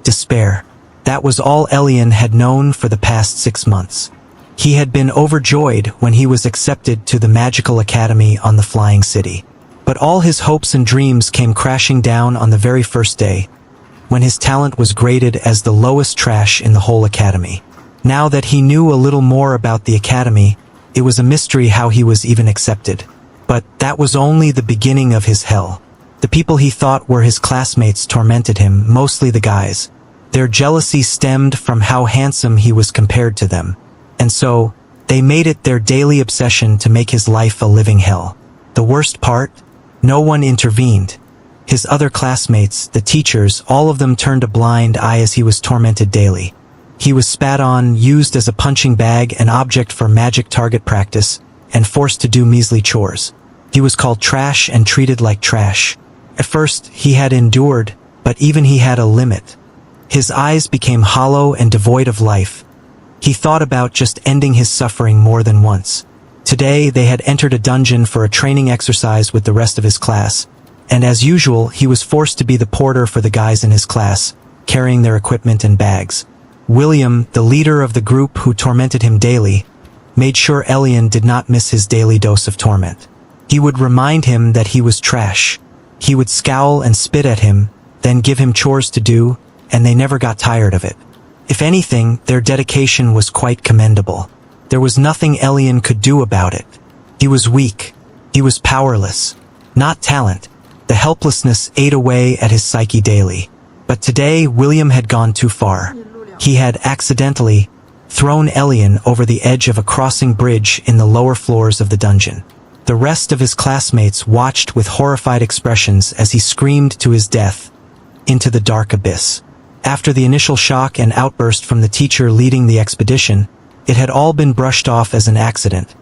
despair. That was all Elian had known for the past 6 months. He had been overjoyed when he was accepted to the magical academy on the Flying City. But all his hopes and dreams came crashing down on the very first day, when his talent was graded as the lowest trash in the whole academy. Now that he knew a little more about the academy, it was a mystery how he was even accepted. But that was only the beginning of his hell. The people he thought were his classmates tormented him, mostly the guys. Their jealousy stemmed from how handsome he was compared to them. And so, they made it their daily obsession to make his life a living hell. The worst part? No one intervened. His other classmates, the teachers, all of them turned a blind eye as he was tormented daily. He was spat on, used as a punching bag, an object for magic target practice, and forced to do measly chores. He was called trash and treated like trash. At first, he had endured, but even he had a limit. His eyes became hollow and devoid of life. He thought about just ending his suffering more than once. Today, they had entered a dungeon for a training exercise with the rest of his class, and as usual, he was forced to be the porter for the guys in his class, carrying their equipment and bags. William, the leader of the group who tormented him daily, made sure Elian did not miss his daily dose of torment. He would remind him that he was trash. He would scowl and spit at him, then give him chores to do, and they never got tired of it. If anything, their dedication was quite commendable. There was nothing Elian could do about it. He was weak. He was powerless. Not talent. The helplessness ate away at his psyche daily. But today, William had gone too far. He had accidentally thrown Elian over the edge of a crossing bridge in the lower floors of the dungeon. The rest of his classmates watched with horrified expressions as he screamed to his death into the dark abyss. After the initial shock and outburst from the teacher leading the expedition, it had all been brushed off as an accident.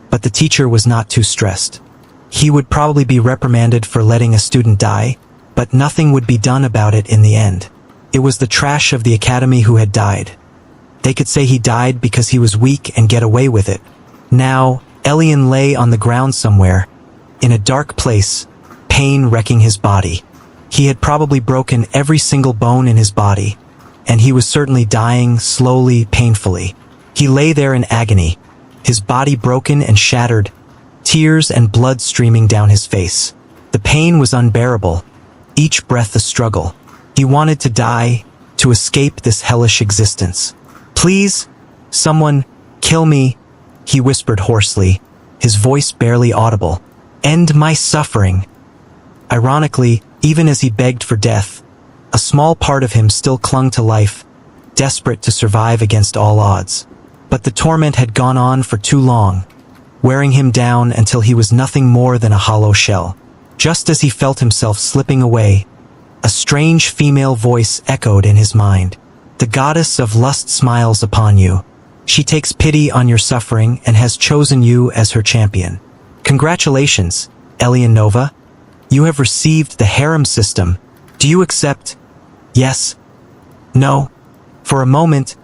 But the teacher was not too stressed. He would probably be reprimanded for letting a student die, but nothing would be done about it in the end. It was the trash of the academy who had died. They could say he died because he was weak and get away with it. Now, Elian lay on the ground somewhere, in a dark place, pain wrecking his body. He had probably broken every single bone in his body, and he was certainly dying slowly, painfully. He lay there in agony, his body broken and shattered, tears and blood streaming down his face. The pain was unbearable, each breath a struggle. He wanted to die, to escape this hellish existence. "Please, someone, kill me," he whispered hoarsely, his voice barely audible. "End my suffering." Ironically, even as he begged for death, a small part of him still clung to life, desperate to survive against all odds. But the torment had gone on for too long, wearing him down until he was nothing more than a hollow shell. Just as he felt himself slipping away, a strange female voice echoed in his mind. "The goddess of lust smiles upon you. She takes pity on your suffering and has chosen you as her champion. Congratulations, Elian Nova. You have received the harem system. Do you accept?" "Yes." "No." For a moment,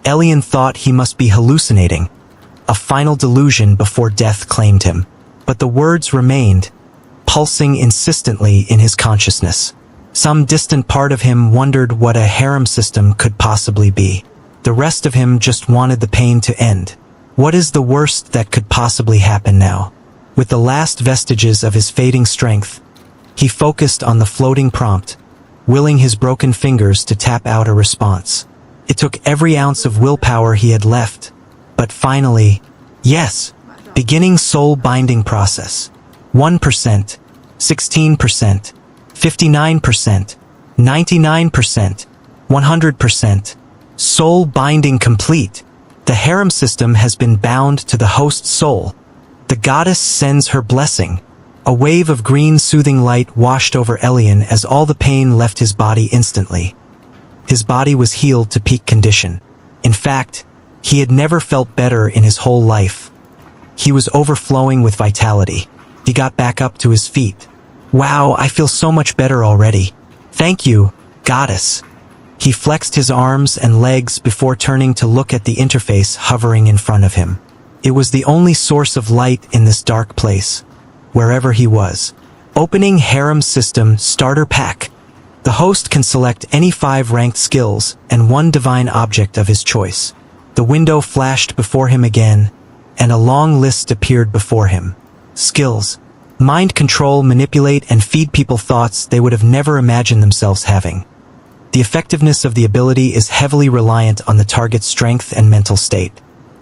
Elian thought he must be hallucinating, a final delusion before death claimed him. But the words remained, pulsing insistently in his consciousness. Some distant part of him wondered what a harem system could possibly be. The rest of him just wanted the pain to end. What is the worst that could possibly happen now? With the last vestiges of his fading strength, he focused on the floating prompt, willing his broken fingers to tap out a response. It took every ounce of willpower he had left, but finally, yes, beginning soul binding process. 1%, 16%, 59%, 99%, 100%. Soul binding complete. The harem system has been bound to the host soul. The goddess sends her blessing. A wave of green soothing light washed over Elian as all the pain left his body instantly. His body was healed to peak condition. In fact, he had never felt better in his whole life. He was overflowing with vitality. He got back up to his feet. "Wow, I feel so much better already. Thank you, goddess." He flexed his arms and legs before turning to look at the interface hovering in front of him. It was the only source of light in this dark place, wherever he was. Opening Harem System Starter Pack. The host can select any 5 ranked skills and 1 divine object of his choice. The window flashed before him again, and a long list appeared before him. Skills: mind control, manipulate and feed people thoughts they would have never imagined themselves having. The effectiveness of the ability is heavily reliant on the target's strength and mental state.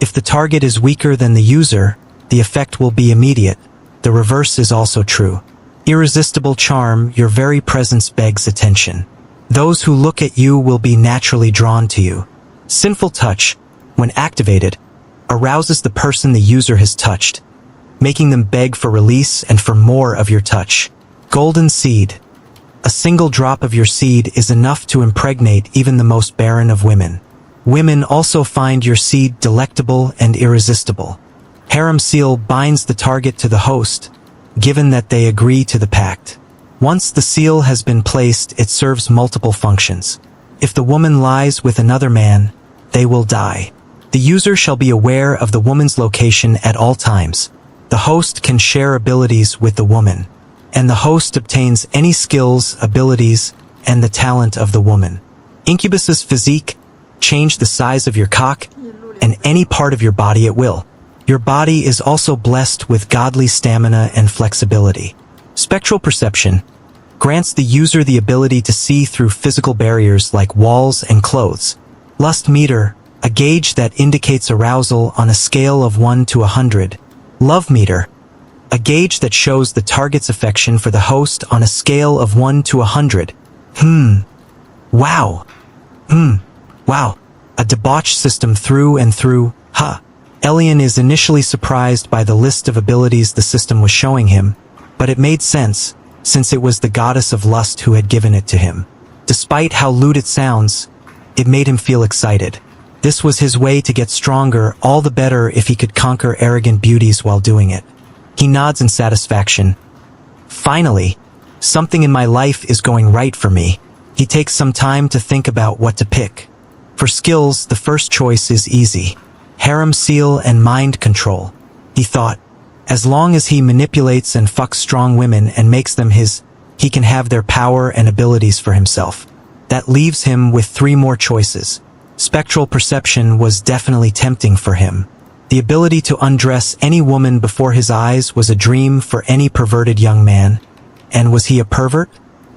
If the target is weaker than the user, the effect will be immediate. The reverse is also true. Irresistible charm, your very presence begs attention. Those who look at you will be naturally drawn to you. Sinful touch, when activated, arouses the person the user has touched, making them beg for release and for more of your touch. Golden seed. A single drop of your seed is enough to impregnate even the most barren of women. Women also find your seed delectable and irresistible. Harem seal binds the target to the host, given that they agree to the pact. Once the seal has been placed, it serves multiple functions. If the woman lies with another man, they will die. The user shall be aware of the woman's location at all times. The host can share abilities with the woman, and the host obtains any skills, abilities, and the talent of the woman. Incubus's physique: change the size of your cock and any part of your body at will. Your body is also blessed with godly stamina and flexibility. Spectral perception grants the user the ability to see through physical barriers like walls and clothes. Lust meter, a gauge that indicates arousal on a scale of 1 to 100. Love meter, a gauge that shows the target's affection for the host on a scale of 1 to 100. Wow. Wow. A debauched system through and through, huh. Elian is initially surprised by the list of abilities the system was showing him, but it made sense, since it was the goddess of lust who had given it to him. Despite how lewd it sounds, it made him feel excited. This was his way to get stronger, all the better if he could conquer arrogant beauties while doing it. He nods in satisfaction. Finally, something in my life is going right for me. He takes some time to think about what to pick. For skills, the first choice is easy. Harem seal and mind control. He thought, as long as he manipulates and fucks strong women and makes them his, he can have their power and abilities for himself. That leaves him with 3 more choices. Spectral perception was definitely tempting for him. The ability to undress any woman before his eyes was a dream for any perverted young man. And was he a pervert?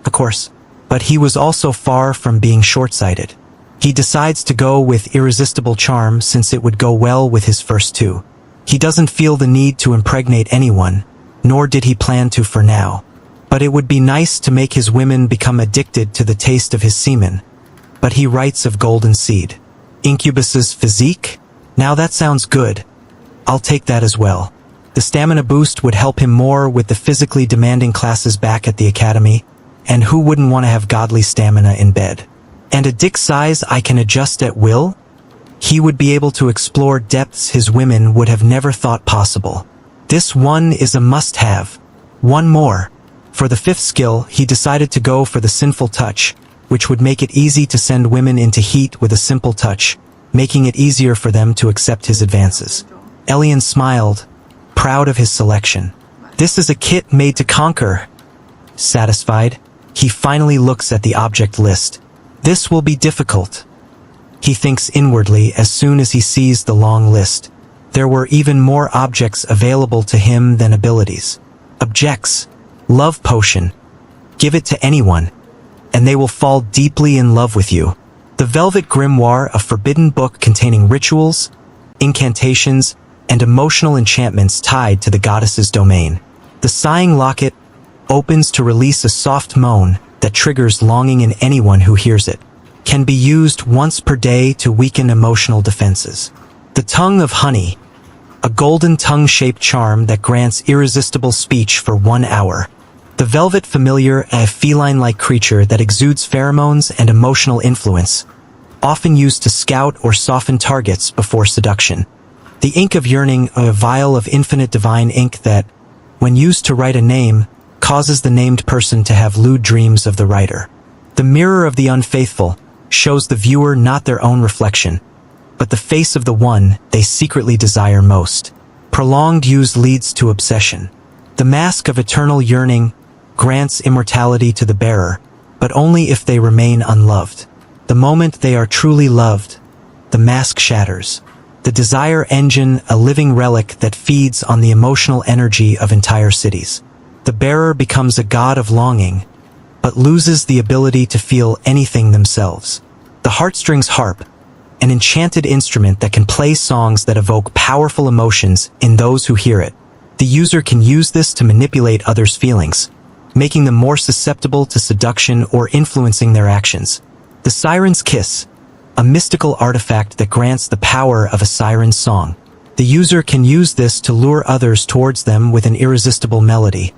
Of course. But he was also far from being short-sighted. He decides to go with irresistible charm since it would go well with his first 2. He doesn't feel the need to impregnate anyone, nor did he plan to for now. But it would be nice to make his women become addicted to the taste of his semen. But he writes of golden seed. Incubus's physique? Now that sounds good. I'll take that as well. The stamina boost would help him more with the physically demanding classes back at the academy, and who wouldn't want to have godly stamina in bed? And a dick size I can adjust at will? He would be able to explore depths his women would have never thought possible. This one is a must-have. One more. For the 5th skill, he decided to go for the sinful touch, which would make it easy to send women into heat with a simple touch, making it easier for them to accept his advances. Elian smiled, proud of his selection. This is a kit made to conquer. Satisfied, he finally looks at the object list. This will be difficult. He thinks inwardly as soon as he sees the long list. There were even more objects available to him than abilities. Objects. Love potion. Give it to anyone, and they will fall deeply in love with you. The Velvet Grimoire, a forbidden book containing rituals, incantations, and emotional enchantments tied to the goddess's domain. The Sighing Locket opens to release a soft moan that triggers longing in anyone who hears it. Can be used once per day to weaken emotional defenses. The Tongue of Honey, a golden tongue-shaped charm that grants irresistible speech for 1 hour. The Velvet Familiar, a feline-like creature that exudes pheromones and emotional influence, often used to scout or soften targets before seduction. The Ink of Yearning, a vial of infinite divine ink that, when used to write a name, causes the named person to have lewd dreams of the writer. The Mirror of the Unfaithful shows the viewer not their own reflection, but the face of the one they secretly desire most. Prolonged use leads to obsession. The Mask of Eternal Yearning grants immortality to the bearer, but only if they remain unloved. The moment they are truly loved, the mask shatters. The desire engine, a living relic that feeds on the emotional energy of entire cities. The bearer becomes a god of longing, but loses the ability to feel anything themselves. The heartstrings harp, an enchanted instrument that can play songs that evoke powerful emotions in those who hear it. The user can use this to manipulate others' feelings, making them more susceptible to seduction or influencing their actions. The siren's kiss, a mystical artifact that grants the power of a siren's song. The user can use this to lure others towards them with an irresistible melody,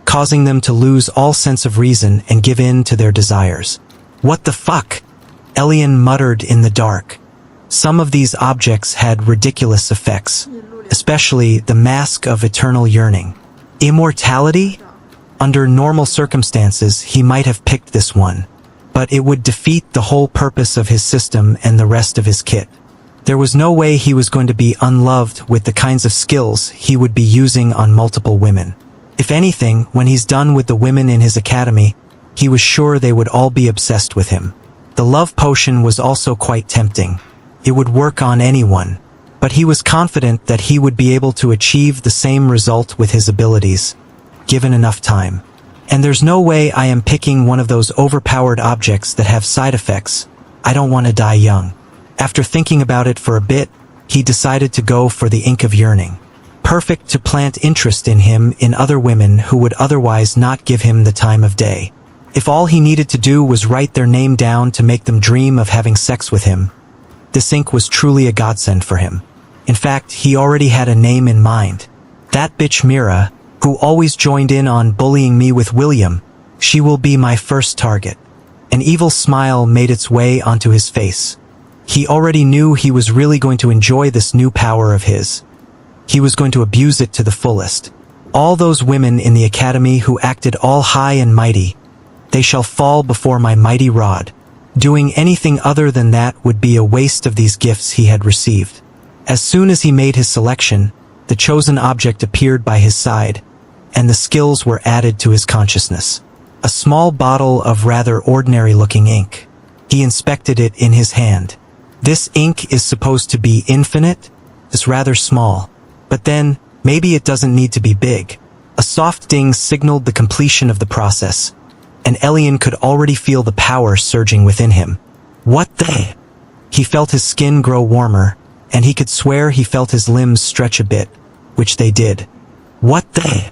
causing them to lose all sense of reason and give in to their desires. What the fuck? Elian muttered in the dark. Some of these objects had ridiculous effects, especially the mask of eternal yearning. Immortality? Under normal circumstances, he might have picked this one, but it would defeat the whole purpose of his system and the rest of his kit. There was no way he was going to be unloved with the kinds of skills he would be using on multiple women. If anything, when he's done with the women in his academy, he was sure they would all be obsessed with him. The love potion was also quite tempting. It would work on anyone, but he was confident that he would be able to achieve the same result with his abilities, given enough time. And there's no way I am picking one of those overpowered objects that have side effects. I don't want to die young. After thinking about it for a bit, he decided to go for the ink of yearning. Perfect to plant interest in him in other women who would otherwise not give him the time of day. If all he needed to do was write their name down to make them dream of having sex with him, this ink was truly a godsend for him. In fact, he already had a name in mind. That bitch Mira, who always joined in on bullying me with William, she will be my first target. An evil smile made its way onto his face. He already knew he was really going to enjoy this new power of his. He was going to abuse it to the fullest. All those women in the academy who acted all high and mighty, they shall fall before my mighty rod. Doing anything other than that would be a waste of these gifts he had received. As soon as he made his selection, the chosen object appeared by his side, and the skills were added to his consciousness. A small bottle of rather ordinary-looking ink. He inspected it in his hand. This ink is supposed to be infinite? It's rather small. But then, maybe it doesn't need to be big. A soft ding signaled the completion of the process, and Elian could already feel the power surging within him. What the? He felt his skin grow warmer, and he could swear he felt his limbs stretch a bit, which they did. What the?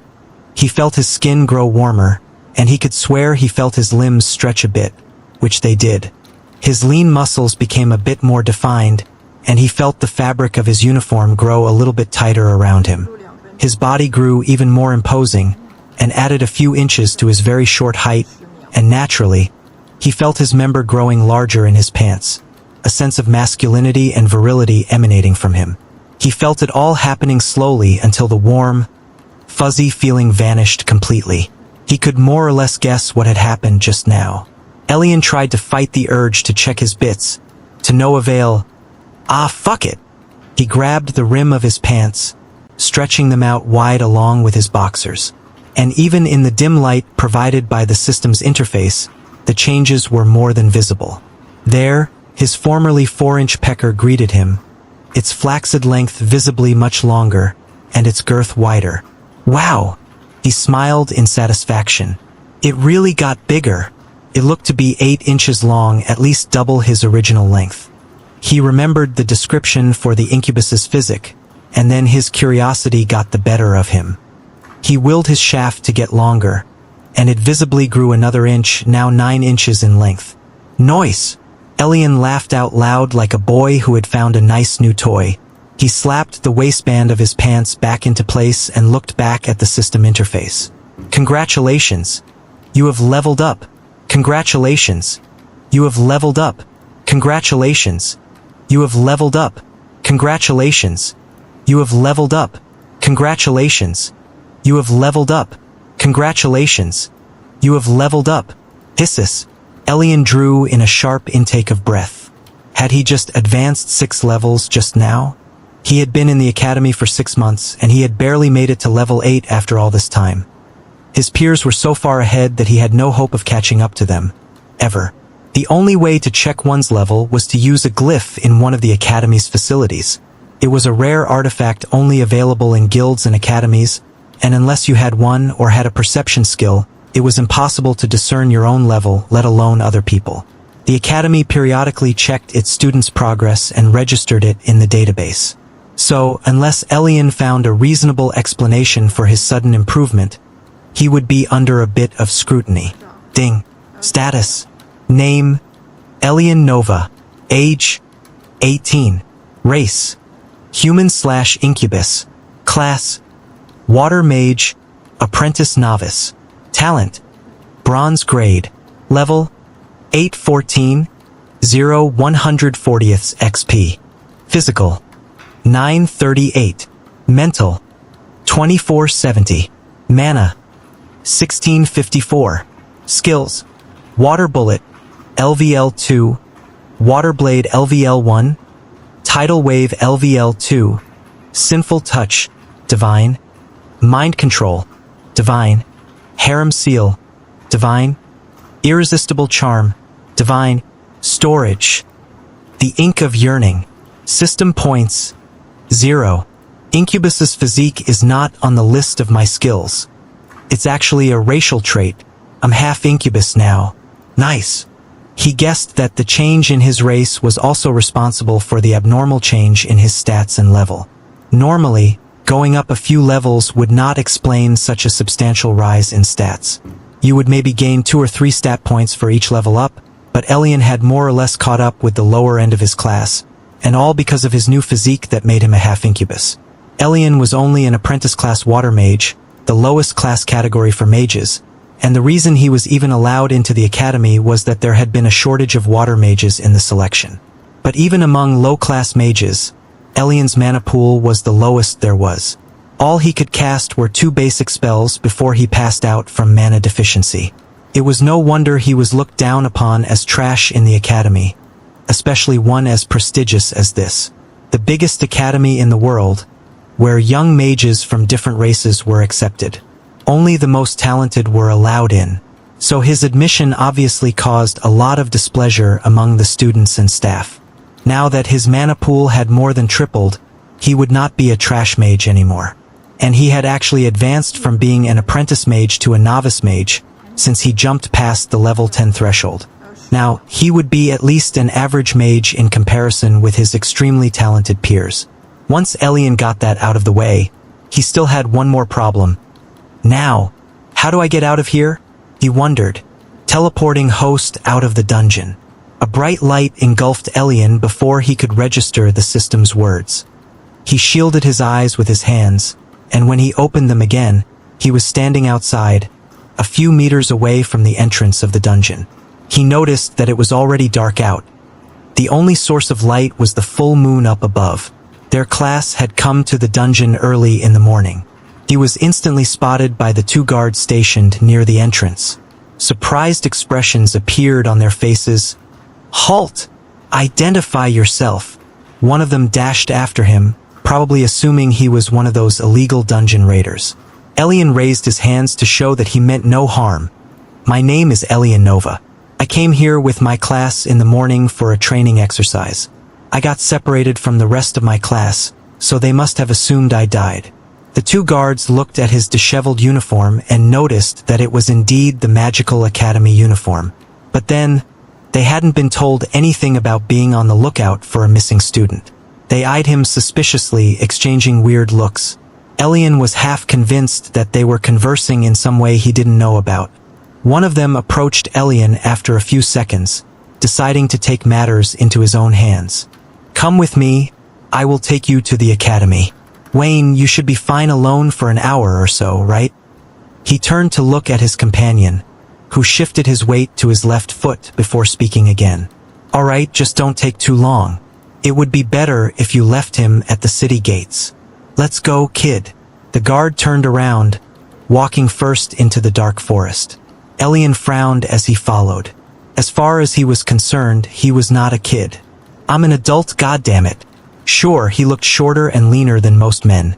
He felt his skin grow warmer, and he could swear he felt his limbs stretch a bit, which they did. His lean muscles became a bit more defined, and he felt the fabric of his uniform grow a little bit tighter around him. His body grew even more imposing, and added a few inches to his very short height, and naturally, he felt his member growing larger in his pants, a sense of masculinity and virility emanating from him. He felt it all happening slowly until the warm, fuzzy feeling vanished completely. He could more or less guess what had happened just now. Elian tried to fight the urge to check his bits, to no avail. Ah, fuck it! He grabbed the rim of his pants, stretching them out wide along with his boxers. And even in the dim light provided by the system's interface, the changes were more than visible. There, his formerly 4-inch pecker greeted him, its flaccid length visibly much longer, and its girth wider. Wow! He smiled in satisfaction. It really got bigger. It looked to be 8 inches long, at least double his original length. He remembered the description for the incubus's physic, and then his curiosity got the better of him. He willed his shaft to get longer, and it visibly grew another inch, now 9 inches in length. Noise! Elian laughed out loud like a boy who had found a nice new toy. He slapped the waistband of his pants back into place and looked back at the system interface. Congratulations! You have leveled up! Congratulations! You have leveled up! Congratulations! You have leveled up! Congratulations! You have leveled up! Congratulations! You have leveled up! Congratulations! You have leveled up! Hisses! Elian drew in a sharp intake of breath. Had he just advanced 6 levels just now? He had been in the academy for 6 months, and he had barely made it to level 8 after all this time. His peers were so far ahead that he had no hope of catching up to them. ever. The only way to check one's level was to use a glyph in one of the academy's facilities. It was a rare artifact only available in guilds and academies, and unless you had one or had a perception skill, it was impossible to discern your own level, let alone other people. The academy periodically checked its students' progress and registered it in the database. So, unless Elian found a reasonable explanation for his sudden improvement, he would be under a bit of scrutiny. Ding. Status. Name. Elian Nova. Age. 18. Race. Human/incubus. Class. Water Mage. Apprentice Novice. Talent. Bronze grade. Level. 814. 0/140th XP. Physical. 938. Mental. 2470. Mana. 1654. Skills. Water Bullet. LVL2. Water Blade LVL1. Tidal Wave LVL2. Sinful Touch. Divine. Mind Control. Divine. Harem Seal. Divine. Irresistible Charm. Divine. Storage. The Ink of Yearning. System points. 0. Incubus's physique is not on the list of my skills. It's actually a racial trait. I'm half incubus now. Nice. He guessed that the change in his race was also responsible for the abnormal change in his stats and level. Normally, going up a few levels would not explain such a substantial rise in stats. You would maybe gain 2 or 3 stat points for each level up, but Elian had more or less caught up with the lower end of his class, and all because of his new physique that made him a half-incubus. Elian was only an apprentice-class water mage, the lowest class category for mages, and the reason he was even allowed into the academy was that there had been a shortage of water mages in the selection. But even among low-class mages, Elian's mana pool was the lowest there was. All he could cast were 2 basic spells before he passed out from mana deficiency. It was no wonder he was looked down upon as trash in the academy, especially one as prestigious as this. The biggest academy in the world, where young mages from different races were accepted. Only the most talented were allowed in, so his admission obviously caused a lot of displeasure among the students and staff. Now that his mana pool had more than tripled, he would not be a trash mage anymore. And he had actually advanced from being an apprentice mage to a novice mage, since he jumped past the level 10 threshold. Now, he would be at least an average mage in comparison with his extremely talented peers. Once Elian got that out of the way, he still had one more problem. Now, how do I get out of here? He wondered, teleporting host out of the dungeon. A bright light engulfed Elian before he could register the system's words. He shielded his eyes with his hands, and when he opened them again, he was standing outside, a few meters away from the entrance of the dungeon. He noticed that it was already dark out. The only source of light was the full moon up above. Their class had come to the dungeon early in the morning. He was instantly spotted by the 2 guards stationed near the entrance. Surprised expressions appeared on their faces. "Halt! Identify yourself!" One of them dashed after him, probably assuming he was one of those illegal dungeon raiders. Elian raised his hands to show that he meant no harm. "My name is Elian Nova. I came here with my class in the morning for a training exercise. I got separated from the rest of my class, so they must have assumed I died." The 2 guards looked at his disheveled uniform and noticed that it was indeed the Magical Academy uniform. But then, they hadn't been told anything about being on the lookout for a missing student. They eyed him suspiciously, exchanging weird looks. Elian was half convinced that they were conversing in some way he didn't know about. One of them approached Elian after a few seconds, deciding to take matters into his own hands. "Come with me, I will take you to the academy. Wayne, you should be fine alone for an hour or so, right?" He turned to look at his companion, who shifted his weight to his left foot before speaking again. "All right, just don't take too long. It would be better if you left him at the city gates. Let's go, kid." The guard turned around, walking first into the dark forest. Elian frowned as he followed. As far as he was concerned, he was not a kid. "I'm an adult, goddammit." Sure, he looked shorter and leaner than most men.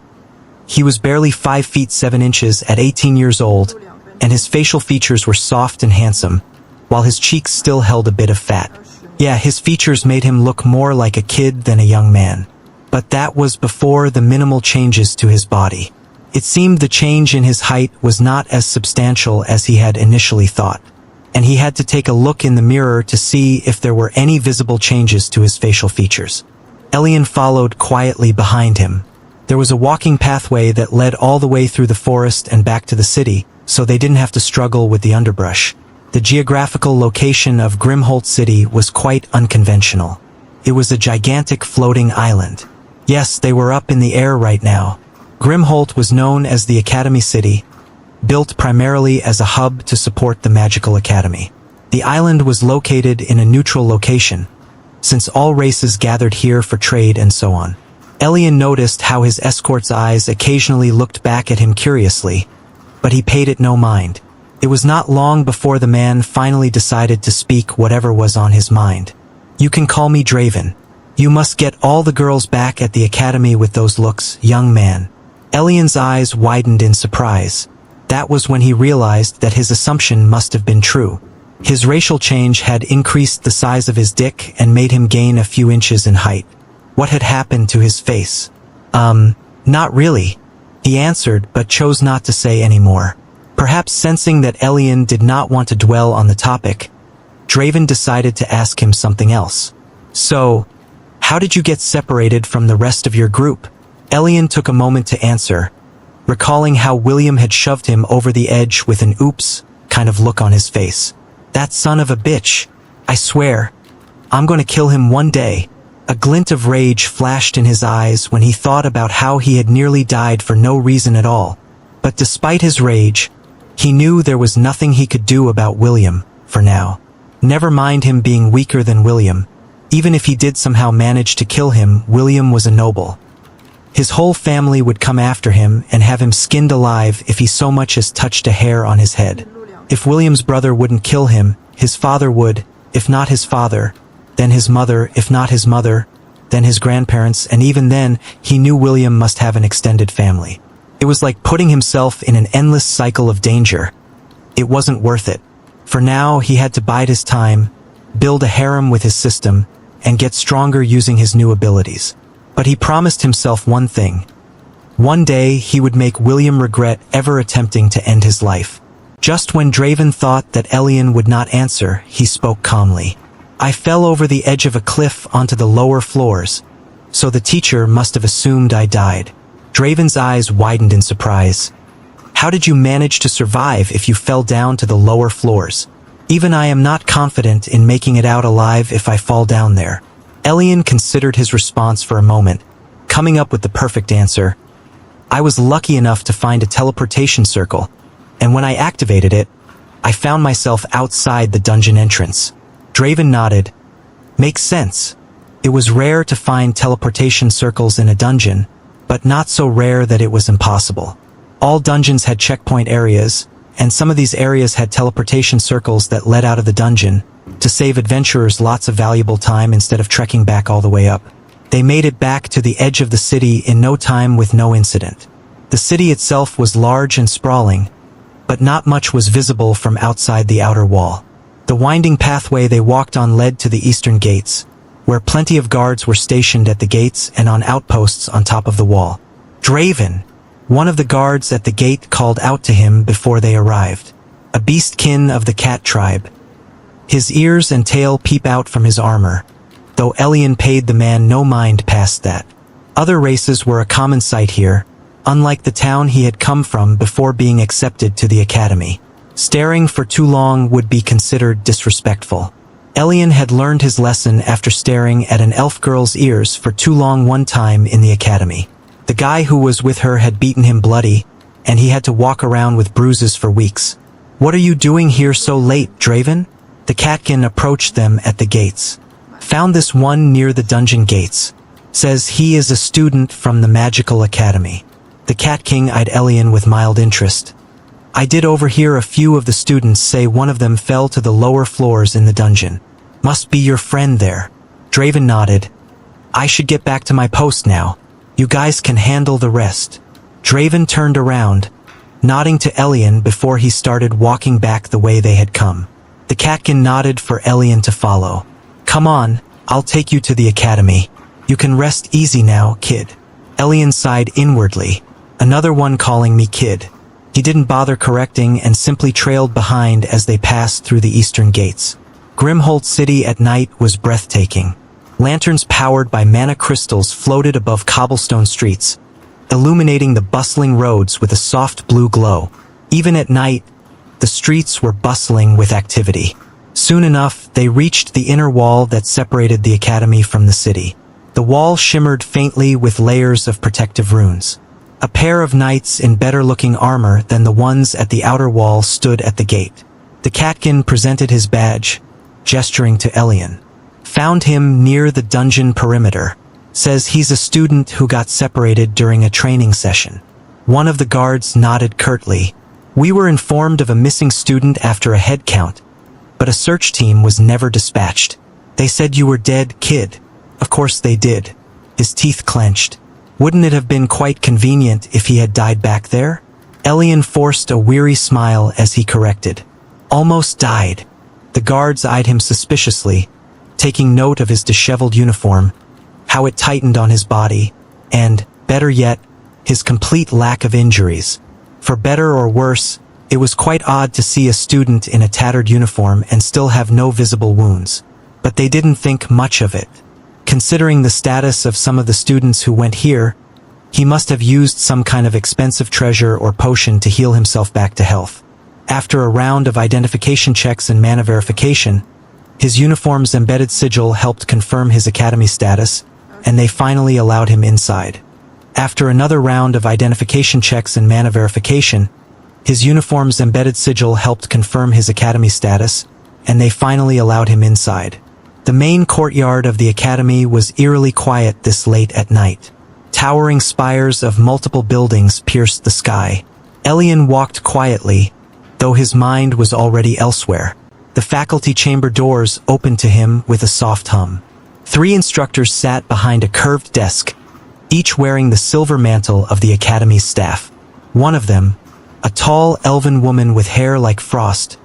He was barely 5 feet 7 inches at 18 years old, and his facial features were soft and handsome, while his cheeks still held a bit of fat. Yeah, his features made him look more like a kid than a young man. But that was before the minimal changes to his body. It seemed the change in his height was not as substantial as he had initially thought, and he had to take a look in the mirror to see if there were any visible changes to his facial features. Elian followed quietly behind him. There was a walking pathway that led all the way through the forest and back to the city, so they didn't have to struggle with the underbrush. The geographical location of Grimholt City was quite unconventional. It was a gigantic floating island. Yes, they were up in the air right now. Grimholt was known as the Academy City, built primarily as a hub to support the Magical Academy. The island was located in a neutral location, since all races gathered here for trade and so on. Elian noticed how his escort's eyes occasionally looked back at him curiously, but he paid it no mind. It was not long before the man finally decided to speak whatever was on his mind. "You can call me Draven. You must get all the girls back at the academy with those looks, young man." Elian's eyes widened in surprise. That was when he realized that his assumption must have been true. His racial change had increased the size of his dick and made him gain a few inches in height. What had happened to his face? Not really, he answered, but chose not to say any more. Perhaps sensing that Elian did not want to dwell on the topic, Draven decided to ask him something else. "So, how did you get separated from the rest of your group?" Elian took a moment to answer, recalling how William had shoved him over the edge with an oops kind of look on his face. "That son of a bitch. I swear. I'm going to kill him one day." A glint of rage flashed in his eyes when he thought about how he had nearly died for no reason at all. But despite his rage, he knew there was nothing he could do about William, for now. Never mind him being weaker than William. Even if he did somehow manage to kill him, William was a noble. His whole family would come after him and have him skinned alive if he so much as touched a hair on his head. If William's brother wouldn't kill him, his father would, if not his father, then his mother, if not his mother, then his grandparents, and even then, he knew William must have an extended family. It was like putting himself in an endless cycle of danger. It wasn't worth it. For now, he had to bide his time, build a harem with his system, and get stronger using his new abilities. But he promised himself one thing. One day, he would make William regret ever attempting to end his life. Just when Draven thought that Elian would not answer, he spoke calmly. "I fell over the edge of a cliff onto the lower floors, so the teacher must have assumed I died." Draven's eyes widened in surprise. "How did you manage to survive if you fell down to the lower floors? Even I am not confident in making it out alive if I fall down there." Elian considered his response for a moment, coming up with the perfect answer. "I was lucky enough to find a teleportation circle, and when I activated it, I found myself outside the dungeon entrance." Draven nodded. "Makes sense. It was rare to find teleportation circles in a dungeon, but not so rare that it was impossible. All dungeons had checkpoint areas, and some of these areas had teleportation circles that led out of the dungeon, to save adventurers lots of valuable time instead of trekking back all the way up. They made it back to the edge of the city in no time with no incident. The city itself was large and sprawling, but not much was visible from outside the outer wall. The winding pathway they walked on led to the eastern gates, where plenty of guards were stationed at the gates and on outposts on top of the wall. "Draven!" One of the guards at the gate called out to him before they arrived. A beastkin of the cat tribe. His ears and tail peep out from his armor, though Elian paid the man no mind past that. Other races were a common sight here, unlike the town he had come from before being accepted to the academy. Staring for too long would be considered disrespectful. Elian had learned his lesson after staring at an elf girl's ears for too long one time in the academy. The guy who was with her had beaten him bloody, and he had to walk around with bruises for weeks. "What are you doing here so late, Draven?" The catkin approached them at the gates. "Found this one near the dungeon gates. Says he is a student from the Magical Academy." The Cat King eyed Elian with mild interest. "I did overhear a few of the students say one of them fell to the lower floors in the dungeon. Must be your friend there." Draven nodded. "I should get back to my post now. You guys can handle the rest." Draven turned around, nodding to Elian before he started walking back the way they had come. The catkin nodded for Elian to follow. "Come on, I'll take you to the academy. You can rest easy now, kid." Elian sighed inwardly. Another one calling me kid. He didn't bother correcting and simply trailed behind as they passed through the eastern gates. Grimholt City at night was breathtaking. Lanterns powered by mana crystals floated above cobblestone streets, illuminating the bustling roads with a soft blue glow. Even at night, the streets were bustling with activity. Soon enough, they reached the inner wall that separated the academy from the city. The wall shimmered faintly with layers of protective runes. A pair of knights in better-looking armor than the ones at the outer wall stood at the gate. The catkin presented his badge, gesturing to Elian. "Found him near the dungeon perimeter. Says he's a student who got separated during a training session." One of the guards nodded curtly. "We were informed of a missing student after a head count, but a search team was never dispatched. They said you were dead, kid." Of course they did. His teeth clenched. Wouldn't it have been quite convenient if he had died back there? Elian forced a weary smile as he corrected. "Almost died." The guards eyed him suspiciously, taking note of his disheveled uniform, how it tightened on his body, and, better yet, his complete lack of injuries. For better or worse, it was quite odd to see a student in a tattered uniform and still have no visible wounds. But they didn't think much of it. Considering the status of some of the students who went here, he must have used some kind of expensive treasure or potion to heal himself back to health. After a round of identification checks and mana verification, his uniform's embedded sigil helped confirm his academy status, and they finally allowed him inside. After another round of identification checks and mana verification, his uniform's embedded sigil helped confirm his academy status, and they finally allowed him inside. The main courtyard of the academy was eerily quiet this late at night. Towering spires of multiple buildings pierced the sky. Elian walked quietly, though his mind was already elsewhere. The faculty chamber doors opened to him with a soft hum. 3 instructors sat behind a curved desk, each wearing the silver mantle of the academy's staff. One of them, a tall elven woman with hair like frost,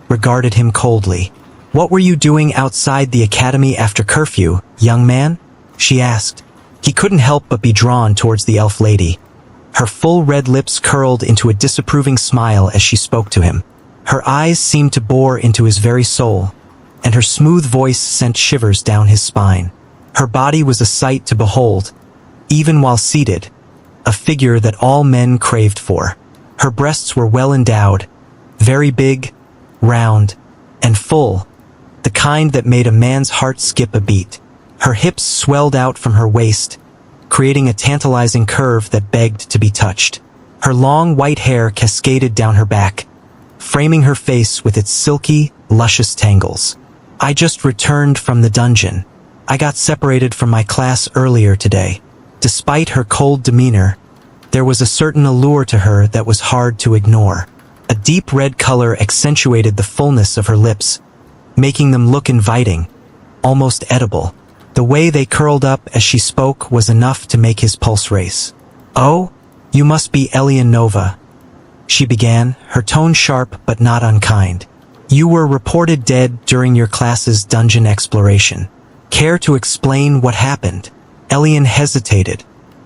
regarded him coldly. "What were you doing outside the academy after curfew, young man?" she asked. He couldn't help but be drawn towards the elf lady. Her full red lips curled into a disapproving smile as she spoke to him. Her eyes seemed to bore into his very soul, and her smooth voice sent shivers down his spine. Her body was a sight to behold, even while seated, a figure that all men craved for. Her breasts were well endowed, very big, round, and full, the kind that made a man's heart skip a beat. Her hips swelled out from her waist, creating a tantalizing curve that begged to be touched. Her long white hair cascaded down her back, framing her face with its silky, luscious tangles. "I just returned from the dungeon. I got separated from my class earlier today." Despite her cold demeanor, there was a certain allure to her that was hard to ignore. A deep red color accentuated the fullness of her lips, making them look inviting, almost edible. The way they curled up as she spoke was enough to make his pulse race. "Oh, you must be Elian Nova," she began, her tone sharp but not unkind. "You were reported dead during your class's dungeon exploration. Care to explain what happened?" Elian hesitated.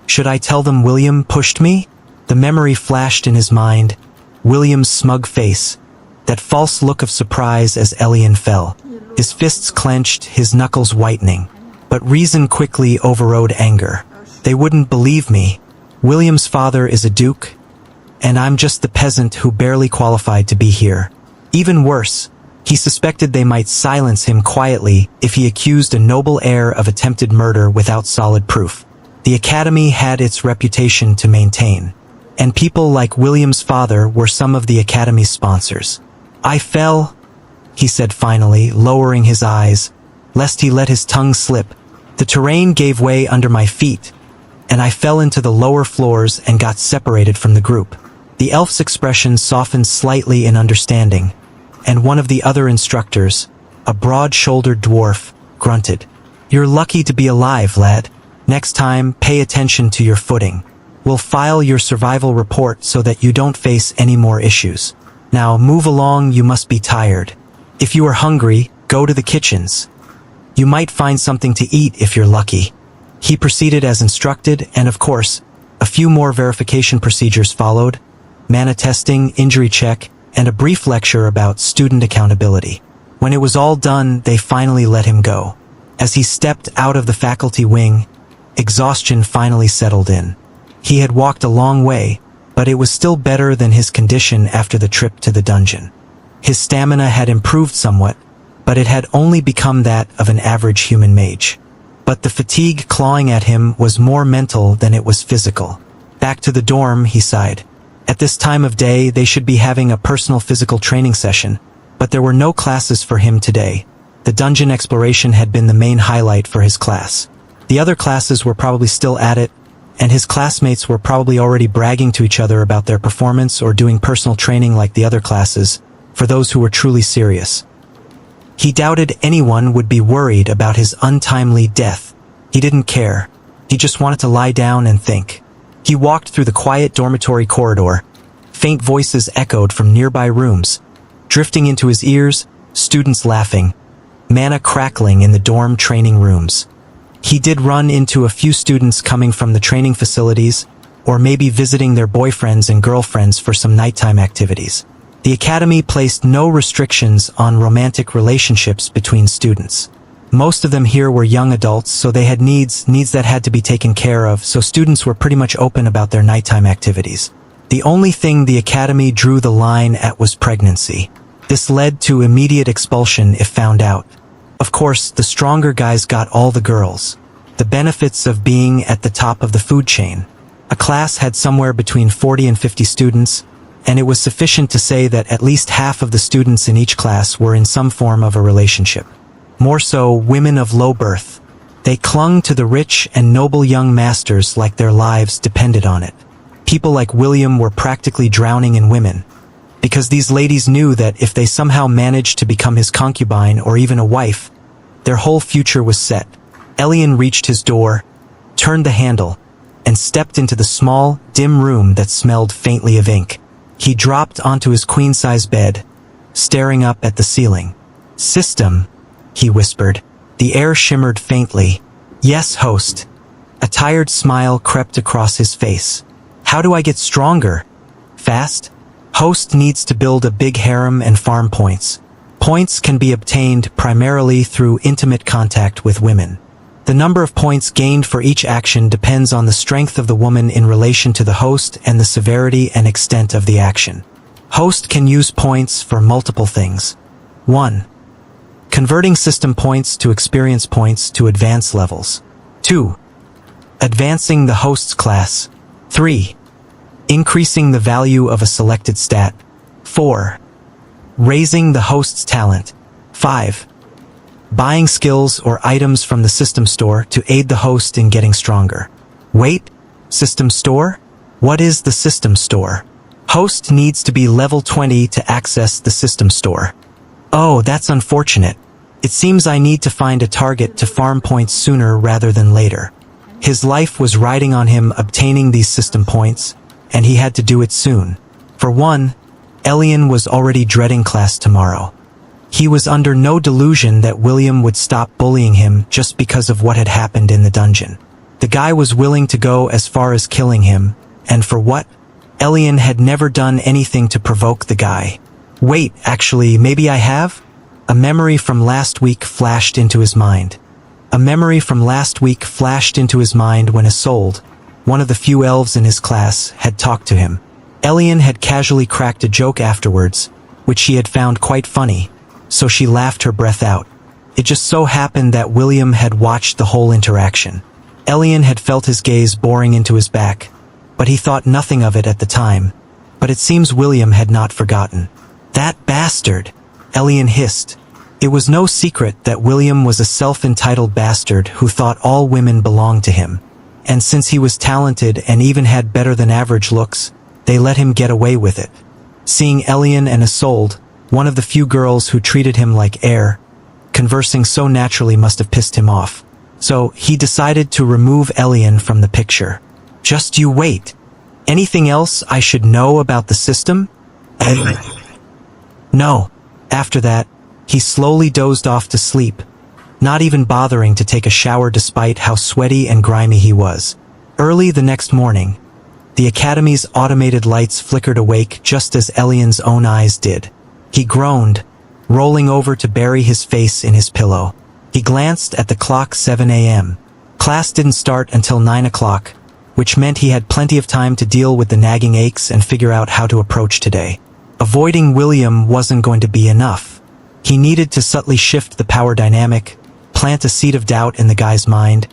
"Should I tell them William pushed me?" The memory flashed in his mind, William's smug face, that false look of surprise as Elian fell. His fists clenched, his knuckles whitening. But reason quickly overrode anger. "They wouldn't believe me. William's father is a duke, and I'm just the peasant who barely qualified to be here. Even worse, he suspected they might silence him quietly if he accused a noble heir of attempted murder without solid proof. The academy had its reputation to maintain, and people like William's father were some of the academy's sponsors. I fell," he said finally, lowering his eyes, lest he let his tongue slip. "The terrain gave way under my feet, and I fell into the lower floors and got separated from the group." The elf's expression softened slightly in understanding, and one of the other instructors, a broad-shouldered dwarf, grunted. "You're lucky to be alive, lad. Next time, pay attention to your footing. We'll file your survival report so that you don't face any more issues. Now, move along, you must be tired." If you are hungry, go to the kitchens. You might find something to eat if you're lucky. He proceeded as instructed, and of course, a few more verification procedures followed: mana testing, injury check, and a brief lecture about student accountability. When it was all done, they finally let him go. As he stepped out of the faculty wing, exhaustion finally settled in. He had walked a long way, but it was still better than his condition after the trip to the dungeon. His stamina had improved somewhat, but it had only become that of an average human mage. But the fatigue clawing at him was more mental than it was physical. Back to the dorm, he sighed. At this time of day, they should be having a personal physical training session, but there were no classes for him today. The dungeon exploration had been the main highlight for his class. The other classes were probably still at it, and his classmates were probably already bragging to each other about their performance or doing personal training like the other classes, for those who were truly serious. He doubted anyone would be worried about his untimely death. He didn't care. He just wanted to lie down and think. He walked through the quiet dormitory corridor. Faint voices echoed from nearby rooms. Drifting into his ears, students laughing, mana crackling in the dorm training rooms. He did run into a few students coming from the training facilities, or maybe visiting their boyfriends and girlfriends for some nighttime activities. The academy placed no restrictions on romantic relationships between students. Most of them here were young adults, so they had needs that had to be taken care of, so students were pretty much open about their nighttime activities. The only thing the academy drew the line at was pregnancy. This led to immediate expulsion if found out. Of course, the stronger guys got all the girls. The benefits of being at the top of the food chain. A class had somewhere between 40 and 50 students, and it was sufficient to say that at least half of the students in each class were in some form of a relationship. More so, women of low birth. They clung to the rich and noble young masters like their lives depended on it. People like William were practically drowning in women, because these ladies knew that if they somehow managed to become his concubine or even a wife, their whole future was set. Elian reached his door, turned the handle, and stepped into the small, dim room that smelled faintly of ink. He dropped onto his queen-size bed, staring up at the ceiling. "System," he whispered. The air shimmered faintly. "Yes, host." A tired smile crept across his face. "How do I get stronger? Fast?" Host needs to build a big harem and farm points. Points can be obtained primarily through intimate contact with women. The number of points gained for each action depends on the strength of the woman in relation to the host and the severity and extent of the action. Host can use points for multiple things. 1. Converting system points to experience points to advance levels. 2. Advancing the host's class. 3. Increasing the value of a selected stat. 4. Raising the host's talent. 5. Buying skills or items from the system store to aid the host in getting stronger. Wait, system store? What is the system store? Host needs to be level 20 to access the system store. Oh, that's unfortunate. It seems I need to find a target to farm points sooner rather than later. His life was riding on him obtaining these system points, and he had to do it soon. For one, Elian was already dreading class tomorrow. He was under no delusion that William would stop bullying him just because of what had happened in the dungeon. The guy was willing to go as far as killing him, and for what? Elian had never done anything to provoke the guy. Wait, actually, maybe I have? A memory from last week flashed into his mind. A memory from last week flashed into his mind when Isolde, one of the few elves in his class, had talked to him. Elian had casually cracked a joke afterwards, which she had found quite funny, so she laughed her breath out. It just so happened that William had watched the whole interaction. Elian had felt his gaze boring into his back, but he thought nothing of it at the time. But it seems William had not forgotten. "That bastard!" Elian hissed. It was no secret that William was a self-entitled bastard who thought all women belonged to him. And since he was talented and even had better than average looks, they let him get away with it. Seeing Elian and Isolde, one of the few girls who treated him like air, conversing so naturally must have pissed him off. So he decided to remove Elian from the picture. "Just you wait. Anything else I should know about the system?" No. After that, He slowly dozed off to sleep, not even bothering to take a shower despite how sweaty and grimy he was. Early the next morning, the Academy's automated lights flickered awake just as Elian's own eyes did. He groaned, rolling over to bury his face in his pillow. He glanced at the clock. 7 a.m. Class didn't start until 9 o'clock, which meant he had plenty of time to deal with the nagging aches and figure out how to approach today. Avoiding William wasn't going to be enough. He needed to subtly shift the power dynamic, plant a seed of doubt in the guy's mind,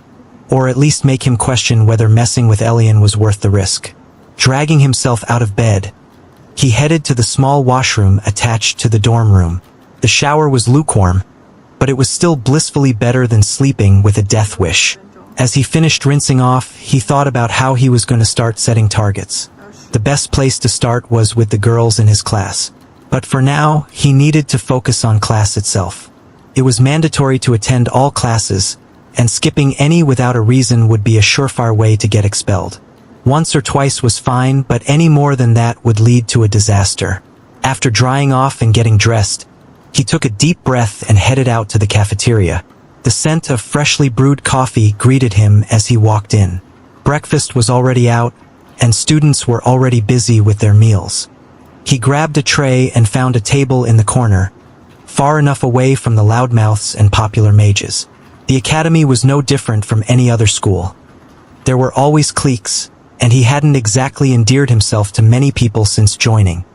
or at least make him question whether messing with Elian was worth the risk. Dragging himself out of bed, he headed to the small washroom attached to the dorm room. The shower was lukewarm, but it was still blissfully better than sleeping with a death wish. As he finished rinsing off, he thought about how he was going to start setting targets. The best place to start was with the girls in his class. But for now, he needed to focus on class itself. It was mandatory to attend all classes, and skipping any without a reason would be a surefire way to get expelled. Once or twice was fine, but any more than that would lead to a disaster. After drying off and getting dressed, he took a deep breath and headed out to the cafeteria. The scent of freshly brewed coffee greeted him as he walked in. Breakfast was already out, and students were already busy with their meals. He grabbed a tray and found a table in the corner, far enough away from the loudmouths and popular mages. The academy was no different from any other school. There were always cliques, and he hadn't exactly endeared himself to many people since joining.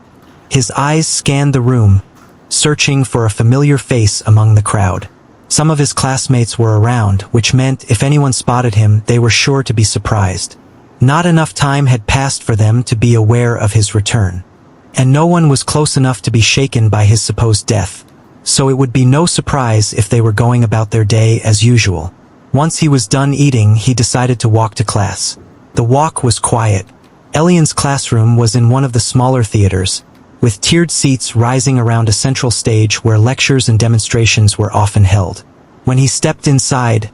His eyes scanned the room, searching for a familiar face among the crowd. Some of his classmates were around, which meant if anyone spotted him, they were sure to be surprised. Not enough time had passed for them to be aware of his return. And no one was close enough to be shaken by his supposed death, so it would be no surprise if they were going about their day as usual. Once he was done eating, he decided to walk to class. The walk was quiet. Elian's classroom was in one of the smaller theaters, with tiered seats rising around a central stage where lectures and demonstrations were often held. When he stepped inside,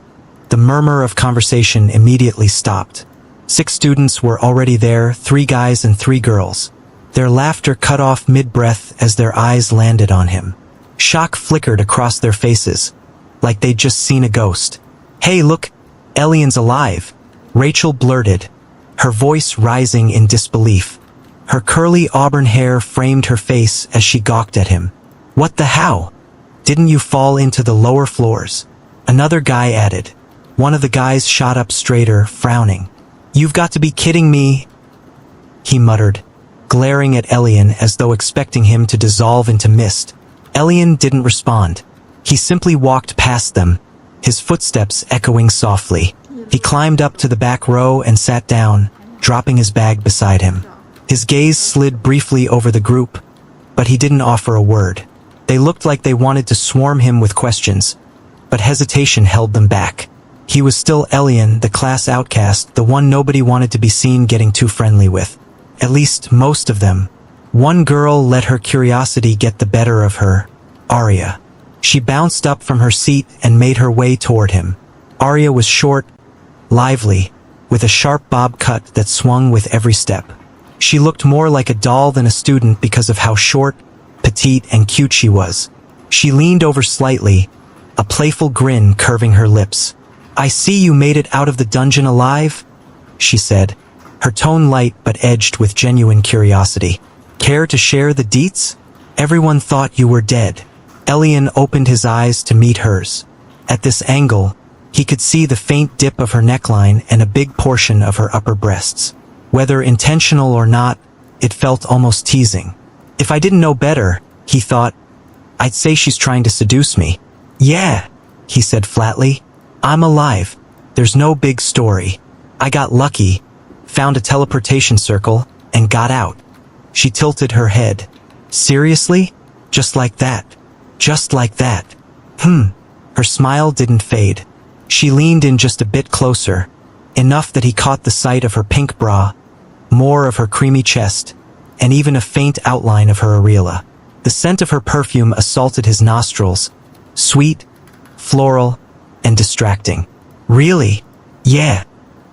the murmur of conversation immediately stopped. 6 students were already there, 3 guys and 3 girls. Their laughter cut off mid-breath as their eyes landed on him. Shock flickered across their faces, like they'd just seen a ghost. "Hey, look, Elian's alive," Rachel blurted, her voice rising in disbelief. Her curly auburn hair framed her face as she gawked at him. "What the how? Didn't you fall into the lower floors?" Another guy added. One of the guys shot up straighter, frowning. "You've got to be kidding me," he muttered, glaring at Elian as though expecting him to dissolve into mist. Elian didn't respond. He simply walked past them, his footsteps echoing softly. He climbed up to the back row and sat down, dropping his bag beside him. His gaze slid briefly over the group, but he didn't offer a word. They looked like they wanted to swarm him with questions, but hesitation held them back. He was still Elian, the class outcast, the one nobody wanted to be seen getting too friendly with. At least most of them. One girl let her curiosity get the better of her, Arya. She bounced up from her seat and made her way toward him. Arya was short, lively, with a sharp bob cut that swung with every step. She looked more like a doll than a student because of how short, petite, and cute she was. She leaned over slightly, a playful grin curving her lips. "I see you made it out of the dungeon alive," she said, her tone light but edged with genuine curiosity. "Care to share the deets? Everyone thought you were dead." Elian opened his eyes to meet hers. At this angle, he could see the faint dip of her neckline and a big portion of her upper breasts. Whether intentional or not, it felt almost teasing. If I didn't know better, he thought, I'd say she's trying to seduce me. "Yeah," he said flatly. "I'm alive. There's no big story. I got lucky, found a teleportation circle, and got out." She tilted her head. "Seriously? Just like that? Just like that?" Her smile didn't fade. She leaned in just a bit closer, enough that he caught the sight of her pink bra, more of her creamy chest, and even a faint outline of her areola. The scent of her perfume assaulted his nostrils, sweet, floral, and distracting. "Really? Yeah."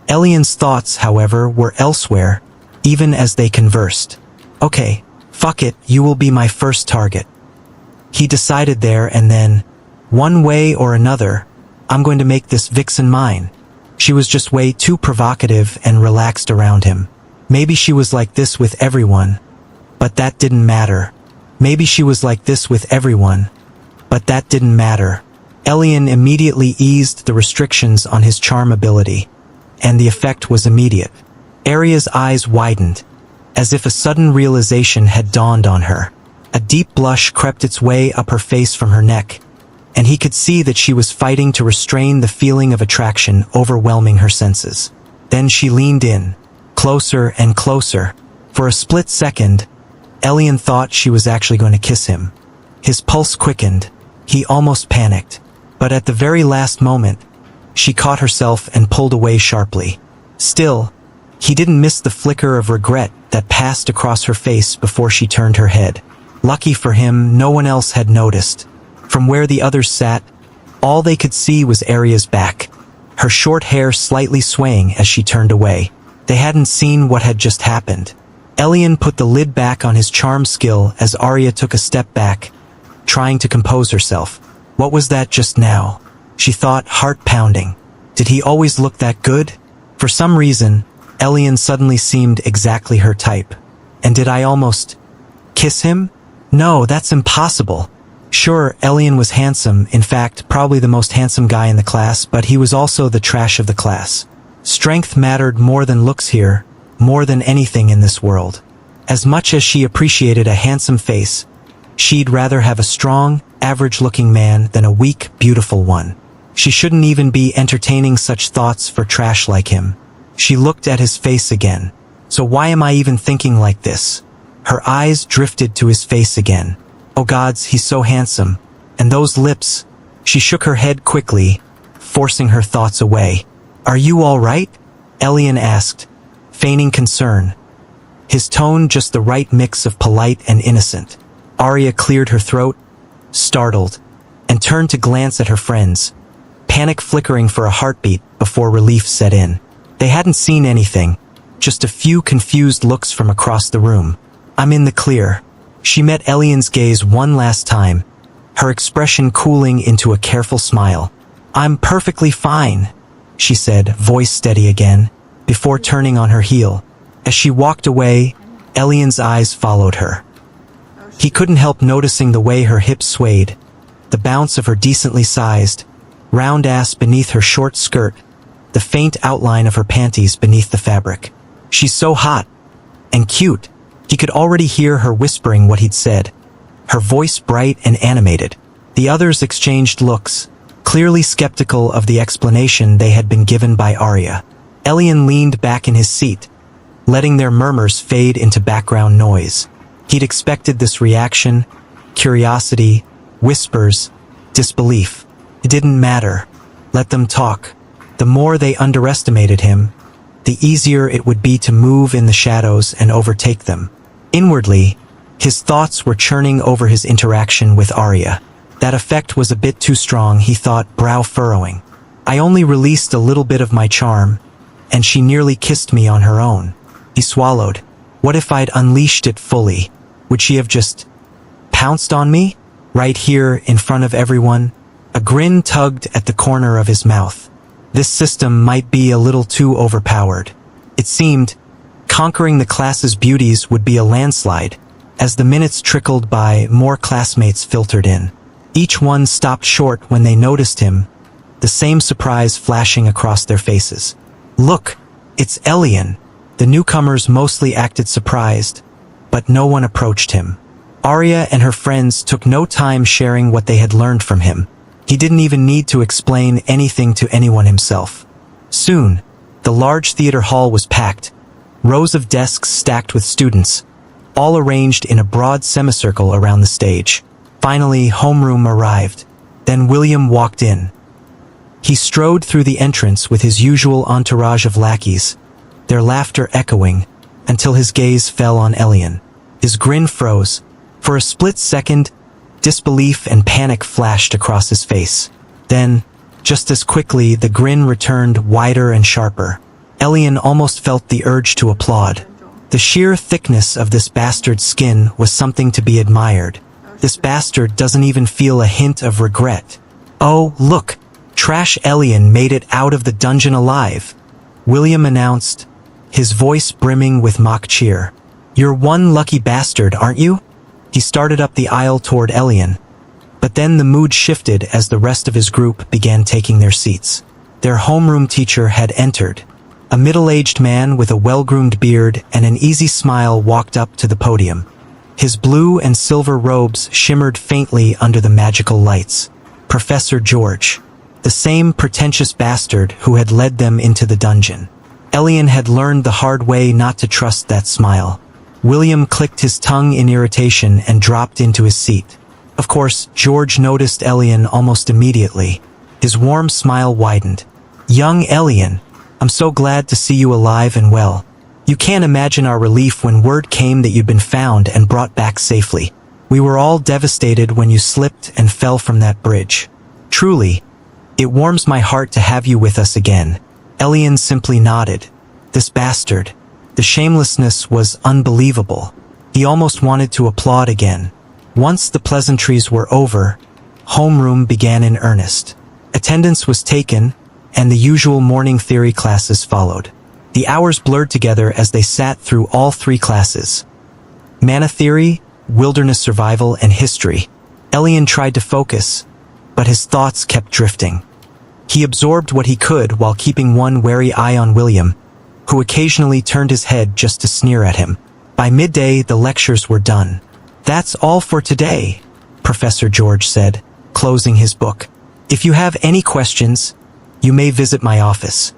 Elian's thoughts, however, were elsewhere, even as they conversed. "Okay, fuck it, you will be my first target." He decided there and then, one way or another, I'm going to make this vixen mine. She was just way too provocative and relaxed around him. Maybe she was like this with everyone, but that didn't matter. Maybe she was like this with everyone, but that didn't matter. Elian immediately eased the restrictions on his charm ability, and the effect was immediate. Arya's eyes widened, as if a sudden realization had dawned on her. A deep blush crept its way up her face from her neck, and he could see that she was fighting to restrain the feeling of attraction overwhelming her senses. Then she leaned in, closer and closer. For a split second, Elian thought she was actually going to kiss him. His pulse quickened. He almost panicked. But at the very last moment, she caught herself and pulled away sharply. Still, he didn't miss the flicker of regret that passed across her face before she turned her head. Lucky for him, no one else had noticed. From where the others sat, all they could see was Arya's back, her short hair slightly swaying as she turned away. They hadn't seen what had just happened. Elian put the lid back on his charm skill as Arya took a step back, trying to compose herself. What was that just now? She thought, heart pounding. Did he always look that good? For some reason, Elian suddenly seemed exactly her type. And did I almost kiss him? No, that's impossible. Sure, Elian was handsome, in fact, probably the most handsome guy in the class, but he was also the trash of the class. Strength mattered more than looks here, more than anything in this world. As much as she appreciated a handsome face, she'd rather have a strong, average-looking man than a weak, beautiful one. She shouldn't even be entertaining such thoughts for trash like him. She looked at his face again. So why am I even thinking like this? Her eyes drifted to his face again. Oh gods, he's so handsome. And those lips. She shook her head quickly, forcing her thoughts away. Are you all right? Elian asked, feigning concern. His tone just the right mix of polite and innocent. Arya cleared her throat, startled, and turned to glance at her friends, panic flickering for a heartbeat before relief set in. They hadn't seen anything, just a few confused looks from across the room. I'm in the clear. She met Elian's gaze one last time, her expression cooling into a careful smile. I'm perfectly fine, she said, voice steady again, before turning on her heel. As she walked away, Elian's eyes followed her. He couldn't help noticing the way her hips swayed, the bounce of her decently sized, round ass beneath her short skirt, the faint outline of her panties beneath the fabric. She's so hot and cute. He could already hear her whispering what he'd said, her voice bright and animated. The others exchanged looks, clearly skeptical of the explanation they had been given by Arya. Elian leaned back in his seat, letting their murmurs fade into background noise. He'd expected this reaction, curiosity, whispers, disbelief. It didn't matter. Let them talk. The more they underestimated him, the easier it would be to move in the shadows and overtake them. Inwardly, his thoughts were churning over his interaction with Arya. That effect was a bit too strong, he thought, brow furrowing. I only released a little bit of my charm, and she nearly kissed me on her own. He swallowed. What if I'd unleashed it fully? Would she have just pounced on me? Right here, in front of everyone? A grin tugged at the corner of his mouth. This system might be a little too overpowered. It seemed conquering the class's beauties would be a landslide. As the minutes trickled by, more classmates filtered in. Each one stopped short when they noticed him, the same surprise flashing across their faces. Look, it's Elian. The newcomers mostly acted surprised, but no one approached him. Arya and her friends took no time sharing what they had learned from him. He didn't even need to explain anything to anyone himself. Soon, the large theater hall was packed, rows of desks stacked with students, all arranged in a broad semicircle around the stage. Finally, homeroom arrived. Then William walked in. He strode through the entrance with his usual entourage of lackeys, their laughter echoing, until his gaze fell on Elian. His grin froze. For a split second, disbelief and panic flashed across his face. Then, just as quickly, the grin returned wider and sharper. Elian almost felt the urge to applaud. The sheer thickness of this bastard's skin was something to be admired. This bastard doesn't even feel a hint of regret. Oh, look! Trash Elian made it out of the dungeon alive, William announced, his voice brimming with mock cheer. You're one lucky bastard, aren't you? He started up the aisle toward Elian. But then the mood shifted as the rest of his group began taking their seats. Their homeroom teacher had entered. A middle-aged man with a well-groomed beard and an easy smile walked up to the podium. His blue and silver robes shimmered faintly under the magical lights. Professor George, the same pretentious bastard who had led them into the dungeon. Elian had learned the hard way not to trust that smile. William clicked his tongue in irritation and dropped into his seat. Of course, George noticed Elian almost immediately. His warm smile widened. Young Elian, I'm so glad to see you alive and well. You can't imagine our relief when word came that you'd been found and brought back safely. We were all devastated when you slipped and fell from that bridge. Truly, it warms my heart to have you with us again. Elian simply nodded. This bastard. The shamelessness was unbelievable. He almost wanted to applaud again. Once the pleasantries were over, homeroom began in earnest. Attendance was taken, and the usual morning theory classes followed. The hours blurred together as they sat through all three classes. Mana theory, wilderness survival, and history. Elian tried to focus, but his thoughts kept drifting. He absorbed what he could while keeping one wary eye on William, who occasionally turned his head just to sneer at him. By midday, the lectures were done. That's all for today, Professor George said, closing his book. If you have any questions, you may visit my office.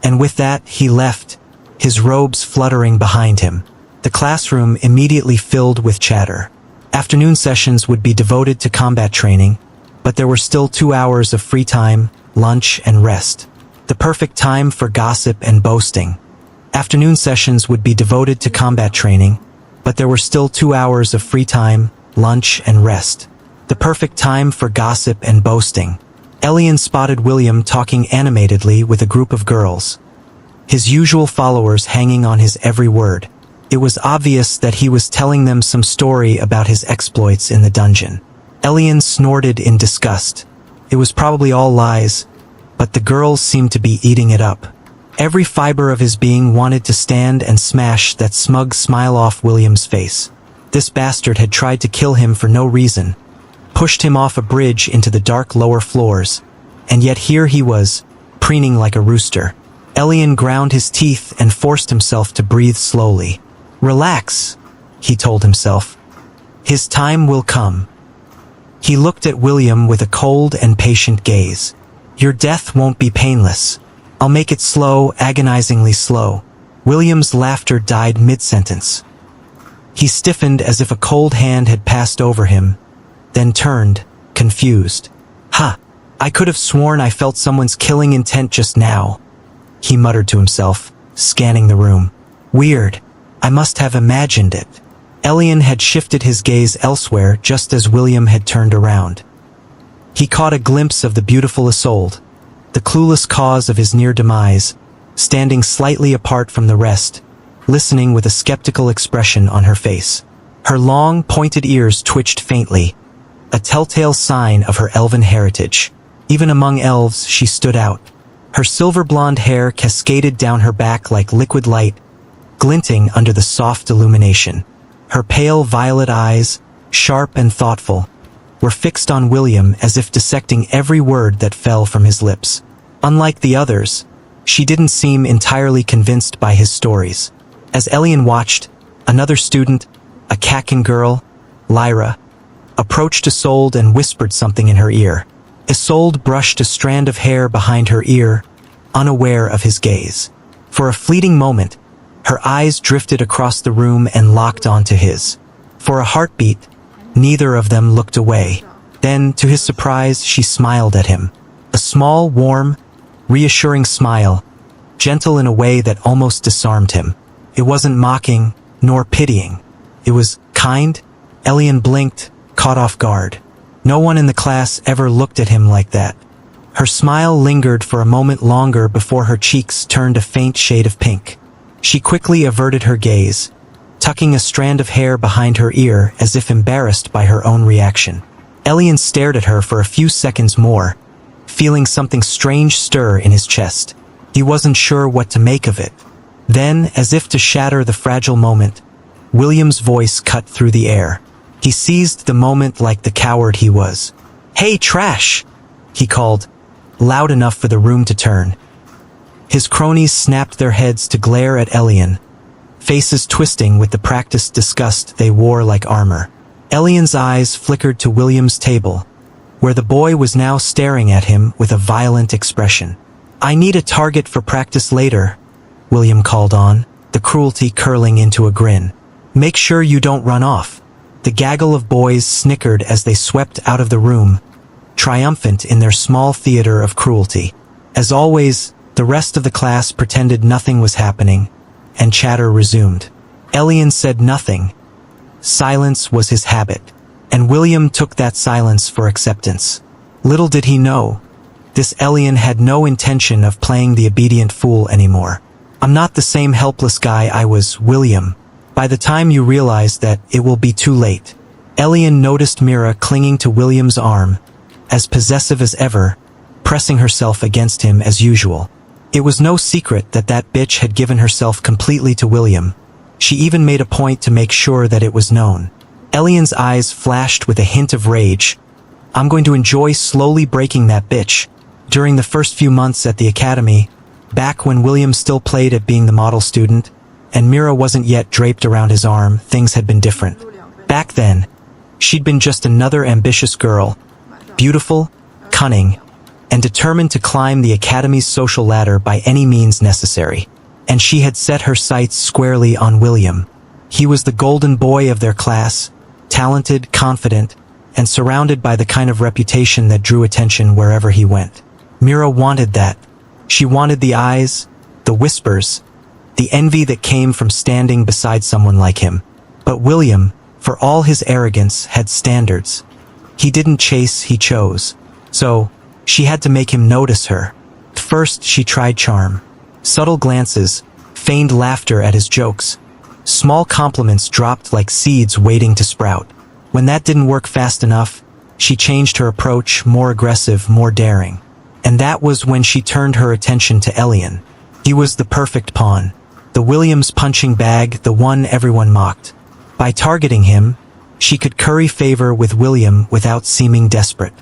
And with that, he left, his robes fluttering behind him. The classroom immediately filled with chatter. Afternoon sessions would be devoted to combat training, but there were still 2 hours of free time, lunch, and rest. The perfect time for gossip and boasting. Afternoon sessions would be devoted to combat training, but there were still 2 hours of free time, lunch, and rest. The perfect time for gossip and boasting. Elian spotted William talking animatedly with a group of girls, his usual followers hanging on his every word. It was obvious that he was telling them some story about his exploits in the dungeon. Elian snorted in disgust. It was probably all lies, but the girls seemed to be eating it up. Every fiber of his being wanted to stand and smash that smug smile off William's face. This bastard had tried to kill him for no reason, pushed him off a bridge into the dark lower floors, and yet here he was, preening like a rooster. Elian ground his teeth and forced himself to breathe slowly. Relax, he told himself. His time will come. He looked at William with a cold and patient gaze. Your death won't be painless. I'll make it slow, agonizingly slow. William's laughter died mid-sentence. He stiffened as if a cold hand had passed over him, then turned, confused. Ha! I could have sworn I felt someone's killing intent just now, he muttered to himself, scanning the room. Weird. I must have imagined it. Elian had shifted his gaze elsewhere just as William had turned around. He caught a glimpse of the beautiful Isolde, the clueless cause of his near demise, standing slightly apart from the rest, listening with a skeptical expression on her face. Her long, pointed ears twitched faintly, a telltale sign of her elven heritage. Even among elves, she stood out. Her silver blonde hair cascaded down her back like liquid light, glinting under the soft illumination. Her pale violet eyes, sharp and thoughtful, were fixed on William as if dissecting every word that fell from his lips. Unlike the others, she didn't seem entirely convinced by his stories. As Elian watched, another student, a Kakin girl, Lyra, approached Isolde and whispered something in her ear. Isolde brushed a strand of hair behind her ear, unaware of his gaze. For a fleeting moment, her eyes drifted across the room and locked onto his. For a heartbeat, neither of them looked away. Then, to his surprise, she smiled at him. A small, warm, reassuring smile, gentle in a way that almost disarmed him. It wasn't mocking, nor pitying. It was kind. Elian blinked, caught off guard. No one in the class ever looked at him like that. Her smile lingered for a moment longer before her cheeks turned a faint shade of pink. She quickly averted her gaze, tucking a strand of hair behind her ear as if embarrassed by her own reaction. Elian stared at her for a few seconds more, feeling something strange stir in his chest. He wasn't sure what to make of it. Then, as if to shatter the fragile moment, William's voice cut through the air. He seized the moment like the coward he was. "Hey, trash!" he called, loud enough for the room to turn. His cronies snapped their heads to glare at Elian, faces twisting with the practiced disgust they wore like armor. Elian's eyes flickered to William's table, where the boy was now staring at him with a violent expression. "I need a target for practice later," William called on, the cruelty curling into a grin. "Make sure you don't run off." The gaggle of boys snickered as they swept out of the room, triumphant in their small theater of cruelty. As always, the rest of the class pretended nothing was happening, and chatter resumed. Elian said nothing. Silence was his habit, and William took that silence for acceptance. Little did he know, this Elian had no intention of playing the obedient fool anymore. "I'm not the same helpless guy I was, William. By the time you realize that, it will be too late." Elian noticed Mira clinging to William's arm, as possessive as ever, pressing herself against him as usual. It was no secret that that bitch had given herself completely to William. She even made a point to make sure that it was known. Elian's eyes flashed with a hint of rage. "I'm going to enjoy slowly breaking that bitch." During the first few months at the academy, back when William still played at being the model student, and Mira wasn't yet draped around his arm, things had been different. Back then, she'd been just another ambitious girl, beautiful, cunning, and determined to climb the academy's social ladder by any means necessary. And she had set her sights squarely on William. He was the golden boy of their class, talented, confident, and surrounded by the kind of reputation that drew attention wherever he went. Mira wanted that. She wanted the eyes, the whispers, the envy that came from standing beside someone like him. But William, for all his arrogance, had standards. He didn't chase, he chose. So, she had to make him notice her. First, she tried charm. Subtle glances, feigned laughter at his jokes. Small compliments dropped like seeds waiting to sprout. When that didn't work fast enough, she changed her approach, more aggressive, more daring. And that was when she turned her attention to Elian. He was the perfect pawn. The Williams punching bag, the one everyone mocked. By targeting him, she could curry favor with William without seeming desperate.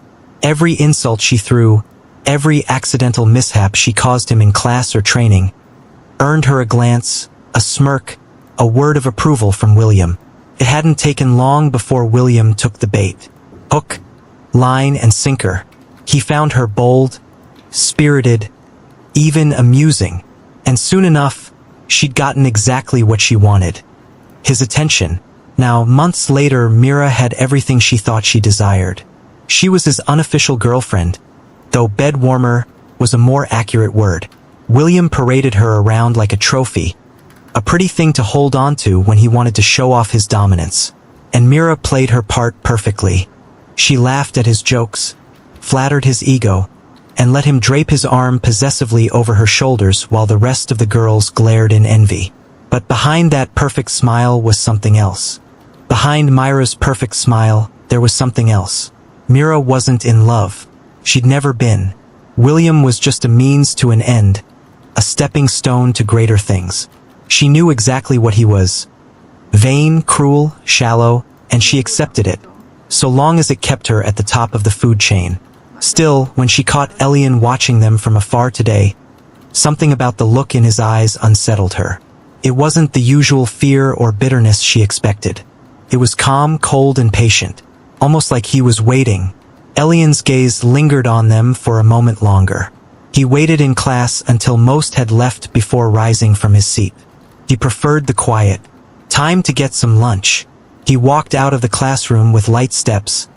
Every insult she threw, every accidental mishap she caused him in class or training, earned her a glance, a smirk, a word of approval from William. It hadn't taken long before William took the bait. Hook, line, and sinker. He found her bold, spirited, even amusing, and soon enough, she'd gotten exactly what she wanted. His attention. Now, months later, Mira had everything she thought she desired. She was his unofficial girlfriend, though bed warmer was a more accurate word. William paraded her around like a trophy, a pretty thing to hold on to when he wanted to show off his dominance. And Mira played her part perfectly. She laughed at his jokes, flattered his ego, and let him drape his arm possessively over her shoulders while the rest of the girls glared in envy. But behind that perfect smile was something else. Behind Myra's perfect smile, there was something else. Mira wasn't in love. She'd never been. William was just a means to an end, a stepping stone to greater things. She knew exactly what he was. Vain, cruel, shallow, and she accepted it, so long as it kept her at the top of the food chain. Still, when she caught Elian watching them from afar today, something about the look in his eyes unsettled her. It wasn't the usual fear or bitterness she expected. It was calm, cold, and patient, almost like he was waiting. Elian's gaze lingered on them for a moment longer. He waited in class until most had left before rising from his seat. He preferred the quiet. Time to get some lunch. He walked out of the classroom with light steps,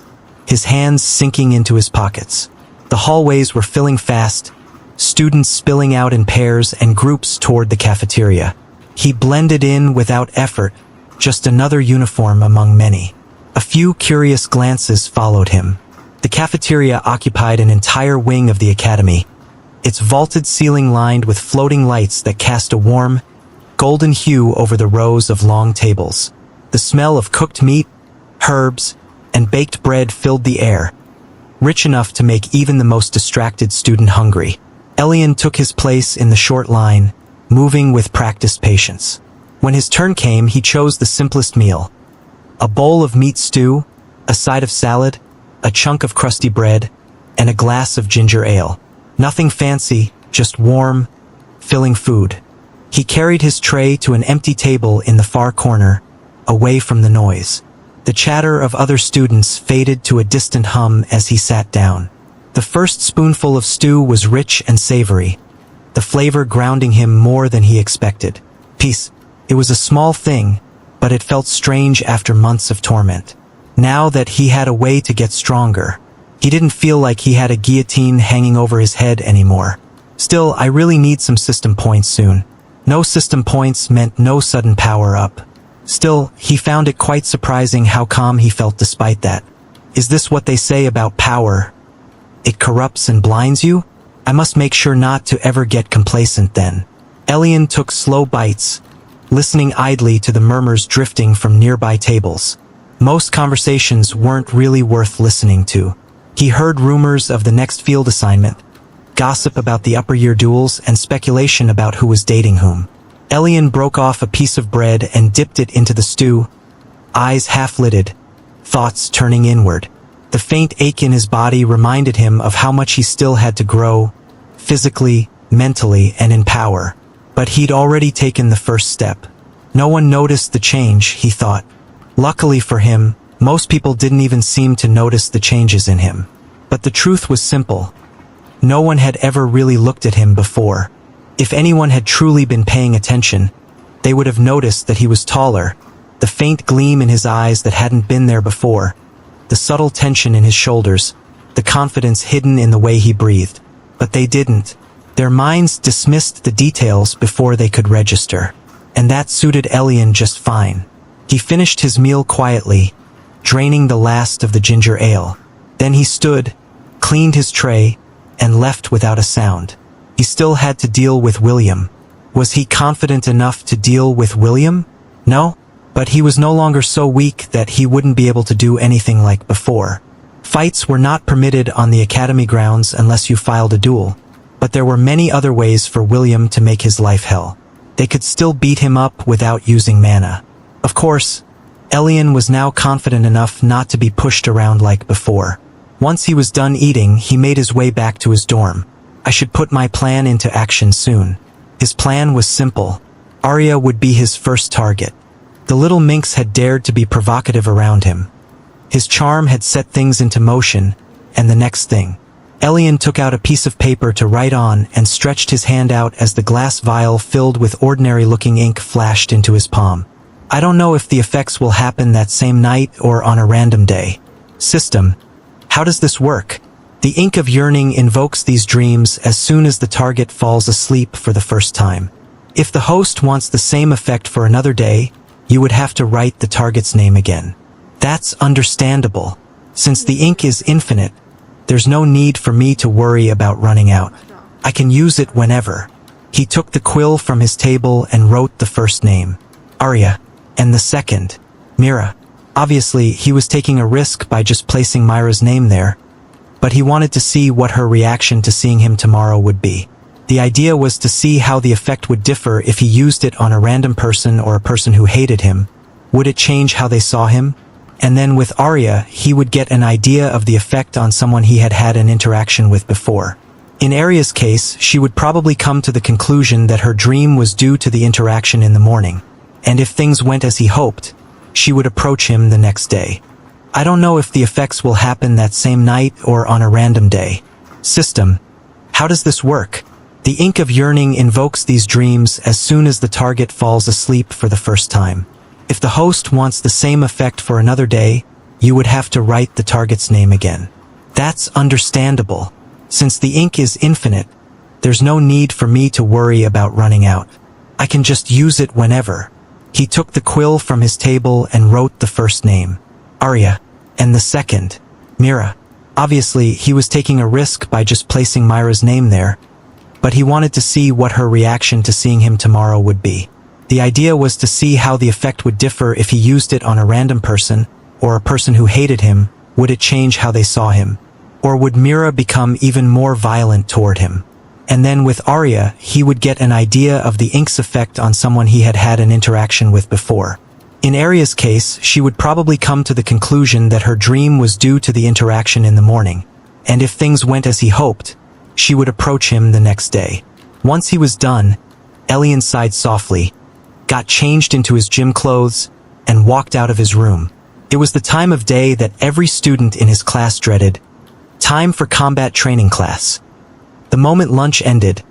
his hands sinking into his pockets. The hallways were filling fast, students spilling out in pairs and groups toward the cafeteria. He blended in without effort, just another uniform among many. A few curious glances followed him. The cafeteria occupied an entire wing of the academy, its vaulted ceiling lined with floating lights that cast a warm, golden hue over the rows of long tables. The smell of cooked meat, herbs, and baked bread filled the air, rich enough to make even the most distracted student hungry. Elian took his place in the short line, moving with practiced patience. When his turn came, he chose the simplest meal. A bowl of meat stew, a side of salad, a chunk of crusty bread, and a glass of ginger ale. Nothing fancy, just warm, filling food. He carried his tray to an empty table in the far corner, away from the noise. The chatter of other students faded to a distant hum as he sat down. The first spoonful of stew was rich and savory, the flavor grounding him more than he expected. Peace. It was a small thing, but it felt strange after months of torment. Now that he had a way to get stronger, he didn't feel like he had a guillotine hanging over his head anymore. Still, I really need some system points soon. No system points meant no sudden power-up. Still, he found it quite surprising how calm he felt despite that. Is this what they say about power? It corrupts and blinds you? I must make sure not to ever get complacent then. Elian took slow bites, listening idly to the murmurs drifting from nearby tables. Most conversations weren't really worth listening to. He heard rumors of the next field assignment, gossip about the upper year duels, and speculation about who was dating whom. Elian broke off a piece of bread and dipped it into the stew, eyes half-lidded, thoughts turning inward. The faint ache in his body reminded him of how much he still had to grow, physically, mentally, and in power. But he'd already taken the first step. No one noticed the change, he thought. Luckily for him, most people didn't even seem to notice the changes in him. But the truth was simple. No one had ever really looked at him before. If anyone had truly been paying attention, they would have noticed that he was taller, the faint gleam in his eyes that hadn't been there before, the subtle tension in his shoulders, the confidence hidden in the way he breathed. But they didn't. Their minds dismissed the details before they could register. And that suited Elian just fine. He finished his meal quietly, draining the last of the ginger ale. Then he stood, cleaned his tray, and left without a sound. He still had to deal with William. Was he confident enough to deal with William? No, but he was no longer so weak that he wouldn't be able to do anything like before. Fights were not permitted on the academy grounds unless you filed a duel, but there were many other ways for William to make his life hell. They could still beat him up without using mana. Of course, Elian was now confident enough not to be pushed around like before. Once he was done eating, he made his way back to his dorm. I should put my plan into action soon. His plan was simple. Arya would be his first target. The little minx had dared to be provocative around him. His charm had set things into motion, and the next thing. Elian took out a piece of paper to write on and stretched his hand out as the glass vial filled with ordinary-looking ink flashed into his palm. I don't know if the effects will happen that same night or on a random day. System. How does this work? The ink of yearning invokes these dreams as soon as the target falls asleep for the first time. If the host wants the same effect for another day, you would have to write the target's name again. That's understandable. Since the ink is infinite, there's no need for me to worry about running out. I can use it whenever. He took the quill from his table and wrote the first name, Arya, and the second, Mira. Obviously, he was taking a risk by just placing Myra's name there, but he wanted to see what her reaction to seeing him tomorrow would be. The idea was to see how the effect would differ if he used it on a random person or a person who hated him. Would it change how they saw him? And then with Arya, he would get an idea of the effect on someone he had had an interaction with before. In Arya's case, she would probably come to the conclusion that her dream was due to the interaction in the morning. And if things went as he hoped, she would approach him the next day. I don't know if the effects will happen that same night or on a random day. System. How does this work? The ink of yearning invokes these dreams as soon as the target falls asleep for the first time. If the host wants the same effect for another day, you would have to write the target's name again. That's understandable. Since the ink is infinite, there's no need for me to worry about running out. I can just use it whenever. He took the quill from his table and wrote the first name, Arya, and the second, Mira. Obviously, he was taking a risk by just placing Myra's name there, but he wanted to see what her reaction to seeing him tomorrow would be. The idea was to see how the effect would differ if he used it on a random person, or a person who hated him. Would it change how they saw him? Or would Mira become even more violent toward him? And then with Arya, he would get an idea of the ink's effect on someone he had had an interaction with before. In Arya's case, she would probably come to the conclusion that her dream was due to the interaction in the morning. And if things went as he hoped, she would approach him the next day. Once he was done, Elian sighed softly, got changed into his gym clothes, and walked out of his room. It was the time of day that every student in his class dreaded. Time for combat training class. The moment lunch ended,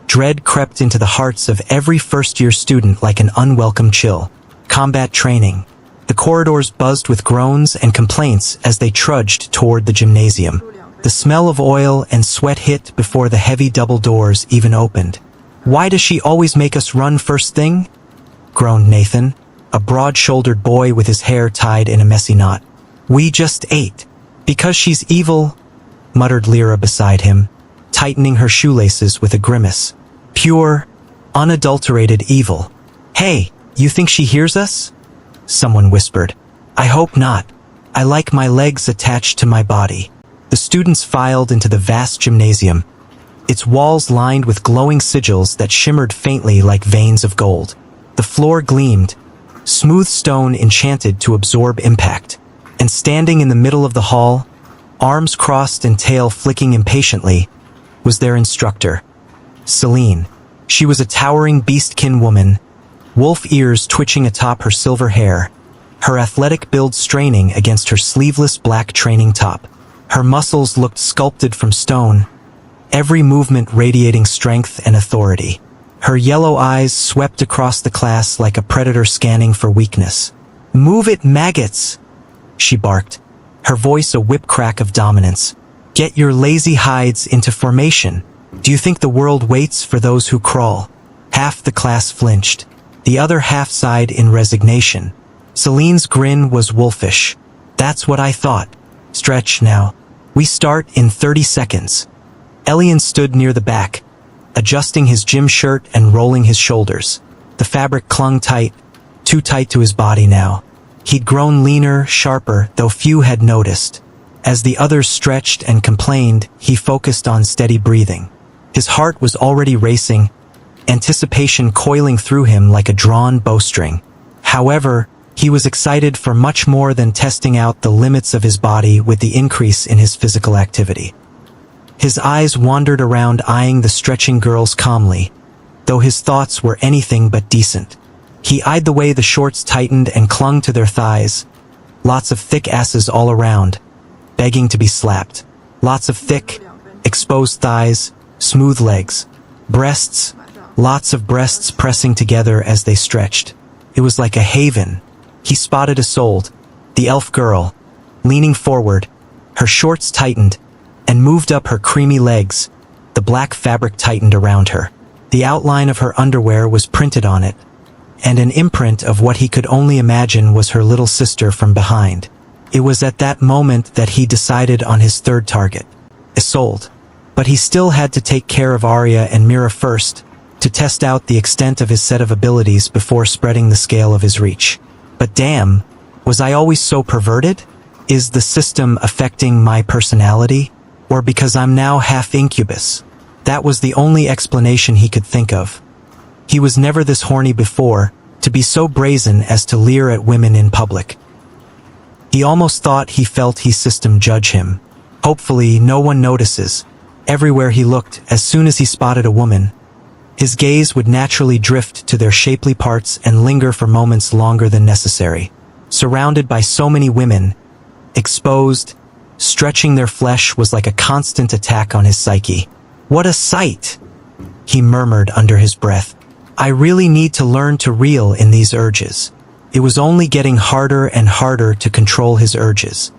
dread crept into the hearts of every first-year student like an unwelcome chill. Combat training. The corridors buzzed with groans and complaints as they trudged toward the gymnasium. The smell of oil and sweat hit before the heavy double doors even opened. "Why does she always make us run first thing?" groaned Nathan, a broad-shouldered boy with his hair tied in a messy knot. "We just ate." "Because she's evil," muttered Lyra beside him, tightening her shoelaces with a grimace. "Pure, unadulterated evil." "Hey, you think she hears us?" someone whispered. "I hope not. I like my legs attached to my body." The students filed into the vast gymnasium, its walls lined with glowing sigils that shimmered faintly like veins of gold. The floor gleamed, smooth stone enchanted to absorb impact. And standing in the middle of the hall, arms crossed and tail flicking impatiently, was their instructor, Celine. She was a towering beastkin woman, wolf ears twitching atop her silver hair, her athletic build straining against her sleeveless black training top. Her muscles looked sculpted from stone, every movement radiating strength and authority. Her yellow eyes swept across the class like a predator scanning for weakness. "Move it, maggots!" she barked, her voice a whip crack of dominance. "Get your lazy hides into formation. Do you think the world waits for those who crawl?" Half the class flinched. The other half sighed in resignation. Celine's grin was wolfish. "That's what I thought. Stretch now. We start in 30 seconds. Elian stood near the back, adjusting his gym shirt and rolling his shoulders. The fabric clung tight, too tight to his body now. He'd grown leaner, sharper, though few had noticed. As the others stretched and complained, he focused on steady breathing. His heart was already racing, anticipation coiling through him like a drawn bowstring. However, he was excited for much more than testing out the limits of his body with the increase in his physical activity. His eyes wandered around eyeing the stretching girls calmly, though his thoughts were anything but decent. He eyed the way the shorts tightened and clung to their thighs. Lots of thick asses all around, begging to be slapped. Lots of thick, exposed thighs, smooth legs. Breasts, lots of breasts pressing together as they stretched. It was like a haven. He spotted Isolde, the elf girl, leaning forward, her shorts tightened, and moved up her creamy legs. The black fabric tightened around her. The outline of her underwear was printed on it, and an imprint of what he could only imagine was her little sister from behind. It was at that moment that he decided on his third target, Isolde. But he still had to take care of Arya and Mira first, to test out the extent of his set of abilities before spreading the scale of his reach. But damn, was I always so perverted? Is the system affecting my personality? Or because I'm now half incubus? That was the only explanation he could think of. He was never this horny before, to be so brazen as to leer at women in public. He almost thought he felt his system judge him. Hopefully, no one notices. Everywhere he looked, as soon as he spotted a woman, his gaze would naturally drift to their shapely parts and linger for moments longer than necessary. Surrounded by so many women, exposed, stretching their flesh was like a constant attack on his psyche. "What a sight!" he murmured under his breath. "I really need to learn to reel in these urges." It was only getting harder and harder to control his urges.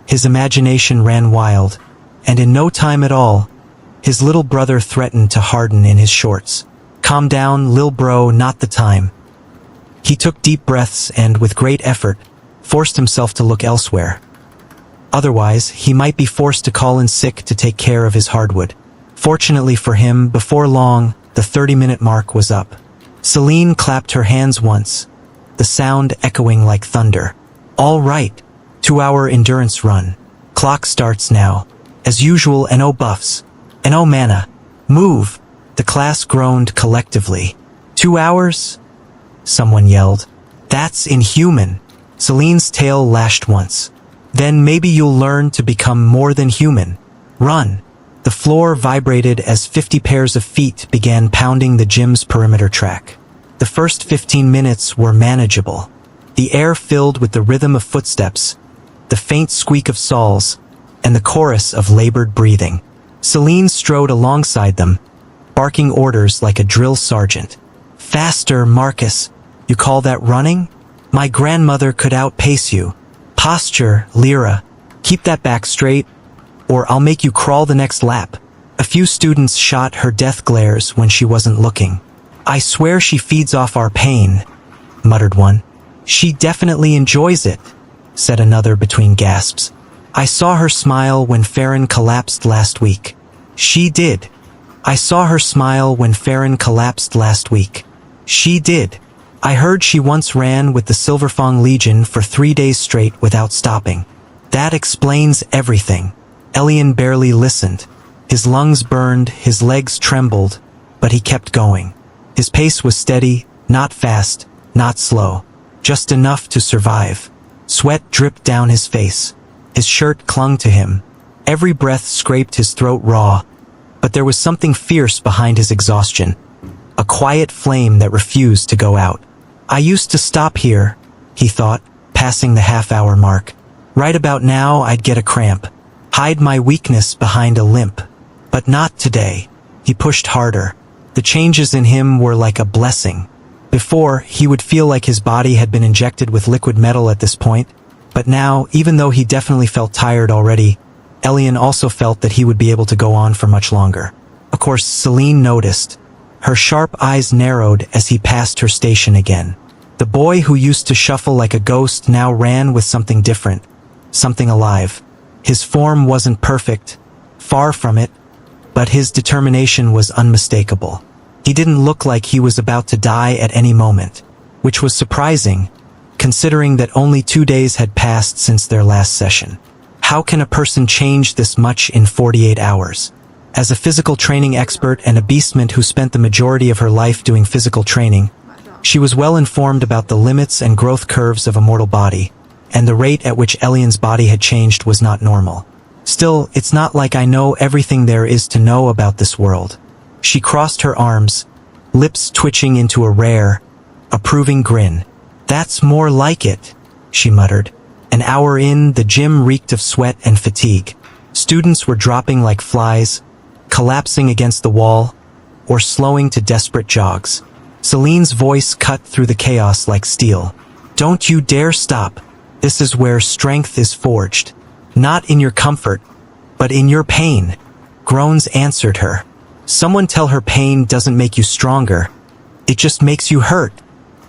His imagination ran wild, and in no time at all, his little brother threatened to harden in his shorts. "Calm down, lil bro, not the time." He took deep breaths and, with great effort, forced himself to look elsewhere. Otherwise, he might be forced to call in sick to take care of his hardwood. Fortunately for him, before long, the 30-minute mark was up. Celine clapped her hands once, the sound echoing like thunder. All right, 2-hour endurance run. Clock starts now. As usual, no buffs. And oh mana. Move. The class groaned collectively. 2 hours? Someone yelled. That's inhuman. Celine's tail lashed once. Then maybe you'll learn to become more than human. Run. The floor vibrated as 50 pairs of feet began pounding the gym's perimeter track. The first 15 minutes were manageable. The air filled with the rhythm of footsteps, the faint squeak of saws, and the chorus of labored breathing. Celine strode alongside them, barking orders like a drill sergeant. Faster, Marcus. You call that running? My grandmother could outpace you. Posture, Lyra. Keep that back straight, or I'll make you crawl the next lap. A few students shot her death glares when she wasn't looking. I swear she feeds off our pain, muttered one. She definitely enjoys it, said another between gasps. I saw her smile when Farron collapsed last week. She did. I saw her smile when Farron collapsed last week. She did. I heard she once ran with the Silverfang Legion for 3 days straight without stopping. That explains everything. Elian barely listened. His lungs burned, his legs trembled, but he kept going. His pace was steady, not fast, not slow, just enough to survive. Sweat dripped down his face. His shirt clung to him. Every breath scraped his throat raw, but there was something fierce behind his exhaustion. A quiet flame that refused to go out. I used to stop here, he thought, passing the half-hour mark. Right about now I'd get a cramp, hide my weakness behind a limp. But not today. He pushed harder. The changes in him were like a blessing. Before, he would feel like his body had been injected with liquid metal at this point, but now, even though he definitely felt tired already, Elian also felt that he would be able to go on for much longer. Of course, Celine noticed. Her sharp eyes narrowed as he passed her station again. The boy who used to shuffle like a ghost now ran with something different, something alive. His form wasn't perfect, far from it, but his determination was unmistakable. He didn't look like he was about to die at any moment, which was surprising, considering that only 2 days had passed since their last session. How can a person change this much in 48 hours? As a physical training expert and a beastman who spent the majority of her life doing physical training, she was well informed about the limits and growth curves of a mortal body, and the rate at which Elian's body had changed was not normal. Still, it's not like I know everything there is to know about this world. She crossed her arms, lips twitching into a rare, approving grin. That's more like it, she muttered. An hour in, the gym reeked of sweat and fatigue. Students were dropping like flies, collapsing against the wall, or slowing to desperate jogs. Celine's voice cut through the chaos like steel. Don't you dare stop. This is where strength is forged. Not in your comfort, but in your pain. Groans answered her. Someone tell her pain doesn't make you stronger. It just makes you hurt.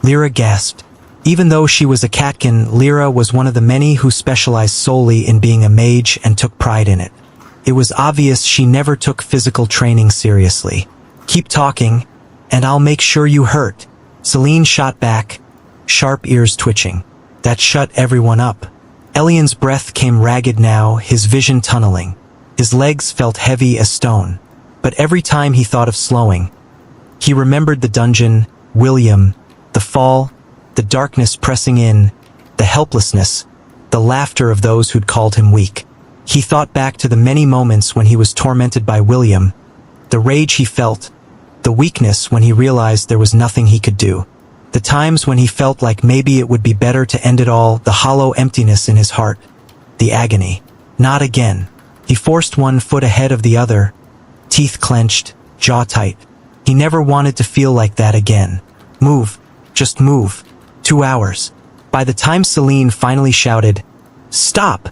Lyra gasped. Even though she was a catkin, Lyra was one of the many who specialized solely in being a mage and took pride in it. It was obvious she never took physical training seriously. Keep talking, and I'll make sure you hurt. Celine shot back, sharp ears twitching. That shut everyone up. Elian's breath came ragged now, his vision tunneling. His legs felt heavy as stone. But every time he thought of slowing, he remembered the dungeon, William, the fall, the darkness pressing in, the helplessness, the laughter of those who'd called him weak. He thought back to the many moments when he was tormented by William, the rage he felt, the weakness when he realized there was nothing he could do, the times when he felt like maybe it would be better to end it all, the hollow emptiness in his heart, the agony. Not again. He forced one foot ahead of the other, teeth clenched, jaw tight. He never wanted to feel like that again. Move. Just move. 2 hours. By the time Celine finally shouted, "Stop!"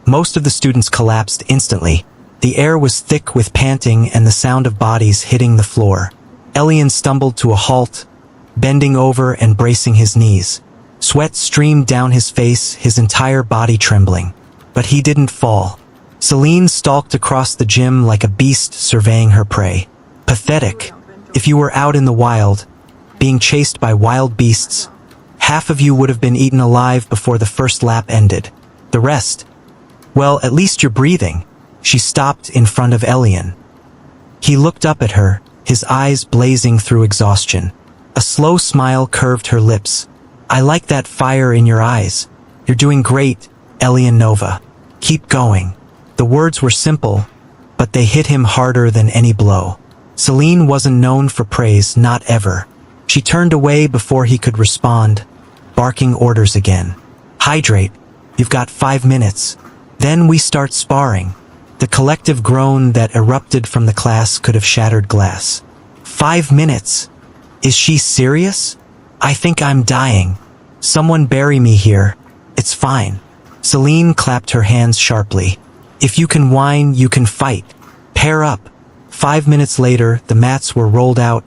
most of the students collapsed instantly. The air was thick with panting and the sound of bodies hitting the floor. Elian stumbled to a halt, bending over and bracing his knees. Sweat streamed down his face, his entire body trembling. But he didn't fall. Celine stalked across the gym like a beast surveying her prey. Pathetic. If you were out in the wild, being chased by wild beasts. Half of you would have been eaten alive before the first lap ended. The rest, well, at least you're breathing. She stopped in front of Elian. He looked up at her, his eyes blazing through exhaustion. A slow smile curved her lips. I like that fire in your eyes. You're doing great, Elian Nova. Keep going. The words were simple, but they hit him harder than any blow. Celine wasn't known for praise, not ever. She turned away before he could respond, barking orders again. Hydrate. You've got 5 minutes. Then we start sparring. The collective groan that erupted from the class could have shattered glass. 5 minutes? Is she serious? I think I'm dying. Someone bury me here. It's fine. Celine clapped her hands sharply. If you can whine, you can fight. Pair up. 5 minutes later, the mats were rolled out,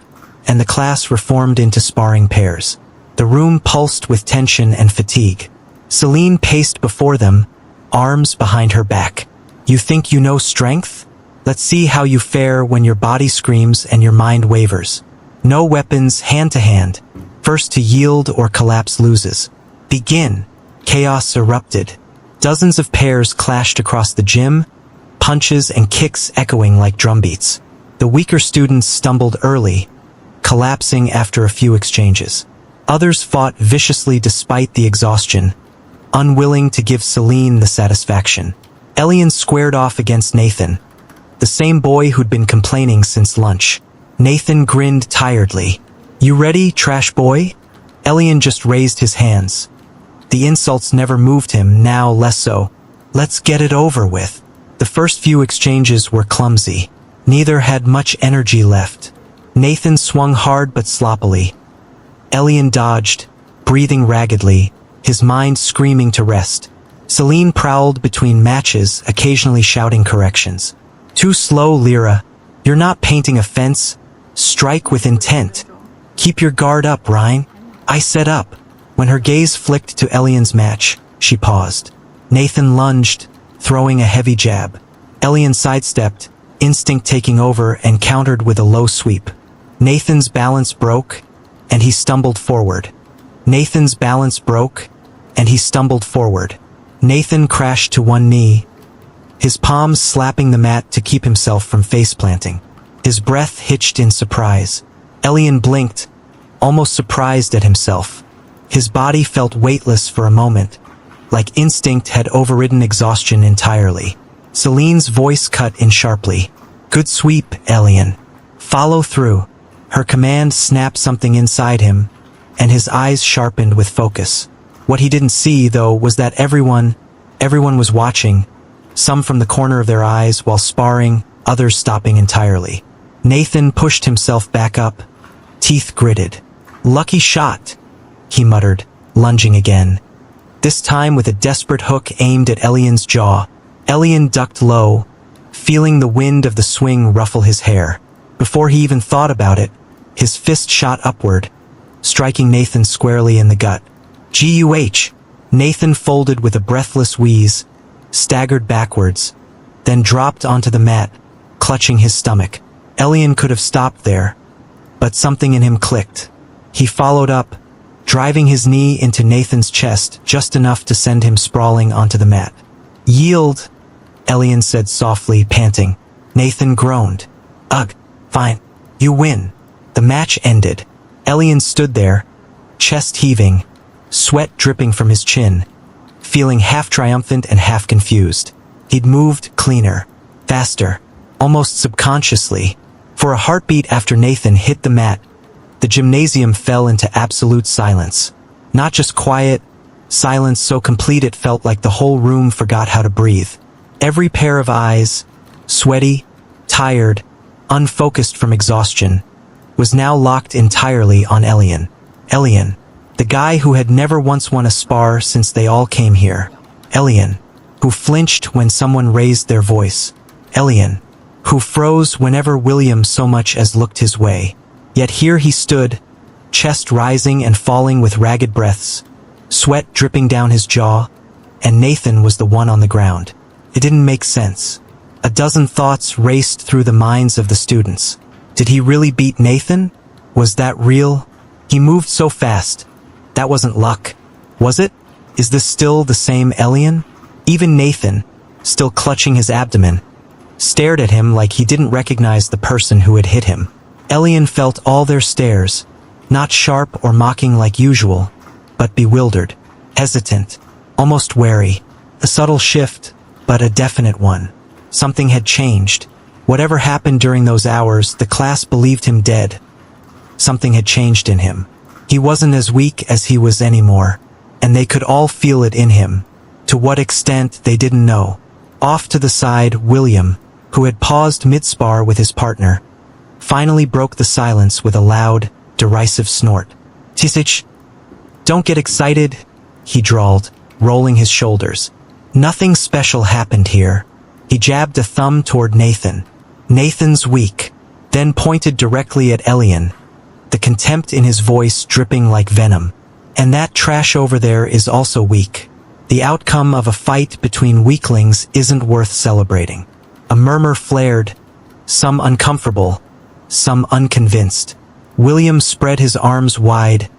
and the class reformed into sparring pairs. The room pulsed with tension and fatigue. Celine paced before them, arms behind her back. You think you know strength? Let's see how you fare when your body screams and your mind wavers. No weapons, hand to hand. First to yield or collapse loses. Begin. Chaos erupted. Dozens of pairs clashed across the gym, punches and kicks echoing like drumbeats. The weaker students stumbled early, collapsing after a few exchanges. Others fought viciously despite the exhaustion, unwilling to give Celine the satisfaction. Elian squared off against Nathan, the same boy who'd been complaining since lunch. Nathan grinned tiredly. You ready, trash boy? Elian just raised his hands. The insults never moved him, now less so. Let's get it over with. The first few exchanges were clumsy. Neither had much energy left. Nathan swung hard but sloppily. Elian dodged, breathing raggedly, his mind screaming to rest. Celine prowled between matches, occasionally shouting corrections. Too slow, Lyra. You're not painting a fence. Strike with intent. Keep your guard up, Rhine. I set up. When her gaze flicked to Elian's match, she paused. Nathan lunged, throwing a heavy jab. Elian sidestepped, instinct taking over, and countered with a low sweep. Nathan's balance broke, and he stumbled forward. Nathan's balance broke, and he stumbled forward. Nathan crashed to one knee, his palms slapping the mat to keep himself from face-planting. His breath hitched in surprise. Elian blinked, almost surprised at himself. His body felt weightless for a moment, like instinct had overridden exhaustion entirely. Celine's voice cut in sharply. Good sweep, Elian. Follow through. Her command snapped something inside him, and his eyes sharpened with focus. What he didn't see, though, was that everyone was watching, some from the corner of their eyes while sparring, others stopping entirely. Nathan pushed himself back up, teeth gritted. Lucky shot, he muttered, lunging again. This time with a desperate hook aimed at Elian's jaw. Elian ducked low, feeling the wind of the swing ruffle his hair. Before he even thought about it, his fist shot upward, striking Nathan squarely in the gut. G-U-H! Nathan folded with a breathless wheeze, staggered backwards, then dropped onto the mat, clutching his stomach. Elian could have stopped there, but something in him clicked. He followed up, driving his knee into Nathan's chest just enough to send him sprawling onto the mat. Yield, Elian said softly, panting. Nathan groaned. Ugh, fine. You win. The match ended. Elian stood there, chest heaving, sweat dripping from his chin, feeling half triumphant and half confused. He'd moved cleaner, faster, almost subconsciously. For a heartbeat after Nathan hit the mat, the gymnasium fell into absolute silence. Not just quiet, silence so complete it felt like the whole room forgot how to breathe. Every pair of eyes, sweaty, tired, unfocused from exhaustion, was now locked entirely on Elian. Elian, the guy who had never once won a spar since they all came here. Elian, who flinched when someone raised their voice. Elian, who froze whenever William so much as looked his way. Yet here he stood, chest rising and falling with ragged breaths, sweat dripping down his jaw, and Nathan was the one on the ground. It didn't make sense. A dozen thoughts raced through the minds of the students. Did he really beat Nathan? Was that real? He moved so fast. That wasn't luck, was it? Is this still the same Elian? Even Nathan, still clutching his abdomen, stared at him like he didn't recognize the person who had hit him. Elian felt all their stares, not sharp or mocking like usual, but bewildered, hesitant, almost wary. A subtle shift, but a definite one. Something had changed. Whatever happened during those hours, the class believed him dead. Something had changed in him. He wasn't as weak as he was anymore, and they could all feel it in him. To what extent, they didn't know. Off to the side, William, who had paused mid-spar with his partner, finally broke the silence with a loud, derisive snort. "Tisich, don't get excited," he drawled, rolling his shoulders. "Nothing special happened here." He jabbed a thumb toward Nathan. "Nathan's weak," then pointed directly at Elian, the contempt in his voice dripping like venom. "And that trash over there is also weak. The outcome of a fight between weaklings isn't worth celebrating." A murmur flared, some uncomfortable, some unconvinced. William spread his arms wide,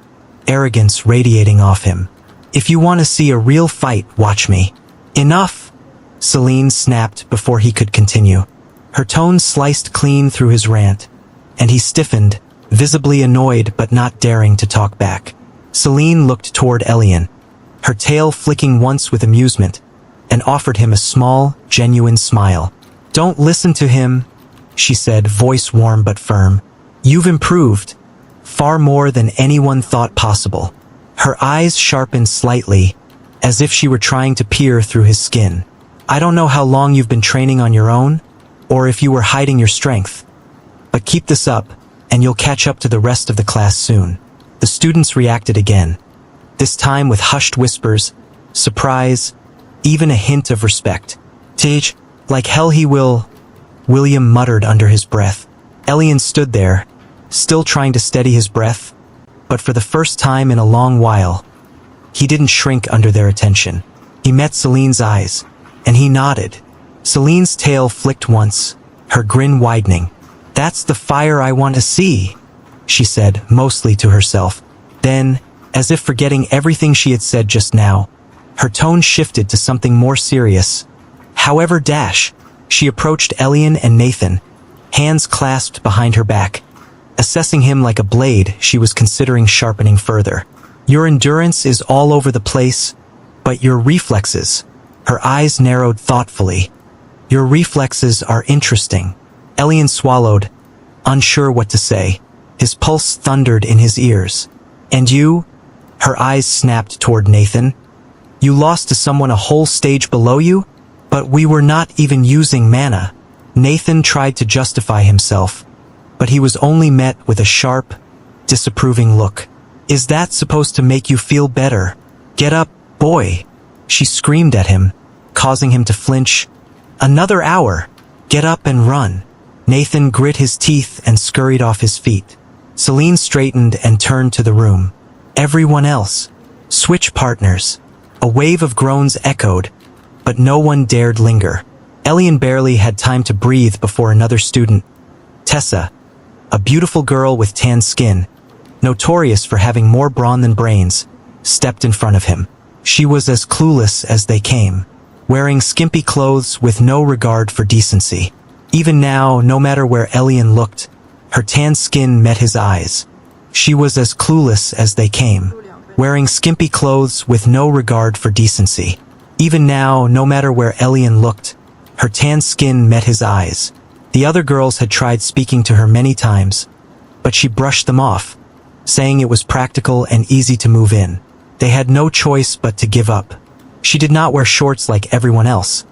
arrogance radiating off him. "If you want to see a real fight, watch me." "Enough!" Celine snapped before he could continue. Her tone sliced clean through his rant, and he stiffened, visibly annoyed but not daring to talk back. Celine looked toward Elian, her tail flicking once with amusement, and offered him a small, genuine smile. "Don't listen to him," she said, voice warm but firm. "You've improved, far more than anyone thought possible." Her eyes sharpened slightly, as if she were trying to peer through his skin. "I don't know how long you've been training on your own, or if you were hiding your strength. But keep this up, and you'll catch up to the rest of the class soon." The students reacted again, this time with hushed whispers, surprise, even a hint of respect. "Tej, like hell he will," William muttered under his breath. Elian stood there, still trying to steady his breath, but for the first time in a long while, he didn't shrink under their attention. He met Celine's eyes, and he nodded. Celine's tail flicked once, her grin widening. "That's the fire I want to see," she said, mostly to herself. Then, as if forgetting everything she had said just now, her tone shifted to something more serious. "However, she approached Elian and Nathan, hands clasped behind her back. Assessing him like a blade she was considering sharpening further. "Your endurance is all over the place, but your reflexes," her eyes narrowed thoughtfully. "Your reflexes are interesting." Elian swallowed, unsure what to say. His pulse thundered in his ears. "And you?" Her eyes snapped toward Nathan. "You lost to someone a whole stage below you? But we were not even using mana." Nathan tried to justify himself, but he was only met with a sharp, disapproving look. "Is that supposed to make you feel better? Get up, boy!" She screamed at him, causing him to flinch. "Another hour! Get up and run!" Nathan grit his teeth and scurried off his feet. Celine straightened and turned to the room. Everyone else. Switch partners. A wave of groans echoed, but no one dared linger. Elian barely had time to breathe before another student, Tessa, a beautiful girl with tan skin, notorious for having more brawn than brains, stepped in front of him. She was as clueless as they came, wearing skimpy clothes with no regard for decency. Even now, no matter where Elian looked, her tan skin met his eyes. She was as clueless as they came, wearing skimpy clothes with no regard for decency. Even now, no matter where Elian looked, her tan skin met his eyes. The other girls had tried speaking to her many times, but she brushed them off, saying it was practical and easy to move in. They had no choice but to give up. She did not wear shorts like everyone else,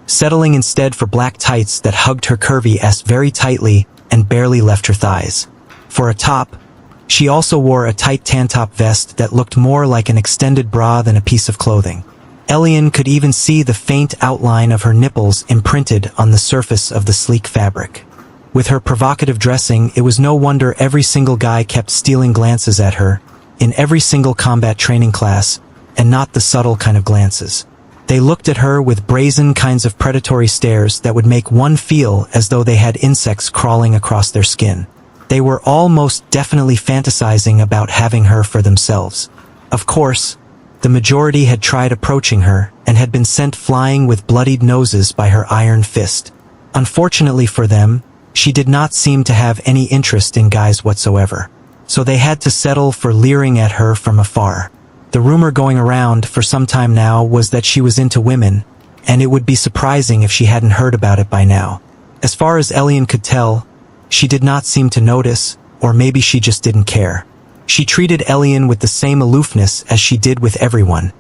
settling instead for black tights that hugged her curvy ass very tightly and barely left her thighs. For a top, she also wore a tight tan top vest that looked more like an extended bra than a piece of clothing. Elian could even see the faint outline of her nipples imprinted on the surface of the sleek fabric. With her provocative dressing, it was no wonder every single guy kept stealing glances at her, in every single combat training class, and not the subtle kind of glances. They looked at her with brazen kinds of predatory stares that would make one feel as though they had insects crawling across their skin. They were all most definitely fantasizing about having her for themselves. Of course, the majority had tried approaching her and had been sent flying with bloodied noses by her iron fist. Unfortunately for them, she did not seem to have any interest in guys whatsoever. So they had to settle for leering at her from afar. The rumor going around for some time now was that she was into women, and it would be surprising if she hadn't heard about it by now. As far as Elian could tell, she did not seem to notice, or maybe she just didn't care. She treated Elian with the same aloofness as she did with everyone.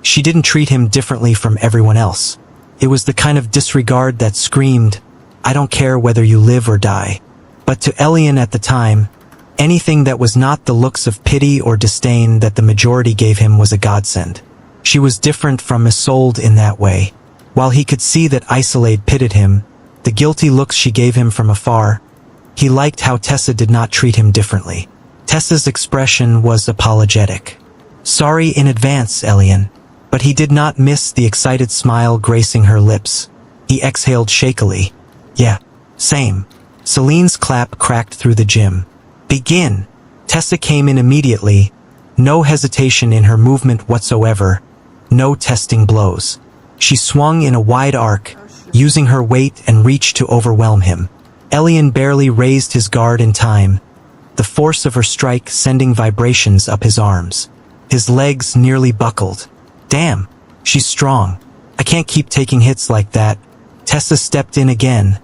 She didn't treat him differently from everyone else. It was the kind of disregard that screamed, "I don't care whether you live or die." But to Elian at the time, anything that was not the looks of pity or disdain that the majority gave him was a godsend. She was different from Isolde in that way. While he could see that Isolde pitted him, the guilty looks she gave him from afar, he liked how Tessa did not treat him differently. Tessa's expression was apologetic. "Sorry in advance, Elian." But he did not miss the excited smile gracing her lips. He exhaled shakily. "Yeah, same." Celine's clap cracked through the gym. "Begin." Tessa came in immediately, no hesitation in her movement whatsoever, no testing blows. She swung in a wide arc, using her weight and reach to overwhelm him. Elian barely raised his guard in time, the force of her strike sending vibrations up his arms. His legs nearly buckled. "Damn, she's strong. I can't keep taking hits like that." Tessa stepped in again,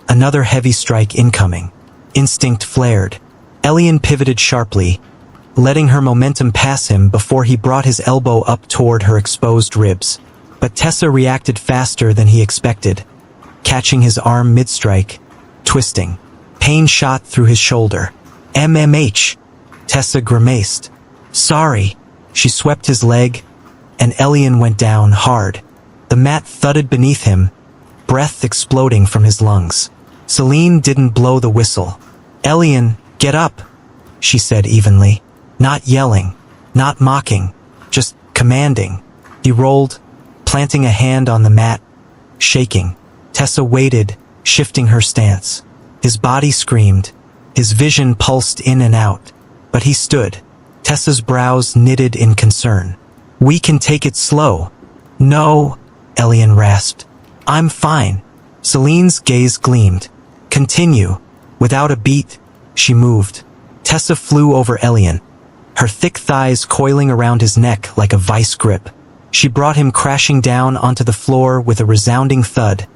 another heavy strike incoming. Instinct flared. Elian pivoted sharply, letting her momentum pass him before he brought his elbow up toward her exposed ribs. But Tessa reacted faster than he expected, catching his arm mid-strike, twisting. Pain shot through his shoulder. "MMH!" Tessa grimaced. "Sorry." She swept his leg, and Elian went down hard. The mat thudded beneath him, breath exploding from his lungs. Celine didn't blow the whistle. "Elian, get up," she said evenly. Not yelling, not mocking, just commanding. He rolled, planting a hand on the mat, shaking. Tessa waited, shifting her stance. His body screamed. His vision pulsed in and out. But he stood. Tessa's brows knitted in concern. "We can take it slow." "No," Elian rasped. "I'm fine." Celine's gaze gleamed. "Continue." Without a beat, she moved. Tessa flew over Elian, her thick thighs coiling around his neck like a vice grip. She brought him crashing down onto the floor with a resounding thud,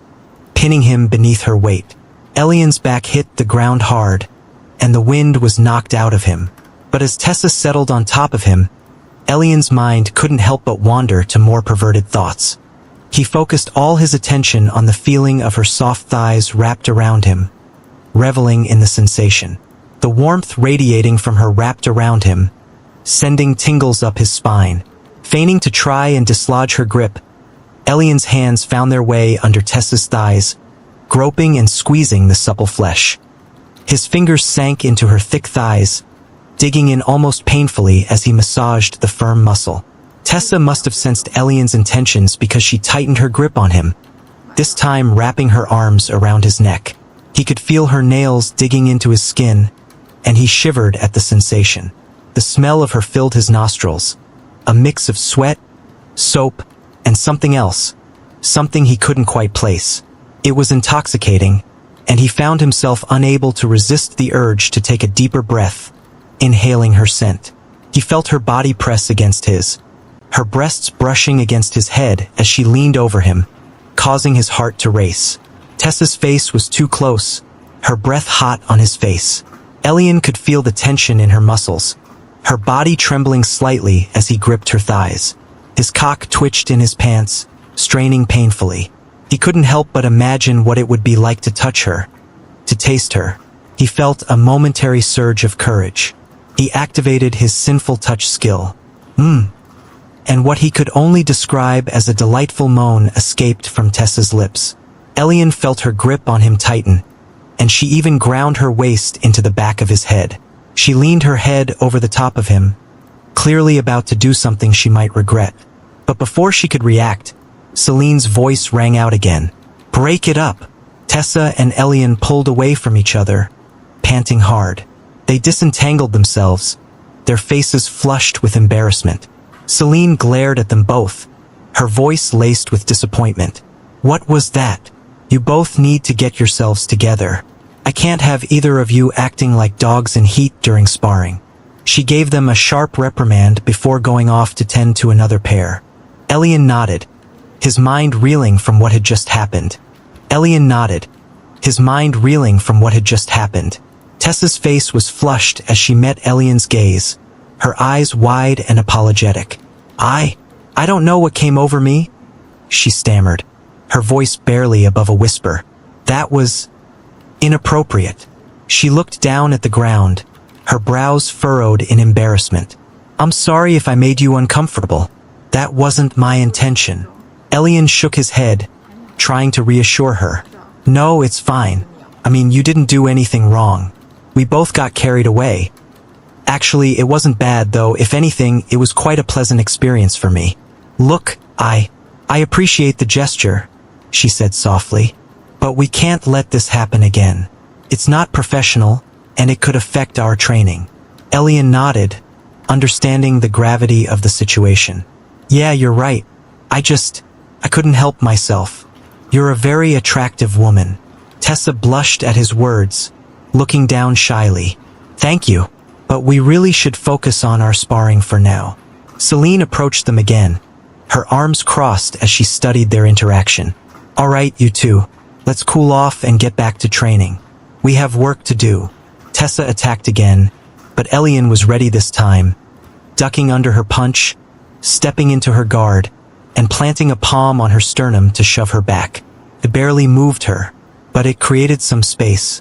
pinning him beneath her weight. Elian's back hit the ground hard, and the wind was knocked out of him. But as Tessa settled on top of him, Elian's mind couldn't help but wander to more perverted thoughts. He focused all his attention on the feeling of her soft thighs wrapped around him, reveling in the sensation. The warmth radiating from her wrapped around him, sending tingles up his spine. Feigning to try and dislodge her grip, Elian's hands found their way under Tessa's thighs, groping and squeezing the supple flesh. His fingers sank into her thick thighs, digging in almost painfully as he massaged the firm muscle. Tessa must have sensed Elian's intentions because she tightened her grip on him, this time wrapping her arms around his neck. He could feel her nails digging into his skin, and he shivered at the sensation. The smell of her filled his nostrils, a mix of sweat, soap, and something else, something he couldn't quite place. It was intoxicating, and he found himself unable to resist the urge to take a deeper breath, inhaling her scent. He felt her body press against his, her breasts brushing against his head as she leaned over him, causing his heart to race. Tessa's face was too close, her breath hot on his face. Elian could feel the tension in her muscles, her body trembling slightly as he gripped her thighs. His cock twitched in his pants, straining painfully. He couldn't help but imagine what it would be like to touch her, to taste her. He felt a momentary surge of courage. He activated his sinful touch skill. And what he could only describe as a delightful moan escaped from Tessa's lips. Elian felt her grip on him tighten, and she even ground her waist into the back of his head. She leaned her head over the top of him, clearly about to do something she might regret. But before she could react, Celine's voice rang out again. "Break it up!" Tessa and Elian pulled away from each other, panting hard. They disentangled themselves, their faces flushed with embarrassment. Celine glared at them both, her voice laced with disappointment. What was that? You both need to get yourselves together. I can't have either of you acting like dogs in heat during sparring. She gave them a sharp reprimand before going off to tend to another pair. Elian nodded, his mind reeling from what had just happened. Elian nodded, his mind reeling from what had just happened. Tessa's face was flushed as she met Elian's gaze, her eyes wide and apologetic. I don't know what came over me, she stammered, her voice barely above a whisper. That was inappropriate. She looked down at the ground, her brows furrowed in embarrassment. I'm sorry if I made you uncomfortable. That wasn't my intention. Elian shook his head, trying to reassure her. No, it's fine. I mean, you didn't do anything wrong. We both got carried away. Actually, it wasn't bad, though. If anything, it was quite a pleasant experience for me. Look, I appreciate the gesture, she said softly. But we can't let this happen again. It's not professional, and it could affect our training. Elian nodded, understanding the gravity of the situation. Yeah, you're right. I couldn't help myself. You're a very attractive woman. Tessa blushed at his words, looking down shyly. Thank you, but we really should focus on our sparring for now. Celine approached them again, her arms crossed as she studied their interaction. All right, you two, let's cool off and get back to training. We have work to do. Tessa attacked again, but Elian was ready this time, ducking under her punch, stepping into her guard, and planting a palm on her sternum to shove her back. It barely moved her, but it created some space.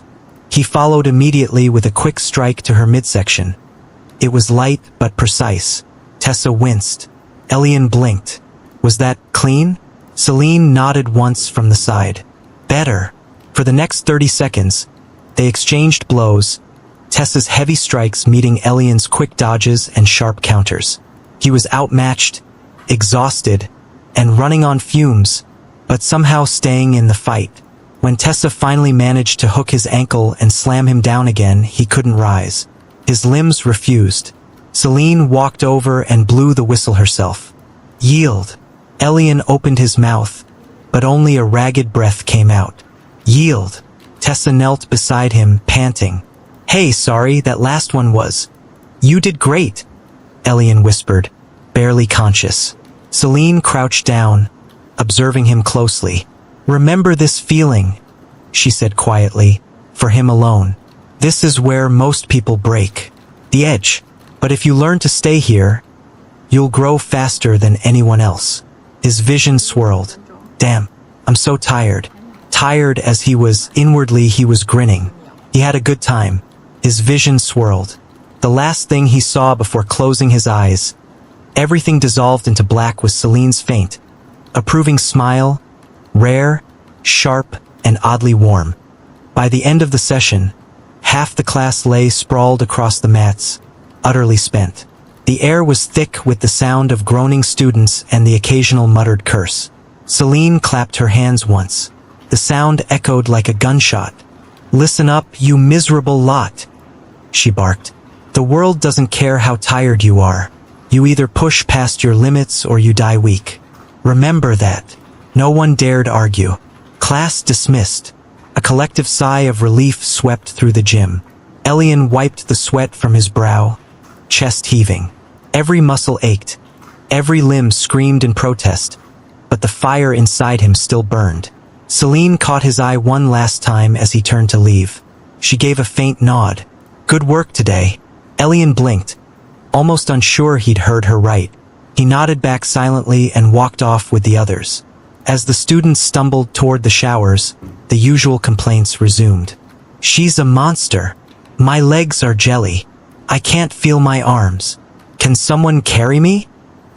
He followed immediately with a quick strike to her midsection. It was light but precise. Tessa winced. Elian blinked. Was that clean? Celine nodded once from the side. Better. For the next 30 seconds, they exchanged blows, Tessa's heavy strikes meeting Elian's quick dodges and sharp counters. He was outmatched, exhausted, and running on fumes, but somehow staying in the fight. When Tessa finally managed to hook his ankle and slam him down again, he couldn't rise. His limbs refused. Celine walked over and blew the whistle herself. Yield. Elian opened his mouth, but only a ragged breath came out. Yield. Tessa knelt beside him, panting. Hey, sorry, that last one was. You did great, Elian whispered, barely conscious. Celine crouched down, observing him closely. Remember this feeling, she said quietly, for him alone. This is where most people break. The edge. But if you learn to stay here, you'll grow faster than anyone else. His vision swirled. Damn, I'm so tired. Tired as he was, inwardly he was grinning. He had a good time. His vision swirled. The last thing he saw before closing his eyes. Everything dissolved into black was Celine's faint, approving smile, rare, sharp, and oddly warm. By the end of the session, half the class lay sprawled across the mats, utterly spent. The air was thick with the sound of groaning students and the occasional muttered curse. Celine clapped her hands once. The sound echoed like a gunshot. Listen up, you miserable lot, she barked. The world doesn't care how tired you are. You either push past your limits or you die weak. Remember that. No one dared argue. Class dismissed. A collective sigh of relief swept through the gym. Elian wiped the sweat from his brow, chest heaving. Every muscle ached. Every limb screamed in protest. But the fire inside him still burned. Celine caught his eye one last time as he turned to leave. She gave a faint nod. Good work today. Elian blinked, almost unsure he'd heard her right. He nodded back silently and walked off with the others. As the students stumbled toward the showers, the usual complaints resumed. She's a monster. My legs are jelly. I can't feel my arms. Can someone carry me?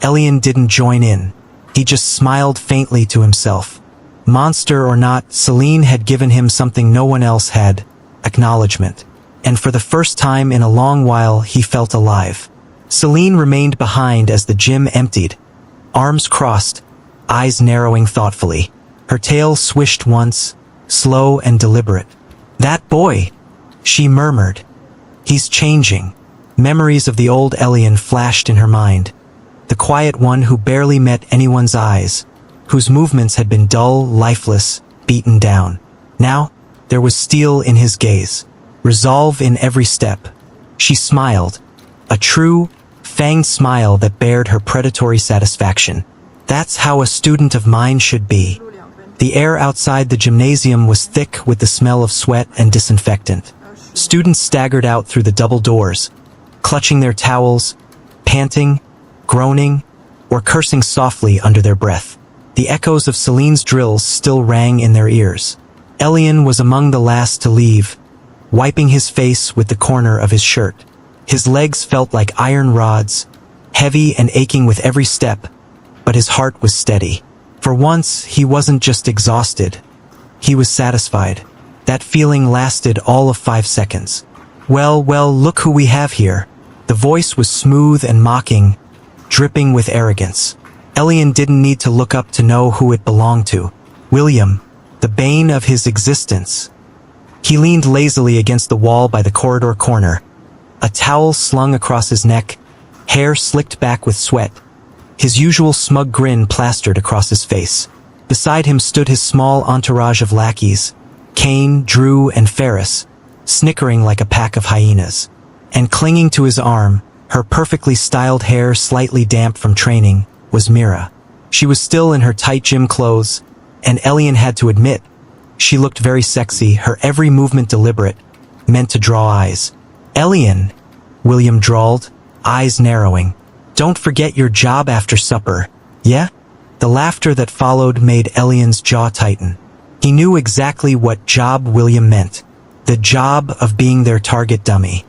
Elian didn't join in. He just smiled faintly to himself. Monster or not, Celine had given him something no one else had, acknowledgement. And for the first time in a long while he felt alive. Celine remained behind as the gym emptied, arms crossed, eyes narrowing thoughtfully. Her tail swished once, slow and deliberate. That boy! She murmured. He's changing. Memories of the old Elian flashed in her mind. The quiet one who barely met anyone's eyes, whose movements had been dull, lifeless, beaten down. Now, there was steel in his gaze, resolve in every step. She smiled, a true, fanged smile that bared her predatory satisfaction. That's how a student of mine should be. The air outside the gymnasium was thick with the smell of sweat and disinfectant. Students staggered out through the double doors, clutching their towels, panting, groaning, or cursing softly under their breath. The echoes of Celine's drills still rang in their ears. Elian was among the last to leave, wiping his face with the corner of his shirt. His legs felt like iron rods, heavy and aching with every step, but his heart was steady. For once, he wasn't just exhausted. He was satisfied. That feeling lasted all of 5 seconds. Well, look who we have here. The voice was smooth and mocking, dripping with arrogance. Elian didn't need to look up to know who it belonged to. William, the bane of his existence. He leaned lazily against the wall by the corridor corner, a towel slung across his neck, hair slicked back with sweat, his usual smug grin plastered across his face. Beside him stood his small entourage of lackeys, Kane, Drew, and Ferris, snickering like a pack of hyenas. And clinging to his arm, her perfectly styled hair slightly damp from training, was Mira. She was still in her tight gym clothes, and Elian had to admit, she looked very sexy, her every movement deliberate, meant to draw eyes. Elian, William drawled, eyes narrowing. Don't forget your job after supper, yeah? The laughter that followed made Elian's jaw tighten. He knew exactly what job William meant. The job of being their target dummy.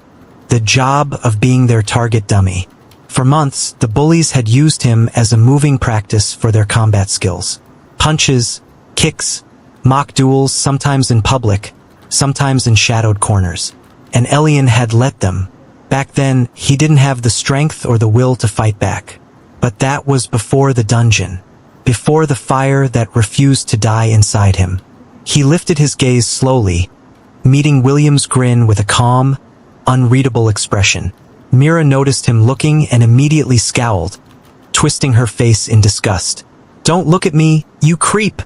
The job of being their target dummy. For months, the bullies had used him as a moving practice for their combat skills. Punches, kicks, mock duels, sometimes in public, sometimes in shadowed corners. And Elian had let them. Back then, he didn't have the strength or the will to fight back. But that was before the dungeon. Before the fire that refused to die inside him. He lifted his gaze slowly, meeting William's grin with a calm, unreadable expression. Mira noticed him looking and immediately scowled, twisting her face in disgust. "Don't look at me, you creep!"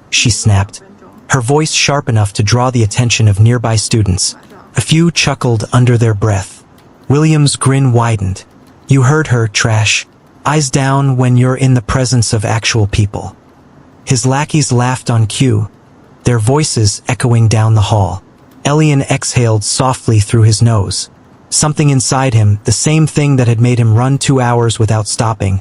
she snapped, her voice sharp enough to draw the attention of nearby students. A few chuckled under their breath. William's grin widened. "You heard her, trash. Eyes down when you're in the presence of actual people." His lackeys laughed on cue, their voices echoing down the hall. Elian exhaled softly through his nose. Something inside him, the same thing that had made him run 2 hours without stopping,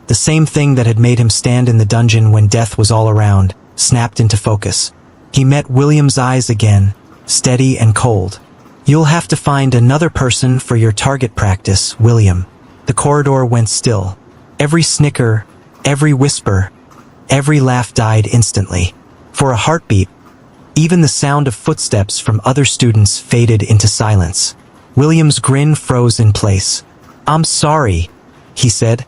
the same thing that had made him stand in the dungeon when death was all around, snapped into focus. He met William's eyes again, steady and cold. "You'll have to find another person for your target practice, William." The corridor went still. Every snicker, every whisper, every laugh died instantly. For a heartbeat, even the sound of footsteps from other students faded into silence. William's grin froze in place. "I'm sorry," he said,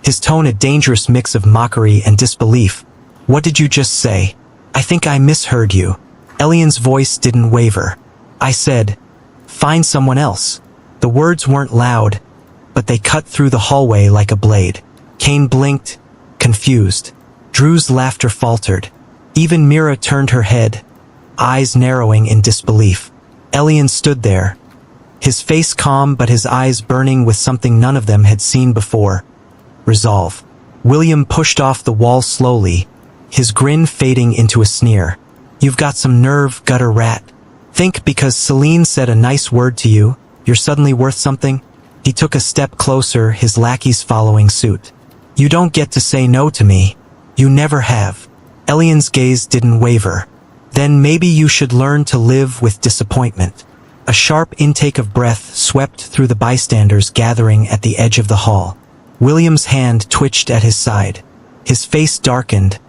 his tone a dangerous mix of mockery and disbelief. "What did you just say? I think I misheard you." Elian's voice didn't waver. "I said, find someone else." The words weren't loud, but they cut through the hallway like a blade. Kane blinked, confused. Drew's laughter faltered. Even Mira turned her head, eyes narrowing in disbelief. Elian stood there, his face calm but his eyes burning with something none of them had seen before. Resolve. William pushed off the wall slowly, his grin fading into a sneer. "You've got some nerve, gutter rat. Think because Celine said a nice word to you, you're suddenly worth something?" He took a step closer, his lackeys following suit. "You don't get to say no to me. You never have." Elian's gaze didn't waver. "Then maybe you should learn to live with disappointment." A sharp intake of breath swept through the bystanders gathering at the edge of the hall. William's hand twitched at his side. His face darkened,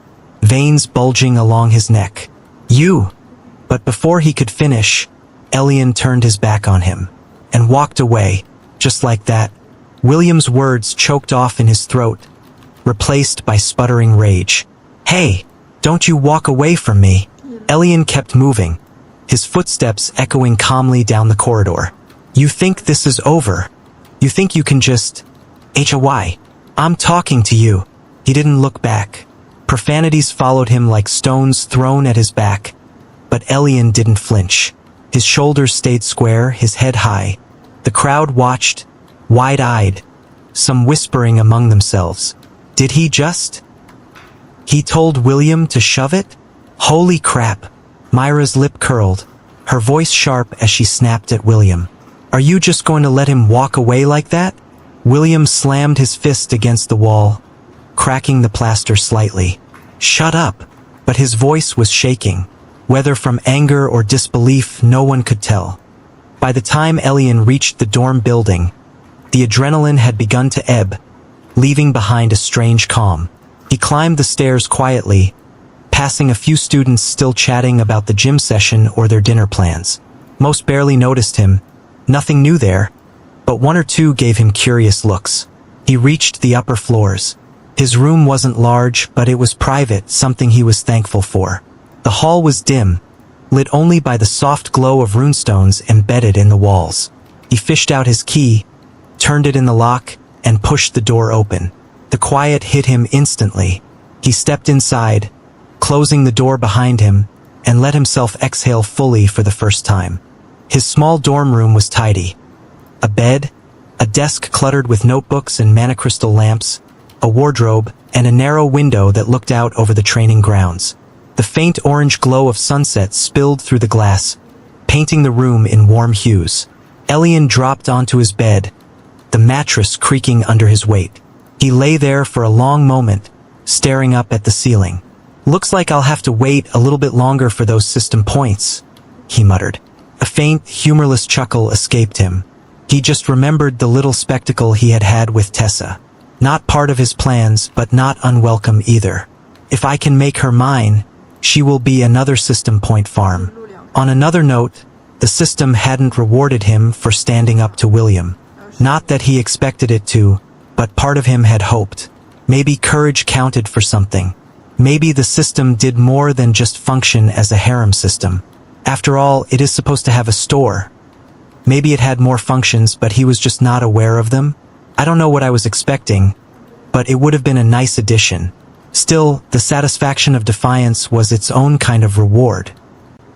veins bulging along his neck. "You!" But before he could finish, Elian turned his back on him and walked away, just like that. William's words choked off in his throat, replaced by sputtering rage. "Hey, don't you walk away from me." Elian kept moving, his footsteps echoing calmly down the corridor. "You think this is over? You think you can just... H-A-Y. I'm talking to you." He didn't look back. Profanities followed him like stones thrown at his back. But Elian didn't flinch. His shoulders stayed square, his head high. The crowd watched, wide-eyed, some whispering among themselves. Did he just... He told William to shove it? Holy crap. Myra's lip curled, her voice sharp as she snapped at William. Are you just going to let him walk away like that? William slammed his fist against the wall, cracking the plaster slightly. Shut up. But his voice was shaking. Whether from anger or disbelief, no one could tell. By the time Elian reached the dorm building, the adrenaline had begun to ebb, leaving behind a strange calm. He climbed the stairs quietly, passing a few students still chatting about the gym session or their dinner plans. Most barely noticed him. Nothing new there, but one or two gave him curious looks. He reached the upper floors. His room wasn't large, but it was private, something he was thankful for. The hall was dim, lit only by the soft glow of runestones embedded in the walls. He fished out his key, turned it in the lock, and pushed the door open. The quiet hit him instantly. He stepped inside, closing the door behind him, and let himself exhale fully for the first time. His small dorm room was tidy. A bed, a desk cluttered with notebooks and monocrystal lamps, a wardrobe, and a narrow window that looked out over the training grounds. The faint orange glow of sunset spilled through the glass, painting the room in warm hues. Elian dropped onto his bed, the mattress creaking under his weight. He lay there for a long moment, staring up at the ceiling. Looks like I'll have to wait a little bit longer for those system points, he muttered. A faint, humorless chuckle escaped him. He just remembered the little spectacle he had had with Tessa. Not part of his plans, but not unwelcome either. If I can make her mine, she will be another system point farm. On another note, the system hadn't rewarded him for standing up to William. Not that he expected it to, but part of him had hoped. Maybe courage counted for something. Maybe the system did more than just function as a harem system. After all, it is supposed to have a store. Maybe it had more functions, but he was just not aware of them. I don't know what I was expecting, but it would have been a nice addition. Still, the satisfaction of defiance was its own kind of reward.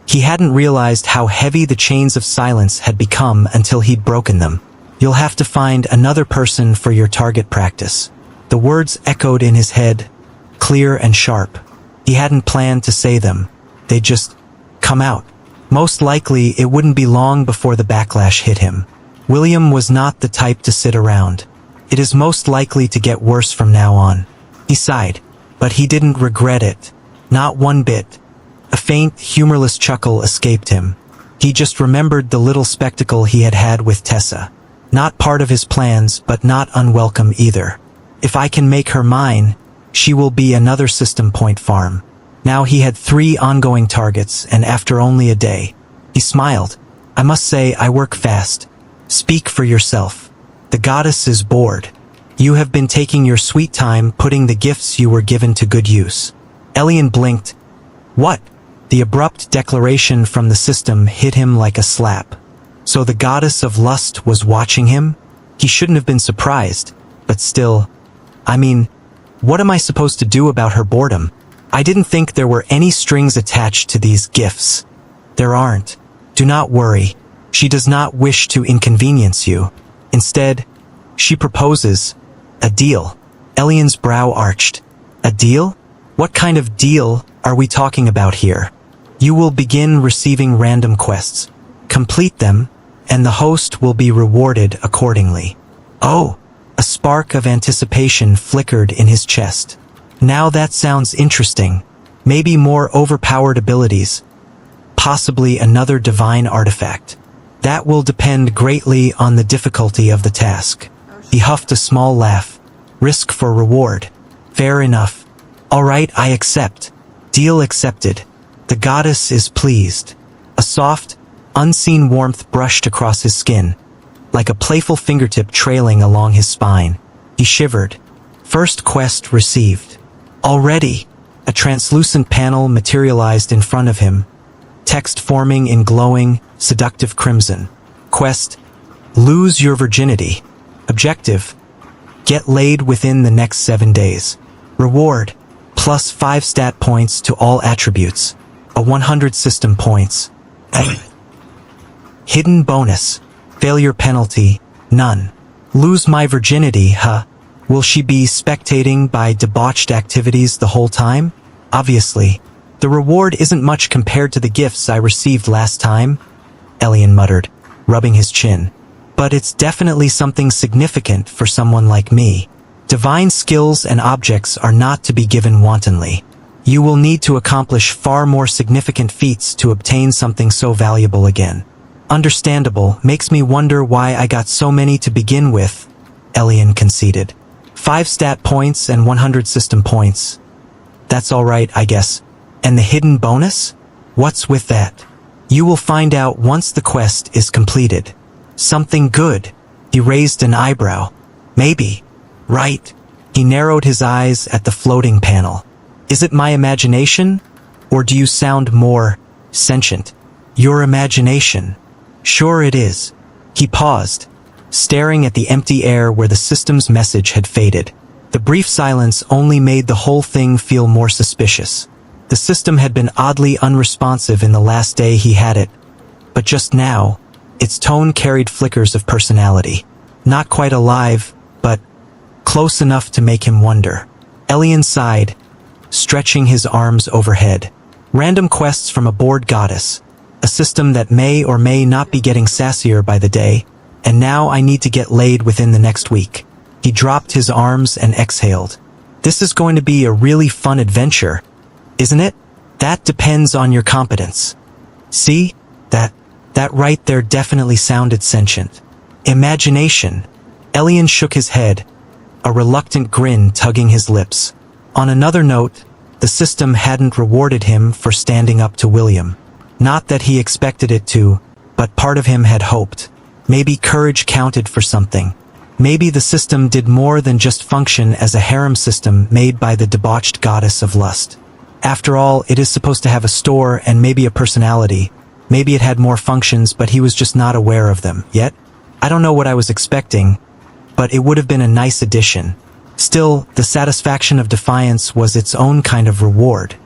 He hadn't realized how heavy the chains of silence had become until he'd broken them. You'll have to find another person for your target practice. The words echoed in his head, clear and sharp. He hadn't planned to say them. They'd just come out. Most likely, it wouldn't be long before the backlash hit him. William was not the type to sit around. It is most likely to get worse from now on. He sighed, but he didn't regret it. Not one bit. A faint, humorless chuckle escaped him. He just remembered the little spectacle he had had with Tessa. Not part of his plans, but not unwelcome either. If I can make her mine, she will be another system point farm. Now he had 3 ongoing targets, and after only a day. He smiled. I must say, I work fast. Speak for yourself. The goddess is bored. You have been taking your sweet time putting the gifts you were given to good use. Elian blinked. What? The abrupt declaration from the system hit him like a slap. So the goddess of lust was watching him? He shouldn't have been surprised, but still. I mean, what am I supposed to do about her boredom? I didn't think there were any strings attached to these gifts. There aren't. Do not worry. She does not wish to inconvenience you. Instead, she proposes a deal. Elian's brow arched. A deal? What kind of deal are we talking about here? You will begin receiving random quests. Complete them, and the host will be rewarded accordingly. Oh, a spark of anticipation flickered in his chest. Now that sounds interesting. Maybe more overpowered abilities. Possibly another divine artifact. That will depend greatly on the difficulty of the task. He huffed a small laugh. Risk for reward. Fair enough. All right, I accept. Deal accepted. The goddess is pleased. A soft, unseen warmth brushed across his skin, like a playful fingertip trailing along his spine. He shivered. First quest received. Already, a translucent panel materialized in front of him, text forming in glowing, seductive crimson. Quest: lose your virginity. Objective: get laid within the next 7 days. Reward: plus 5 stat points to all attributes. A 100 system points. Hidden bonus: failure penalty, none. Lose my virginity, huh? Will she be spectating by debauched activities the whole time? Obviously. The reward isn't much compared to the gifts I received last time, Elian muttered, rubbing his chin. But it's definitely something significant for someone like me. Divine skills and objects are not to be given wantonly. You will need to accomplish far more significant feats to obtain something so valuable again. Understandable, makes me wonder why I got so many to begin with, Elian conceded. 5 stat points and 100 system points. That's alright, I guess. And the hidden bonus? What's with that? You will find out once the quest is completed. Something good. He raised an eyebrow. Maybe. Right. He narrowed his eyes at the floating panel. Is it my imagination? Or do you sound more sentient? Your imagination. Sure it is. He paused, staring at the empty air where the system's message had faded. The brief silence only made the whole thing feel more suspicious. The system had been oddly unresponsive in the last day he had it, but just now, its tone carried flickers of personality. Not quite alive, but close enough to make him wonder. Elian sighed, stretching his arms overhead. Random quests from a bored goddess, a system that may or may not be getting sassier by the day, and now I need to get laid within the next week. He dropped his arms and exhaled. This is going to be a really fun adventure, isn't it? That depends on your competence. See? That right there definitely sounded sentient. Imagination. Elian shook his head, a reluctant grin tugging his lips. On another note, the system hadn't rewarded him for standing up to William. Not that he expected it to, but part of him had hoped. Maybe courage counted for something. Maybe the system did more than just function as a harem system made by the debauched goddess of lust. After all, it is supposed to have a store and maybe a personality. Maybe it had more functions, but he was just not aware of them yet. I don't know what I was expecting, but it would have been a nice addition. Still, the satisfaction of defiance was its own kind of reward.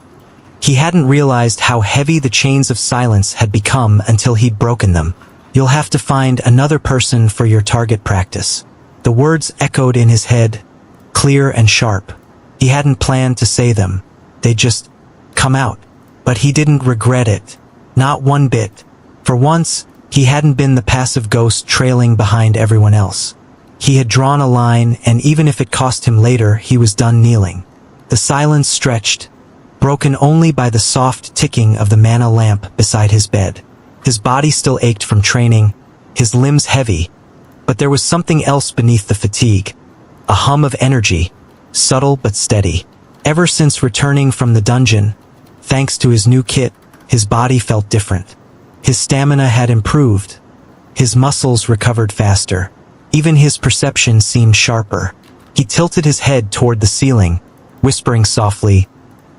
He hadn't realized how heavy the chains of silence had become until he'd broken them. You'll have to find another person for your target practice. The words echoed in his head, clear and sharp. He hadn't planned to say them. They'd just come out. But he didn't regret it. Not one bit. For once, he hadn't been the passive ghost trailing behind everyone else. He had drawn a line, and even if it cost him later, he was done kneeling. The silence stretched, broken only by the soft ticking of the mana lamp beside his bed. His body still ached from training, his limbs heavy, but there was something else beneath the fatigue. A hum of energy, subtle but steady. Ever since returning from the dungeon, thanks to his new kit, his body felt different. His stamina had improved. His muscles recovered faster. Even his perception seemed sharper. He tilted his head toward the ceiling, whispering softly,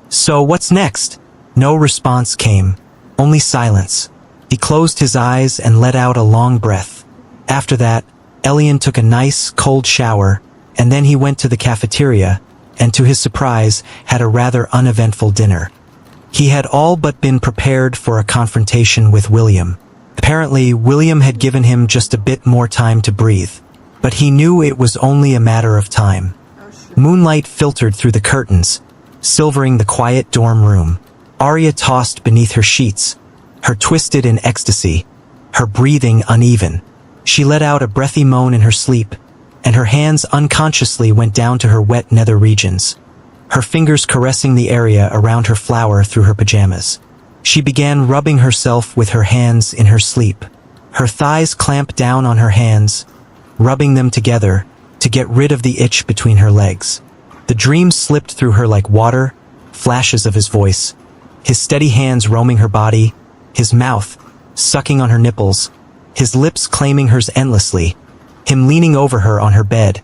"So what's next?" No response came, only silence. He closed his eyes and let out a long breath. After that, Elian took a nice, cold shower, and then he went to the cafeteria, and to his surprise, had a rather uneventful dinner. He had all but been prepared for a confrontation with William. Apparently, William had given him just a bit more time to breathe. But he knew it was only a matter of time. Moonlight filtered through the curtains, silvering the quiet dorm room. Arya tossed beneath her sheets, her twisted in ecstasy, her breathing uneven. She let out a breathy moan in her sleep, and her hands unconsciously went down to her wet nether regions, her fingers caressing the area around her flower through her pajamas. She began rubbing herself with her hands in her sleep. Her thighs clamped down on her hands, rubbing them together to get rid of the itch between her legs. The dream slipped through her like water, flashes of his voice, his steady hands roaming her body, his mouth sucking on her nipples, his lips claiming hers endlessly, him leaning over her on her bed,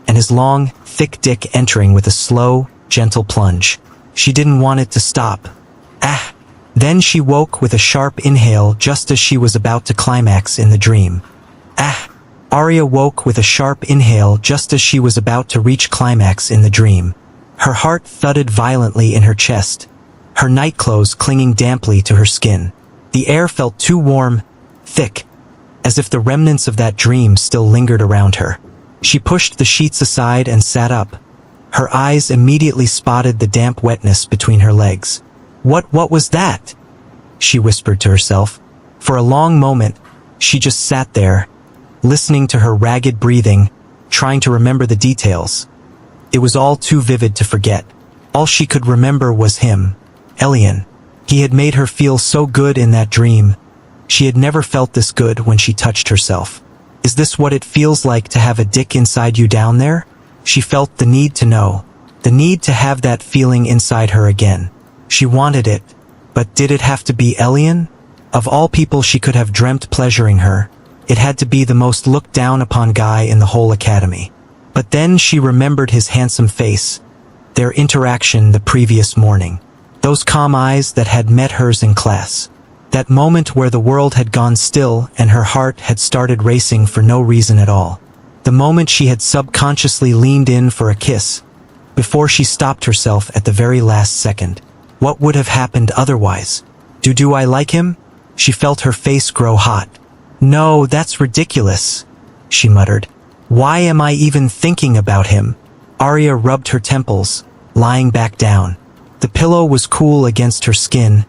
and his long, thick dick entering with a slow, gentle plunge. She didn't want it to stop. Ah! Then she woke with a sharp inhale just as she was about to climax in the dream. Ah! Arya woke with a sharp inhale just as she was about to reach climax in the dream. Her heart thudded violently in her chest, her nightclothes clinging damply to her skin. The air felt too warm, thick, as if the remnants of that dream still lingered around her. She pushed the sheets aside and sat up. Her eyes immediately spotted the damp wetness between her legs. What was that? She whispered to herself. For a long moment, she just sat there, listening to her ragged breathing, trying to remember the details. It was all too vivid to forget. All she could remember was him, Elian. He had made her feel so good in that dream. She had never felt this good when she touched herself. Is this what it feels like to have a dick inside you down there? She felt the need to know, the need to have that feeling inside her again. She wanted it, but did it have to be Elian? Of all people she could have dreamt pleasuring her, it had to be the most looked down upon guy in the whole academy. But then she remembered his handsome face, their interaction the previous morning, those calm eyes that had met hers in class. That moment where the world had gone still and her heart had started racing for no reason at all. The moment she had subconsciously leaned in for a kiss, before she stopped herself at the very last second. What would have happened otherwise? Do I like him? She felt her face grow hot. No, that's ridiculous, she muttered. Why am I even thinking about him? Arya rubbed her temples, lying back down. The pillow was cool against her skin,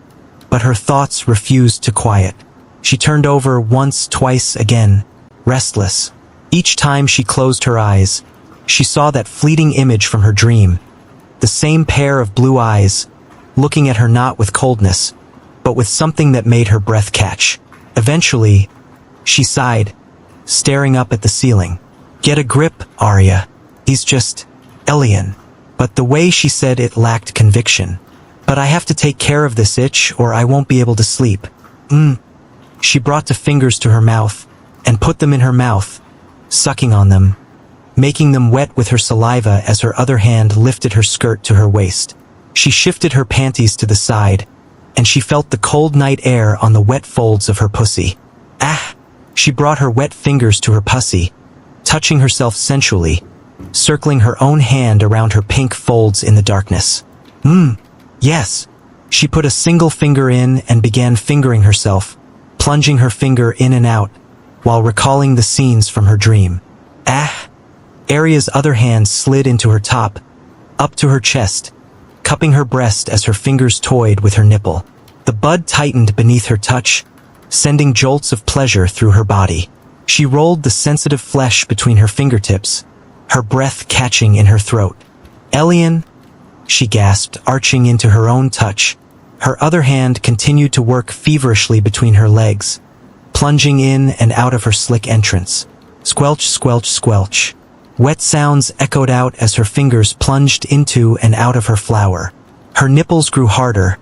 but her thoughts refused to quiet. She turned over once, twice, again, restless. Each time she closed her eyes, she saw that fleeting image from her dream, the same pair of blue eyes, looking at her not with coldness, but with something that made her breath catch. Eventually, she sighed, staring up at the ceiling. Get a grip, Arya. He's just Elian. But the way she said it lacked conviction. But I have to take care of this itch or I won't be able to sleep. She brought the fingers to her mouth and put them in her mouth, sucking on them, making them wet with her saliva as her other hand lifted her skirt to her waist. She shifted her panties to the side, and she felt the cold night air on the wet folds of her pussy. Ah! She brought her wet fingers to her pussy, touching herself sensually, circling her own hand around her pink folds in the darkness. Yes. She put a single finger in and began fingering herself, plunging her finger in and out, while recalling the scenes from her dream. Ah! Arya's other hand slid into her top, up to her chest, cupping her breast as her fingers toyed with her nipple. The bud tightened beneath her touch, sending jolts of pleasure through her body. She rolled the sensitive flesh between her fingertips, her breath catching in her throat. Elian, she gasped, arching into her own touch. Her other hand continued to work feverishly between her legs, plunging in and out of her slick entrance. Squelch, squelch, squelch. Wet sounds echoed out as her fingers plunged into and out of her flower. Her nipples grew harder,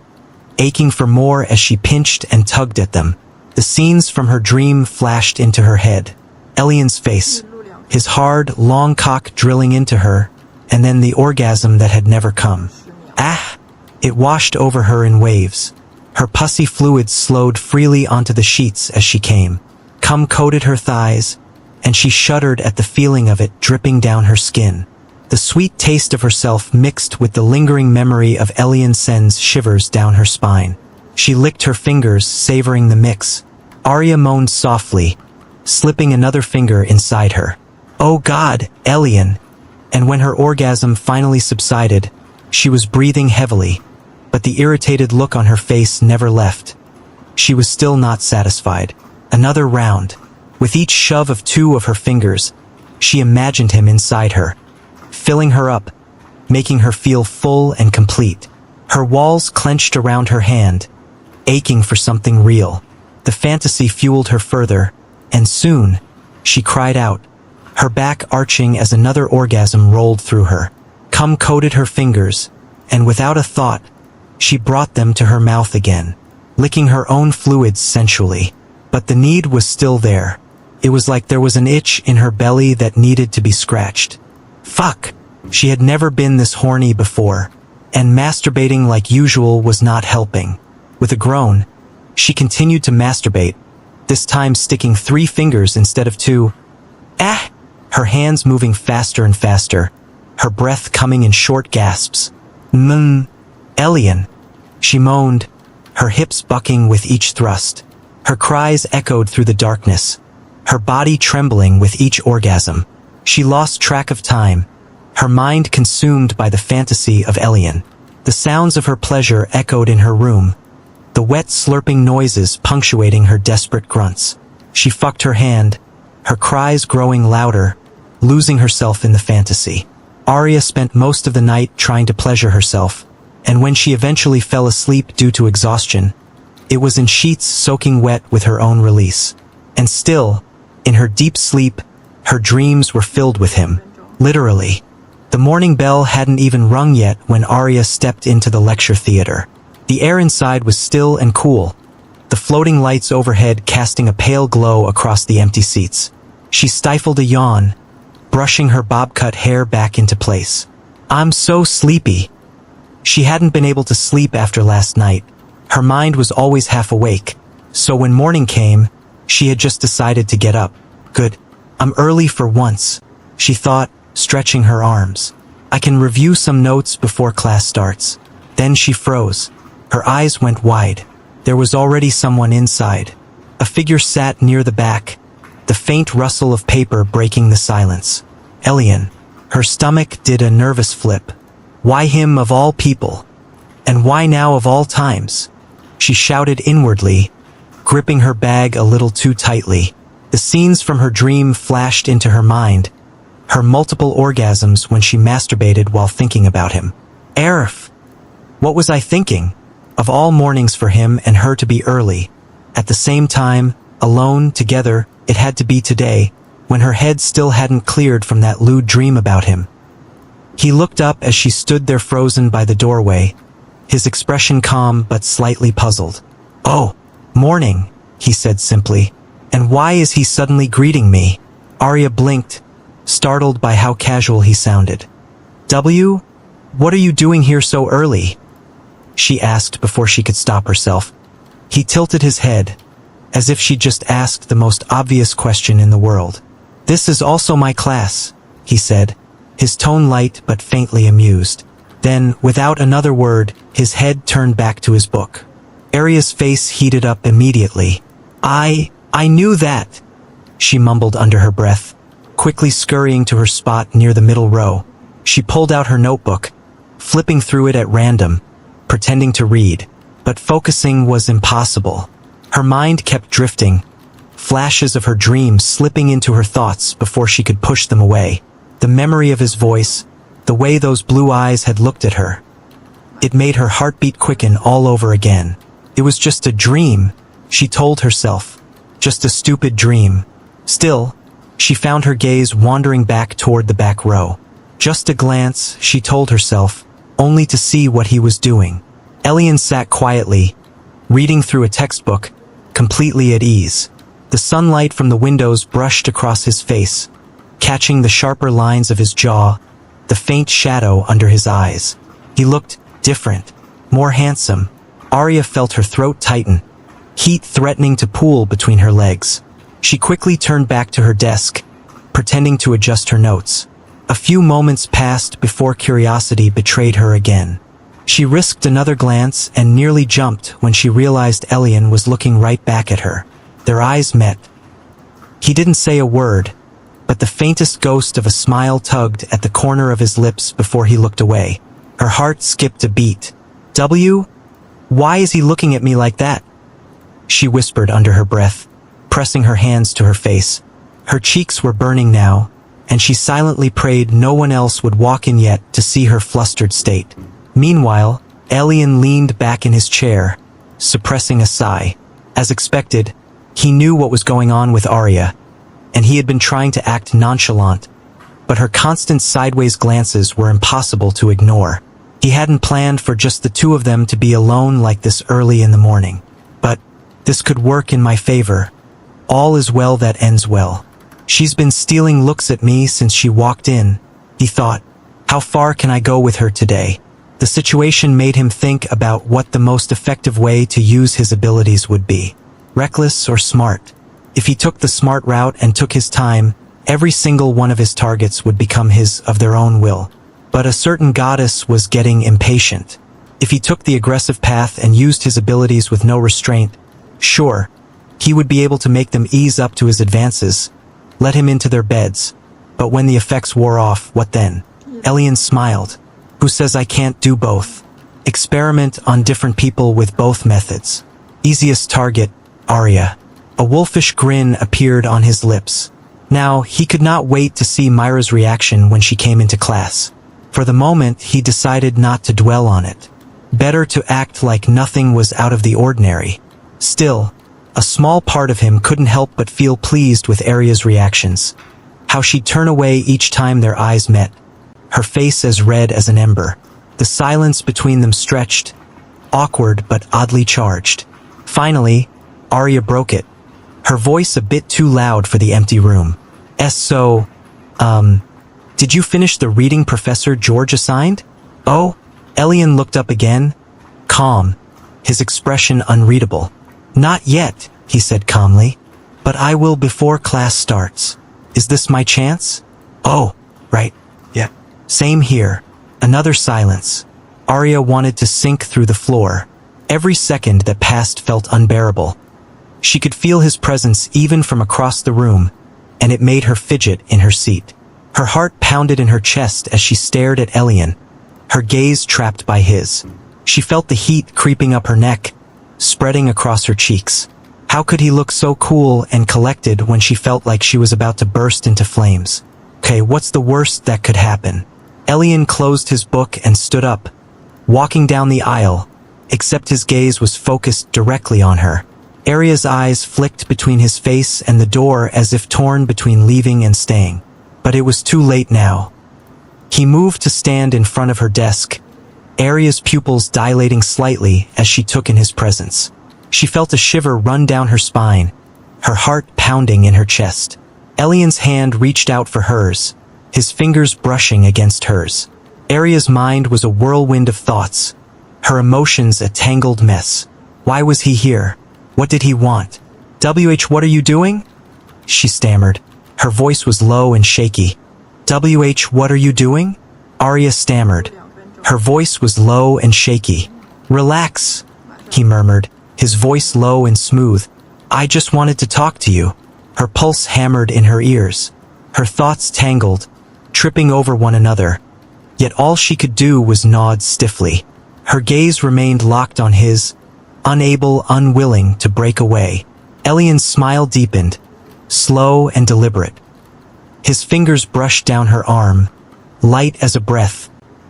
aching for more as she pinched and tugged at them. The scenes from her dream flashed into her head. Elian's face, his hard, long cock drilling into her, and then the orgasm that had never come. Ah! It washed over her in waves. Her pussy fluids slowed freely onto the sheets as she came. Cum coated her thighs, and she shuddered at the feeling of it dripping down her skin. The sweet taste of herself mixed with the lingering memory of Elian sends shivers down her spine. She licked her fingers, savoring the mix. Arya moaned softly, slipping another finger inside her. Oh God, Elian! And when her orgasm finally subsided, she was breathing heavily, but the irritated look on her face never left. She was still not satisfied. Another round. With each shove of two of her fingers, she imagined him inside her, filling her up, making her feel full and complete. Her walls clenched around her hand, aching for something real. The fantasy fueled her further, and soon, she cried out, her back arching as another orgasm rolled through her. Cum coated her fingers, and without a thought, she brought them to her mouth again, licking her own fluids sensually. But the need was still there. It was like there was an itch in her belly that needed to be scratched. Fuck! She had never been this horny before, and masturbating like usual was not helping. With a groan, she continued to masturbate, this time sticking 3 fingers instead of 2. Ah! Her hands moving faster and faster, her breath coming in short gasps. Elian, she moaned, her hips bucking with each thrust. Her cries echoed through the darkness, her body trembling with each orgasm. She lost track of time, her mind consumed by the fantasy of Elian. The sounds of her pleasure echoed in her room, the wet slurping noises punctuating her desperate grunts. She fucked her hand, her cries growing louder, losing herself in the fantasy. Arya spent most of the night trying to pleasure herself, and when she eventually fell asleep due to exhaustion, it was in sheets soaking wet with her own release. And still, in her deep sleep, her dreams were filled with him, literally. The morning bell hadn't even rung yet when Arya stepped into the lecture theater. The air inside was still and cool, the floating lights overhead casting a pale glow across the empty seats. She stifled a yawn, brushing her bob-cut hair back into place. I'm so sleepy. She hadn't been able to sleep after last night. Her mind was always half awake, so when morning came, she had just decided to get up. Good. I'm early for once, she thought, stretching her arms. I can review some notes before class starts. Then she froze. Her eyes went wide. There was already someone inside. A figure sat near the back, the faint rustle of paper breaking the silence. Elian. Her stomach did a nervous flip. Why him of all people? And why now of all times? She shouted inwardly, gripping her bag a little too tightly. The scenes from her dream flashed into her mind, her multiple orgasms when she masturbated while thinking about him. Arif! What was I thinking? Of all mornings for him and her to be early. At the same time, alone, together, it had to be today, when her head still hadn't cleared from that lewd dream about him. He looked up as she stood there frozen by the doorway, his expression calm but slightly puzzled. Oh, morning, he said simply. And why is he suddenly greeting me? Arya blinked, startled by how casual he sounded. What are you doing here so early? She asked before she could stop herself. He tilted his head, as if she'd just asked the most obvious question in the world. This is also my class, he said, his tone light but faintly amused. Then, without another word, his head turned back to his book. Arya's face heated up immediately. I knew that, she mumbled under her breath, quickly scurrying to her spot near the middle row. She pulled out her notebook, flipping through it at random, pretending to read, but focusing was impossible. Her mind kept drifting, flashes of her dreams slipping into her thoughts before she could push them away. The memory of his voice, the way those blue eyes had looked at her. It made her heartbeat quicken all over again. It was just a dream, she told herself. Just a stupid dream. Still, she found her gaze wandering back toward the back row. Just a glance, she told herself, only to see what he was doing. Elian sat quietly, reading through a textbook, completely at ease. The sunlight from the windows brushed across his face, catching the sharper lines of his jaw, the faint shadow under his eyes. He looked different, more handsome. Arya felt her throat tighten, heat threatening to pool between her legs. She quickly turned back to her desk, pretending to adjust her notes. A few moments passed before curiosity betrayed her again. She risked another glance and nearly jumped when she realized Elian was looking right back at her. Their eyes met. He didn't say a word, but the faintest ghost of a smile tugged at the corner of his lips before he looked away. Her heart skipped a beat. Why is he looking at me like that? She whispered under her breath, pressing her hands to her face. Her cheeks were burning now, and she silently prayed no one else would walk in yet to see her flustered state. Meanwhile, Elian leaned back in his chair, suppressing a sigh. As expected, he knew what was going on with Arya, and he had been trying to act nonchalant, but her constant sideways glances were impossible to ignore. He hadn't planned for just the two of them to be alone like this early in the morning. But this could work in my favor. All is well that ends well. She's been stealing looks at me since she walked in, he thought. How far can I go with her today? The situation made him think about what the most effective way to use his abilities would be. Reckless or smart. If he took the smart route and took his time, every single one of his targets would become his of their own will. But a certain goddess was getting impatient. If he took the aggressive path and used his abilities with no restraint, sure, he would be able to make them ease up to his advances, let him into their beds. But when the effects wore off, what then? Elian smiled. Who says I can't do both? Experiment on different people with both methods. Easiest target, Arya. A wolfish grin appeared on his lips. Now, he could not wait to see Myra's reaction when she came into class. For the moment, he decided not to dwell on it. Better to act like nothing was out of the ordinary. Still, a small part of him couldn't help but feel pleased with Arya's reactions. How she'd turn away each time their eyes met. Her face as red as an ember. The silence between them stretched, awkward but oddly charged. Finally, Arya broke it. Her voice a bit too loud for the empty room. Did you finish the reading Professor George assigned? Oh, Elian looked up again, calm, his expression unreadable. Not yet, he said calmly, but I will before class starts. Is this my chance? Oh, right, yeah. Same here. Another silence. Arya wanted to sink through the floor. Every second that passed felt unbearable. She could feel his presence even from across the room, and it made her fidget in her seat. Her heart pounded in her chest as she stared at Elian, her gaze trapped by his. She felt the heat creeping up her neck, spreading across her cheeks. How could he look so cool and collected when she felt like she was about to burst into flames? Okay, what's the worst that could happen? Elian closed his book and stood up, walking down the aisle, except his gaze was focused directly on her. Arya's eyes flicked between his face and the door as if torn between leaving and staying. But it was too late now. He moved to stand in front of her desk, Arya's pupils dilating slightly as she took in his presence. She felt a shiver run down her spine, her heart pounding in her chest. Elian's hand reached out for hers, his fingers brushing against hers. Arya's mind was a whirlwind of thoughts, her emotions a tangled mess. Why was he here? What did he want? What are you doing? She stammered. Her voice was low and shaky. What are you doing? Arya stammered. Her voice was low and shaky. Relax, he murmured, his voice low and smooth. I just wanted to talk to you. Her pulse hammered in her ears. Her thoughts tangled, tripping over one another. Yet all she could do was nod stiffly. Her gaze remained locked on his, unwilling to break away. Elian's smile deepened, slow and deliberate. His fingers brushed down her arm, light as a breath,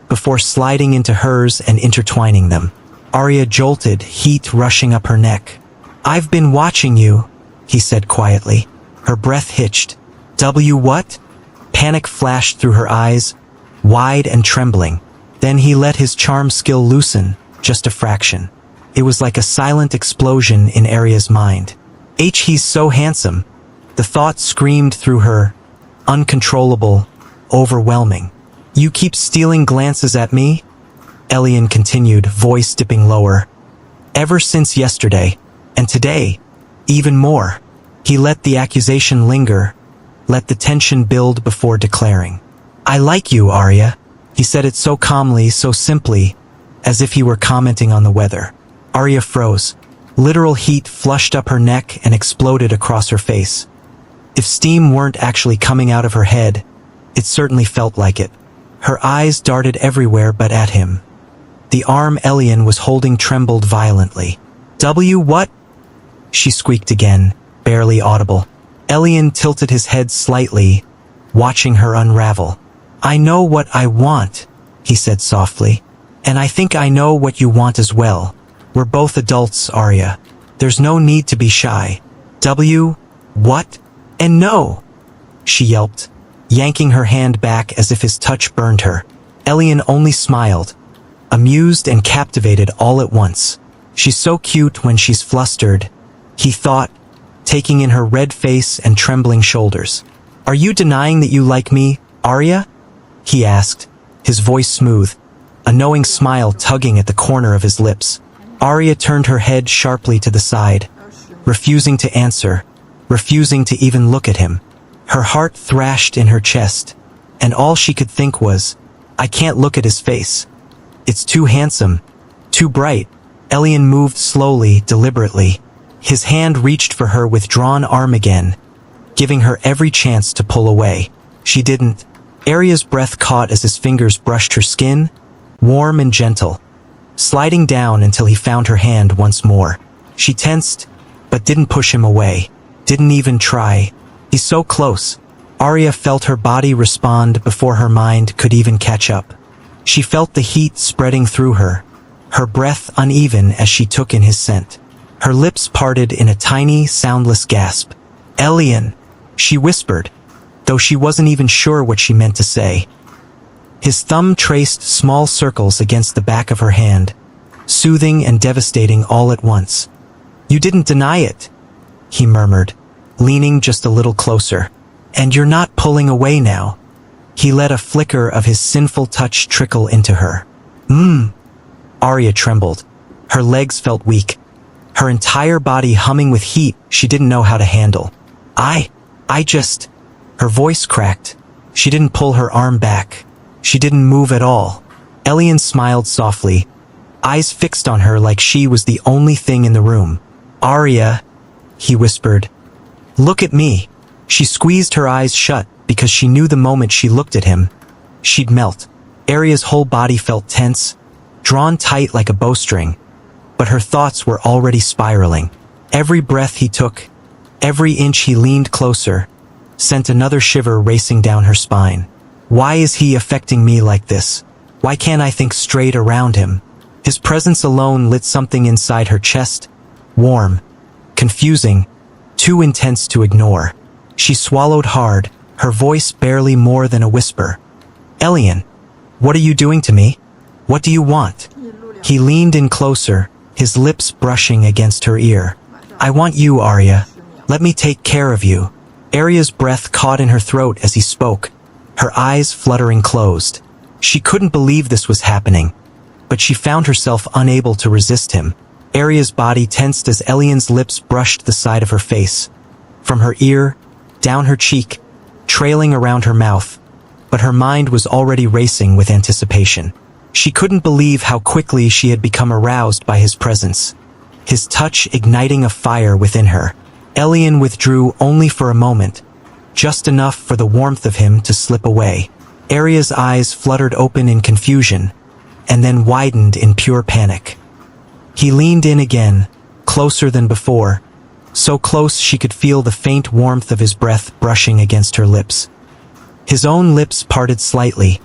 before sliding into hers and intertwining them. Arya jolted, heat rushing up her neck. I've been watching you, he said quietly. Her breath hitched. What? Panic flashed through her eyes, wide and trembling. Then he let his charm skill loosen, just a fraction. It was like a silent explosion in Arya's mind. He's so handsome. The thought screamed through her, uncontrollable, overwhelming. You keep stealing glances at me? Elian continued, voice dipping lower. Ever since yesterday, and today, even more. He let the accusation linger, let the tension build before declaring. I like you, Arya. He said it so calmly, so simply, as if he were commenting on the weather. Arya froze. Literal heat flushed up her neck and exploded across her face. If steam weren't actually coming out of her head, it certainly felt like it. Her eyes darted everywhere but at him. The arm Elian was holding trembled violently. What? She squeaked again, barely audible. Elian tilted his head slightly, watching her unravel. I know what I want, he said softly. And I think I know what you want as well. We're both adults, Arya. There's no need to be shy. What? And no! She yelped, yanking her hand back as if his touch burned her. Elian only smiled, amused and captivated all at once. She's so cute when she's flustered, he thought, taking in her red face and trembling shoulders. Are you denying that you like me, Arya? He asked, his voice smooth. a knowing smile tugging at the corner of his lips. Arya turned her head sharply to the side, refusing to answer, refusing to even look at him. Her heart thrashed in her chest, and all she could think was, I can't look at his face. It's too handsome, too bright. Elian moved slowly, deliberately. His hand reached for her withdrawn arm again, giving her every chance to pull away. She didn't. Arya's breath caught as his fingers brushed her skin, warm and gentle, sliding down until he found her hand once more. She tensed, but didn't push him away, didn't even try. He's so close. Arya felt her body respond before her mind could even catch up. She felt the heat spreading through her, her breath uneven as she took in his scent. Her lips parted in a tiny, soundless gasp. Elian, she whispered, though she wasn't even sure what she meant to say. His thumb traced small circles against the back of her hand, soothing and devastating all at once. You didn't deny it, he murmured, leaning just a little closer. And you're not pulling away now. He let a flicker of his sinful touch trickle into her. Arya trembled. Her legs felt weak, her entire body humming with heat she didn't know how to handle. I just... Her voice cracked. She didn't pull her arm back. She didn't move at all. Elian smiled softly, eyes fixed on her like she was the only thing in the room. Arya, he whispered, look at me. She squeezed her eyes shut because she knew the moment she looked at him, she'd melt. Arya's whole body felt tense, drawn tight like a bowstring, but her thoughts were already spiraling. Every breath he took, every inch he leaned closer, sent another shiver racing down her spine. Why is he affecting me like this? Why can't I think straight around him? His presence alone lit something inside her chest, warm, confusing, too intense to ignore. She swallowed hard, her voice barely more than a whisper. Elian, what are you doing to me? What do you want? He leaned in closer, his lips brushing against her ear. I want you, Arya. Let me take care of you. Arya's breath caught in her throat as he spoke, her eyes fluttering closed. She couldn't believe this was happening, but she found herself unable to resist him. Arya's body tensed as Elian's lips brushed the side of her face, from her ear, down her cheek, trailing around her mouth, but her mind was already racing with anticipation. She couldn't believe how quickly she had become aroused by his presence, his touch igniting a fire within her. Elian withdrew only for a moment, just enough for the warmth of him to slip away. Arya's eyes fluttered open in confusion, and then widened in pure panic. He leaned in again, closer than before, so close she could feel the faint warmth of his breath brushing against her lips. His own lips parted slightly,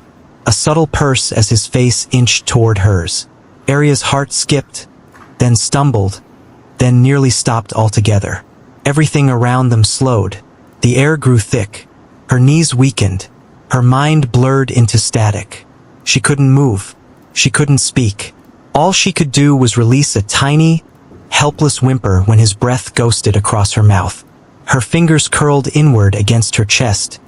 a subtle purse as his face inched toward hers. Arya's heart skipped, then stumbled, then nearly stopped altogether. Everything around them slowed. The air grew thick. Her knees weakened. Her mind blurred into static. She couldn't move. She couldn't speak. All she could do was release a tiny, helpless whimper when his breath ghosted across her mouth. Her fingers curled inward against her chest,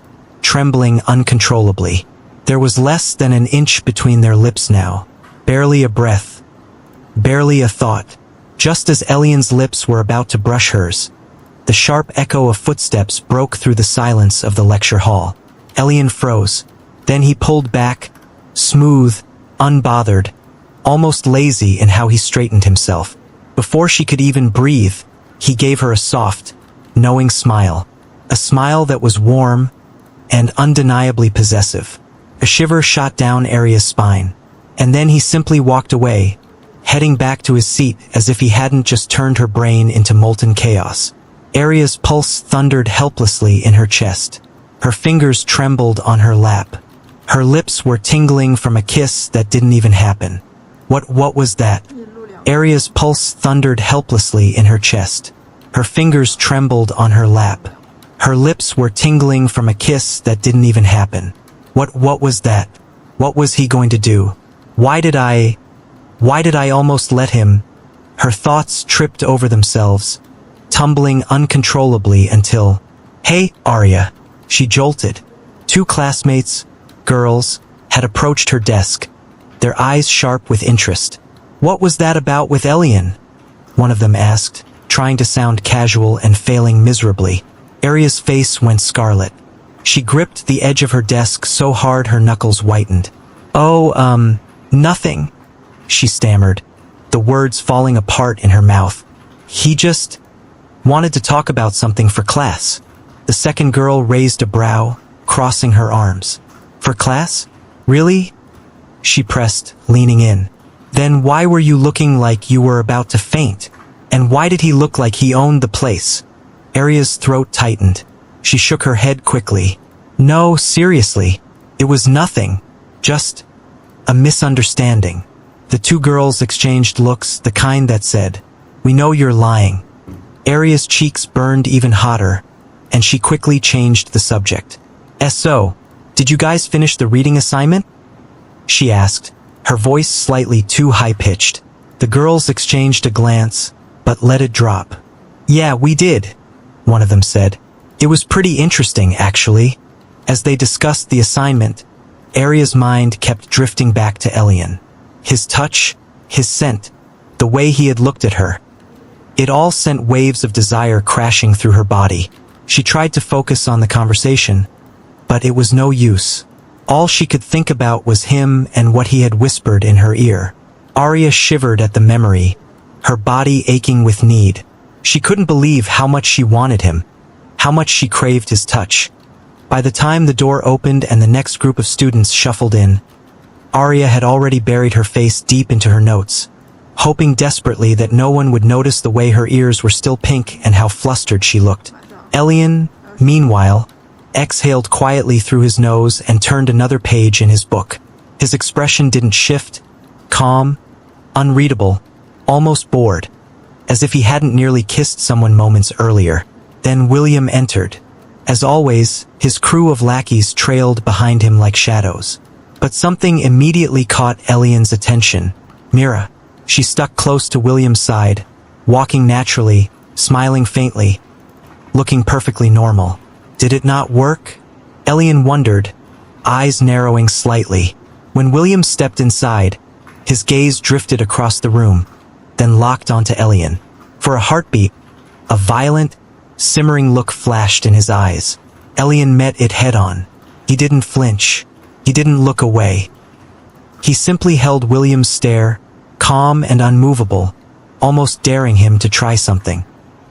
trembling uncontrollably. There was less than an inch between their lips now. Barely a breath. Barely a thought. Just as Elian's lips were about to brush hers, the sharp echo of footsteps broke through the silence of the lecture hall. Elian froze. Then he pulled back, smooth, unbothered, almost lazy in how he straightened himself. Before she could even breathe, he gave her a soft, knowing smile. A smile that was warm and undeniably possessive. A shiver shot down Arya's spine. And then he simply walked away, heading back to his seat as if he hadn't just turned her brain into molten chaos. Arya's pulse thundered helplessly in her chest. Her fingers trembled on her lap. Her lips were tingling from a kiss that didn't even happen. What was that? Arya's pulse thundered helplessly in her chest. Her fingers trembled on her lap. Her lips were tingling from a kiss that didn't even happen. What was that? What was he going to do? Why did I almost let him? Her thoughts tripped over themselves, tumbling uncontrollably until, "Hey, Arya," she jolted. Two classmates, girls, had approached her desk, their eyes sharp with interest. "What was that about with Elian?" one of them asked, trying to sound casual and failing miserably. Aria's face went scarlet. She gripped the edge of her desk so hard her knuckles whitened. "Oh, nothing," she stammered, the words falling apart in her mouth. "He just wanted to talk about something for class." The second girl raised a brow, crossing her arms. "For class? Really?" she pressed, leaning in. "Then why were you looking like you were about to faint? And why did he look like he owned the place?" Aria's throat tightened. She shook her head quickly. "No, seriously. It was nothing. Just a misunderstanding." The two girls exchanged looks, the kind that said, "We know you're lying." Aria's cheeks burned even hotter, and she quickly changed the subject. "So, did you guys finish the reading assignment?" she asked, her voice slightly too high-pitched. The girls exchanged a glance, but let it drop. "Yeah, we did," one of them said. "It was pretty interesting, actually." As they discussed the assignment, Aria's mind kept drifting back to Elian. His touch, his scent, the way he had looked at her. It all sent waves of desire crashing through her body. She tried to focus on the conversation, but it was no use. All she could think about was him and what he had whispered in her ear. Aria shivered at the memory, her body aching with need. She couldn't believe how much she wanted him, how much she craved his touch. By the time the door opened and the next group of students shuffled in, Aria had already buried her face deep into her notes, hoping desperately that no one would notice the way her ears were still pink and how flustered she looked. Elian, meanwhile, exhaled quietly through his nose and turned another page in his book. His expression didn't shift, calm, unreadable, almost bored, as if he hadn't nearly kissed someone moments earlier. Then William entered. As always, his crew of lackeys trailed behind him like shadows. But something immediately caught Elian's attention. Mira. She stuck close to William's side, walking naturally, smiling faintly, looking perfectly normal. Did it not work? Elian wondered, eyes narrowing slightly. When William stepped inside, his gaze drifted across the room, then locked onto Elian. For a heartbeat, a violent, simmering look flashed in his eyes. Elian met it head-on. He didn't flinch. He didn't look away. He simply held William's stare, calm and unmovable, almost daring him to try something.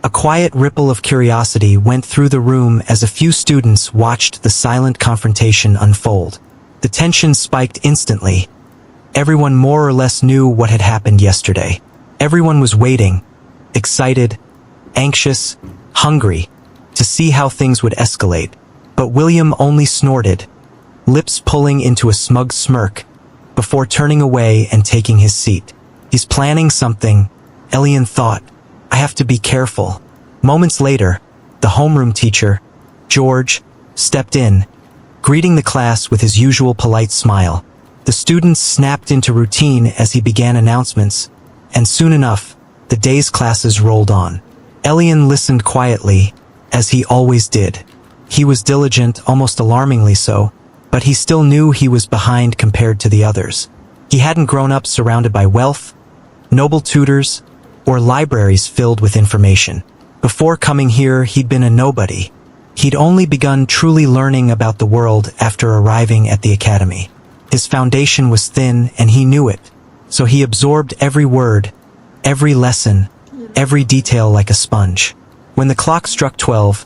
A quiet ripple of curiosity went through the room as a few students watched the silent confrontation unfold. The tension spiked instantly. Everyone more or less knew what had happened yesterday. Everyone was waiting, excited, anxious, hungry, to see how things would escalate. But William only snorted, lips pulling into a smug smirk, before turning away and taking his seat. He's planning something, Elian thought. I have to be careful. Moments later, the homeroom teacher, George, stepped in, greeting the class with his usual polite smile. The students snapped into routine as he began announcements, and soon enough, the day's classes rolled on. Elian listened quietly, as he always did. He was diligent, almost alarmingly so, but he still knew he was behind compared to the others. He hadn't grown up surrounded by wealth, noble tutors, or libraries filled with information. Before coming here, he'd been a nobody. He'd only begun truly learning about the world after arriving at the academy. His foundation was thin, and he knew it, so he absorbed every word, every lesson, every detail like a sponge. When the clock struck 12,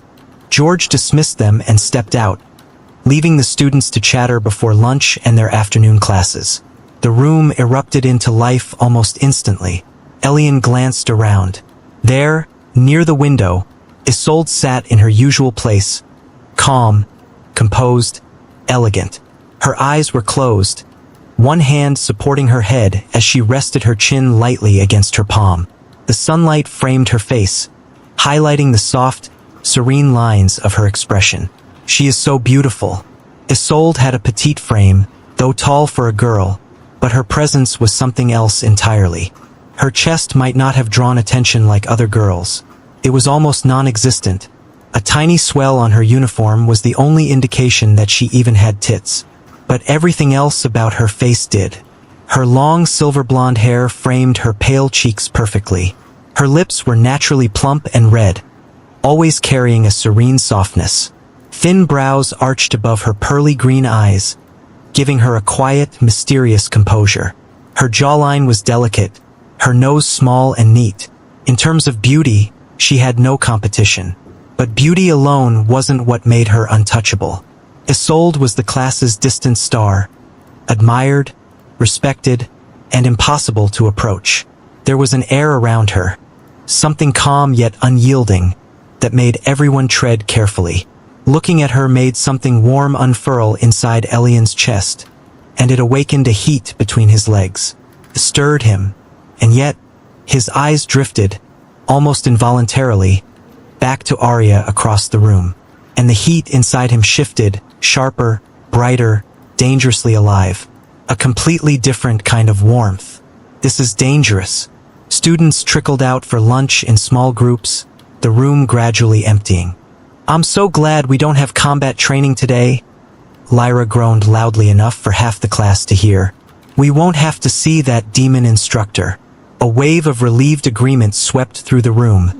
George dismissed them and stepped out, leaving the students to chatter before lunch and their afternoon classes. The room erupted into life almost instantly. Elian glanced around. There, near the window, Isolde sat in her usual place, calm, composed, elegant. Her eyes were closed, one hand supporting her head as she rested her chin lightly against her palm. The sunlight framed her face, highlighting the soft, serene lines of her expression. She is so beautiful. Isolde had a petite frame, though tall for a girl, but her presence was something else entirely. Her chest might not have drawn attention like other girls. It was almost non-existent. A tiny swell on her uniform was the only indication that she even had tits. But everything else about her face did. Her long silver blonde hair framed her pale cheeks perfectly. Her lips were naturally plump and red, always carrying a serene softness. Thin brows arched above her pearly green eyes, giving her a quiet, mysterious composure. Her jawline was delicate, her nose small and neat. In terms of beauty, she had no competition. But beauty alone wasn't what made her untouchable. Isolde was the class's distant star, admired, respected, and impossible to approach. There was an air around her, something calm yet unyielding, that made everyone tread carefully. Looking at her made something warm unfurl inside Elian's chest, and it awakened a heat between his legs. It stirred him, and yet, his eyes drifted, almost involuntarily, back to Arya across the room. And the heat inside him shifted, sharper, brighter, dangerously alive. A completely different kind of warmth. This is dangerous. Students trickled out for lunch in small groups, the room gradually emptying. "I'm so glad we don't have combat training today," Lyra groaned loudly enough for half the class to hear. "We won't have to see that demon instructor." A wave of relieved agreement swept through the room.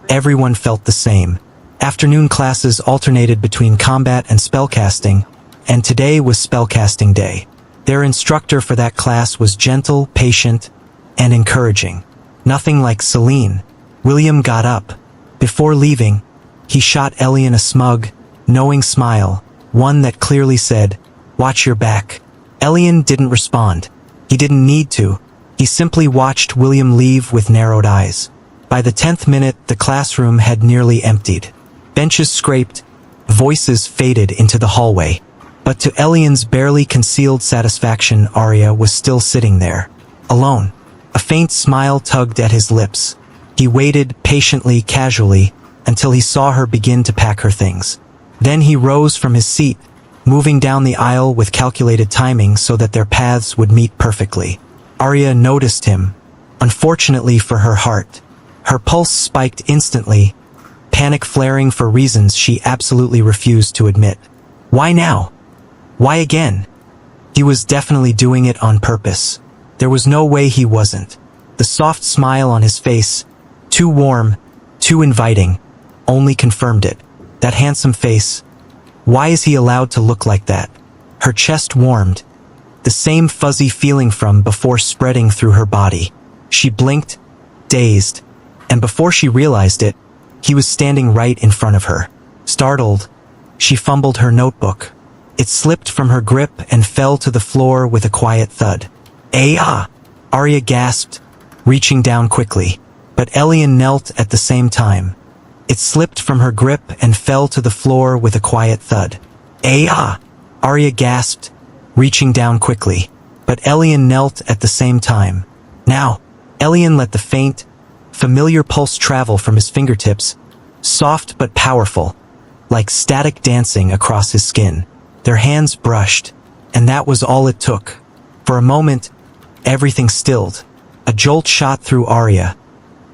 Everyone felt the same. Afternoon classes alternated between combat and spellcasting, and today was spellcasting day. Their instructor for that class was gentle, patient, and encouraging. Nothing like Celine. William got up. Before leaving, he shot Elian a smug, knowing smile, one that clearly said, "Watch your back." Elian didn't respond. He didn't need to. He simply watched William leave with narrowed eyes. By the 10th minute, the classroom had nearly emptied. Benches scraped, voices faded into the hallway. But to Elian's barely concealed satisfaction, Arya was still sitting there, alone. A faint smile tugged at his lips. He waited patiently, casually, until he saw her begin to pack her things. Then he rose from his seat, moving down the aisle with calculated timing so that their paths would meet perfectly. Arya noticed him, unfortunately for her heart. Her pulse spiked instantly, panic flaring for reasons she absolutely refused to admit. Why now? Why again? He was definitely doing it on purpose. There was no way he wasn't. The soft smile on his face, too warm, too inviting, only confirmed it. That handsome face. Why is he allowed to look like that? Her chest warmed, the same fuzzy feeling from before spreading through her body. She blinked, dazed, and before she realized it, he was standing right in front of her. Startled, she fumbled her notebook. It slipped from her grip and fell to the floor with a quiet thud. "Ah!" Arya gasped, reaching down quickly. But Elian knelt at the same time. It slipped from her grip and fell to the floor with a quiet thud. "Ah!" Arya gasped, reaching down quickly. But Elian knelt at the same time. Now, Elian let the faint, familiar pulse travel from his fingertips, soft but powerful, like static dancing across his skin. Their hands brushed, and that was all it took. For a moment, everything stilled. A jolt shot through Arya,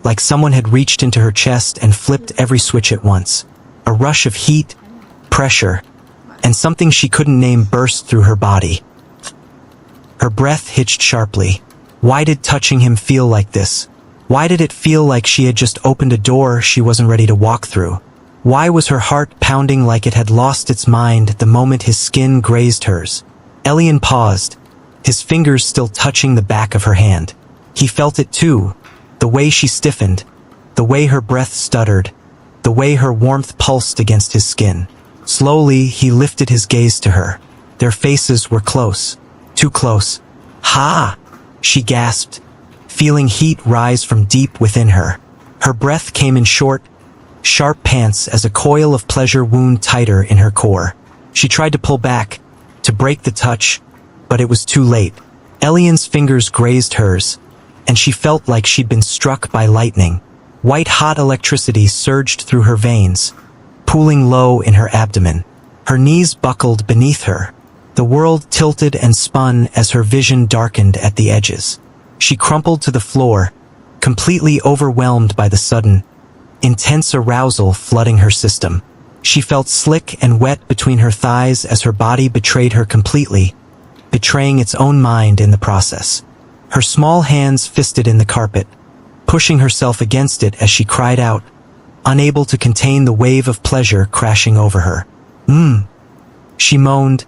like someone had reached into her chest and flipped every switch at once. A rush of heat, pressure, and something she couldn't name burst through her body. Her breath hitched sharply. Why did touching him feel like this? Why did it feel like she had just opened a door she wasn't ready to walk through? Why was her heart pounding like it had lost its mind the moment his skin grazed hers? Elian paused, his fingers still touching the back of her hand. He felt it too, the way she stiffened, the way her breath stuttered, the way her warmth pulsed against his skin. Slowly, he lifted his gaze to her. Their faces were close, too close. "Ha!" she gasped, feeling heat rise from deep within her. Her breath came in short, sharp pants as a coil of pleasure wound tighter in her core. She tried to pull back, to break the touch, but it was too late. Elian's fingers grazed hers, and she felt like she'd been struck by lightning. White-hot electricity surged through her veins, pooling low in her abdomen. Her knees buckled beneath her. The world tilted and spun as her vision darkened at the edges. She crumpled to the floor, completely overwhelmed by the sudden, intense arousal flooding her system. She felt slick and wet between her thighs as her body betrayed her completely, betraying its own mind in the process. Her small hands fisted in the carpet, pushing herself against it as she cried out, unable to contain the wave of pleasure crashing over her. She moaned,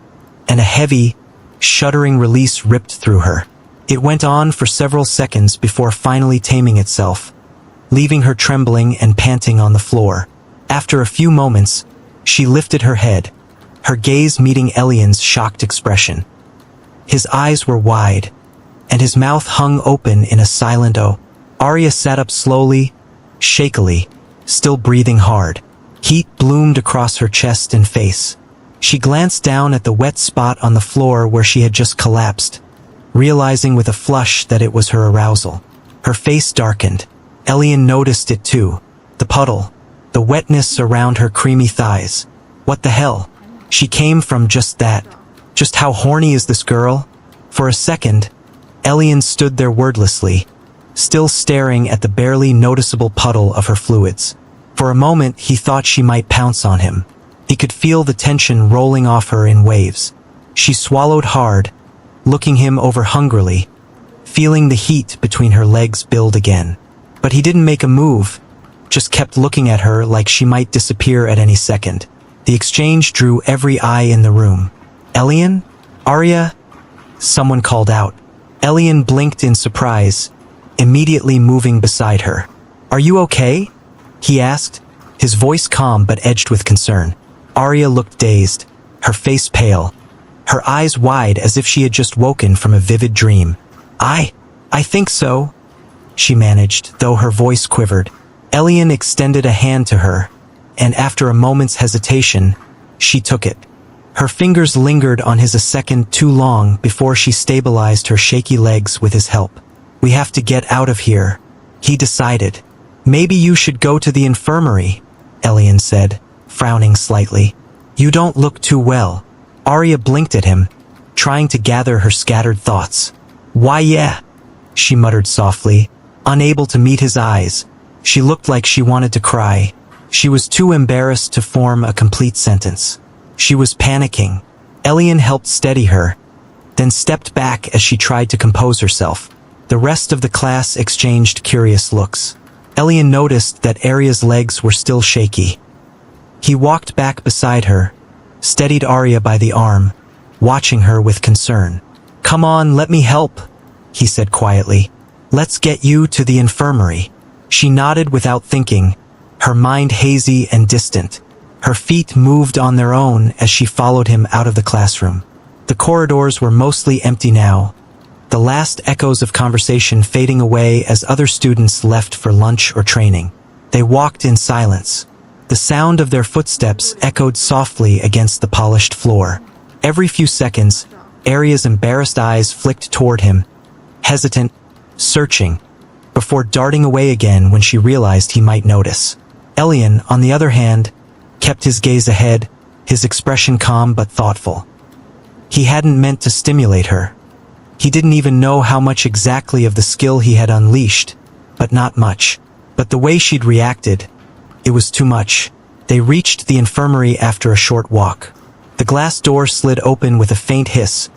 and a heavy, shuddering release ripped through her. It went on for several seconds before finally taming itself, leaving her trembling and panting on the floor. After a few moments, she lifted her head, her gaze meeting Elian's shocked expression. His eyes were wide, and his mouth hung open in a silent "oh." Arya sat up slowly, shakily, still breathing hard. Heat bloomed across her chest and face. She glanced down at the wet spot on the floor where she had just collapsed, realizing with a flush that it was her arousal. Her face darkened. Elian noticed it too. The puddle, the wetness around her creamy thighs. What the hell? She came from just that. Just how horny is this girl? For a second, Elian stood there wordlessly, still staring at the barely noticeable puddle of her fluids. For a moment, he thought she might pounce on him. He could feel the tension rolling off her in waves. She swallowed hard, looking him over hungrily, feeling the heat between her legs build again. But he didn't make a move, just kept looking at her like she might disappear at any second. The exchange drew every eye in the room. "Elian? Arya?" Someone called out. Elian blinked in surprise, immediately moving beside her. "Are you okay?" he asked, his voice calm but edged with concern. Arya looked dazed, her face pale, her eyes wide as if she had just woken from a vivid dream. I think so," she managed, though her voice quivered. Elian extended a hand to her, and after a moment's hesitation, she took it. Her fingers lingered on his a second too long before she stabilized her shaky legs with his help. "We have to get out of here," he decided. "Maybe you should go to the infirmary," Elian said, frowning slightly. "You don't look too well." Arya blinked at him, trying to gather her scattered thoughts. "Why yeah," she muttered softly, unable to meet his eyes. She looked like she wanted to cry. She was too embarrassed to form a complete sentence. She was panicking. Elian helped steady her, then stepped back as she tried to compose herself. The rest of the class exchanged curious looks. Elian noticed that Arya's legs were still shaky. He walked back beside her, steadied Arya by the arm, watching her with concern. "Come on, let me help," he said quietly. "Let's get you to the infirmary." She nodded without thinking, her mind hazy and distant. Her feet moved on their own as she followed him out of the classroom. The corridors were mostly empty now, the last echoes of conversation fading away as other students left for lunch or training. They walked in silence. The sound of their footsteps echoed softly against the polished floor. Every few seconds, Arya's embarrassed eyes flicked toward him, hesitant, searching, before darting away again when she realized he might notice. Elian, on the other hand, kept his gaze ahead, his expression calm but thoughtful. He hadn't meant to stimulate her. He didn't even know how much exactly of the skill he had unleashed, but not much. But the way she'd reacted, it was too much. They reached the infirmary after a short walk. The glass door slid open with a faint hiss,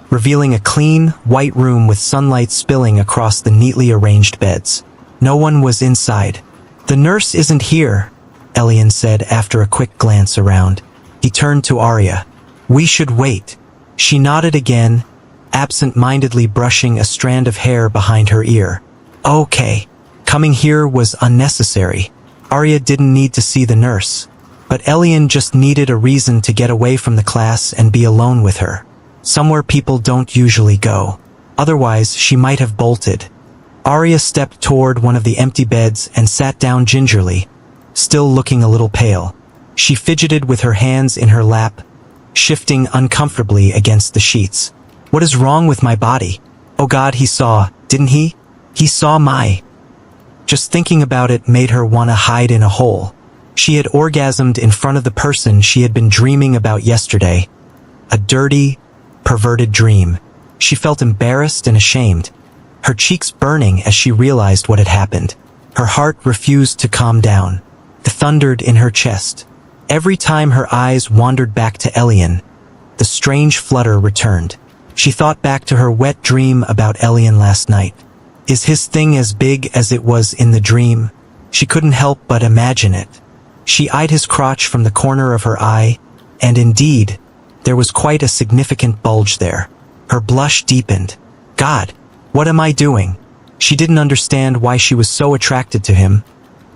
revealing a clean, white room with sunlight spilling across the neatly arranged beds. No one was inside. "The nurse isn't here," Elian said after a quick glance around. He turned to Arya. "We should wait." She nodded again, absent-mindedly brushing a strand of hair behind her ear. "Okay." Coming here was unnecessary. Arya didn't need to see the nurse, but Elian just needed a reason to get away from the class and be alone with her. Somewhere people don't usually go. Otherwise, she might have bolted. Arya stepped toward one of the empty beds and sat down gingerly, still looking a little pale. She fidgeted with her hands in her lap, shifting uncomfortably against the sheets. "What is wrong with my body? Oh God, he saw, didn't he? He saw my..." Just thinking about it made her want to hide in a hole. She had orgasmed in front of the person she had been dreaming about yesterday. A dirty, perverted dream. She felt embarrassed and ashamed, her cheeks burning as she realized what had happened. Her heart refused to calm down. It thundered in her chest. Every time her eyes wandered back to Elian, the strange flutter returned. She thought back to her wet dream about Elian last night. Is his thing as big as it was in the dream? She couldn't help but imagine it. She eyed his crotch from the corner of her eye, and indeed, there was quite a significant bulge there. Her blush deepened. God, what am I doing? She didn't understand why she was so attracted to him,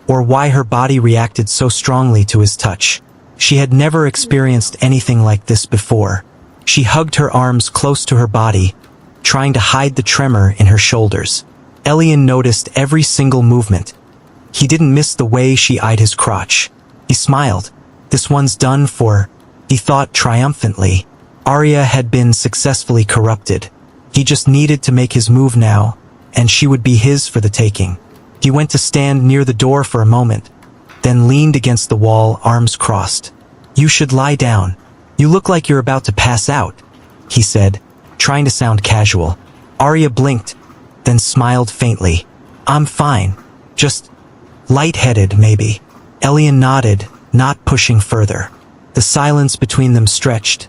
or why her body reacted so strongly to his touch. She had never experienced anything like this before. She hugged her arms close to her body, trying to hide the tremor in her shoulders. Elian noticed every single movement. He didn't miss the way she eyed his crotch. He smiled. This one's done for, he thought triumphantly. Arya had been successfully corrupted. He just needed to make his move now, and she would be his for the taking. He went to stand near the door for a moment, then leaned against the wall, arms crossed. You should lie down. You look like you're about to pass out, he said, trying to sound casual. Arya blinked, then smiled faintly. I'm fine. Just lightheaded, maybe. Elian nodded, not pushing further. The silence between them stretched,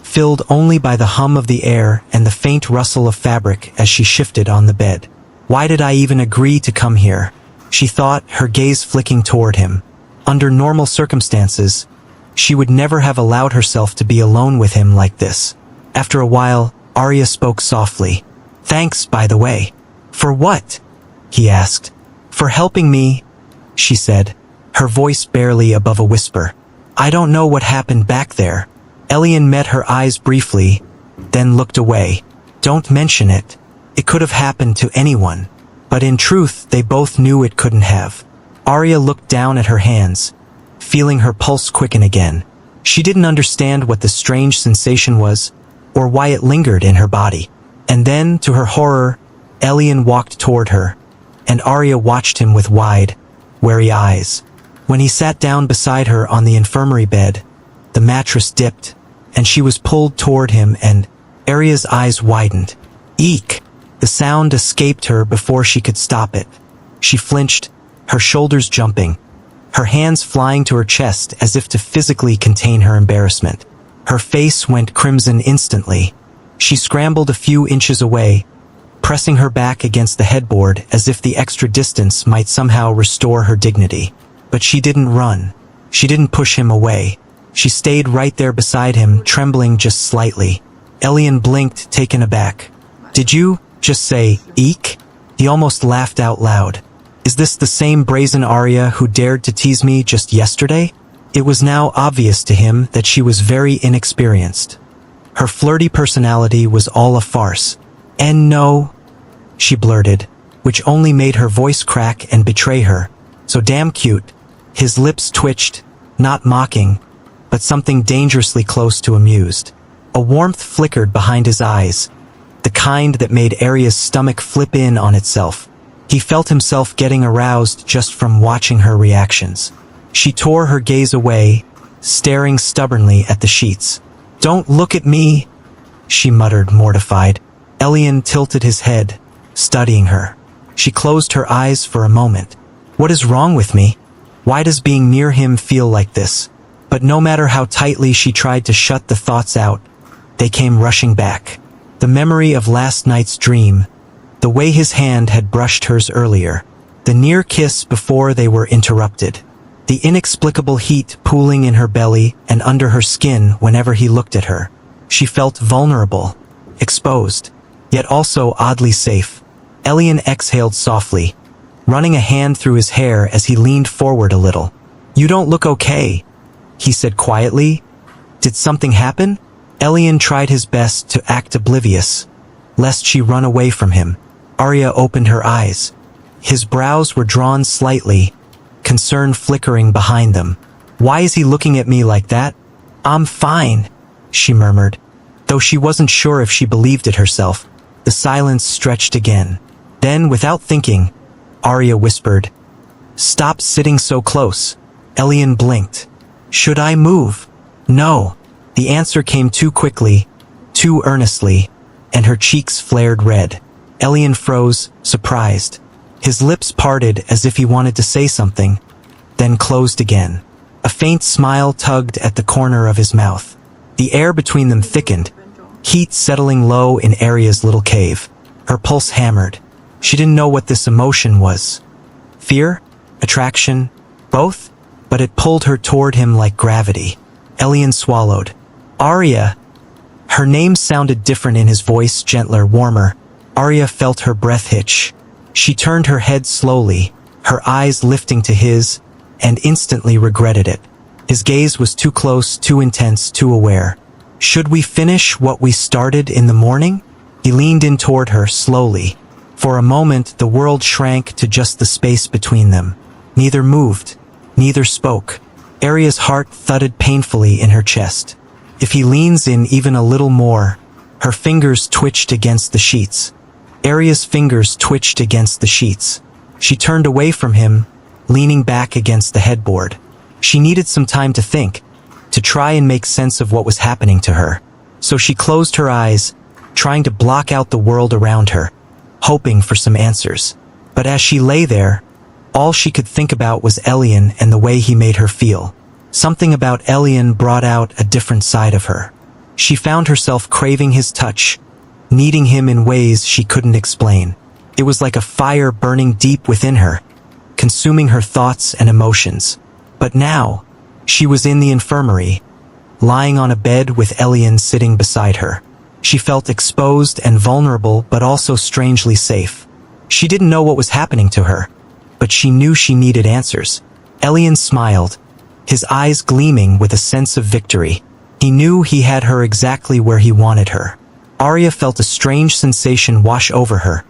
filled only by the hum of the air and the faint rustle of fabric as she shifted on the bed. Why did I even agree to come here? She thought, her gaze flicking toward him. Under normal circumstances, she would never have allowed herself to be alone with him like this. After a while, Arya spoke softly. Thanks, by the way. For what? He asked. For helping me, she said, her voice barely above a whisper. I don't know what happened back there. Elian met her eyes briefly, then looked away. Don't mention it. It could have happened to anyone. But in truth, they both knew it couldn't have. Arya looked down at her hands, feeling her pulse quicken again. She didn't understand what the strange sensation was, or why it lingered in her body. And then, to her horror, Elian walked toward her, and Arya watched him with wide, wary eyes. When he sat down beside her on the infirmary bed, the mattress dipped, and she was pulled toward him, and Arya's eyes widened. Eek! The sound escaped her before she could stop it. She flinched, her shoulders jumping, her hands flying to her chest as if to physically contain her embarrassment. Her face went crimson instantly. She scrambled a few inches away, pressing her back against the headboard as if the extra distance might somehow restore her dignity. But she didn't run. She didn't push him away. She stayed right there beside him, trembling just slightly. Elian blinked, taken aback. Did you just say, eek? He almost laughed out loud. Is this the same brazen Arya who dared to tease me just yesterday? It was now obvious to him that she was very inexperienced. Her flirty personality was all a farce. And no, she blurted, which only made her voice crack and betray her. So damn cute. His lips twitched, not mocking, but something dangerously close to amused. A warmth flickered behind his eyes, the kind that made Arya's stomach flip in on itself. He felt himself getting aroused just from watching her reactions. She tore her gaze away, staring stubbornly at the sheets. Don't look at me, she muttered, mortified. Elian tilted his head, studying her. She closed her eyes for a moment. What is wrong with me? Why does being near him feel like this? But no matter how tightly she tried to shut the thoughts out, they came rushing back. The memory of last night's dream, the way his hand had brushed hers earlier, the near kiss before they were interrupted, the inexplicable heat pooling in her belly and under her skin whenever he looked at her. She felt vulnerable, exposed, yet also oddly safe. Elian exhaled softly, running a hand through his hair as he leaned forward a little. You don't look okay, he said quietly. Did something happen? Elian tried his best to act oblivious, lest she run away from him. Arya opened her eyes. His brows were drawn slightly, concern flickering behind them. Why is he looking at me like that? I'm fine, she murmured, though she wasn't sure if she believed it herself. The silence stretched again. Then, without thinking, Arya whispered, Stop sitting so close. Elian blinked. Should I move? No. The answer came too quickly, too earnestly, and her cheeks flared red. Elian froze, surprised. His lips parted as if he wanted to say something, then closed again. A faint smile tugged at the corner of his mouth. The air between them thickened, heat settling low in Arya's little cave. Her pulse hammered. She didn't know what this emotion was. Fear? Attraction? Both? But it pulled her toward him like gravity. Elian swallowed. Arya! Her name sounded different in his voice, gentler, warmer. Arya felt her breath hitch. She turned her head slowly, her eyes lifting to his, and instantly regretted it. His gaze was too close, too intense, too aware. Should we finish what we started in the morning? He leaned in toward her, slowly. For a moment, the world shrank to just the space between them. Neither moved. Neither spoke. Arya's heart thudded painfully in her chest. If he leans in even a little more, her fingers twitched against the sheets. Arya's fingers twitched against the sheets. She turned away from him, leaning back against the headboard. She needed some time to think, to try and make sense of what was happening to her. So she closed her eyes, trying to block out the world around her, hoping for some answers. But as she lay there, all she could think about was Elian and the way he made her feel. Something about Elian brought out a different side of her. She found herself craving his touch, needing him in ways she couldn't explain. It was like a fire burning deep within her, consuming her thoughts and emotions. But now, she was in the infirmary, lying on a bed with Elian sitting beside her. She felt exposed and vulnerable, but also strangely safe. She didn't know what was happening to her, but she knew she needed answers. Elian smiled, his eyes gleaming with a sense of victory. He knew he had her exactly where he wanted her. Arya felt a strange sensation wash over her,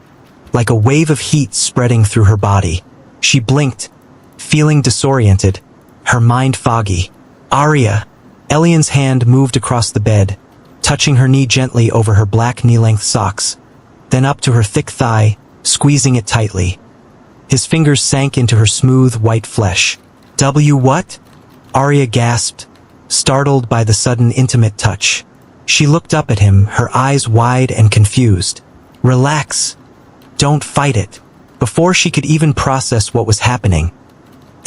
like a wave of heat spreading through her body. She blinked, feeling disoriented, her mind foggy. Arya! Elian's hand moved across the bed, touching her knee gently over her black knee-length socks, then up to her thick thigh, squeezing it tightly. His fingers sank into her smooth, white flesh. What? Arya gasped, startled by the sudden intimate touch. She looked up at him, her eyes wide and confused. Relax. Don't fight it. Before she could even process what was happening,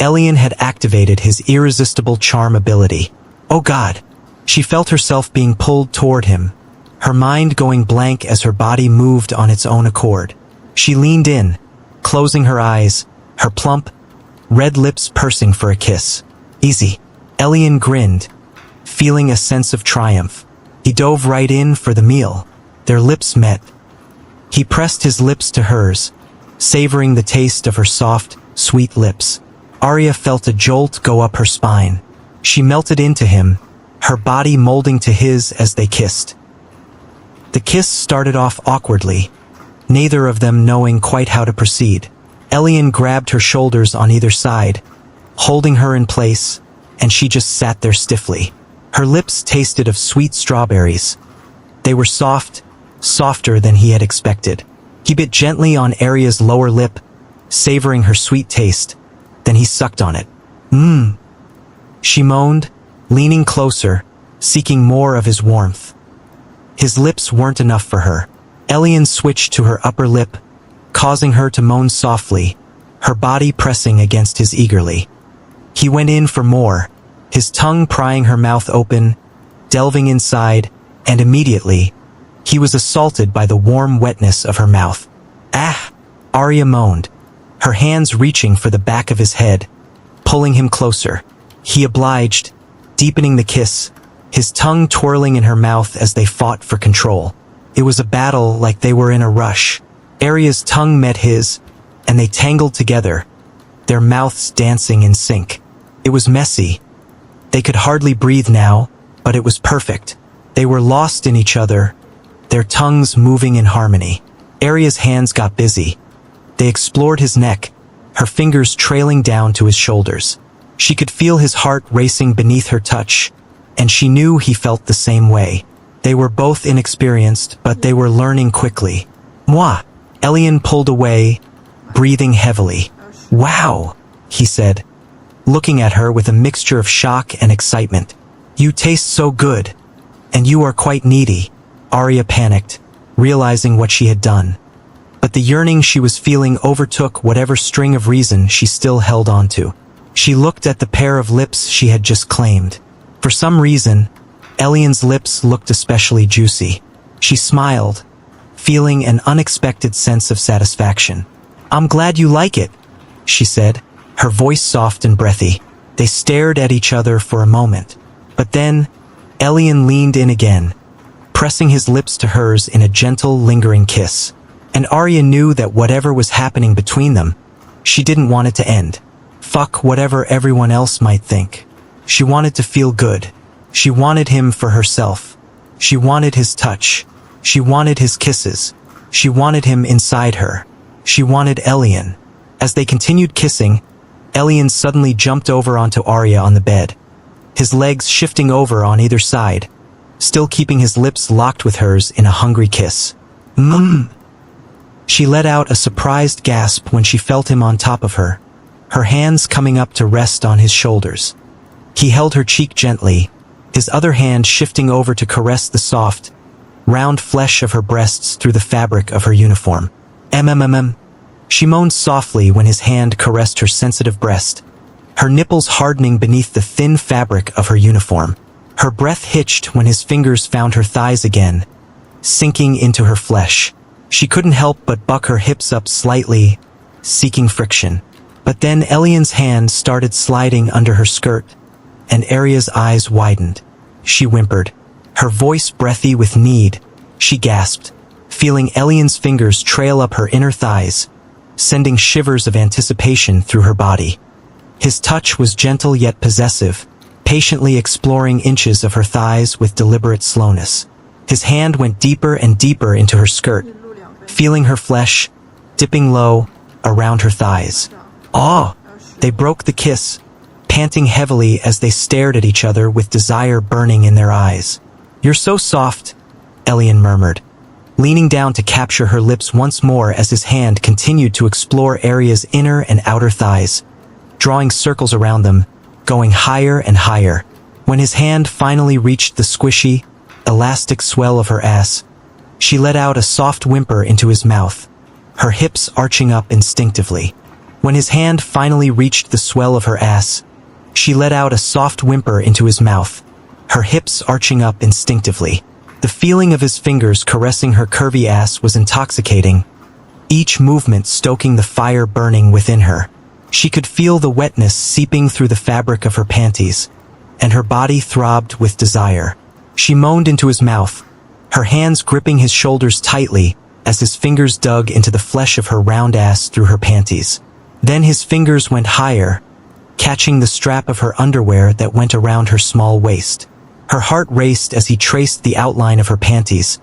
Elian had activated his irresistible charm ability. Oh God! She felt herself being pulled toward him, her mind going blank as her body moved on its own accord. She leaned in, closing her eyes, her plump, red lips pursing for a kiss. Easy. Elian grinned, feeling a sense of triumph. He dove right in for the meal. Their lips met. He pressed his lips to hers, savoring the taste of her soft, sweet lips. Arya felt a jolt go up her spine. She melted into him, her body molding to his as they kissed. The kiss started off awkwardly, neither of them knowing quite how to proceed. Elian grabbed her shoulders on either side, holding her in place, and she just sat there stiffly. Her lips tasted of sweet strawberries. They were soft, softer than he had expected. He bit gently on Arya's lower lip, savoring her sweet taste. Then he sucked on it. Mmm. She moaned, leaning closer, seeking more of his warmth. His lips weren't enough for her. Elian switched to her upper lip, causing her to moan softly, her body pressing against his eagerly. He went in for more, his tongue prying her mouth open, delving inside, and immediately, he was assaulted by the warm wetness of her mouth. Ah! Arya moaned, her hands reaching for the back of his head, pulling him closer. He obliged, deepening the kiss, his tongue twirling in her mouth as they fought for control. It was a battle like they were in a rush. Arya's tongue met his, and they tangled together, their mouths dancing in sync. It was messy. They could hardly breathe now, but it was perfect. They were lost in each other, their tongues moving in harmony. Arya's hands got busy. They explored his neck, her fingers trailing down to his shoulders. She could feel his heart racing beneath her touch, and she knew he felt the same way. They were both inexperienced, but they were learning quickly. Moi! Elian pulled away, breathing heavily. Wow! He said, looking at her with a mixture of shock and excitement. You taste so good. And you are quite needy. Arya panicked, realizing what she had done. But the yearning she was feeling overtook whatever string of reason she still held on to. She looked at the pair of lips she had just claimed. For some reason, Elian's lips looked especially juicy. She smiled, feeling an unexpected sense of satisfaction. "I'm glad you like it," she said, her voice soft and breathy. They stared at each other for a moment. But then, Elian leaned in again, pressing his lips to hers in a gentle, lingering kiss. And Arya knew that whatever was happening between them, she didn't want it to end. Fuck whatever everyone else might think. She wanted to feel good. She wanted him for herself. She wanted his touch. She wanted his kisses. She wanted him inside her. She wanted Elian. As they continued kissing, Elian suddenly jumped over onto Arya on the bed, his legs shifting over on either side, still keeping his lips locked with hers in a hungry kiss. Mmm. She let out a surprised gasp when she felt him on top of her, her hands coming up to rest on his shoulders. He held her cheek gently, his other hand shifting over to caress the soft, round flesh of her breasts through the fabric of her uniform. MMMM. She moaned softly when his hand caressed her sensitive breast, her nipples hardening beneath the thin fabric of her uniform. Her breath hitched when his fingers found her thighs again, sinking into her flesh. She couldn't help but buck her hips up slightly, seeking friction. But then Elian's hand started sliding under her skirt, and Arya's eyes widened. She whimpered, her voice breathy with need. She gasped, feeling Elian's fingers trail up her inner thighs, sending shivers of anticipation through her body. His touch was gentle yet possessive, patiently exploring inches of her thighs with deliberate slowness. His hand went deeper and deeper into her skirt, feeling her flesh, dipping low, around her thighs. "Ah!" They broke the kiss, panting heavily as they stared at each other with desire burning in their eyes. "You're so soft," Elian murmured, leaning down to capture her lips once more as his hand continued to explore Arya's inner and outer thighs, drawing circles around them, going higher and higher. When his hand finally reached the squishy, elastic swell of her ass, she let out a soft whimper into his mouth, her hips arching up instinctively. When his hand finally reached the swell of her ass, she let out a soft whimper into his mouth, her hips arching up instinctively. The feeling of his fingers caressing her curvy ass was intoxicating, each movement stoking the fire burning within her. She could feel the wetness seeping through the fabric of her panties, and her body throbbed with desire. She moaned into his mouth, her hands gripping his shoulders tightly as his fingers dug into the flesh of her round ass through her panties. Then his fingers went higher, catching the strap of her underwear that went around her small waist. Her heart raced as he traced the outline of her panties,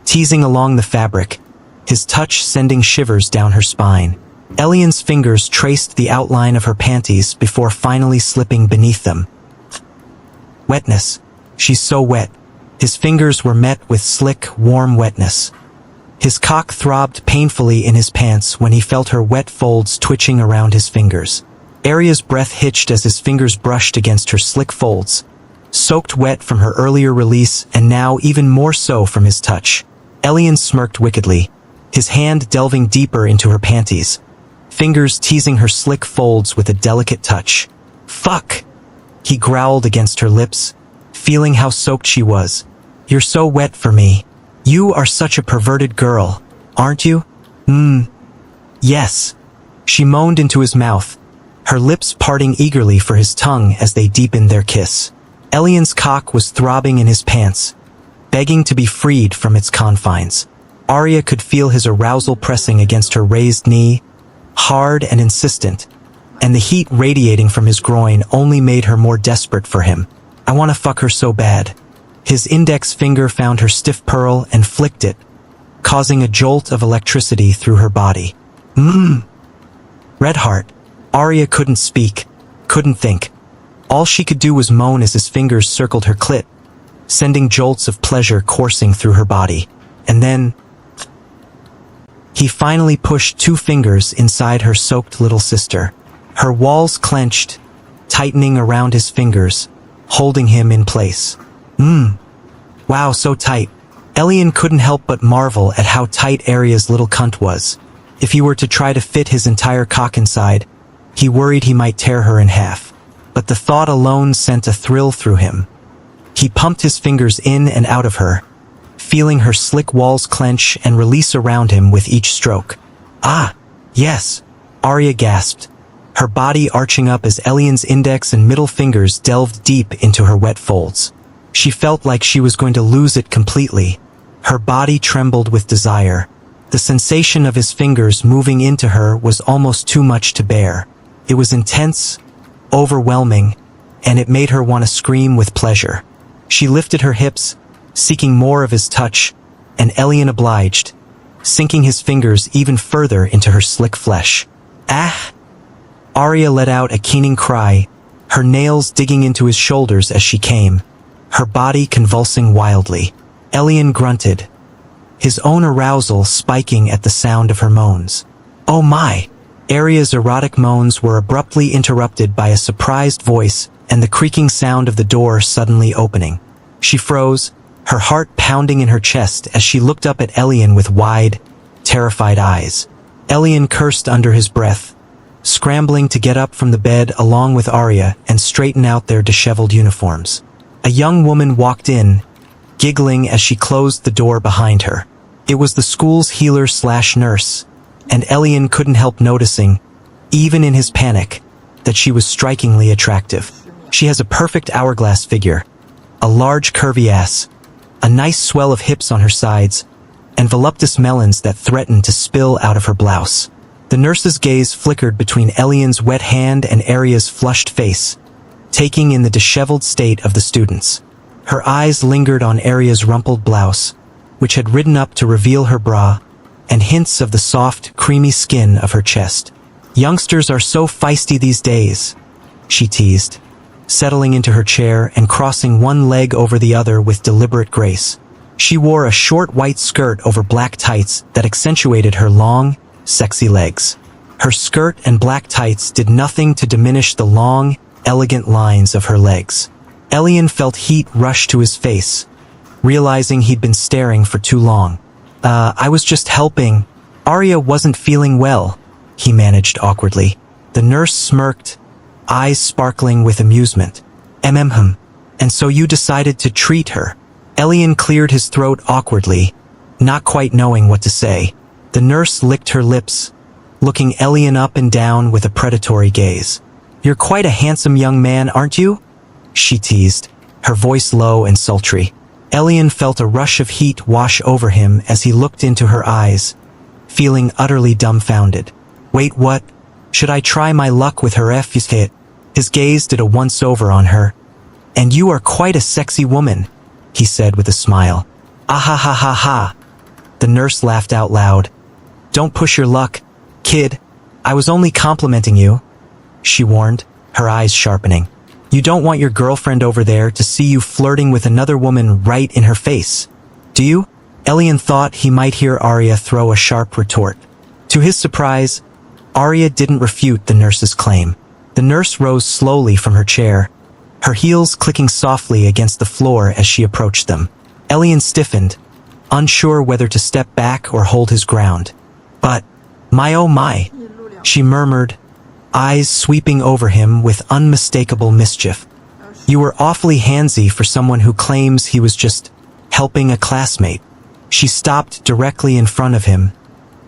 teasing along the fabric, his touch sending shivers down her spine. Elian's fingers traced the outline of her panties before finally slipping beneath them. Wetness. She's so wet. His fingers were met with slick, warm wetness. His cock throbbed painfully in his pants when he felt her wet folds twitching around his fingers. Arya's breath hitched as his fingers brushed against her slick folds, soaked wet from her earlier release and now even more so from his touch. Elian smirked wickedly, his hand delving deeper into her panties, fingers teasing her slick folds with a delicate touch. "Fuck!" he growled against her lips, feeling how soaked she was. "You're so wet for me. You are such a perverted girl, aren't you?" Yes," she moaned into his mouth, her lips parting eagerly for his tongue as they deepened their kiss. Elian's cock was throbbing in his pants, begging to be freed from its confines. Arya could feel his arousal pressing against her raised knee, hard and insistent, and the heat radiating from his groin only made her more desperate for him. "I want to fuck her so bad." His index finger found her stiff pearl and flicked it, causing a jolt of electricity through her body. Red heart. Arya couldn't speak, couldn't think. All she could do was moan as his fingers circled her clit, sending jolts of pleasure coursing through her body. And then he finally pushed 2 fingers inside her soaked little sister. Her walls clenched, tightening around his fingers, holding him in place. Wow, so tight. Elian couldn't help but marvel at how tight Arya's little cunt was. If he were to try to fit his entire cock inside, he worried he might tear her in half. But the thought alone sent a thrill through him. He pumped his fingers in and out of her, feeling her slick walls clench and release around him with each stroke. "Ah, yes," Arya gasped, her body arching up as Elian's index and middle fingers delved deep into her wet folds. She felt like she was going to lose it completely. Her body trembled with desire. The sensation of his fingers moving into her was almost too much to bear. It was intense, overwhelming, and it made her want to scream with pleasure. She lifted her hips, seeking more of his touch, and Elian obliged, sinking his fingers even further into her slick flesh. "Ah!" Arya let out a keening cry, her nails digging into his shoulders as she came, her body convulsing wildly. Elian grunted, his own arousal spiking at the sound of her moans. "Oh my!" Arya's erotic moans were abruptly interrupted by a surprised voice and the creaking sound of the door suddenly opening. She froze, her heart pounding in her chest as she looked up at Elian with wide, terrified eyes. Elian cursed under his breath, scrambling to get up from the bed along with Arya and straighten out their disheveled uniforms. A young woman walked in, giggling as she closed the door behind her. It was the school's healer/nurse, and Elian couldn't help noticing, even in his panic, that she was strikingly attractive. She has a perfect hourglass figure, a large curvy ass, a nice swell of hips on her sides, and voluptuous melons that threatened to spill out of her blouse. The nurse's gaze flickered between Elian's wet hand and Arya's flushed face, taking in the disheveled state of the students. Her eyes lingered on Arya's rumpled blouse, which had ridden up to reveal her bra, and hints of the soft, creamy skin of her chest. "Youngsters are so feisty these days," she teased, settling into her chair and crossing one leg over the other with deliberate grace. She wore a short white skirt over black tights that accentuated her long, sexy legs. Her skirt and black tights did nothing to diminish the long, elegant lines of her legs. Elian felt heat rush to his face, realizing he'd been staring for too long. I was just helping. Arya wasn't feeling well," he managed awkwardly. The nurse smirked, eyes sparkling with amusement. And so you decided to treat her." Elian cleared his throat awkwardly, not quite knowing what to say. The nurse licked her lips, looking Elian up and down with a predatory gaze. "You're quite a handsome young man, aren't you?" she teased, her voice low and sultry. Elian felt a rush of heat wash over him as he looked into her eyes, feeling utterly dumbfounded. "Wait, what? Should I try my luck with her if he's hit?" His gaze did a once-over on her. "And you are quite a sexy woman," he said with a smile. "Ah ha ha ha ha." The nurse laughed out loud. "Don't push your luck, kid. I was only complimenting you," she warned, her eyes sharpening. "You don't want your girlfriend over there to see you flirting with another woman right in her face, do you?" Elian thought he might hear Arya throw a sharp retort. To his surprise, Arya didn't refute the nurse's claim. The nurse rose slowly from her chair, her heels clicking softly against the floor as she approached them. Elian stiffened, unsure whether to step back or hold his ground. "But, my oh my," she murmured, eyes sweeping over him with unmistakable mischief. "You were awfully handsy for someone who claims he was just helping a classmate." She stopped directly in front of him,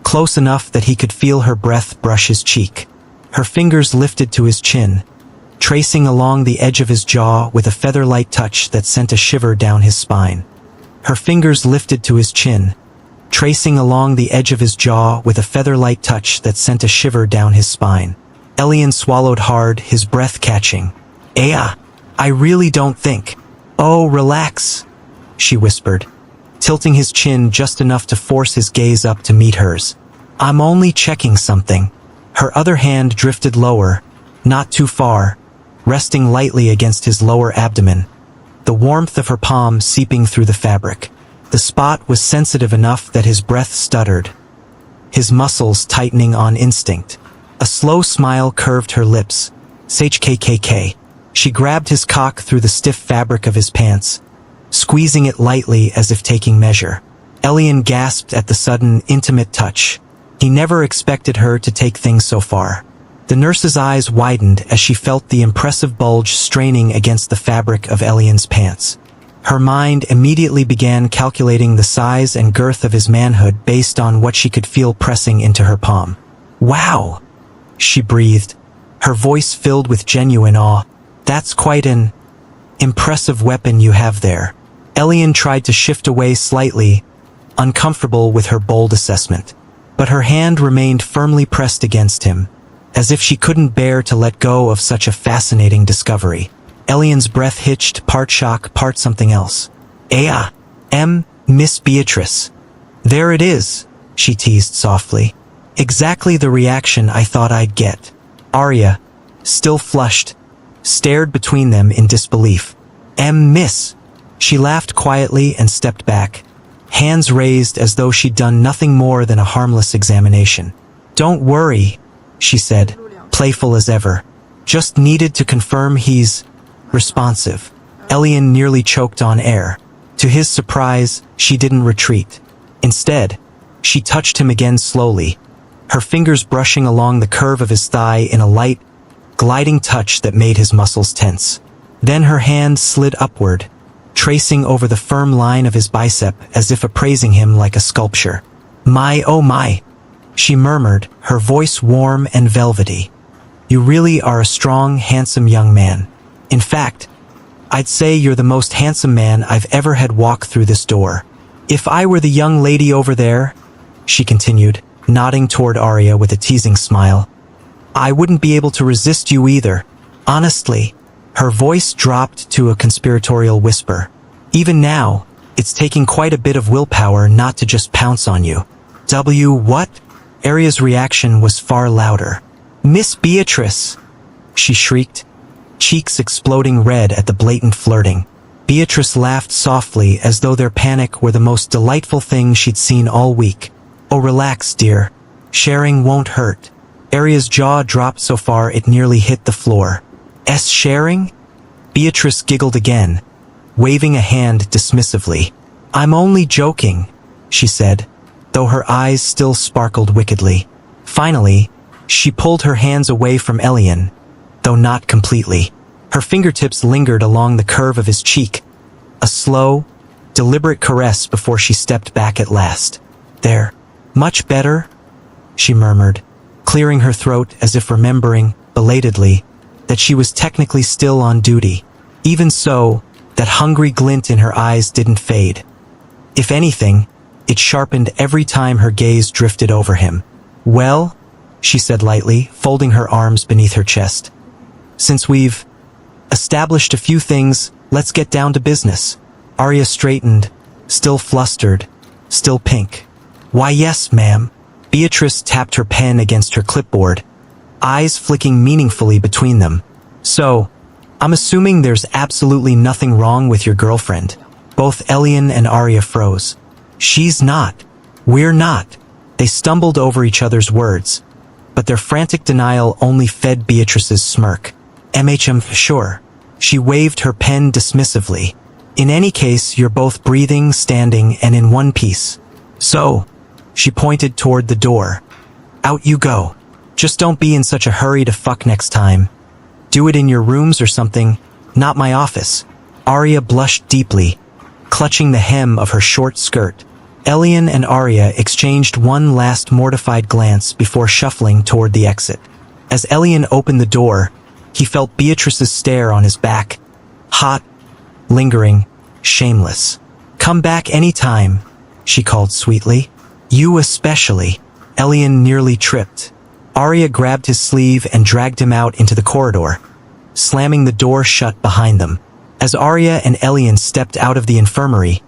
close enough that he could feel her breath brush his cheek. Her fingers lifted to his chin, tracing along the edge of his jaw with a feather-light touch that sent a shiver down his spine. Her fingers lifted to his chin, tracing along the edge of his jaw with a feather-light touch that sent a shiver down his spine. Elian swallowed hard, his breath catching. I really don't think." "Oh, relax," she whispered, tilting his chin just enough to force his gaze up to meet hers. "I'm only checking something." Her other hand drifted lower, not too far, resting lightly against his lower abdomen, the warmth of her palm seeping through the fabric. The spot was sensitive enough that his breath stuttered, his muscles tightening on instinct. A slow smile curved her lips. "HKKK." She grabbed his cock through the stiff fabric of his pants, squeezing it lightly as if taking measure. Elian gasped at the sudden, intimate touch. He never expected her to take things so far. The nurse's eyes widened as she felt the impressive bulge straining against the fabric of Elian's pants. Her mind immediately began calculating the size and girth of his manhood based on what she could feel pressing into her palm. "Wow!" she breathed, her voice filled with genuine awe. "That's quite an impressive weapon you have there." Elian tried to shift away slightly, uncomfortable with her bold assessment. But her hand remained firmly pressed against him, as if she couldn't bear to let go of such a fascinating discovery. Elian's breath hitched, part shock, part something else. Miss Beatrice. There it is, she teased softly. Exactly the reaction I thought I'd get." Arya, still flushed, stared between them in disbelief. Miss." She laughed quietly and stepped back, hands raised as though she'd done nothing more than a harmless examination. "Don't worry," she said, playful as ever. "Just needed to confirm he's responsive." Elian nearly choked on air. To his surprise, she didn't retreat. Instead, she touched him again slowly, her fingers brushing along the curve of his thigh in a light, gliding touch that made his muscles tense. Then her hand slid upward, tracing over the firm line of his bicep as if appraising him like a sculpture. "My, oh my," she murmured, her voice warm and velvety. "You really are a strong, handsome young man. In fact, I'd say you're the most handsome man I've ever had walk through this door. If I were the young lady over there," she continued, nodding toward Arya with a teasing smile, "I wouldn't be able to resist you either. Honestly." Her voice dropped to a conspiratorial whisper. "Even now, it's taking quite a bit of willpower not to just pounce on you." What? Arya's reaction was far louder. "Miss Beatrice!" she shrieked, cheeks exploding red at the blatant flirting. Beatrice laughed softly as though their panic were the most delightful thing she'd seen all week. "Oh, relax, dear. Sharing won't hurt." Arya's jaw dropped so far it nearly hit the floor. Sharing?" Beatrice giggled again, waving a hand dismissively. "I'm only joking," she said, though her eyes still sparkled wickedly. Finally, she pulled her hands away from Elian, though not completely. Her fingertips lingered along the curve of his cheek, a slow, deliberate caress before she stepped back at last. "There. Much better?" she murmured, clearing her throat as if remembering, belatedly, that she was technically still on duty. Even so, that hungry glint in her eyes didn't fade. If anything, it sharpened every time her gaze drifted over him. "Well," she said lightly, folding her arms beneath her chest. "Since we've established a few things, let's get down to business." Arya straightened, still flustered, still pink. "Why yes, ma'am." Beatrice tapped her pen against her clipboard, eyes flicking meaningfully between them. "So, I'm assuming there's absolutely nothing wrong with your girlfriend." Both Elian and Arya froze. "She's not. We're not." They stumbled over each other's words, but their frantic denial only fed Beatrice's smirk. Sure." She waved her pen dismissively. "In any case, you're both breathing, standing, and in one piece. So," she pointed toward the door, "out you go. Just don't be in such a hurry to fuck next time. Do it in your rooms or something, not my office." Arya blushed deeply, clutching the hem of her short skirt. Elian and Arya exchanged one last mortified glance before shuffling toward the exit. As Elian opened the door, he felt Beatrice's stare on his back. Hot, lingering, shameless. "Come back any time," she called sweetly. "You especially." Elian nearly tripped. Arya grabbed his sleeve and dragged him out into the corridor, slamming the door shut behind them. As Arya and Elian stepped out of the infirmary,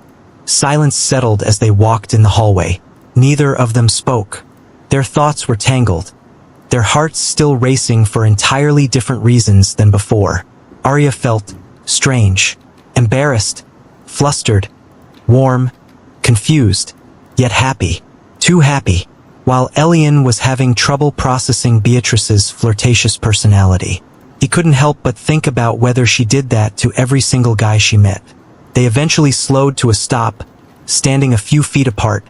silence settled as they walked in the hallway. Neither of them spoke. Their thoughts were tangled, their hearts still racing for entirely different reasons than before. Arya felt strange, embarrassed, flustered, warm, confused, yet happy. Too happy. While Elian was having trouble processing Beatrice's flirtatious personality. He couldn't help but think about whether she did that to every single guy she met. They eventually slowed to a stop, standing a few feet apart,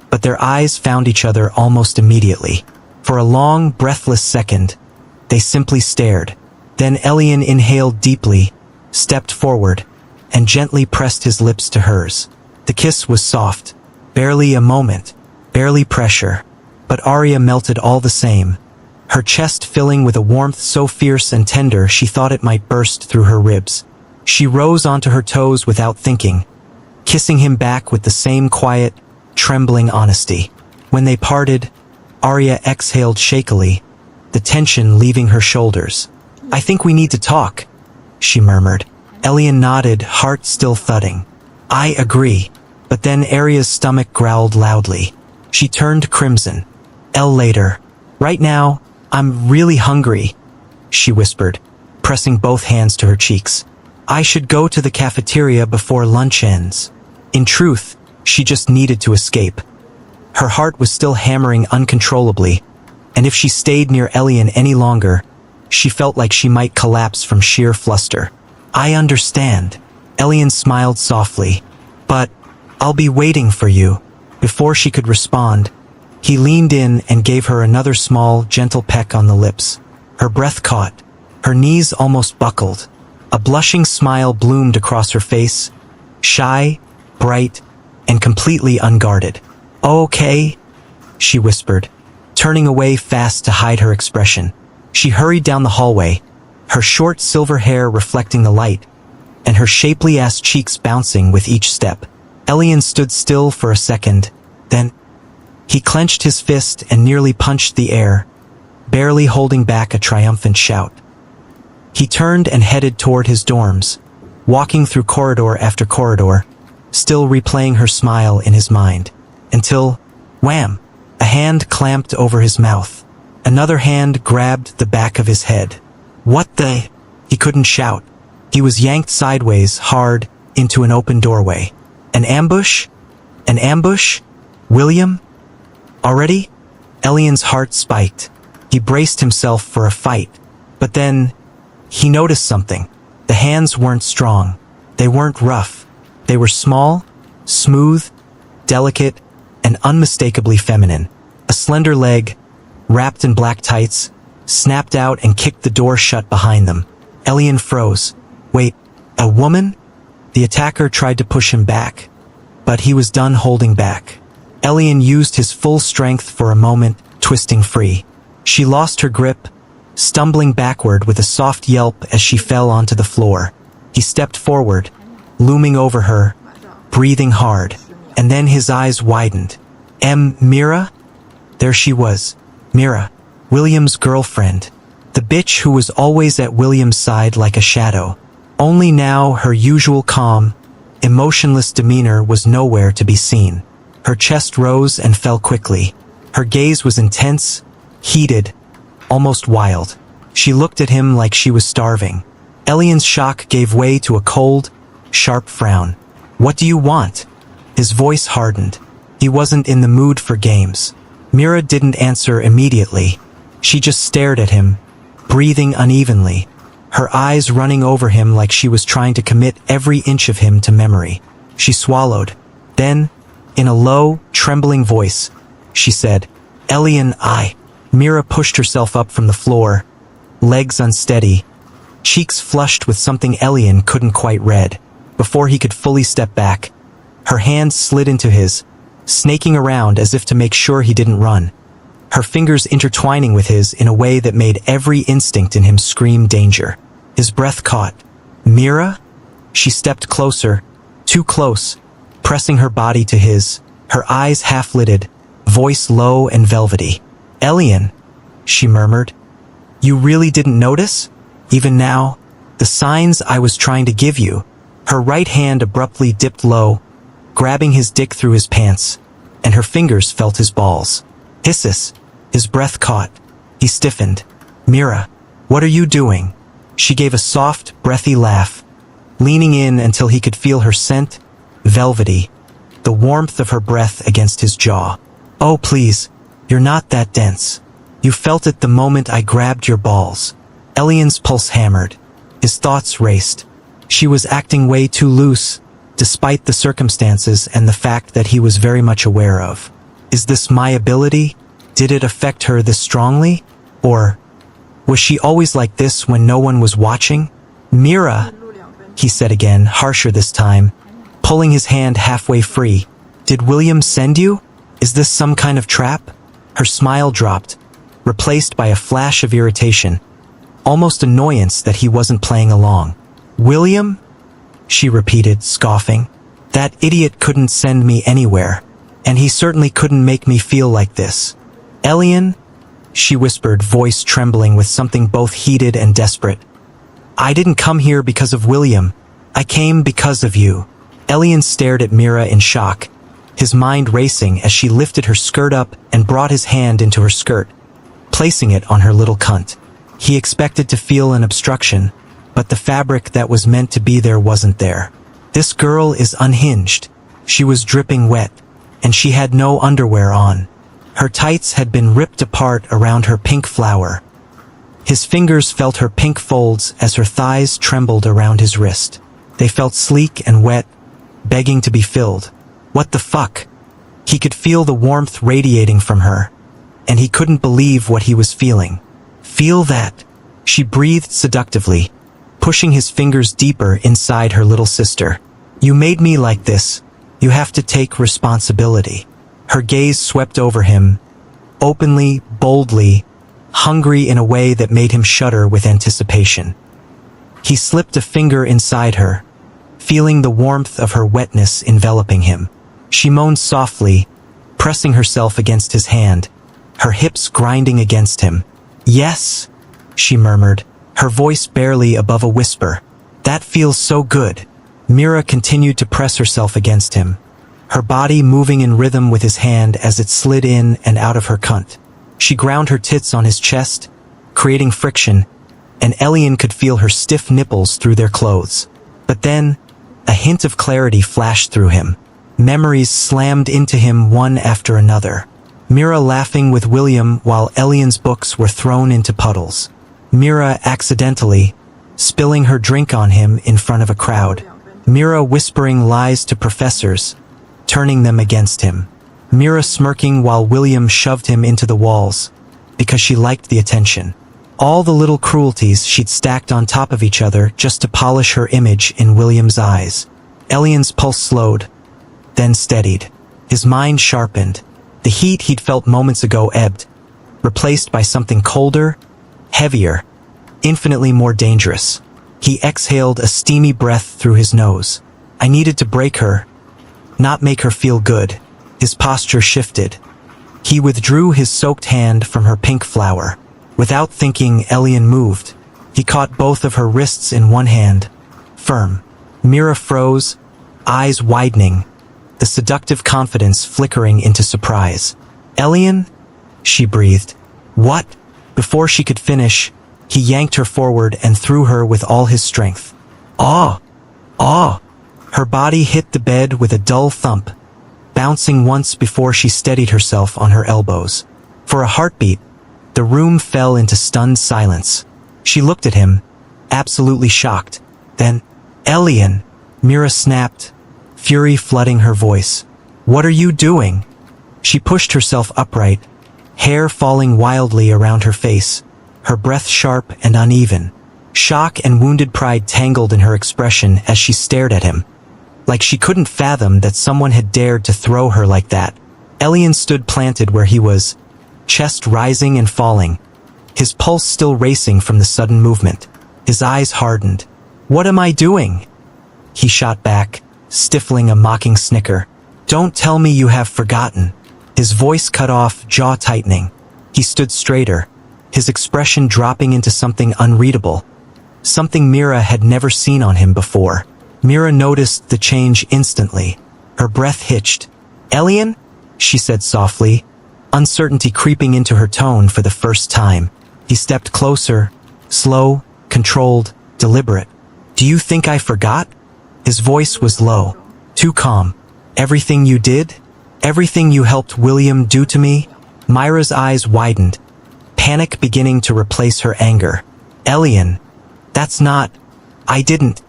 but their eyes found each other almost immediately. For a long, breathless second, they simply stared. Then Elian inhaled deeply, stepped forward, and gently pressed his lips to hers. The kiss was soft, barely a moment, barely pressure, but Arya melted all the same, her chest filling with a warmth so fierce and tender she thought it might burst through her ribs. She rose onto her toes without thinking, kissing him back with the same quiet, trembling honesty. When they parted, Arya exhaled shakily, the tension leaving her shoulders. "I think we need to talk," she murmured. Elian nodded, heart still thudding. "I agree." But then Arya's stomach growled loudly. She turned crimson. Later. "Right now, I'm really hungry," she whispered, pressing both hands to her cheeks. "I should go to the cafeteria before lunch ends." In truth, she just needed to escape. Her heart was still hammering uncontrollably, and if she stayed near Elian any longer, she felt like she might collapse from sheer fluster. "I understand." Elian smiled softly. "But I'll be waiting for you." Before she could respond, he leaned in and gave her another small, gentle peck on the lips. Her breath caught. Her knees almost buckled. A blushing smile bloomed across her face, shy, bright, and completely unguarded. "Okay," she whispered, turning away fast to hide her expression. She hurried down the hallway, her short silver hair reflecting the light, and her shapely-ass cheeks bouncing with each step. Elian stood still for a second, then he clenched his fist and nearly punched the air, barely holding back a triumphant shout. He turned and headed toward his dorms, walking through corridor after corridor, still replaying her smile in his mind, until, wham, a hand clamped over his mouth. Another hand grabbed the back of his head. "What the?" He couldn't shout. He was yanked sideways, hard, into an open doorway. An ambush? An ambush? William? Already? Elian's heart spiked. He braced himself for a fight. But then, he noticed something. The hands weren't strong. They weren't rough. They were small, smooth, delicate, and unmistakably feminine. A slender leg, wrapped in black tights, snapped out and kicked the door shut behind them. Elian froze. Wait, a woman? The attacker tried to push him back, but he was done holding back. Elian used his full strength for a moment, twisting free. She lost her grip, stumbling backward with a soft yelp as she fell onto the floor. He stepped forward, looming over her, breathing hard, and then his eyes widened. Mira? There she was. Mira, William's girlfriend. The bitch who was always at William's side like a shadow. Only now her usual calm, emotionless demeanor was nowhere to be seen. Her chest rose and fell quickly. Her gaze was intense, heated, almost wild. She looked at him like she was starving. Elian's shock gave way to a cold, sharp frown. "What do you want?" His voice hardened. He wasn't in the mood for games. Mira didn't answer immediately. She just stared at him, breathing unevenly, her eyes running over him like she was trying to commit every inch of him to memory. She swallowed. Then, in a low, trembling voice, she said, "Elian, I." Mira pushed herself up from the floor, legs unsteady, cheeks flushed with something Elian couldn't quite read. Before he could fully step back, her hand slid into his, snaking around as if to make sure he didn't run, her fingers intertwining with his in a way that made every instinct in him scream danger. His breath caught. "Mira?" She stepped closer, too close, pressing her body to his, her eyes half-lidded, voice low and velvety. "Elian," she murmured. "You really didn't notice? Even now? The signs I was trying to give you." Her right hand abruptly dipped low, grabbing his dick through his pants, and her fingers felt his balls. Hisses. His breath caught. He stiffened. "Mira, what are you doing?" She gave a soft, breathy laugh, leaning in until he could feel her scent, velvety, the warmth of her breath against his jaw. "Oh, please, you're not that dense. You felt it the moment I grabbed your balls." Elian's pulse hammered. His thoughts raced. She was acting way too loose, despite the circumstances and the fact that he was very much aware of. Is this my ability? Did it affect her this strongly? Or was she always like this when no one was watching? "Mira," he said again, harsher this time, pulling his hand halfway free. Did William send you? Is this some kind of trap? Her smile dropped, replaced by a flash of irritation, almost annoyance that he wasn't playing along. William? She repeated, scoffing. That idiot couldn't send me anywhere, and he certainly couldn't make me feel like this. Elian? She whispered, voice trembling with something both heated and desperate. I didn't come here because of William. I came because of you. Elian stared at Mira in shock, his mind racing as she lifted her skirt up and brought his hand into her skirt, placing it on her little cunt. He expected to feel an obstruction, but the fabric that was meant to be there wasn't there. This girl is unhinged. She was dripping wet, and she had no underwear on. Her tights had been ripped apart around her pink flower. His fingers felt her pink folds as her thighs trembled around his wrist. They felt sleek and wet, begging to be filled. What the fuck? He could feel the warmth radiating from her, and he couldn't believe what he was feeling. Feel that? She breathed seductively, pushing his fingers deeper inside her little sister. You made me like this. You have to take responsibility. Her gaze swept over him, openly, boldly, hungry in a way that made him shudder with anticipation. He slipped a finger inside her, feeling the warmth of her wetness enveloping him. She moaned softly, pressing herself against his hand, her hips grinding against him. Yes, she murmured, her voice barely above a whisper. That feels so good. Mira continued to press herself against him, her body moving in rhythm with his hand as it slid in and out of her cunt. She ground her tits on his chest, creating friction, and Elian could feel her stiff nipples through their clothes. But then, a hint of clarity flashed through him. Memories slammed into him one after another. Mira laughing with William while Elian's books were thrown into puddles. Mira accidentally spilling her drink on him in front of a crowd. Mira whispering lies to professors, turning them against him. Mira smirking while William shoved him into the walls, because she liked the attention. All the little cruelties she'd stacked on top of each other just to polish her image in William's eyes. Elian's pulse slowed, then steadied. His mind sharpened. The heat he'd felt moments ago ebbed, replaced by something colder, heavier, infinitely more dangerous. He exhaled a steamy breath through his nose. I needed to break her, not make her feel good. His posture shifted. He withdrew his soaked hand from her pink flower. Without thinking, Elian moved. He caught both of her wrists in one hand, firm. Mira froze, eyes widening, the seductive confidence flickering into surprise. Elian? She breathed. What? Before she could finish, he yanked her forward and threw her with all his strength. Ah! Ah! Her body hit the bed with a dull thump, bouncing once before she steadied herself on her elbows. For a heartbeat, the room fell into stunned silence. She looked at him, absolutely shocked. Then, Elian! Mira snapped, fury flooding her voice. What are you doing? She pushed herself upright, hair falling wildly around her face, her breath sharp and uneven. Shock and wounded pride tangled in her expression as she stared at him, like she couldn't fathom that someone had dared to throw her like that. Elian stood planted where he was, chest rising and falling, his pulse still racing from the sudden movement. His eyes hardened. What am I doing? He shot back, stifling a mocking snicker. Don't tell me you have forgotten. His voice cut off, jaw tightening. He stood straighter, his expression dropping into something unreadable, something Mira had never seen on him before. Mira noticed the change instantly. Her breath hitched. Elian? She said softly, uncertainty creeping into her tone for the first time. He stepped closer, slow, controlled, deliberate. Do you think I forgot? His voice was low, too calm. Everything you did? Everything you helped William do to me? Myra's eyes widened, panic beginning to replace her anger. Elian, that's not... I didn't...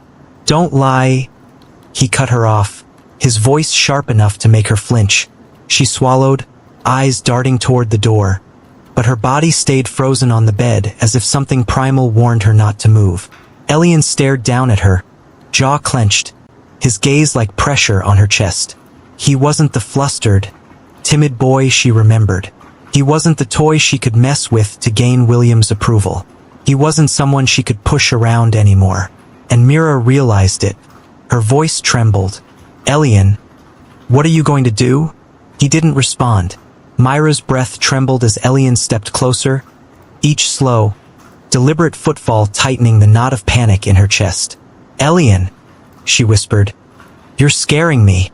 Don't lie. He cut her off, his voice sharp enough to make her flinch. She swallowed, eyes darting toward the door, but her body stayed frozen on the bed as if something primal warned her not to move. Elian stared down at her, jaw clenched, his gaze like pressure on her chest. He wasn't the flustered, timid boy she remembered. He wasn't the toy she could mess with to gain William's approval. He wasn't someone she could push around anymore. And Mira realized it. Her voice trembled. "Elian, what are you going to do?" He didn't respond. Myra's breath trembled as Elian stepped closer, each slow, deliberate footfall tightening the knot of panic in her chest. "Elian," she whispered, "you're scaring me."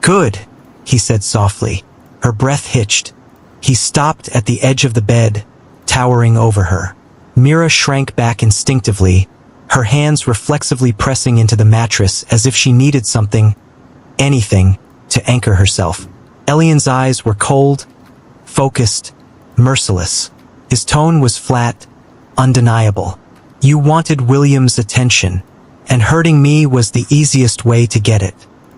"Good," he said softly. Her breath hitched. He stopped at the edge of the bed, towering over her. Mira shrank back instinctively, her hands reflexively pressing into the mattress as if she needed something, anything, to anchor herself. Elian's eyes were cold, focused, merciless. His tone was flat, undeniable. "You wanted William's attention, and hurting me was the easiest way to get it."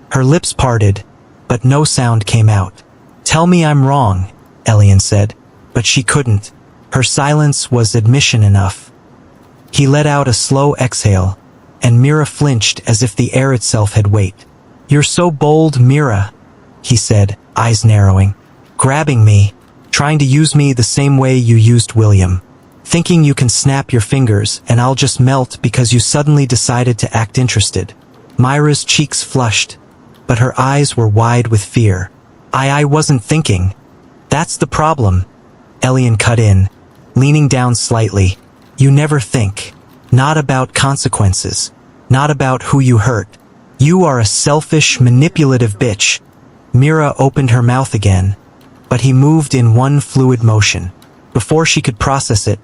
Her lips parted, but no sound came out. "Tell me I'm wrong," Elian said, but she couldn't. Her silence was admission enough. He let out a slow exhale, and Mira flinched as if the air itself had weight. "You're so bold, Mira," he said, eyes narrowing. "Grabbing me, trying to use me the same way you used William. Thinking you can snap your fingers and I'll just melt because you suddenly decided to act interested." Myra's cheeks flushed, but her eyes were wide with fear. I wasn't thinking. That's the problem," Elian cut in, leaning down slightly. "You never think. Not about consequences. Not about who you hurt. You are a selfish, manipulative bitch." Mira opened her mouth again, but he moved in one fluid motion. Before she could process it,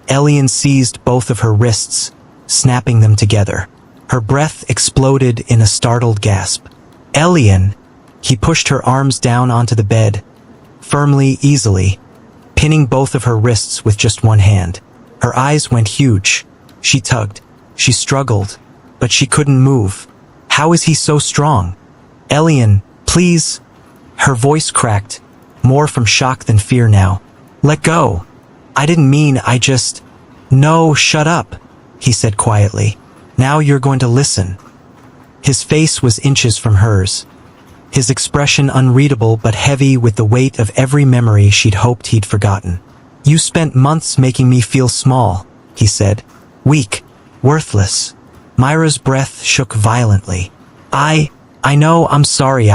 Elian seized both of her wrists, snapping them together. Her breath exploded in a startled gasp. "Elian!" He pushed her arms down onto the bed, firmly, easily, pinning both of her wrists with just one hand. Her eyes went huge. She tugged. She struggled, but she couldn't move. "How is he so strong?" "Elian, please." Her voice cracked, more from shock than fear now. "Let go. I didn't mean, I just—" "No, shut up," he said quietly. "Now you're going to listen." His face was inches from hers, his expression unreadable but heavy with the weight of every memory she'd hoped he'd forgotten. "You spent months making me feel small," he said. "Weak. Worthless." Myra's breath shook violently. I know, I'm sorry,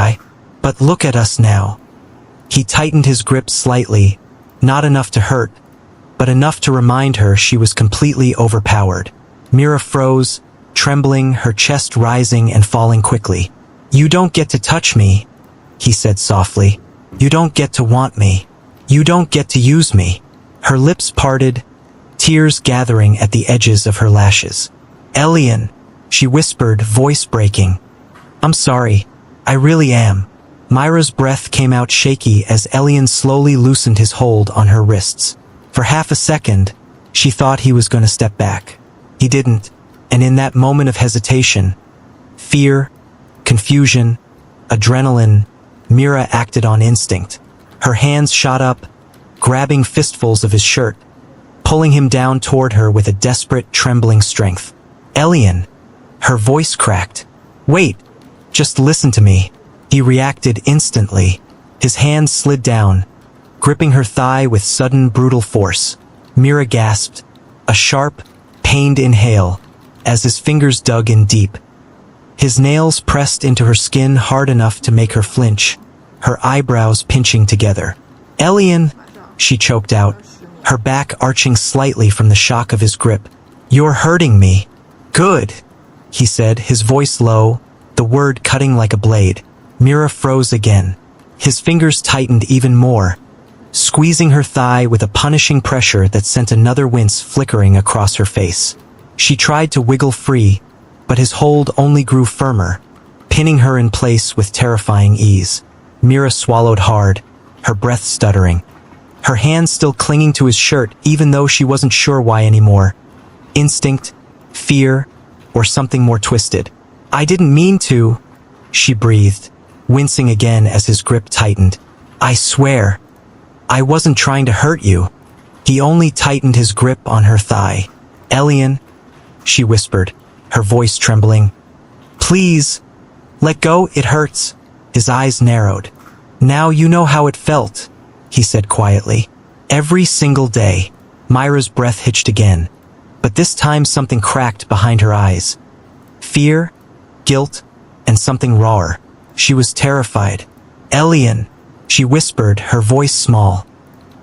but look at us now." He tightened his grip slightly, not enough to hurt, but enough to remind her she was completely overpowered. Mira froze, trembling, her chest rising and falling quickly. "You don't get to touch me," he said softly. "You don't get to want me. You don't get to use me." Her lips parted, tears gathering at the edges of her lashes. "Elian," she whispered, voice breaking. "I'm sorry. I really am." Myra's breath came out shaky as Elian slowly loosened his hold on her wrists. For half a second, she thought he was going to step back. He didn't, and in that moment of hesitation, fear, confusion, adrenaline, Mira acted on instinct. Her hands shot up, grabbing fistfuls of his shirt, pulling him down toward her with a desperate, trembling strength. "Elian!" Her voice cracked. "Wait, just listen to me." He reacted instantly. His hand slid down, gripping her thigh with sudden, brutal force. Mira gasped, a sharp, pained inhale, as his fingers dug in deep. His nails pressed into her skin hard enough to make her flinch, her eyebrows pinching together. "Elian," she choked out, her back arching slightly from the shock of his grip. "You're hurting me." "Good," he said, his voice low, the word cutting like a blade. Mira froze again. His fingers tightened even more, squeezing her thigh with a punishing pressure that sent another wince flickering across her face. She tried to wiggle free, but his hold only grew firmer, pinning her in place with terrifying ease. Mira swallowed hard, her breath stuttering. Her hands still clinging to his shirt even though she wasn't sure why anymore. Instinct, fear, or something more twisted. "I didn't mean to," she breathed, wincing again as his grip tightened. "I swear, I wasn't trying to hurt you." He only tightened his grip on her thigh. "Elian," she whispered, her voice trembling, Please. Let go, it hurts. His eyes narrowed. Now you know how it felt, he said quietly. Every single day. Myra's breath hitched again. But this time something cracked behind her eyes. Fear, guilt, and something rawer. She was terrified. Elian, she whispered, her voice small.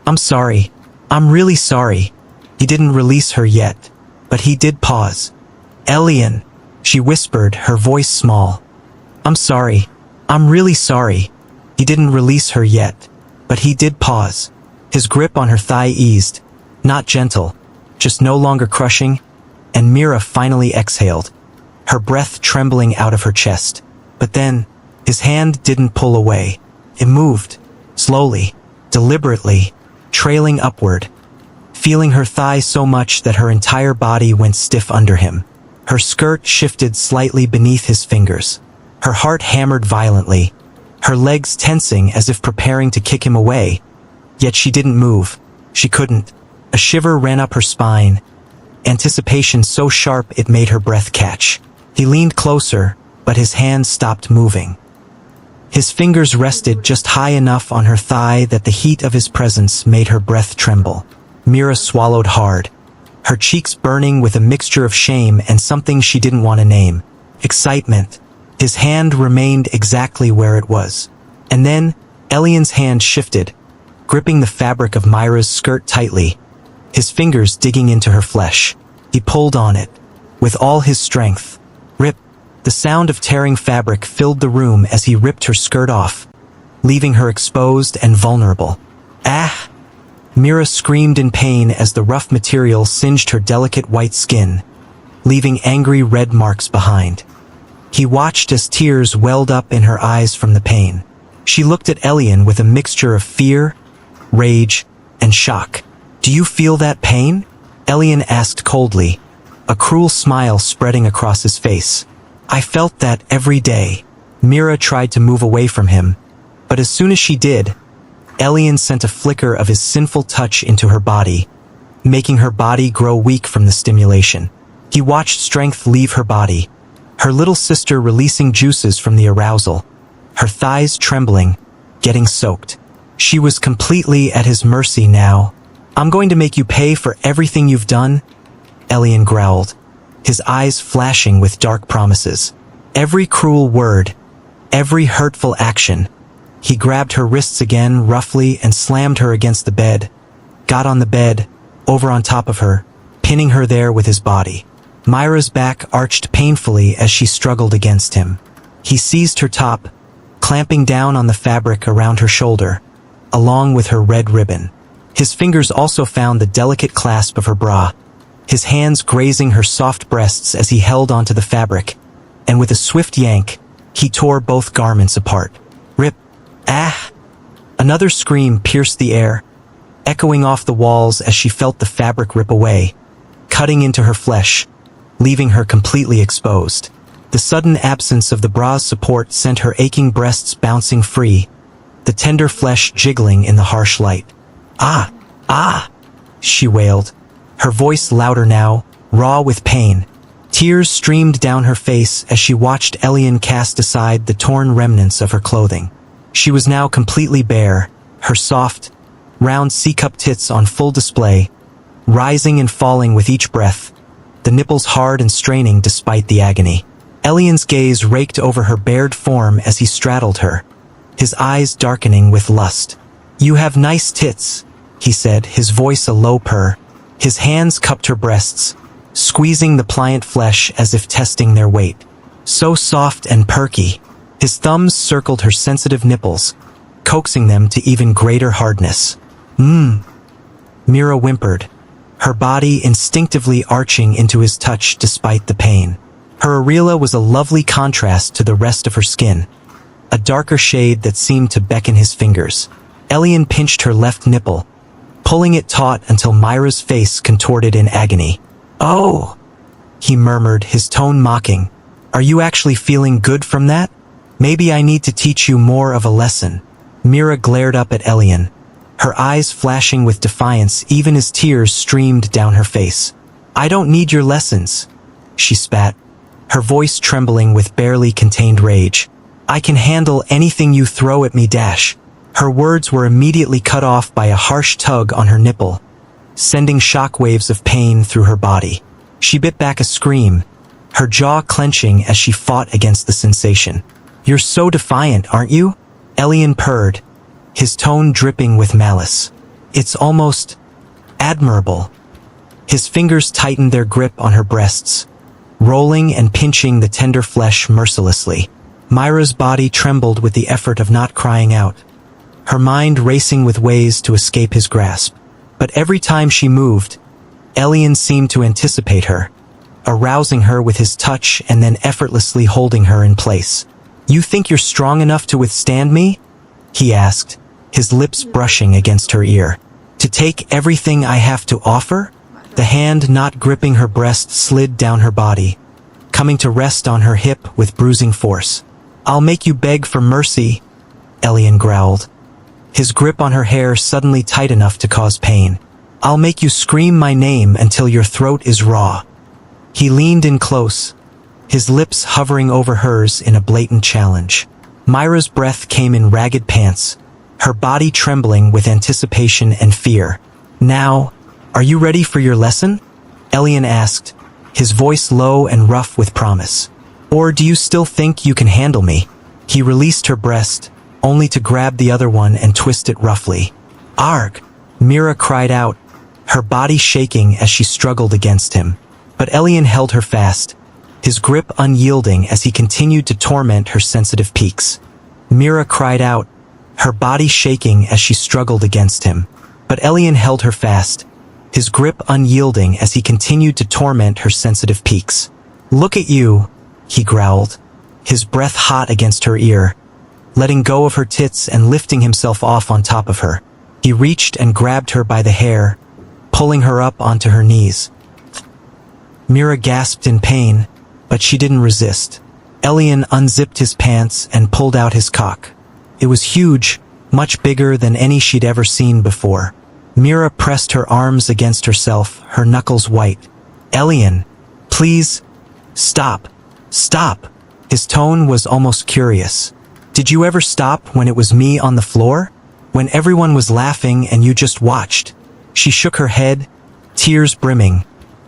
I'm sorry. I'm really sorry. He didn't release her yet, but he did pause. Elian, she whispered, her voice small. I'm sorry. I'm really sorry. He didn't release her yet, but he did pause. His grip on her thigh eased, not gentle, just no longer crushing, and Mira finally exhaled, her breath trembling out of her chest. But then, his hand didn't pull away. It moved, slowly, deliberately, trailing upward, feeling her thigh so much that her entire body went stiff under him. Her skirt shifted slightly beneath his fingers. Her heart hammered violently, her legs tensing as if preparing to kick him away. Yet she didn't move. She couldn't. A shiver ran up her spine, anticipation so sharp it made her breath catch. He leaned closer, but his hand stopped moving. His fingers rested just high enough on her thigh that the heat of his presence made her breath tremble. Mira swallowed hard, her cheeks burning with a mixture of shame and something she didn't want to name. Excitement. His hand remained exactly where it was. And then, Elian's hand shifted, gripping the fabric of Myra's skirt tightly, his fingers digging into her flesh. He pulled on it, with all his strength. Rip. The sound of tearing fabric filled the room as he ripped her skirt off, leaving her exposed and vulnerable. Ah! Mira screamed in pain as the rough material singed her delicate white skin, leaving angry red marks behind. He watched as tears welled up in her eyes from the pain. She looked at Elian with a mixture of fear, rage, and shock. Do you feel that pain? Elian asked coldly, a cruel smile spreading across his face. I felt that every day. Mira tried to move away from him, but as soon as she did, Elian sent a flicker of his sinful touch into her body, making her body grow weak from the stimulation. He watched strength leave her body, her little sister releasing juices from the arousal, her thighs trembling, getting soaked. She was completely at his mercy now. I'm going to make you pay for everything you've done, Elian growled, his eyes flashing with dark promises. Every cruel word, every hurtful action. He grabbed her wrists again roughly and slammed her against the bed, got on the bed, over on top of her, pinning her there with his body. Myra's back arched painfully as she struggled against him. He seized her top, clamping down on the fabric around her shoulder, along with her red ribbon. His fingers also found the delicate clasp of her bra, his hands grazing her soft breasts as he held onto the fabric, and with a swift yank, he tore both garments apart. Rip. Ah! Another scream pierced the air, echoing off the walls as she felt the fabric rip away, cutting into her flesh, leaving her completely exposed. The sudden absence of the bra's support sent her aching breasts bouncing free, the tender flesh jiggling in the harsh light. Ah! Ah! She wailed, her voice louder now, raw with pain. Tears streamed down her face as she watched Elian cast aside the torn remnants of her clothing. She was now completely bare, her soft, round C-cup tits on full display, rising and falling with each breath, the nipples hard and straining despite the agony. Elian's gaze raked over her bared form as he straddled her, his eyes darkening with lust. You have nice tits, he said, his voice a low purr. His hands cupped her breasts, squeezing the pliant flesh as if testing their weight. So soft and perky. His thumbs circled her sensitive nipples, coaxing them to even greater hardness. Mira whimpered, her body instinctively arching into his touch despite the pain. Her areola was a lovely contrast to the rest of her skin, a darker shade that seemed to beckon his fingers. Elian pinched her left nipple, pulling it taut until Myra's face contorted in agony. Oh, he murmured, his tone mocking. Are you actually feeling good from that? Maybe I need to teach you more of a lesson. Mira glared up at Elian, her eyes flashing with defiance even as tears streamed down her face. I don't need your lessons, she spat, her voice trembling with barely contained rage. "I can handle anything you throw at me, dash." Her words were immediately cut off by a harsh tug on her nipple, sending shockwaves of pain through her body. She bit back a scream, her jaw clenching as she fought against the sensation. "You're so defiant, aren't you?" Elian purred, his tone dripping with malice. "It's almost admirable." His fingers tightened their grip on her breasts, rolling and pinching the tender flesh mercilessly. Myra's body trembled with the effort of not crying out, her mind racing with ways to escape his grasp. But every time she moved, Elian seemed to anticipate her, arousing her with his touch and then effortlessly holding her in place. "You think you're strong enough to withstand me?" he asked, his lips brushing against her ear. "To take everything I have to offer?" The hand not gripping her breast slid down her body, coming to rest on her hip with bruising force. "I'll make you beg for mercy," Elian growled, his grip on her hair suddenly tight enough to cause pain. "I'll make you scream my name until your throat is raw." He leaned in close, his lips hovering over hers in a blatant challenge. Myra's breath came in ragged pants, her body trembling with anticipation and fear. "Now, are you ready for your lesson?" Elian asked, his voice low and rough with promise. "Or do you still think you can handle me?" He released her breast, only to grab the other one and twist it roughly. "Arg!" Mira cried out, her body shaking as she struggled against him. But Elian held her fast, his grip unyielding as he continued to torment her sensitive peaks. Mira cried out, her body shaking as she struggled against him. But Elian held her fast, his grip unyielding as he continued to torment her sensitive peaks. "Look at you," he growled, his breath hot against her ear, letting go of her tits and lifting himself off on top of her. He reached and grabbed her by the hair, pulling her up onto her knees. Mira gasped in pain, but she didn't resist. Elian unzipped his pants and pulled out his cock. It was huge, much bigger than any she'd ever seen before. Mira pressed her arms against herself, her knuckles white. "Elian, please, stop, stop." His tone was almost curious. "Did you ever stop when it was me on the floor? When everyone was laughing and you just watched?" She shook her head, tears brimming,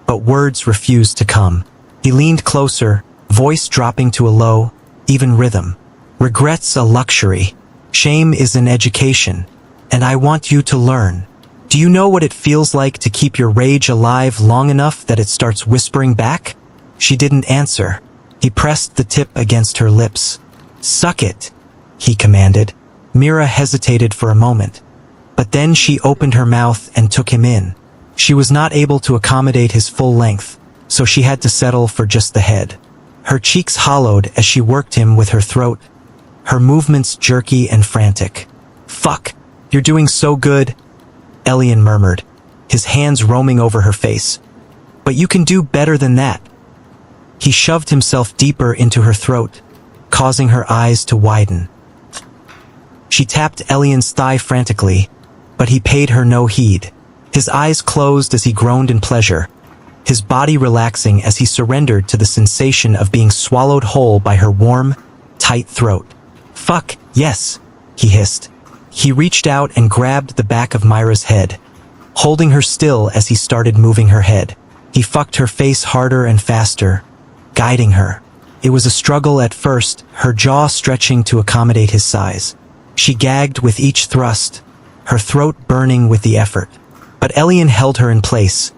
but words refused to come. He leaned closer, voice dropping to a low, even rhythm. "Regret's a luxury. Shame is an education. And I want you to learn. Do you know what it feels like to keep your rage alive long enough that it starts whispering back?" She didn't answer. He pressed the tip against her lips. "Suck it," he commanded. Mira hesitated for a moment, but then she opened her mouth and took him in. She was not able to accommodate his full length, so she had to settle for just the head. Her cheeks hollowed as she worked him with her throat, her movements jerky and frantic. "Fuck, you're doing so good," Elian murmured, his hands roaming over her face. "But you can do better than that." He shoved himself deeper into her throat, causing her eyes to widen. She tapped Elian's thigh frantically, but he paid her no heed. His eyes closed as he groaned in pleasure, his body relaxing as he surrendered to the sensation of being swallowed whole by her warm, tight throat. "Fuck, yes," he hissed. He reached out and grabbed the back of Myra's head, holding her still as he started moving her head. He fucked her face harder and faster, guiding her. It was a struggle at first, her jaw stretching to accommodate his size. She gagged with each thrust, her throat burning with the effort. But Elian held her in place,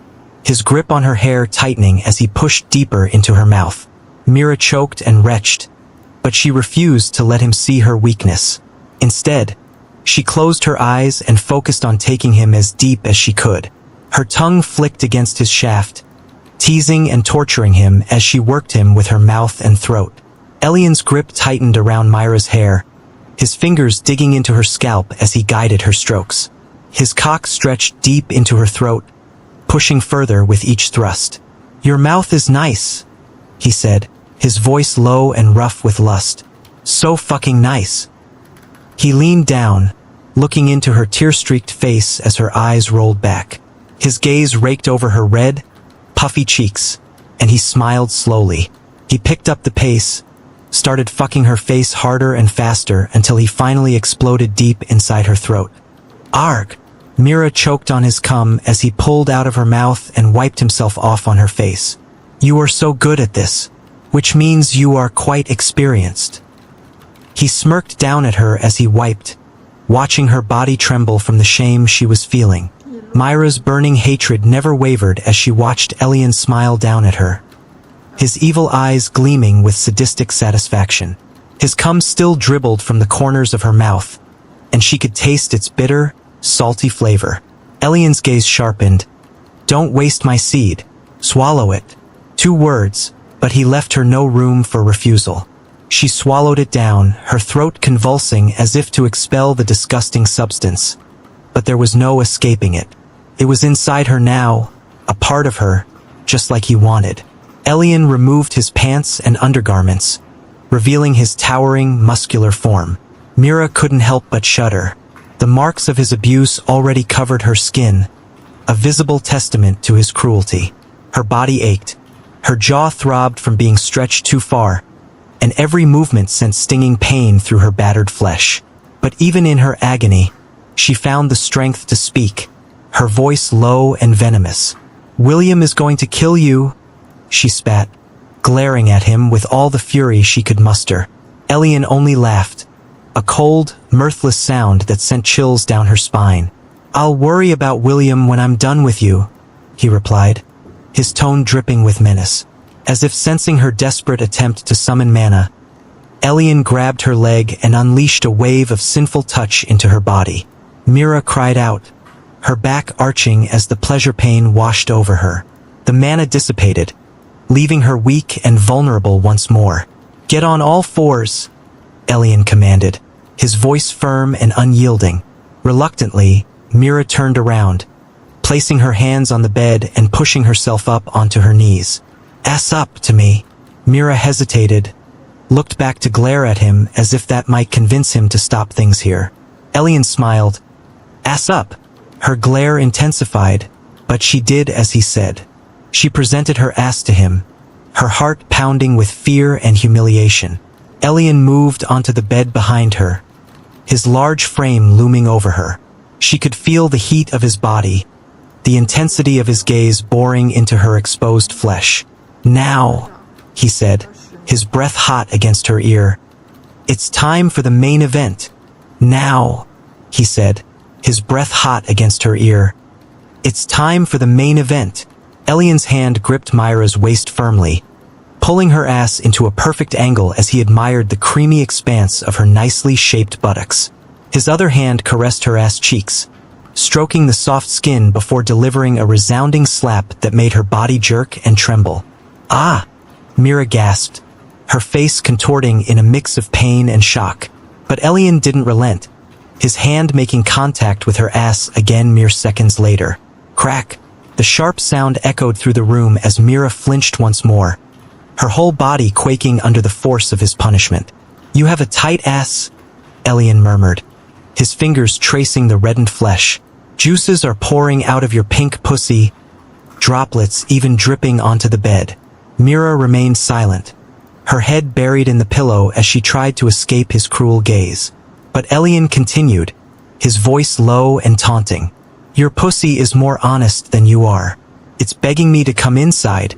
his grip on her hair tightening as he pushed deeper into her mouth. Mira choked and retched, but she refused to let him see her weakness. Instead, she closed her eyes and focused on taking him as deep as she could. Her tongue flicked against his shaft, teasing and torturing him as she worked him with her mouth and throat. Elian's grip tightened around Myra's hair, his fingers digging into her scalp as he guided her strokes. His cock stretched deep into her throat, pushing further with each thrust. "Your mouth is nice," he said, his voice low and rough with lust. "So fucking nice." He leaned down, looking into her tear-streaked face as her eyes rolled back. His gaze raked over her red, puffy cheeks, and he smiled slowly. He picked up the pace, started fucking her face harder and faster until he finally exploded deep inside her throat. Arg! Mira choked on his cum as he pulled out of her mouth and wiped himself off on her face. You are so good at this, which means you are quite experienced. He smirked down at her as he wiped, watching her body tremble from the shame she was feeling. Myra's burning hatred never wavered as she watched Elian smile down at her, his evil eyes gleaming with sadistic satisfaction. His cum still dribbled from the corners of her mouth, and she could taste its bitter, salty flavor. Elian's gaze sharpened. Don't waste my seed. Swallow it. 2 words, but he left her no room for refusal. She swallowed it down, her throat convulsing as if to expel the disgusting substance. But there was no escaping it. It was inside her now, a part of her, just like he wanted. Elian removed his pants and undergarments, revealing his towering, muscular form. Mira couldn't help but shudder. The marks of his abuse already covered her skin, a visible testament to his cruelty. Her body ached. Her jaw throbbed from being stretched too far, and every movement sent stinging pain through her battered flesh. But even in her agony, she found the strength to speak, her voice low and venomous. William is going to kill you, she spat, glaring at him with all the fury she could muster. Elian only laughed, a cold, mirthless sound that sent chills down her spine. I'll worry about William when I'm done with you, he replied, his tone dripping with menace. As if sensing her desperate attempt to summon mana, Elian grabbed her leg and unleashed a wave of sinful touch into her body. Mira cried out, her back arching as the pleasure pain washed over her. The mana dissipated, leaving her weak and vulnerable once more. Get on all fours, Elian commanded, his voice firm and unyielding. Reluctantly, Mira turned around, placing her hands on the bed and pushing herself up onto her knees. Ass up to me. Mira hesitated, looked back to glare at him as if that might convince him to stop things here. Elian smiled. Ass up. Her glare intensified, but she did as he said. She presented her ass to him, her heart pounding with fear and humiliation. Elian moved onto the bed behind her, his large frame looming over her. She could feel the heat of his body, the intensity of his gaze boring into her exposed flesh. Now, he said, his breath hot against her ear. It's time for the main event. Now, he said, his breath hot against her ear. It's time for the main event. Elian's hand gripped Myra's waist firmly, pulling her ass into a perfect angle as he admired the creamy expanse of her nicely shaped buttocks. His other hand caressed her ass cheeks, stroking the soft skin before delivering a resounding slap that made her body jerk and tremble. Ah! Mira gasped, her face contorting in a mix of pain and shock. But Elian didn't relent, his hand making contact with her ass again mere seconds later. Crack! The sharp sound echoed through the room as Mira flinched once more, her whole body quaking under the force of his punishment. You have a tight ass, Elian murmured, his fingers tracing the reddened flesh. Juices are pouring out of your pink pussy, droplets even dripping onto the bed. Mira remained silent, her head buried in the pillow as she tried to escape his cruel gaze. But Elian continued, his voice low and taunting. Your pussy is more honest than you are. It's begging me to come inside,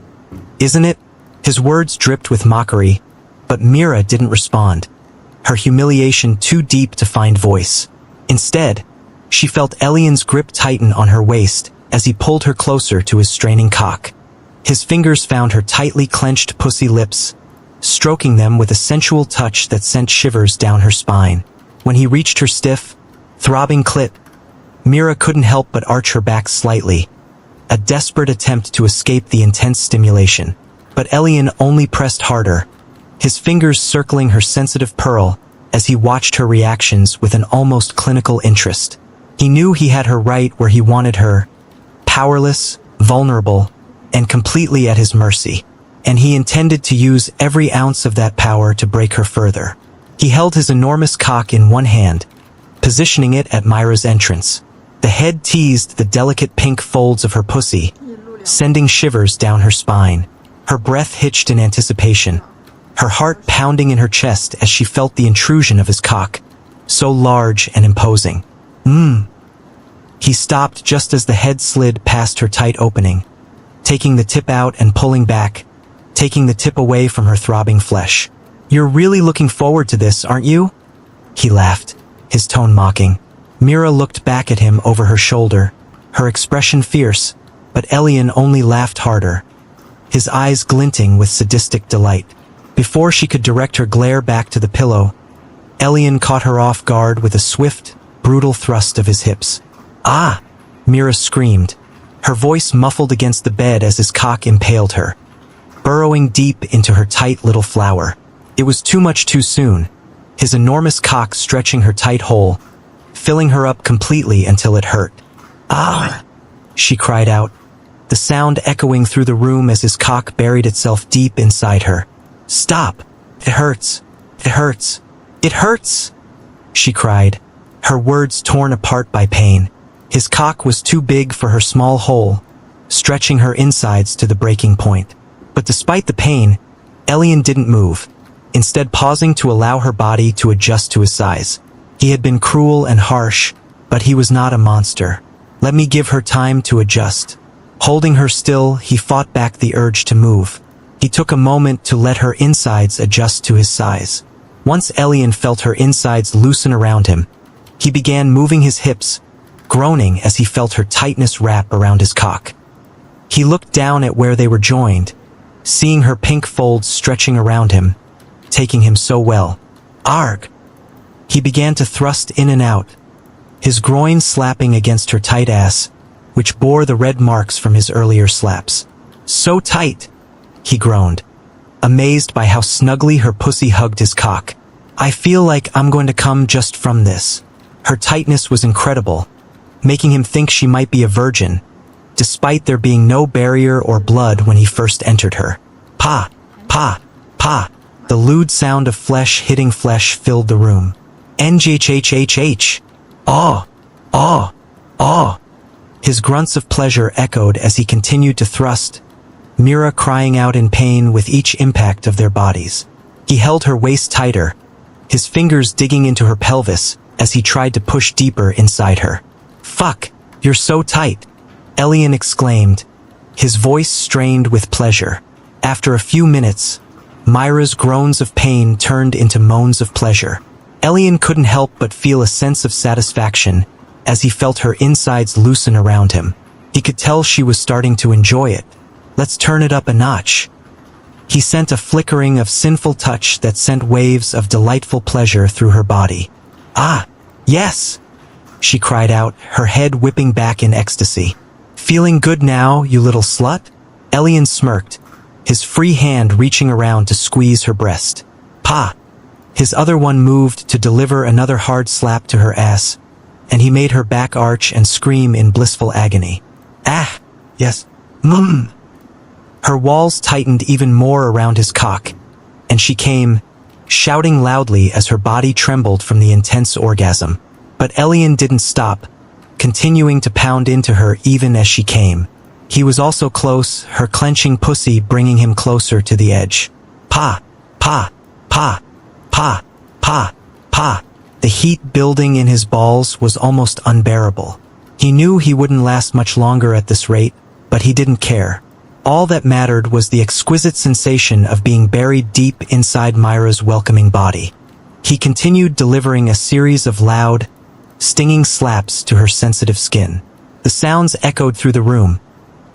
isn't it? His words dripped with mockery, but Mira didn't respond, her humiliation too deep to find voice. Instead, she felt Elian's grip tighten on her waist as he pulled her closer to his straining cock. His fingers found her tightly clenched pussy lips, stroking them with a sensual touch that sent shivers down her spine. When he reached her stiff, throbbing clit, Mira couldn't help but arch her back slightly, a desperate attempt to escape the intense stimulation. But Elian only pressed harder, his fingers circling her sensitive pearl as he watched her reactions with an almost clinical interest. He knew he had her right where he wanted her, powerless, vulnerable, and completely at his mercy, and he intended to use every ounce of that power to break her further. He held his enormous cock in one hand, positioning it at Myra's entrance. The head teased the delicate pink folds of her pussy, sending shivers down her spine. Her breath hitched in anticipation, her heart pounding in her chest as she felt the intrusion of his cock, so large and imposing. He stopped just as the head slid past her tight opening, taking the tip out and pulling back, taking the tip away from her throbbing flesh. "You're really looking forward to this, aren't you?" He laughed, his tone mocking. Mira looked back at him over her shoulder, her expression fierce, but Elian only laughed harder, his eyes glinting with sadistic delight. Before she could direct her glare back to the pillow, Elian caught her off guard with a swift, brutal thrust of his hips. "Ah!" Mira screamed, her voice muffled against the bed as his cock impaled her, burrowing deep into her tight little flower. It was too much too soon, his enormous cock stretching her tight hole, filling her up completely until it hurt. "Ah!" she cried out, the sound echoing through the room as his cock buried itself deep inside her. "Stop! It hurts! It hurts! It hurts!" she cried, her words torn apart by pain. His cock was too big for her small hole, stretching her insides to the breaking point. But despite the pain, Elian didn't move, instead pausing to allow her body to adjust to his size. He had been cruel and harsh, but he was not a monster. Let me give her time to adjust. Holding her still, he fought back the urge to move. He took a moment to let her insides adjust to his size. Once Elian felt her insides loosen around him, he began moving his hips, groaning as he felt her tightness wrap around his cock. He looked down at where they were joined, seeing her pink folds stretching around him, taking him so well. "Arg!" He began to thrust in and out, his groin slapping against her tight ass, which bore the red marks from his earlier slaps. "So tight!" he groaned, amazed by how snugly her pussy hugged his cock. "I feel like I'm going to come just from this." Her tightness was incredible, making him think she might be a virgin, despite there being no barrier or blood when he first entered her. "Pa! Pa! Pa!" The lewd sound of flesh hitting flesh filled the room. "NGHHHH! Oh! Oh! Oh!" His grunts of pleasure echoed as he continued to thrust, Mira crying out in pain with each impact of their bodies. He held her waist tighter, his fingers digging into her pelvis as he tried to push deeper inside her. "Fuck, you're so tight!" Elian exclaimed, his voice strained with pleasure. After a few minutes, Myra's groans of pain turned into moans of pleasure. Elian couldn't help but feel a sense of satisfaction as he felt her insides loosen around him. He could tell she was starting to enjoy it. "Let's turn it up a notch." He sent a flickering of sinful touch that sent waves of delightful pleasure through her body. "Ah, yes!" she cried out, her head whipping back in ecstasy. "Feeling good now, you little slut?" Elian smirked, his free hand reaching around to squeeze her breast. "Pa!" His other one moved to deliver another hard slap to her ass, and he made her back arch and scream in blissful agony. "Ah, yes, Her walls tightened even more around his cock, and she came, shouting loudly as her body trembled from the intense orgasm. But Elian didn't stop, continuing to pound into her even as she came. He was also close, her clenching pussy bringing him closer to the edge. "Pa! Pa! Pa! Pa! Pa! Pa!" The heat building in his balls was almost unbearable. He knew he wouldn't last much longer at this rate, but he didn't care. All that mattered was the exquisite sensation of being buried deep inside Myra's welcoming body. He continued delivering a series of loud, stinging slaps to her sensitive skin. The sounds echoed through the room,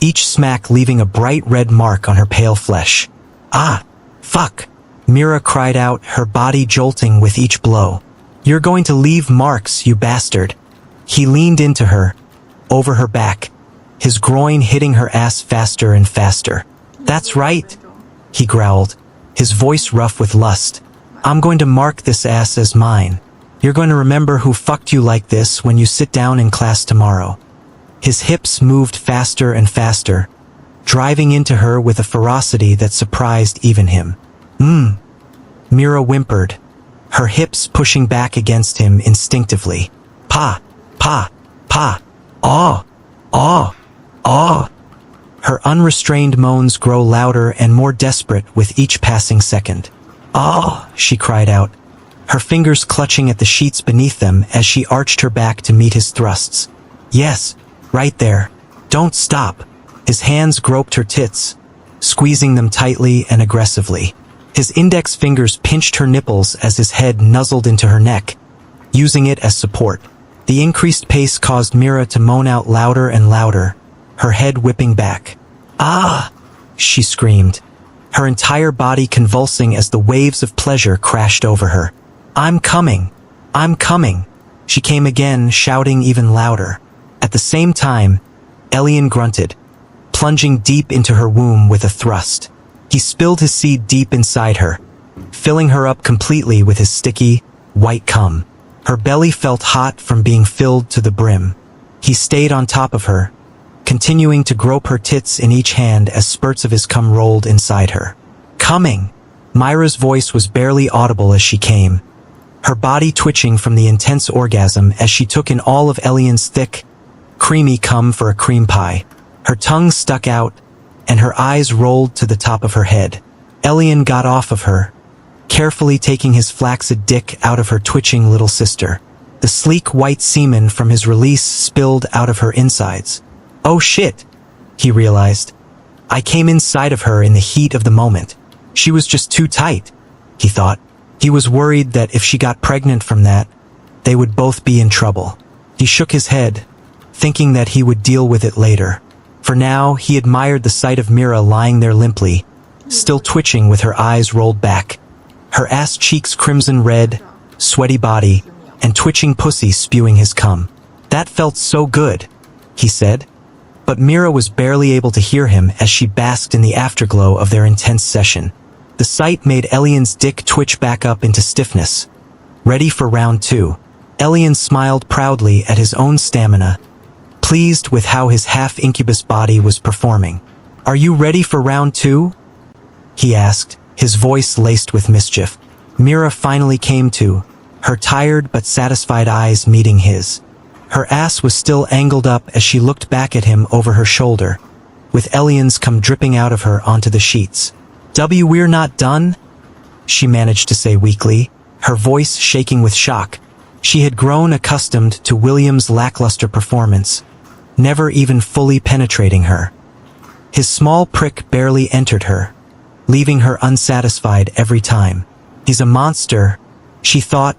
each smack leaving a bright red mark on her pale flesh. "Ah, fuck!" Mira cried out, her body jolting with each blow. "You're going to leave marks, you bastard." He leaned into her, over her back, his groin hitting her ass faster and faster. "That's right," he growled, his voice rough with lust. "I'm going to mark this ass as mine. You're going to remember who fucked you like this when you sit down in class tomorrow." His hips moved faster and faster, driving into her with a ferocity that surprised even him. Mira whimpered, her hips pushing back against him instinctively. "Pa! Pa! Pa! Oh! Oh! Oh!" Her unrestrained moans grow louder and more desperate with each passing second. "Ah!" she cried out, her fingers clutching at the sheets beneath them as she arched her back to meet his thrusts. "Yes, right there. Don't stop." His hands groped her tits, squeezing them tightly and aggressively. His index fingers pinched her nipples as his head nuzzled into her neck, using it as support. The increased pace caused Mira to moan out louder and louder, her head whipping back. "Ah!" she screamed, her entire body convulsing as the waves of pleasure crashed over her. "I'm coming! I'm coming!" She came again, shouting even louder. At the same time, Elian grunted, plunging deep into her womb with a thrust. He spilled his seed deep inside her, filling her up completely with his sticky, white cum. Her belly felt hot from being filled to the brim. He stayed on top of her, continuing to grope her tits in each hand as spurts of his cum rolled inside her. "Coming!" Myra's voice was barely audible as she came, her body twitching from the intense orgasm as she took in all of Elian's thick, creamy cum for a cream pie. Her tongue stuck out, and her eyes rolled to the top of her head. Elian got off of her, carefully taking his flaccid dick out of her twitching little sister. The sleek white semen from his release spilled out of her insides. "Oh shit," he realized. "I came inside of her in the heat of the moment. She was just too tight," he thought. He was worried that if she got pregnant from that, they would both be in trouble. He shook his head, thinking that he would deal with it later. For now, he admired the sight of Mira lying there limply, still twitching with her eyes rolled back, her ass cheeks crimson red, sweaty body, and twitching pussy spewing his cum. "That felt so good," he said. But Mira was barely able to hear him as she basked in the afterglow of their intense session. The sight made Elian's dick twitch back up into stiffness. Ready for round 2. Elian smiled proudly at his own stamina, pleased with how his half-incubus body was performing. "Are you ready for round 2? He asked, his voice laced with mischief. Mira finally came to, her tired but satisfied eyes meeting his. Her ass was still angled up as she looked back at him over her shoulder, with Elian's cum dripping out of her onto the sheets. "We're not done?" she managed to say weakly, her voice shaking with shock. She had grown accustomed to William's lackluster performance, never even fully penetrating her. His small prick barely entered her, leaving her unsatisfied every time. "He's a monster," she thought,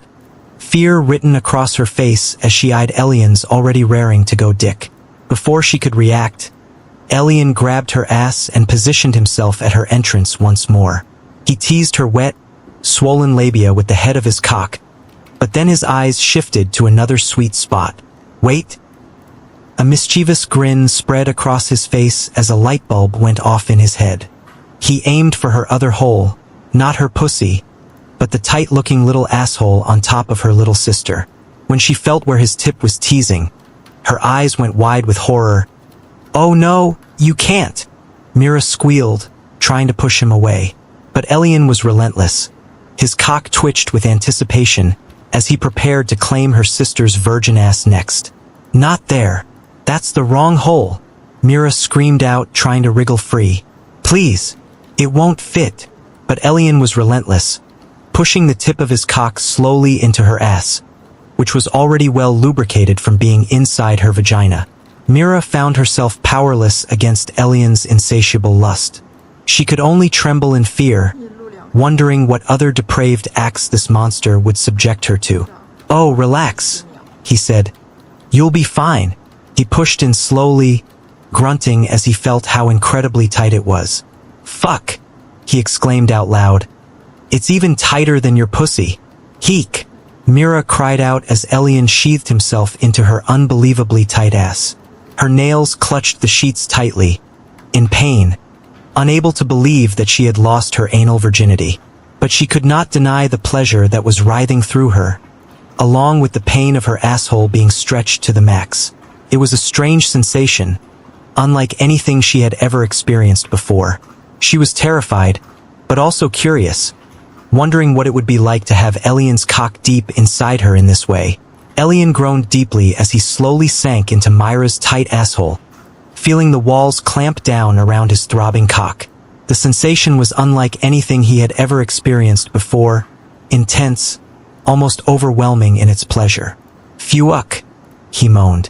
fear written across her face as she eyed Elian's already raring to go dick. Before she could react, Elian grabbed her ass and positioned himself at her entrance once more. He teased her wet, swollen labia with the head of his cock, but then his eyes shifted to another sweet spot. "Wait." A mischievous grin spread across his face as a light bulb went off in his head. He aimed for her other hole, not her pussy, but the tight-looking little asshole on top of her little sister. When she felt where his tip was teasing, her eyes went wide with horror. "Oh no, you can't!" Mira squealed, trying to push him away. But Elian was relentless. His cock twitched with anticipation as he prepared to claim her sister's virgin ass next. "Not there. That's the wrong hole," Mira screamed out, trying to wriggle free. "Please, it won't fit." But Elian was relentless, pushing the tip of his cock slowly into her ass, which was already well lubricated from being inside her vagina. Mira found herself powerless against Elian's insatiable lust. She could only tremble in fear, wondering what other depraved acts this monster would subject her to. "Oh, relax," he said. "You'll be fine." He pushed in slowly, grunting as he felt how incredibly tight it was. "Fuck," he exclaimed out loud. "It's even tighter than your pussy." "Heek," Mira cried out as Elian sheathed himself into her unbelievably tight ass. Her nails clutched the sheets tightly, in pain, unable to believe that she had lost her anal virginity. But she could not deny the pleasure that was writhing through her, along with the pain of her asshole being stretched to the max. It was a strange sensation, unlike anything she had ever experienced before. She was terrified, but also curious, wondering what it would be like to have Elian's cock deep inside her in this way. Elian groaned deeply as he slowly sank into Myra's tight asshole, feeling the walls clamp down around his throbbing cock. The sensation was unlike anything he had ever experienced before, intense, almost overwhelming in its pleasure. "Phew-uck," he moaned,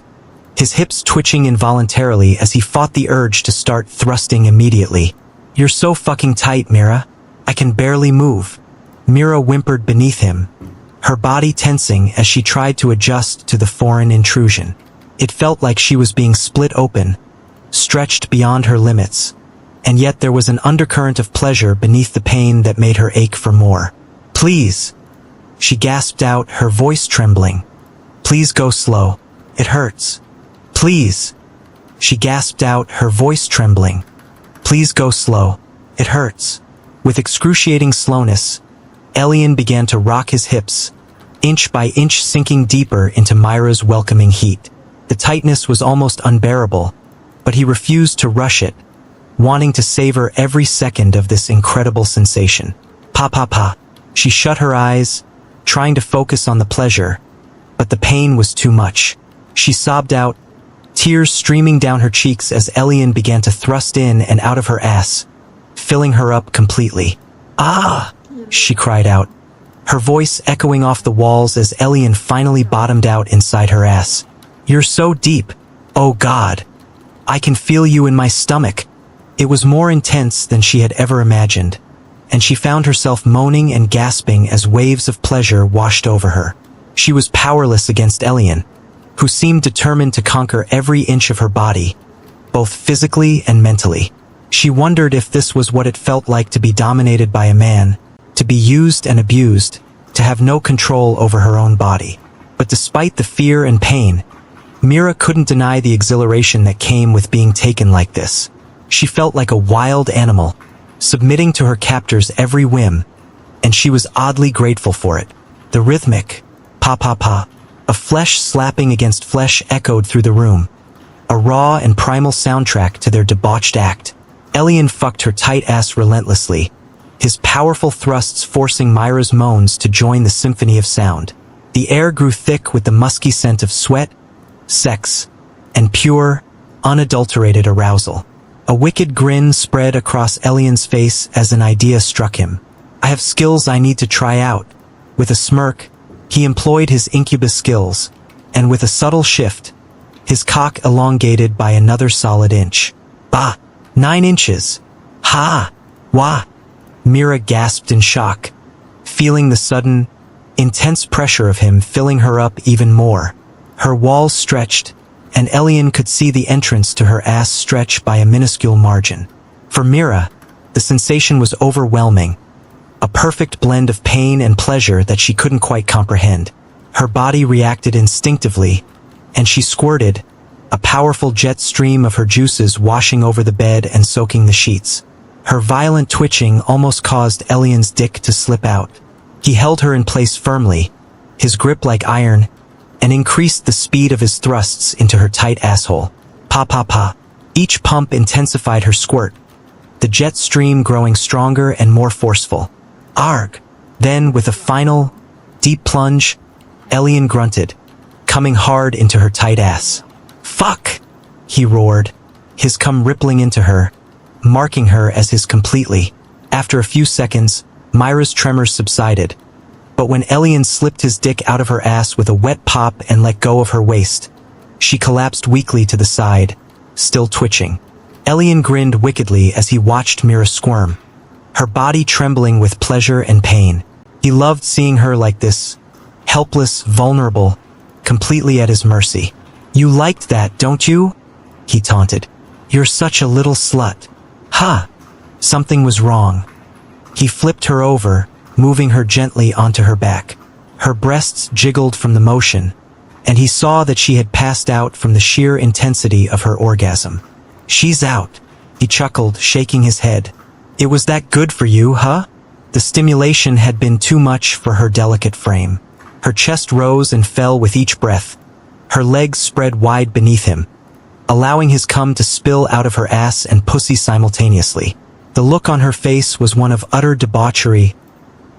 his hips twitching involuntarily as he fought the urge to start thrusting immediately. "You're so fucking tight, Mira. I can barely move." Mira whimpered beneath him, her body tensing as she tried to adjust to the foreign intrusion. It felt like she was being split open, stretched beyond her limits, and yet there was an undercurrent of pleasure beneath the pain that made her ache for more. "Please," she gasped out, her voice trembling. "Please go slow. It hurts." "Please," she gasped out, her voice trembling. "Please go slow. It hurts." With excruciating slowness, Elian began to rock his hips, inch by inch sinking deeper into Myra's welcoming heat. The tightness was almost unbearable, but he refused to rush it, wanting to savor every second of this incredible sensation. Pa. She shut her eyes, trying to focus on the pleasure, but the pain was too much. She sobbed out, tears streaming down her cheeks as Elian began to thrust in and out of her ass, filling her up completely. "Ah!" she cried out, her voice echoing off the walls as Elian finally bottomed out inside her ass. "You're so deep. Oh God. I can feel you in my stomach." It was more intense than she had ever imagined, and she found herself moaning and gasping as waves of pleasure washed over her. She was powerless against Elian, who seemed determined to conquer every inch of her body, both physically and mentally. She wondered if this was what it felt like to be dominated by a man, to be used and abused, to have no control over her own body. But despite the fear and pain, Mira couldn't deny the exhilaration that came with being taken like this. She felt like a wild animal, submitting to her captor's every whim, and she was oddly grateful for it. The rhythmic pa, of flesh slapping against flesh echoed through the room, a raw and primal soundtrack to their debauched act. Elian fucked her tight ass relentlessly, his powerful thrusts forcing Myra's moans to join the symphony of sound. The air grew thick with the musky scent of sweat, sex, and pure, unadulterated arousal. A wicked grin spread across Elian's face as an idea struck him. "I have skills I need to try out." With a smirk, he employed his incubus skills, and with a subtle shift, his cock elongated by another solid inch. "Bah! 9 inches! Ha! Wah!" Mira gasped in shock, feeling the sudden, intense pressure of him filling her up even more. Her walls stretched, and Elian could see the entrance to her ass stretch by a minuscule margin. For Mira, the sensation was overwhelming, a perfect blend of pain and pleasure that she couldn't quite comprehend. Her body reacted instinctively, and she squirted, a powerful jet stream of her juices washing over the bed and soaking the sheets. Her violent twitching almost caused Elian's dick to slip out. He held her in place firmly, his grip like iron, and increased the speed of his thrusts into her tight asshole. Pa. Each pump intensified her squirt, the jet stream growing stronger and more forceful. Arg! Then, with a final, deep plunge, Elian grunted, coming hard into her tight ass. "Fuck!" he roared, his cum rippling into her, marking her as his completely. After a few seconds, Myra's tremors subsided, but when Elian slipped his dick out of her ass with a wet pop and let go of her waist, she collapsed weakly to the side, still twitching. Elian grinned wickedly as he watched Mira squirm, her body trembling with pleasure and pain. He loved seeing her like this, helpless, vulnerable, completely at his mercy. "You liked that, don't you?" he taunted. "You're such a little slut." Ha! Something was wrong. He flipped her over, moving her gently onto her back. Her breasts jiggled from the motion, and he saw that she had passed out from the sheer intensity of her orgasm. "She's out," he chuckled, shaking his head. "It was that good for you, huh?" The stimulation had been too much for her delicate frame. Her chest rose and fell with each breath, her legs spread wide beneath him, allowing his cum to spill out of her ass and pussy simultaneously. The look on her face was one of utter debauchery,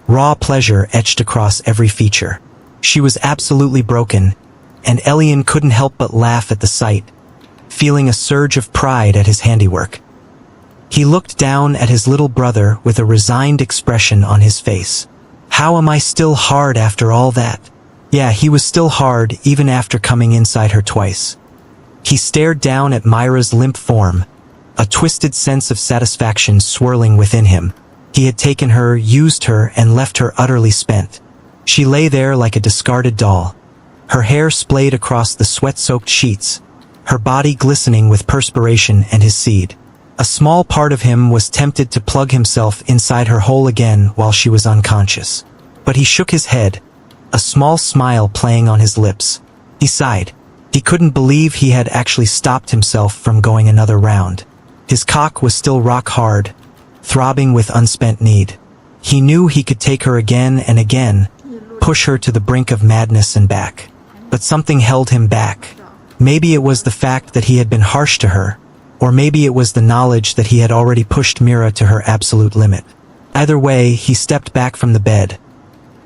raw pleasure etched across every feature. She was absolutely broken, and Elian couldn't help but laugh at the sight, feeling a surge of pride at his handiwork. He looked down at his little brother with a resigned expression on his face. How am I still hard after all that? Yeah, he was still hard even after coming inside her twice. He stared down at Myra's limp form, a twisted sense of satisfaction swirling within him. He had taken her, used her, and left her utterly spent. She lay there like a discarded doll, her hair splayed across the sweat-soaked sheets, her body glistening with perspiration and his seed. A small part of him was tempted to plug himself inside her hole again while she was unconscious. But he shook his head, a small smile playing on his lips. He sighed. He couldn't believe he had actually stopped himself from going another round. His cock was still rock hard, throbbing with unspent need. He knew he could take her again and again, push her to the brink of madness and back. But something held him back. Maybe it was the fact that he had been harsh to her, or maybe it was the knowledge that he had already pushed Mira to her absolute limit. Either way, he stepped back from the bed,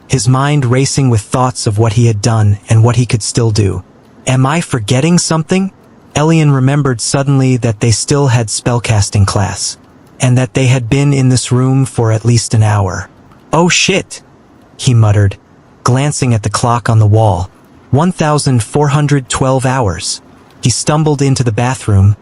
his mind racing with thoughts of what he had done and what he could still do. Am I forgetting something? Elian remembered suddenly that they still had spellcasting class, and that they had been in this room for at least an hour. Oh shit, he muttered, glancing at the clock on the wall. 1,412 hours. He stumbled into the bathroom,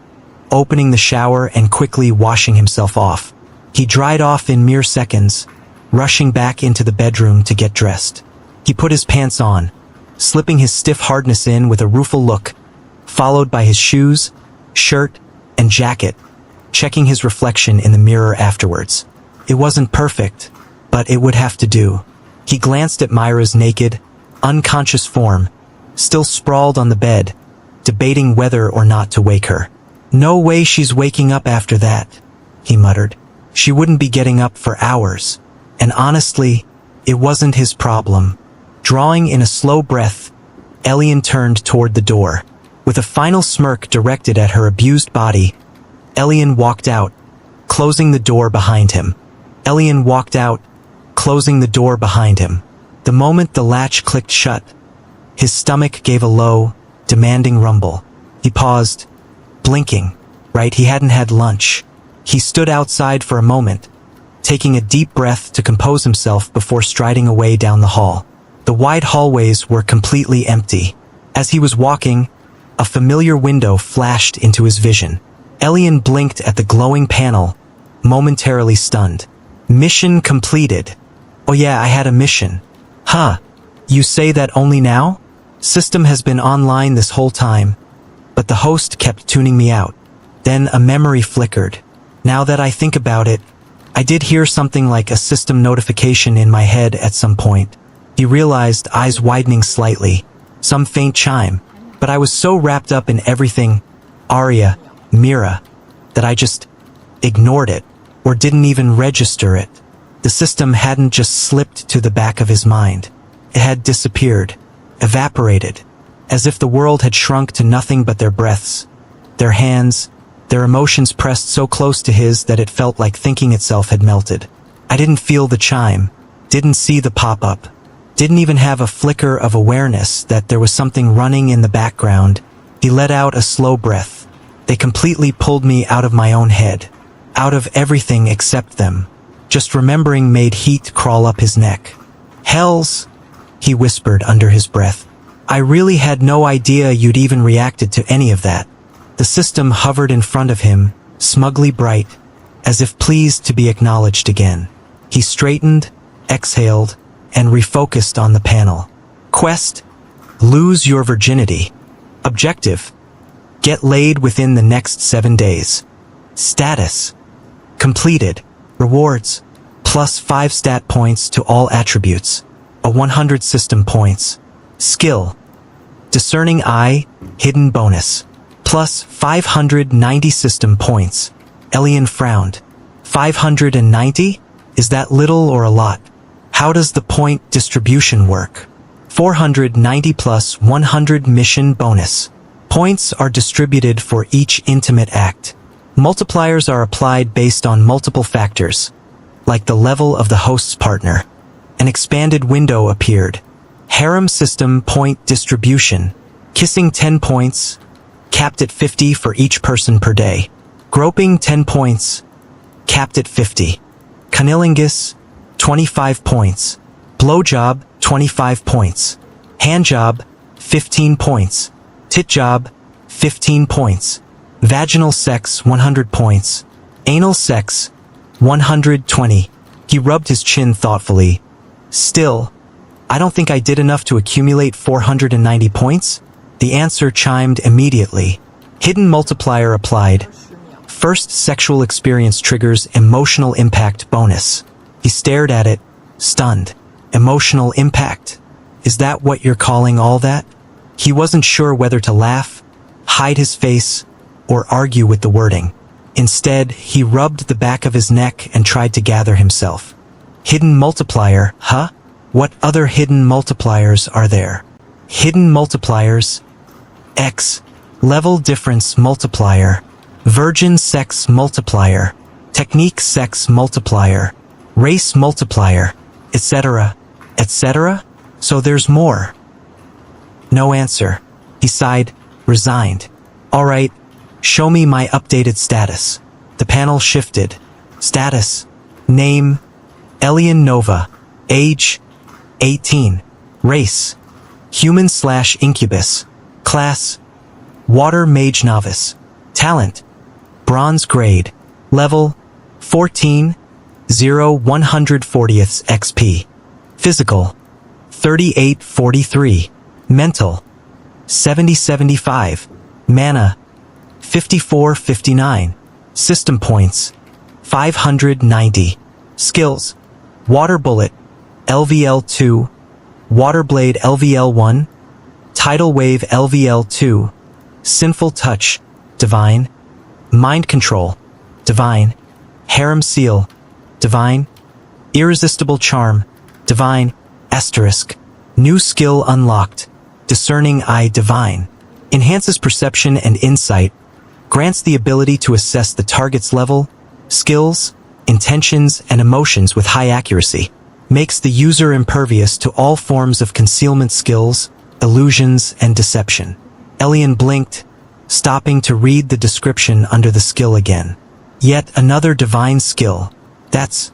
opening the shower and quickly washing himself off. He dried off in mere seconds, rushing back into the bedroom to get dressed. He put his pants on, slipping his stiff hardness in with a rueful look, followed by his shoes, shirt, and jacket, checking his reflection in the mirror afterwards. It wasn't perfect, but it would have to do. He glanced at Myra's naked, unconscious form, still sprawled on the bed, debating whether or not to wake her. No way she's waking up after that, he muttered. She wouldn't be getting up for hours. And honestly, it wasn't his problem. Drawing in a slow breath, Elian turned toward the door. With a final smirk directed at her abused body, Elian walked out, closing the door behind him. Elian walked out, closing the door behind him. The moment the latch clicked shut, his stomach gave a low, demanding rumble. He paused, blinking. Right, he hadn't had lunch. He stood outside for a moment, taking a deep breath to compose himself before striding away down the hall. The wide hallways were completely empty. As he was walking, a familiar window flashed into his vision. Elian blinked at the glowing panel, momentarily stunned. Mission completed. Oh yeah, I had a mission. Huh. You say that only now? System has been online this whole time, but the host kept tuning me out. Then a memory flickered. Now that I think about it, I did hear something like a system notification in my head at some point. He realized, eyes widening slightly. Some faint chime. But I was so wrapped up in everything, Arya, Mira, that I just ignored it, or didn't even register it. The system hadn't just slipped to the back of his mind. It had disappeared, evaporated, as if the world had shrunk to nothing but their breaths, their hands, their emotions pressed so close to his that it felt like thinking itself had melted. I didn't feel the chime, didn't see the pop-up, didn't even have a flicker of awareness that there was something running in the background. He let out a slow breath. They completely pulled me out of my own head, out of everything except them. Just remembering made heat crawl up his neck. Hells, he whispered under his breath. I really had no idea you'd even reacted to any of that. The system hovered in front of him, smugly bright, as if pleased to be acknowledged again. He straightened, exhaled, and refocused on the panel. Quest: lose your virginity. Objective: get laid within the next 7 days. Status: completed. Rewards: plus 5 stat points to all attributes. A 100 system points. Skill: discerning eye, hidden bonus. Plus 590 system points. Elian frowned. 590? Is that little or a lot? How does the point distribution work? 490 plus 100 mission bonus. Points are distributed for each intimate act. Multipliers are applied based on multiple factors, like the level of the host's partner. An expanded window appeared. Harem system point distribution. Kissing 10 points. capped at 50 for each person per day. Groping, 10 points, capped at 50. Cunnilingus, 25 points. Blowjob, 25 points. Handjob, 15 points. Tit job, 15 points. Vaginal sex, 100 points. Anal sex, 120. He rubbed his chin thoughtfully. Still, I don't think I did enough to accumulate 490 points? The answer chimed immediately. Hidden multiplier applied. First sexual experience triggers emotional impact bonus. He stared at it, stunned. Emotional impact? Is that what you're calling all that? He wasn't sure whether to laugh, hide his face, or argue with the wording. Instead, he rubbed the back of his neck and tried to gather himself. Hidden multiplier, huh? What other hidden multipliers are there? Hidden multipliers. X. Level difference multiplier. Virgin sex multiplier. Technique sex multiplier. Race multiplier. Etc. Etc.? So there's more. No answer. He sighed, resigned. All right, show me my updated status. The panel shifted. Status. Name. Elian Nova. Age. 18. Race. Human/incubus. Class. Water Mage Novice. Talent. Bronze grade. Level. 14. 0 140th XP. Physical. 3843. Mental. 7075. Mana. 5459. System points. 590. Skills. Water Bullet. LVL2. Water Blade LVL1. Tidal Wave LVL2. Sinful Touch. Divine. Mind Control. Divine. Harem Seal. Divine. Irresistible Charm. Divine. Asterisk. New skill unlocked. Discerning Eye Divine. Enhances perception and insight. Grants the ability to assess the target's level, skills, intentions, and emotions with high accuracy. Makes the user impervious to all forms of concealment skills, illusions, and deception. Elian blinked, stopping to read the description under the skill again. Yet another divine skill. That's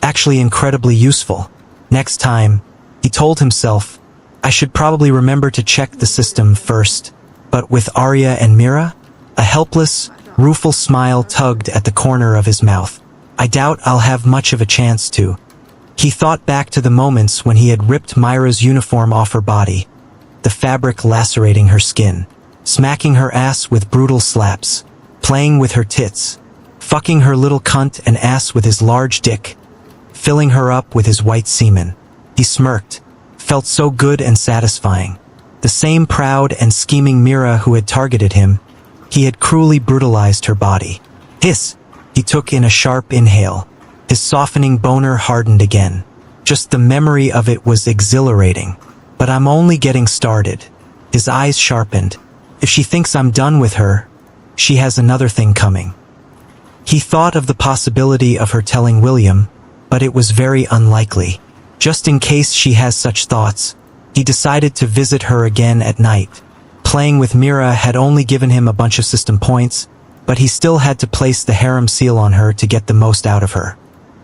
actually incredibly useful. Next time, he told himself, I should probably remember to check the system first. But with Arya and Mira, a helpless, rueful smile tugged at the corner of his mouth. I doubt I'll have much of a chance to. He thought back to the moments when he had ripped Myra's uniform off her body, the fabric lacerating her skin, smacking her ass with brutal slaps, playing with her tits, fucking her little cunt and ass with his large dick, filling her up with his white semen. He smirked, felt so good and satisfying. The same proud and scheming Mira who had targeted him, he had cruelly brutalized her body. Hiss! He took in a sharp inhale. His softening boner hardened again. Just the memory of it was exhilarating. But I'm only getting started. His eyes sharpened. If she thinks I'm done with her, she has another thing coming. He thought of the possibility of her telling William, but it was very unlikely. Just in case she has such thoughts, he decided to visit her again at night. Playing with Mira had only given him a bunch of system points, but he still had to place the harem seal on her to get the most out of her.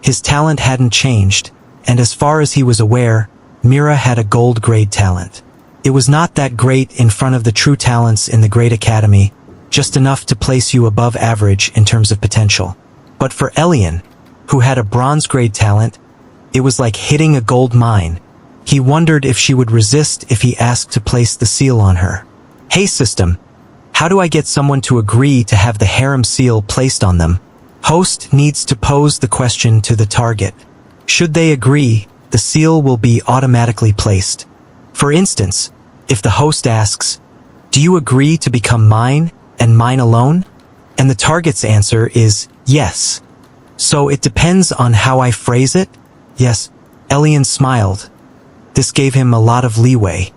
His talent hadn't changed, and as far as he was aware, Mira had a gold grade talent. It was not that great in front of the true talents in the Great Academy, just enough to place you above average in terms of potential. But for Elian, who had a bronze grade talent, it was like hitting a gold mine. He wondered if she would resist if he asked to place the seal on her. Hey system, how do I get someone to agree to have the harem seal placed on them? Host needs to pose the question to the target. Should they agree, the seal will be automatically placed. For instance, if the host asks, do you agree to become mine, and mine alone? And the target's answer is yes. So it depends on how I phrase it? Yes, Elian smiled. This gave him a lot of leeway.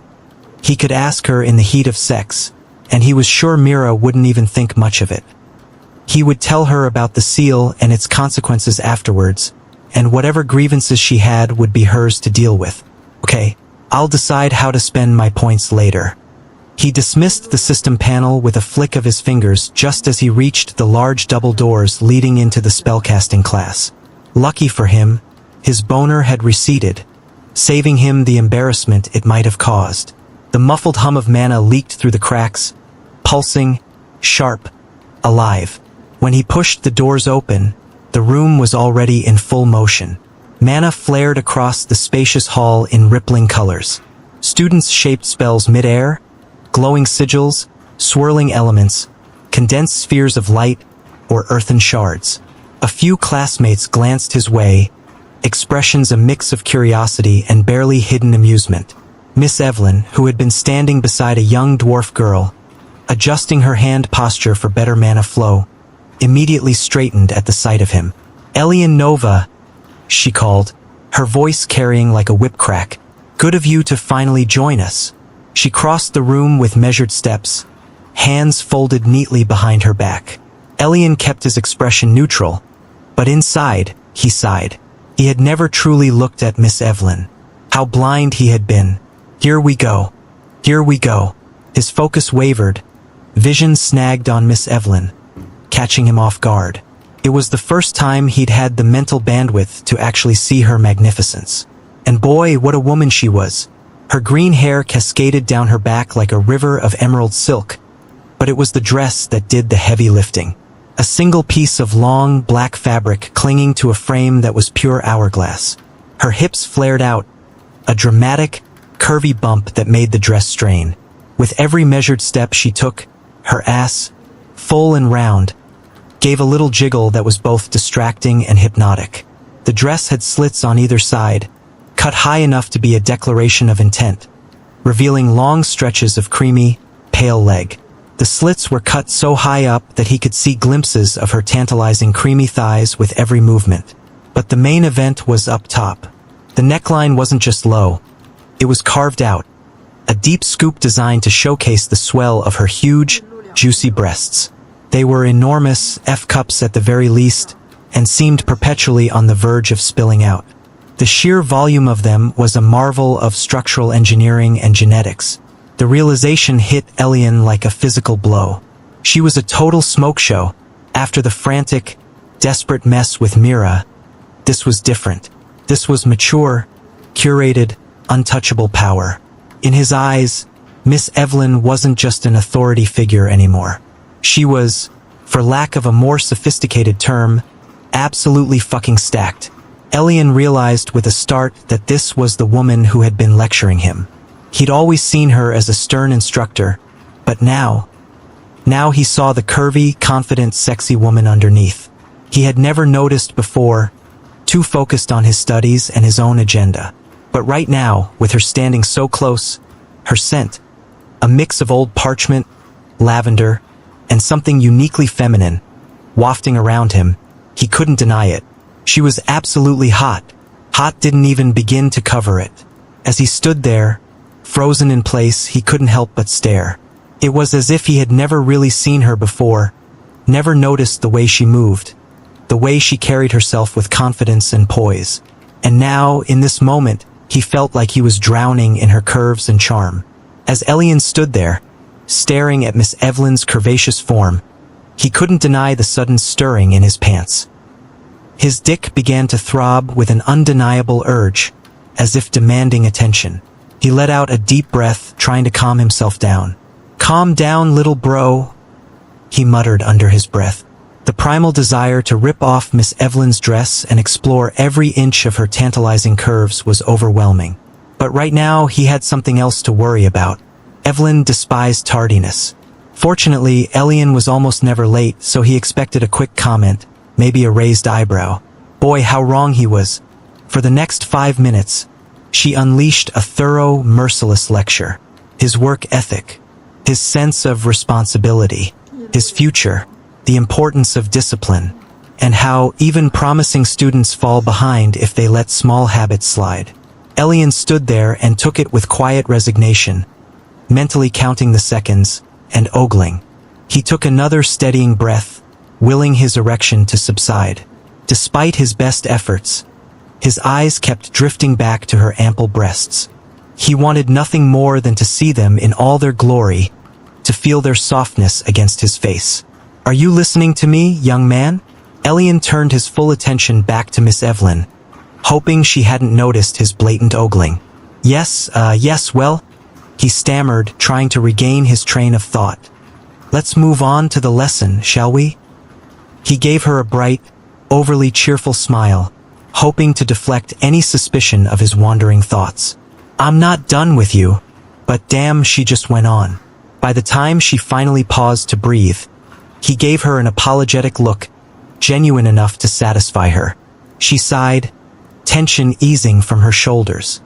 He could ask her in the heat of sex, and he was sure Mira wouldn't even think much of it. He would tell her about the seal and its consequences afterwards, and whatever grievances she had would be hers to deal with. Okay, I'll decide how to spend my points later. He dismissed the system panel with a flick of his fingers just as he reached the large double doors leading into the spellcasting class. Lucky for him, his boner had receded, saving him the embarrassment it might have caused. The muffled hum of mana leaked through the cracks, pulsing, sharp, alive. When he pushed the doors open, the room was already in full motion. Mana flared across the spacious hall in rippling colors. Students shaped spells mid-air, glowing sigils, swirling elements, condensed spheres of light, or earthen shards. A few classmates glanced his way, expressions a mix of curiosity and barely hidden amusement. Miss Evelyn, who had been standing beside a young dwarf girl, adjusting her hand posture for better mana flow, immediately straightened at the sight of him. "Elian Nova," she called, her voice carrying like a whip crack. "Good of you to finally join us." She crossed the room with measured steps, hands folded neatly behind her back. Elian kept his expression neutral, but inside, he sighed. He had never truly looked at Miss Evelyn. How blind he had been. "Here we go. Here we go." His focus wavered. Vision snagged on Miss Evelyn, catching him off guard. It was the first time he'd had the mental bandwidth to actually see her magnificence. And boy, what a woman she was. Her green hair cascaded down her back like a river of emerald silk, but it was the dress that did the heavy lifting. A single piece of long, black fabric clinging to a frame that was pure hourglass. Her hips flared out, a dramatic, curvy bump that made the dress strain. With every measured step she took, her ass, full and round, gave a little jiggle that was both distracting and hypnotic. The dress had slits on either side, cut high enough to be a declaration of intent, revealing long stretches of creamy, pale leg. The slits were cut so high up that he could see glimpses of her tantalizing creamy thighs with every movement. But the main event was up top. The neckline wasn't just low, it was carved out, a deep scoop designed to showcase the swell of her huge, juicy breasts. They were enormous, F-cups at the very least, and seemed perpetually on the verge of spilling out. The sheer volume of them was a marvel of structural engineering and genetics. The realization hit Elian like a physical blow. She was a total smoke show. After the frantic, desperate mess with Mira, this was different. This was mature, curated, untouchable power. In his eyes, Miss Evelyn wasn't just an authority figure anymore. She was, for lack of a more sophisticated term, absolutely fucking stacked. Elian realized with a start that this was the woman who had been lecturing him. He'd always seen her as a stern instructor, but now he saw the curvy, confident, sexy woman underneath. He had never noticed before, too focused on his studies and his own agenda. But right now, with her standing so close, her scent, a mix of old parchment, lavender, and something uniquely feminine, wafting around him, he couldn't deny it. She was absolutely hot. Hot didn't even begin to cover it. As he stood there, frozen in place, he couldn't help but stare. It was as if he had never really seen her before, never noticed the way she moved, the way she carried herself with confidence and poise. And now, in this moment, he felt like he was drowning in her curves and charm. As Elian stood there, staring at Miss Evelyn's curvaceous form, he couldn't deny the sudden stirring in his pants. His dick began to throb with an undeniable urge, as if demanding attention. He let out a deep breath, trying to calm himself down. "Calm down, little bro," he muttered under his breath. The primal desire to rip off Miss Evelyn's dress and explore every inch of her tantalizing curves was overwhelming. But right now, he had something else to worry about. Evelyn despised tardiness. Fortunately, Elian was almost never late, so he expected a quick comment, maybe a raised eyebrow. Boy, how wrong he was. For the next 5 minutes, she unleashed a thorough, merciless lecture. His work ethic, his sense of responsibility, his future, the importance of discipline, and how even promising students fall behind if they let small habits slide. Elian stood there and took it with quiet resignation, mentally counting the seconds, and ogling. He took another steadying breath, willing his erection to subside. Despite his best efforts, his eyes kept drifting back to her ample breasts. He wanted nothing more than to see them in all their glory, to feel their softness against his face. "Are you listening to me, young man?" Elian turned his full attention back to Miss Evelyn, hoping she hadn't noticed his blatant ogling. Yes, well," he stammered, trying to regain his train of thought. "Let's move on to the lesson, shall we?" He gave her a bright, overly cheerful smile, hoping to deflect any suspicion of his wandering thoughts. "I'm not done with you." But damn, she just went on. By the time she finally paused to breathe, he gave her an apologetic look, genuine enough to satisfy her. She sighed, tension easing from her shoulders.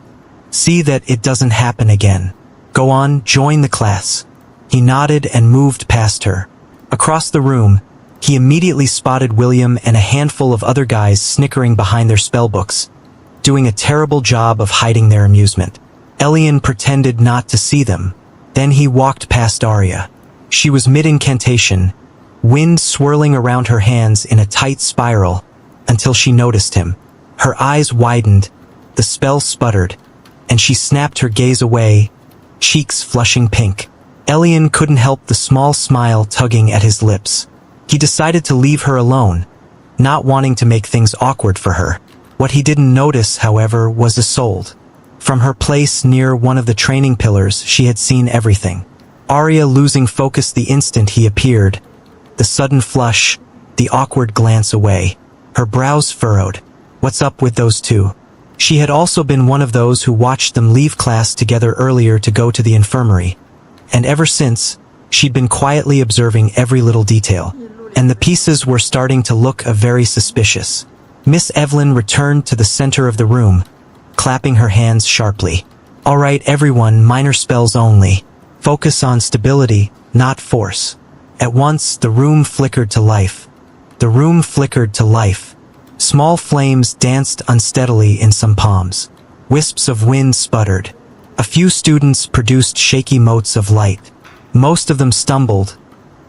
"See that it doesn't happen again. Go on, join the class." He nodded and moved past her. Across the room, he immediately spotted William and a handful of other guys snickering behind their spellbooks, doing a terrible job of hiding their amusement. Elian pretended not to see them. Then he walked past Arya. She was mid-incantation, wind swirling around her hands in a tight spiral, until she noticed him. Her eyes widened, the spell sputtered, and she snapped her gaze away, cheeks flushing pink. Elian couldn't help the small smile tugging at his lips. He decided to leave her alone, not wanting to make things awkward for her. What he didn't notice, however, was Isolde. From her place near one of the training pillars, she had seen everything. Arya losing focus the instant he appeared, the sudden flush, the awkward glance away. Her brows furrowed. What's up with those two? She had also been one of those who watched them leave class together earlier to go to the infirmary. And ever since, she'd been quietly observing every little detail. And the pieces were starting to look very suspicious. Miss Evelyn returned to the center of the room, clapping her hands sharply. "All right, everyone, minor spells only. Focus on stability, not force." At once, the room flickered to life. The room flickered to life. Small flames danced unsteadily in some palms. Wisps of wind sputtered. A few students produced shaky motes of light. Most of them stumbled,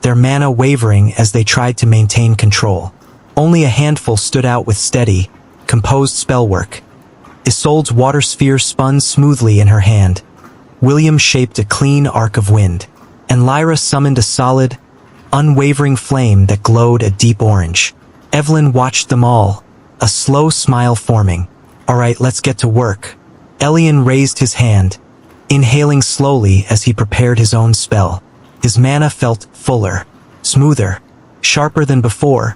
their mana wavering as they tried to maintain control. Only a handful stood out with steady, composed spellwork. Isolde's water sphere spun smoothly in her hand. William shaped a clean arc of wind, and Lyra summoned a solid, unwavering flame that glowed a deep orange. Evelyn watched them all, a slow smile forming. "All right, let's get to work." Elian raised his hand, inhaling slowly as he prepared his own spell. His mana felt fuller, smoother, sharper than before,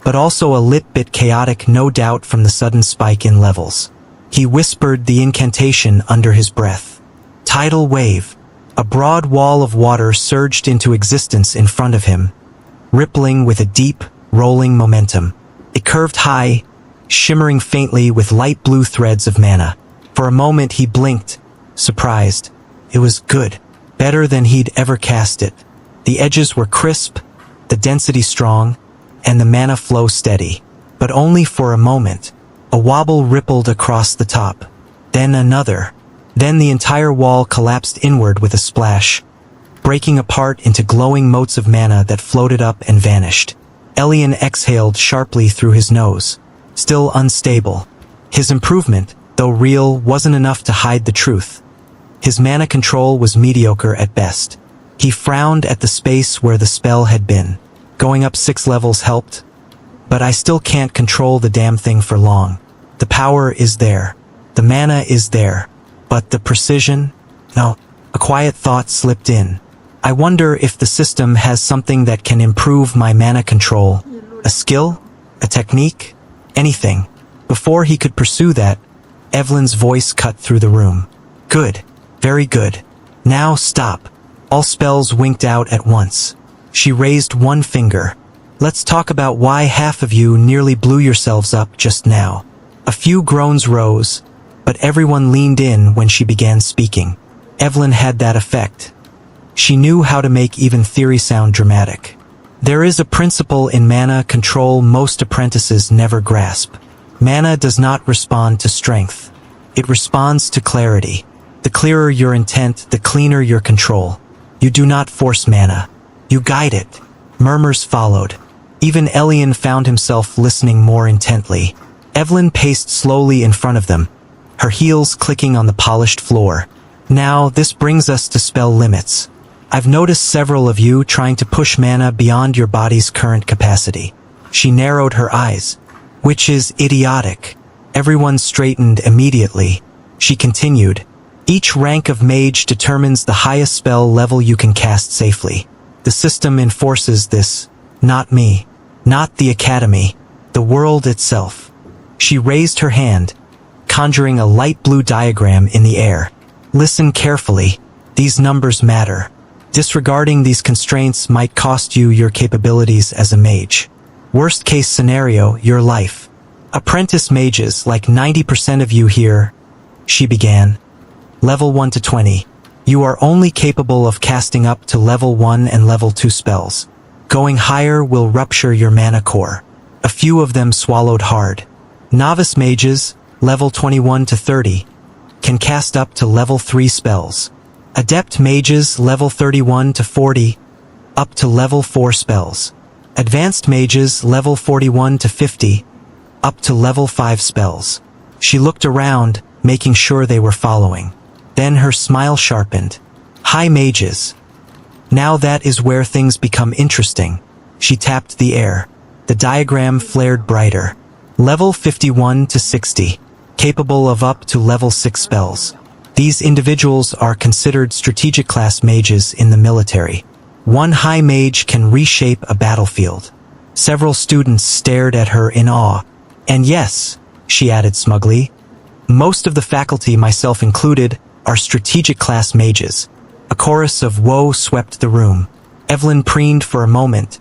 but also a lit bit chaotic, no doubt from the sudden spike in levels. He whispered the incantation under his breath. Tidal wave. A broad wall of water surged into existence in front of him, rippling with a deep, rolling momentum. It curved high, shimmering faintly with light blue threads of mana. For a moment he blinked, surprised. It was good, better than he'd ever cast it. The edges were crisp, the density strong, and the mana flow steady. But only for a moment. A wobble rippled across the top. Then another. Then the entire wall collapsed inward with a splash, breaking apart into glowing motes of mana that floated up and vanished. Elian exhaled sharply through his nose, still unstable. His improvement, though real, wasn't enough to hide the truth. His mana control was mediocre at best. He frowned at the space where the spell had been. Going up 6 levels helped, but I still can't control the damn thing for long. The power is there. The mana is there. But the precision? No. A quiet thought slipped in. I wonder if the system has something that can improve my mana control. A skill? A technique? Anything. Before he could pursue that, Evelyn's voice cut through the room. Good. Very good. Now stop. All spells winked out at once. She raised one finger. Let's talk about why half of you nearly blew yourselves up just now. A few groans rose, but everyone leaned in when she began speaking. Evelyn had that effect. She knew how to make even theory sound dramatic. There is a principle in mana control most apprentices never grasp. Mana does not respond to strength. It responds to clarity. The clearer your intent, the cleaner your control. You do not force mana. You guide it. Murmurs followed. Even Elian found himself listening more intently. Evelyn paced slowly in front of them, her heels clicking on the polished floor. Now, this brings us to spell limits. I've noticed several of you trying to push mana beyond your body's current capacity. She narrowed her eyes. Which is idiotic. Everyone straightened immediately. She continued. Each rank of mage determines the highest spell level you can cast safely. The system enforces this. Not me. Not the academy. The world itself. She raised her hand, conjuring a light blue diagram in the air. Listen carefully. These numbers matter. Disregarding these constraints might cost you your capabilities as a mage. Worst case scenario, your life. Apprentice mages, like 90% of you here, she began. Level 1 to 20. You are only capable of casting up to level 1 and level 2 spells. Going higher will rupture your mana core. A few of them swallowed hard. Novice mages, level 21 to 30, can cast up to level 3 spells. Adept mages, level 31 to 40, up to level 4 spells. Advanced mages, level 41 to 50, up to level 5 spells. She looked around, making sure they were following. Then her smile sharpened. High mages. Now that is where things become interesting. She tapped the air. The diagram flared brighter. Level 51 to 60, capable of up to level 6 spells. These individuals are considered strategic class mages in the military. One high mage can reshape a battlefield. Several students stared at her in awe. And yes, she added smugly, most of the faculty, myself included, are strategic class mages. A chorus of woe swept the room. Evelyn preened for a moment,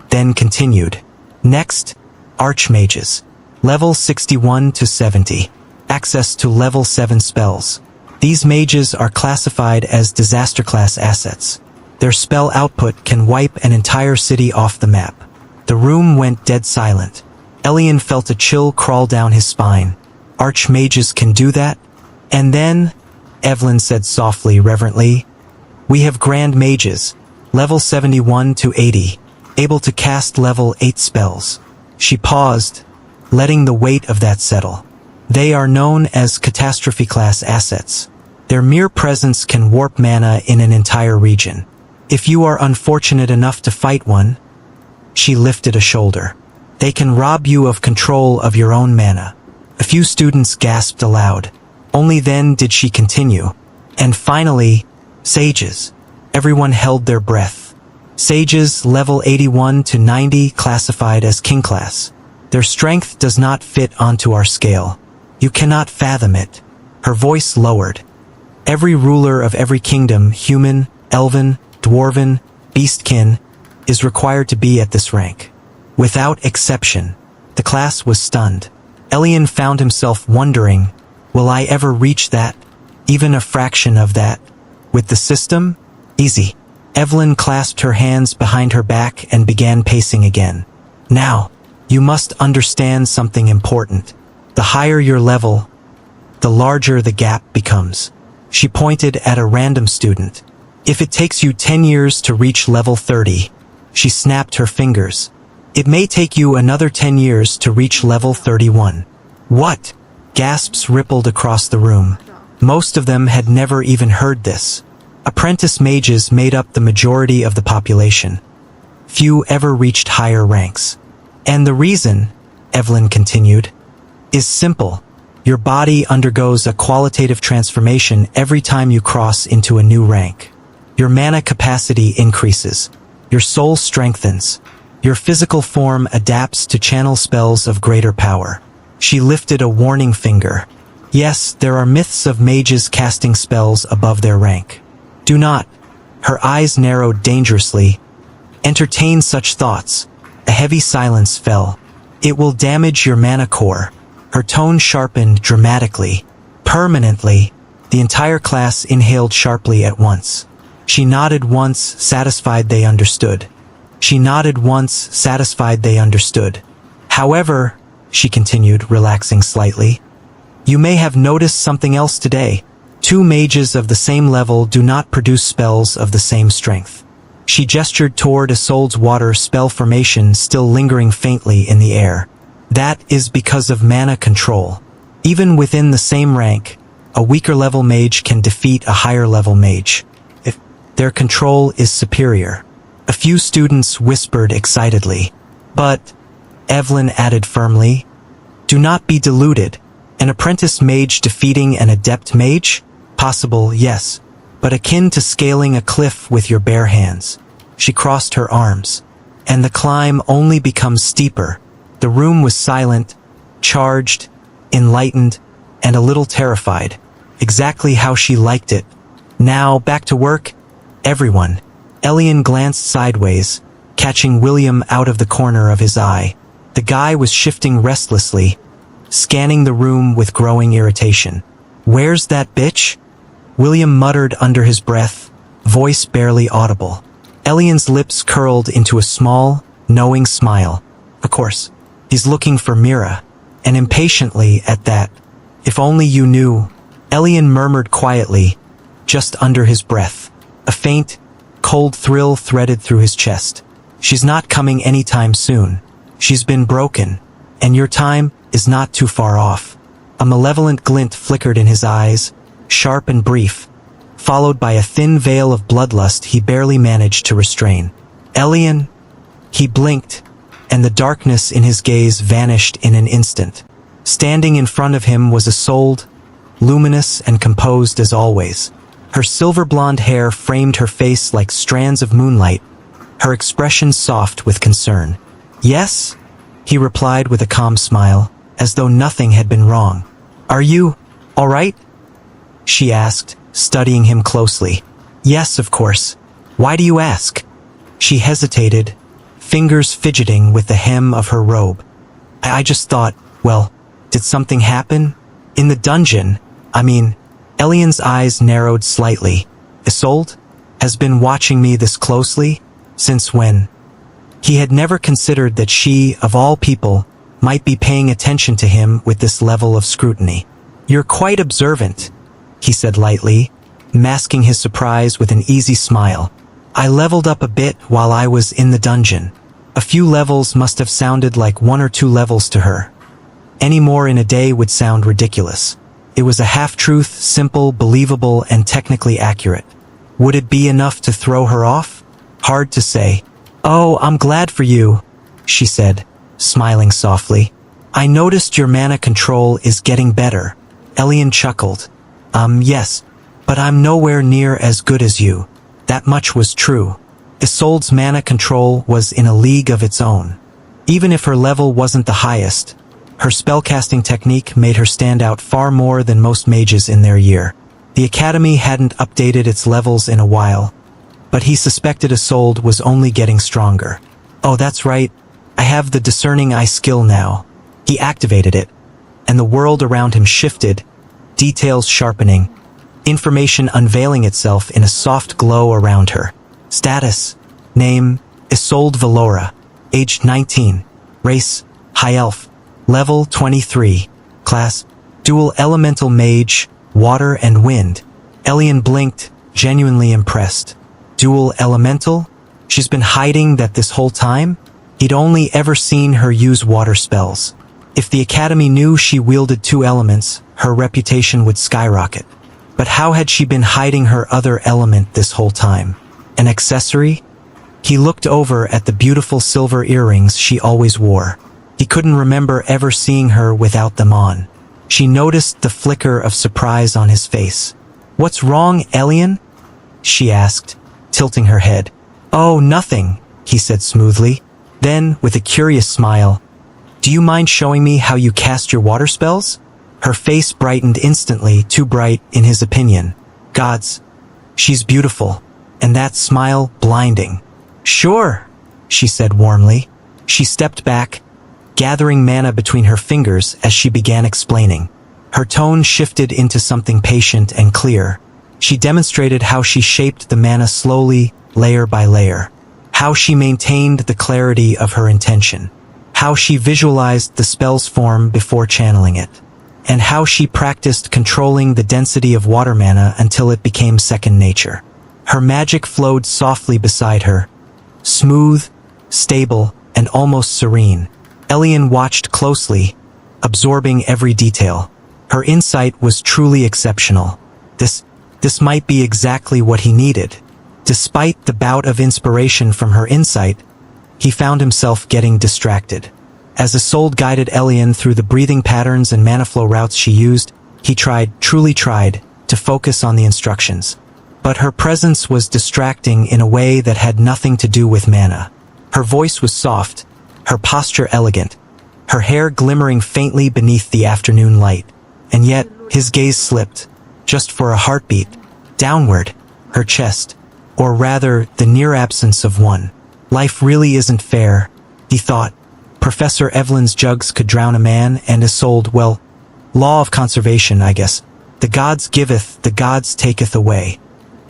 then continued. Next, archmages. Level 61 to 70. Access to level 7 spells. These mages are classified as disaster class assets. Their spell output can wipe an entire city off the map. The room went dead silent. Elian felt a chill crawl down his spine. Archmages can do that? And then, Evelyn said softly, reverently, we have grand mages, level 71 to 80, able to cast level 8 spells. She paused, letting the weight of that settle. They are known as catastrophe class assets. Their mere presence can warp mana in an entire region. If you are unfortunate enough to fight one, she lifted a shoulder. They can rob you of control of your own mana. A few students gasped aloud. Only then did she continue. And finally, sages. Everyone held their breath. Sages level 81 to 90 classified as king class. Their strength does not fit onto our scale. You cannot fathom it. Her voice lowered. Every ruler of every kingdom, human, elven, dwarven, beastkin, is required to be at this rank. Without exception. The class was stunned. Elian found himself wondering, will I ever reach that? Even a fraction of that? With the system? Easy. Evelyn clasped her hands behind her back and began pacing again. Now, you must understand something important. The higher your level, the larger the gap becomes. She pointed at a random student. If it takes you 10 years to reach level 30, she snapped her fingers. It may take you another 10 years to reach level 31. What? Gasps rippled across the room. Most of them had never even heard this. Apprentice mages made up the majority of the population. Few ever reached higher ranks. And the reason, Evelyn continued, is simple. Your body undergoes a qualitative transformation every time you cross into a new rank. Your mana capacity increases. Your soul strengthens. Your physical form adapts to channel spells of greater power. She lifted a warning finger. Yes, there are myths of mages casting spells above their rank. Do not, her eyes narrowed dangerously, entertain such thoughts. A heavy silence fell. It will damage your mana core. Her tone sharpened dramatically. Permanently. The entire class inhaled sharply at once. She nodded once, satisfied they understood. She nodded once, satisfied they understood. However, she continued, relaxing slightly, you may have noticed something else today. 2 mages of the same level do not produce spells of the same strength. She gestured toward Isolde's water spell formation still lingering faintly in the air. That is because of mana control. Even within the same rank, A weaker level mage can defeat a higher level mage if their control is superior. A few students whispered excitedly. But, Evelyn added firmly, do not be deluded. An apprentice mage defeating an adept mage? Possible, yes, but akin to scaling a cliff with your bare hands. She crossed her arms. And the climb only becomes steeper. The room was silent, charged, enlightened, and a little terrified. Exactly how she liked it. Now, back to work? Everyone. Elian glanced sideways, catching William out of the corner of his eye. The guy was shifting restlessly, scanning the room with growing irritation. Where's that bitch? William muttered under his breath, voice barely audible. Elian's lips curled into a small, knowing smile. Of course, he's looking for Mira, and impatiently at that. If only you knew. Elian murmured quietly, just under his breath. A faint, cold thrill threaded through his chest. She's not coming anytime soon. She's been broken, and your time is not too far off. A malevolent glint flickered in his eyes, sharp and brief, followed by a thin veil of bloodlust he barely managed to restrain. Elian? He blinked, and the darkness in his gaze vanished in an instant. Standing in front of him was Isolde, luminous and composed as always. Her silver-blonde hair framed her face like strands of moonlight, her expression soft with concern. Yes? He replied with a calm smile, as though nothing had been wrong. Are you all right? She asked, studying him closely. Yes, of course. Why do you ask? She hesitated, fingers fidgeting with the hem of her robe. I just thought, well, did something happen? In the dungeon, Elian's eyes narrowed slightly. Isolde has been watching me this closely? Since when? He had never considered that she, of all people, might be paying attention to him with this level of scrutiny. You're quite observant, he said lightly, masking his surprise with an easy smile. I leveled up a bit while I was in the dungeon. A few levels must have sounded like 1 or 2 levels to her. Any more in a day would sound ridiculous. It was a half-truth, simple, believable, and technically accurate. Would it be enough to throw her off? Hard to say. Oh, I'm glad for you, she said, smiling softly. I noticed your mana control is getting better. Elian chuckled. Yes, but I'm nowhere near as good as you. That much was true. Isolde's mana control was in a league of its own. Even if her level wasn't the highest, her spellcasting technique made her stand out far more than most mages in their year. The Academy hadn't updated its levels in a while, but he suspected Isolde was only getting stronger. Oh, that's right. I have the Discerning Eye skill now. He activated it, and the world around him shifted, details sharpening, information unveiling itself in a soft glow around her. Status. Name, Isolde Valora. Age 19. Race, High Elf. Level 23. Class, Dual Elemental Mage, Water and Wind. Elian blinked, genuinely impressed. Dual Elemental? She's been hiding that this whole time? He'd only ever seen her use water spells. If the Academy knew she wielded 2 elements, her reputation would skyrocket. But how had she been hiding her other element this whole time? An accessory? He looked over at the beautiful silver earrings she always wore. He couldn't remember ever seeing her without them on. She noticed the flicker of surprise on his face. What's wrong, Elian? She asked, tilting her head. Oh, nothing, he said smoothly. Then, with a curious smile, do you mind showing me how you cast your water spells? Her face brightened instantly, too bright in his opinion. Gods, she's beautiful, and that smile blinding. Sure, she said warmly. She stepped back, gathering mana between her fingers as she began explaining. Her tone shifted into something patient and clear. She demonstrated how she shaped the mana slowly, layer by layer. How she maintained the clarity of her intention. How she visualized the spell's form before channeling it. And how she practiced controlling the density of water mana until it became second nature. Her magic flowed softly beside her, smooth, stable, and almost serene. Elian watched closely, absorbing every detail. Her insight was truly exceptional. This might be exactly what he needed. Despite the bout of inspiration from her insight, he found himself getting distracted. As Isolde guided Elian through the breathing patterns and mana flow routes she used, he truly tried, to focus on the instructions. But her presence was distracting in a way that had nothing to do with mana. Her voice was soft, her posture elegant, her hair glimmering faintly beneath the afternoon light. And yet, his gaze slipped, just for a heartbeat, downward, her chest, or rather, the near absence of one. Life really isn't fair, he thought. Professor Evelyn's jugs could drown a man, and Isolde, well, law of conservation, I guess. The gods giveth, the gods taketh away.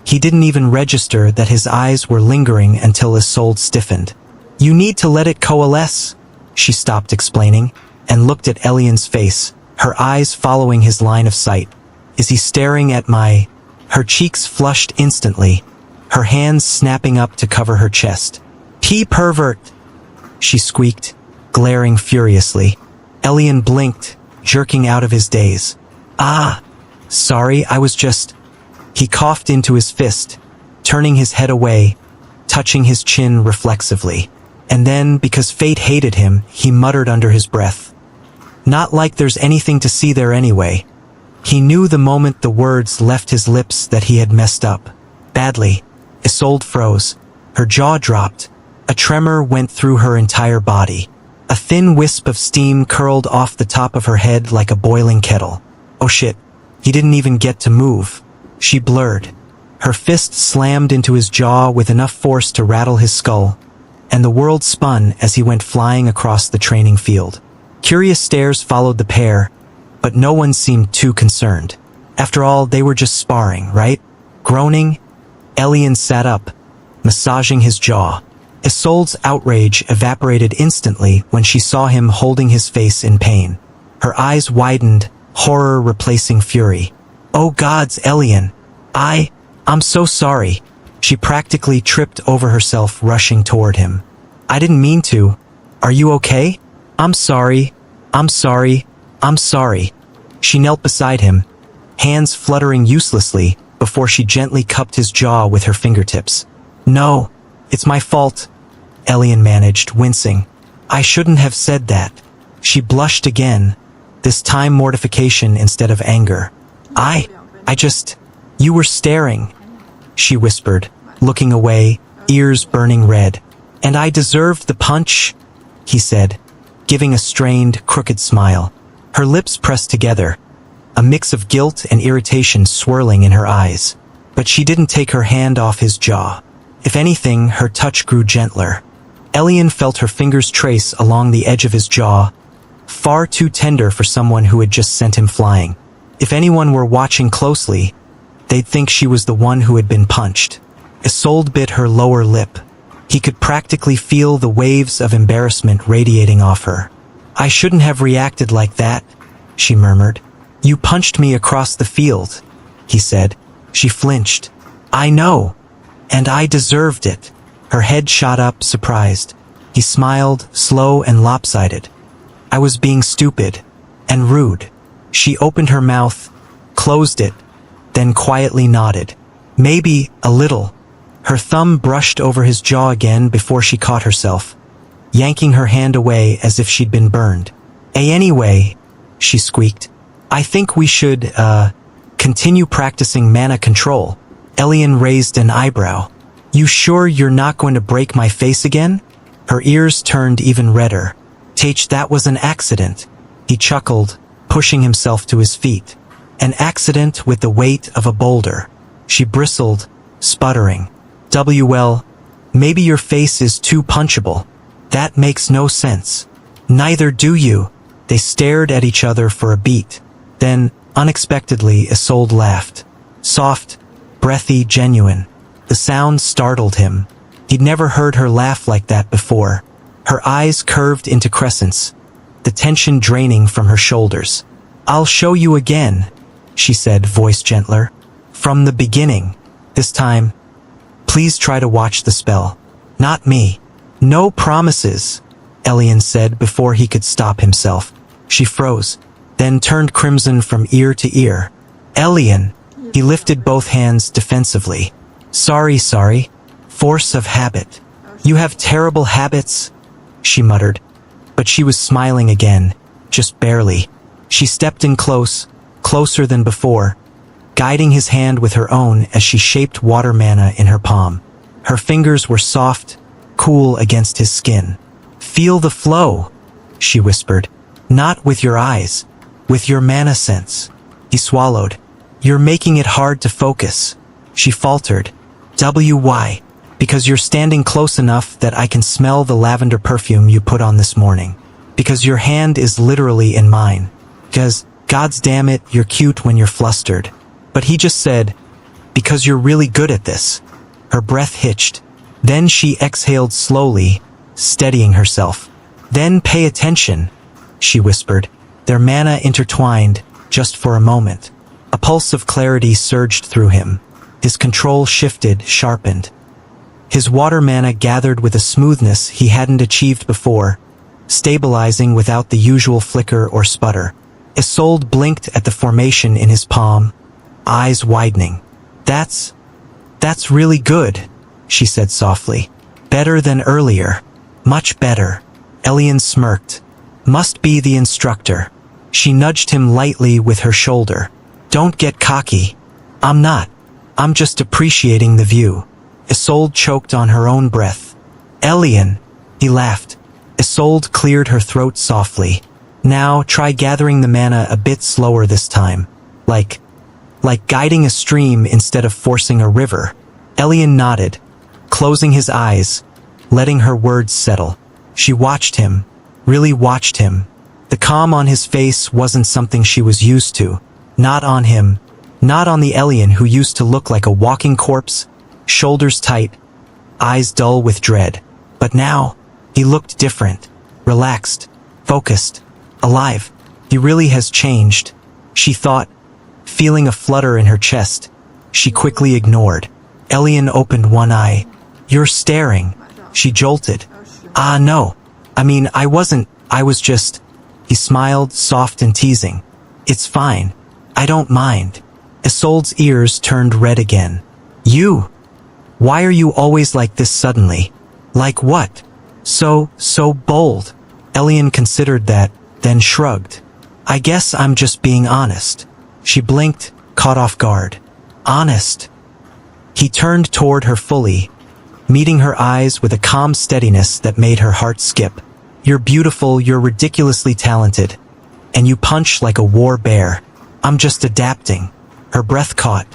He didn't even register that his eyes were lingering until Isolde stiffened. You need to let it coalesce, she stopped explaining, and looked at Elian's face, her eyes following his line of sight. Is he staring at my... Her cheeks flushed instantly, her hands snapping up to cover her chest. He pervert, she squeaked, glaring furiously. Elian blinked, jerking out of his daze. Ah, sorry, I was just... He coughed into his fist, turning his head away, touching his chin reflexively. And then, because fate hated him, he muttered under his breath. Not like there's anything to see there anyway. He knew the moment the words left his lips that he had messed up. Badly. Isolde froze. Her jaw dropped. A tremor went through her entire body. A thin wisp of steam curled off the top of her head like a boiling kettle. Oh shit. He didn't even get to move. She blurred. Her fist slammed into his jaw with enough force to rattle his skull, and the world spun as he went flying across the training field. Curious stares followed the pair, but no one seemed too concerned. After all, they were just sparring, right? Groaning, Elian sat up, massaging his jaw. Isolde's outrage evaporated instantly when she saw him holding his face in pain. Her eyes widened, horror replacing fury. Oh gods, Elian! I'm so sorry. She practically tripped over herself rushing toward him. I didn't mean to. Are you okay? I'm sorry. I'm sorry. I'm sorry. She knelt beside him, hands fluttering uselessly before she gently cupped his jaw with her fingertips. No, it's my fault, Elian managed, wincing. I shouldn't have said that. She blushed again, this time mortification instead of anger. You were staring, she whispered, looking away, ears burning red. And I deserved the punch, he said, giving a strained, crooked smile. Her lips pressed together, a mix of guilt and irritation swirling in her eyes. But she didn't take her hand off his jaw. If anything, her touch grew gentler. Elian felt her fingers trace along the edge of his jaw, far too tender for someone who had just sent him flying. If anyone were watching closely, they'd think she was the one who had been punched. Isolde bit her lower lip. He could practically feel the waves of embarrassment radiating off her. I shouldn't have reacted like that, she murmured. You punched me across the field, he said. She flinched. I know. And I deserved it. Her head shot up, surprised. He smiled, slow and lopsided. I was being stupid and rude. She opened her mouth, closed it, then quietly nodded. Maybe a little. Her thumb brushed over his jaw again before she caught herself, yanking her hand away as if she'd been burned. Anyway, she squeaked. I think we should, continue practicing mana control. Elian raised an eyebrow. You sure you're not going to break my face again? Her ears turned even redder. Tach, that was an accident. He chuckled, pushing himself to his feet. An accident with the weight of a boulder. She bristled, sputtering. Well, maybe your face is too punchable. That makes no sense. Neither do you. They stared at each other for a beat. Then, unexpectedly, Isolde laughed. Soft, breathy, genuine. The sound startled him. He'd never heard her laugh like that before. Her eyes curved into crescents, the tension draining from her shoulders. I'll show you again, she said, voice gentler. From the beginning. This time, please try to watch the spell. Not me. No promises, Elian said before he could stop himself. She froze. then turned crimson from ear to ear. Elian, he lifted both hands defensively. Sorry. Force of habit. You have terrible habits, she muttered. But she was smiling again, just barely. She stepped in closer than before, guiding his hand with her own as she shaped water mana in her palm. Her fingers were soft, cool against his skin. Feel the flow, she whispered. Not with your eyes, with your mana sense. He swallowed. You're making it hard to focus, she faltered. Why? Because you're standing close enough that I can smell the lavender perfume you put on this morning. Because your hand is literally in mine. Because, gods damn it, you're cute when you're flustered. But he just said, because you're really good at this. Her breath hitched. Then she exhaled slowly, steadying herself. Then pay attention, she whispered. Their mana intertwined, just for a moment. A pulse of clarity surged through him. His control shifted, sharpened. His water mana gathered with a smoothness he hadn't achieved before, stabilizing without the usual flicker or sputter. Isolde blinked at the formation in his palm, eyes widening. That's really good, she said softly. Better than earlier. Much better. Elian smirked. Must be the instructor. She nudged him lightly with her shoulder. Don't get cocky. I'm not. I'm just appreciating the view. Isolde choked on her own breath. Elian, he laughed. Isolde cleared her throat softly. Now try gathering the mana a bit slower this time. Like guiding a stream instead of forcing a river. Elian nodded, closing his eyes, letting her words settle. She watched him, really watched him. The calm on his face wasn't something she was used to. Not on him. Not on the Elian who used to look like a walking corpse, shoulders tight, eyes dull with dread. But now, he looked different, relaxed, focused, alive. He really has changed, she thought, feeling a flutter in her chest. She quickly ignored. Elian opened one eye. You're staring, she jolted. No. I mean, I wasn't, I was just... He smiled, soft and teasing. It's fine. I don't mind. Isolde's ears turned red again. You? Why are you always like this suddenly? Like what? So bold. Elian considered that, then shrugged. I guess I'm just being honest. She blinked, caught off guard. Honest? He turned toward her fully, meeting her eyes with a calm steadiness that made her heart skip. You're beautiful, you're ridiculously talented. And you punch like a war bear. I'm just adapting. Her breath caught.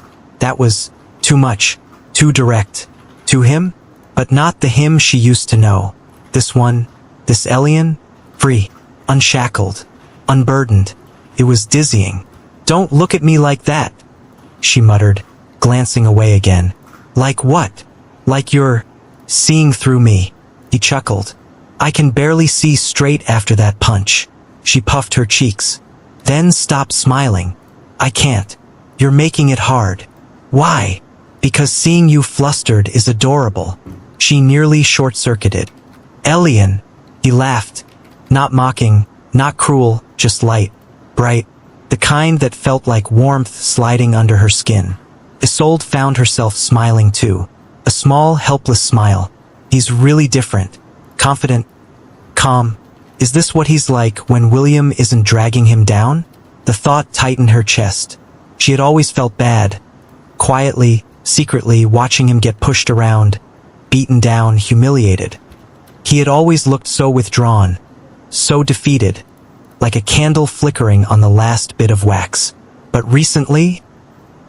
That was too much, too direct. To him, but not the him she used to know. This one, this Elian, free, unshackled, unburdened. It was dizzying. Don't look at me like that, she muttered, glancing away again. Like what? Like you're seeing through me, he chuckled. I can barely see straight after that punch. She puffed her cheeks, then stopped smiling. I can't. You're making it hard. Why? Because seeing you flustered is adorable. She nearly short-circuited. Elian, he laughed. Not mocking, not cruel, just light, bright, the kind that felt like warmth sliding under her skin. Isolde found herself smiling too. A small, helpless smile. He's really different. Confident. Calm. Is this what he's like when William isn't dragging him down? The thought tightened her chest. She had always felt bad. Quietly, secretly watching him get pushed around, beaten down, humiliated. He had always looked so withdrawn, so defeated, like a candle flickering on the last bit of wax. But recently,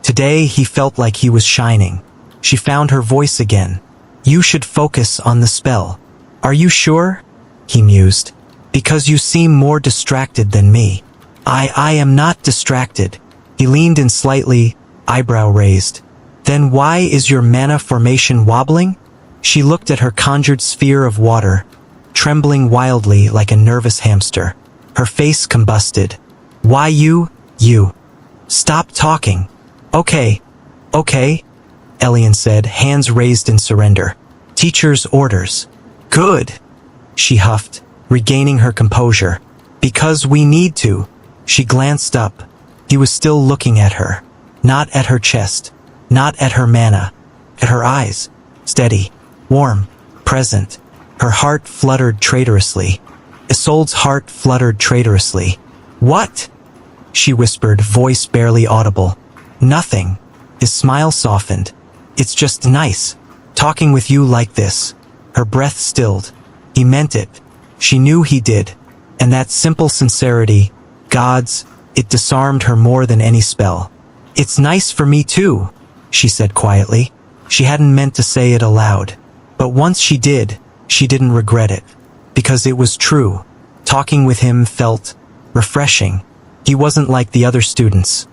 today he felt like he was shining. She found her voice again. You should focus on the spell. Are you sure? He mused. Because you seem more distracted than me. I am not distracted. He leaned in slightly, eyebrow raised. Then why is your mana formation wobbling? She looked at her conjured sphere of water, trembling wildly like a nervous hamster. Her face combusted. Why you? Stop talking. Okay, Elian said, hands raised in surrender. Teacher's orders. Good, she huffed, regaining her composure. Because we need to, She glanced up. He was still looking at her. Not at her chest. Not at her mana. At her eyes. Steady. Warm. Present. Her heart fluttered traitorously. Isolde's heart fluttered traitorously. "What?" she whispered, voice barely audible. "Nothing." His smile softened. "It's just nice. Talking with you like this." Her breath stilled. He meant it. She knew he did. And that simple sincerity, gods, it disarmed her more than any spell. "It's nice for me too," she said quietly. She hadn't meant to say it aloud. But once she did, she didn't regret it. Because it was true. Talking with him felt refreshing. He wasn't like the other students.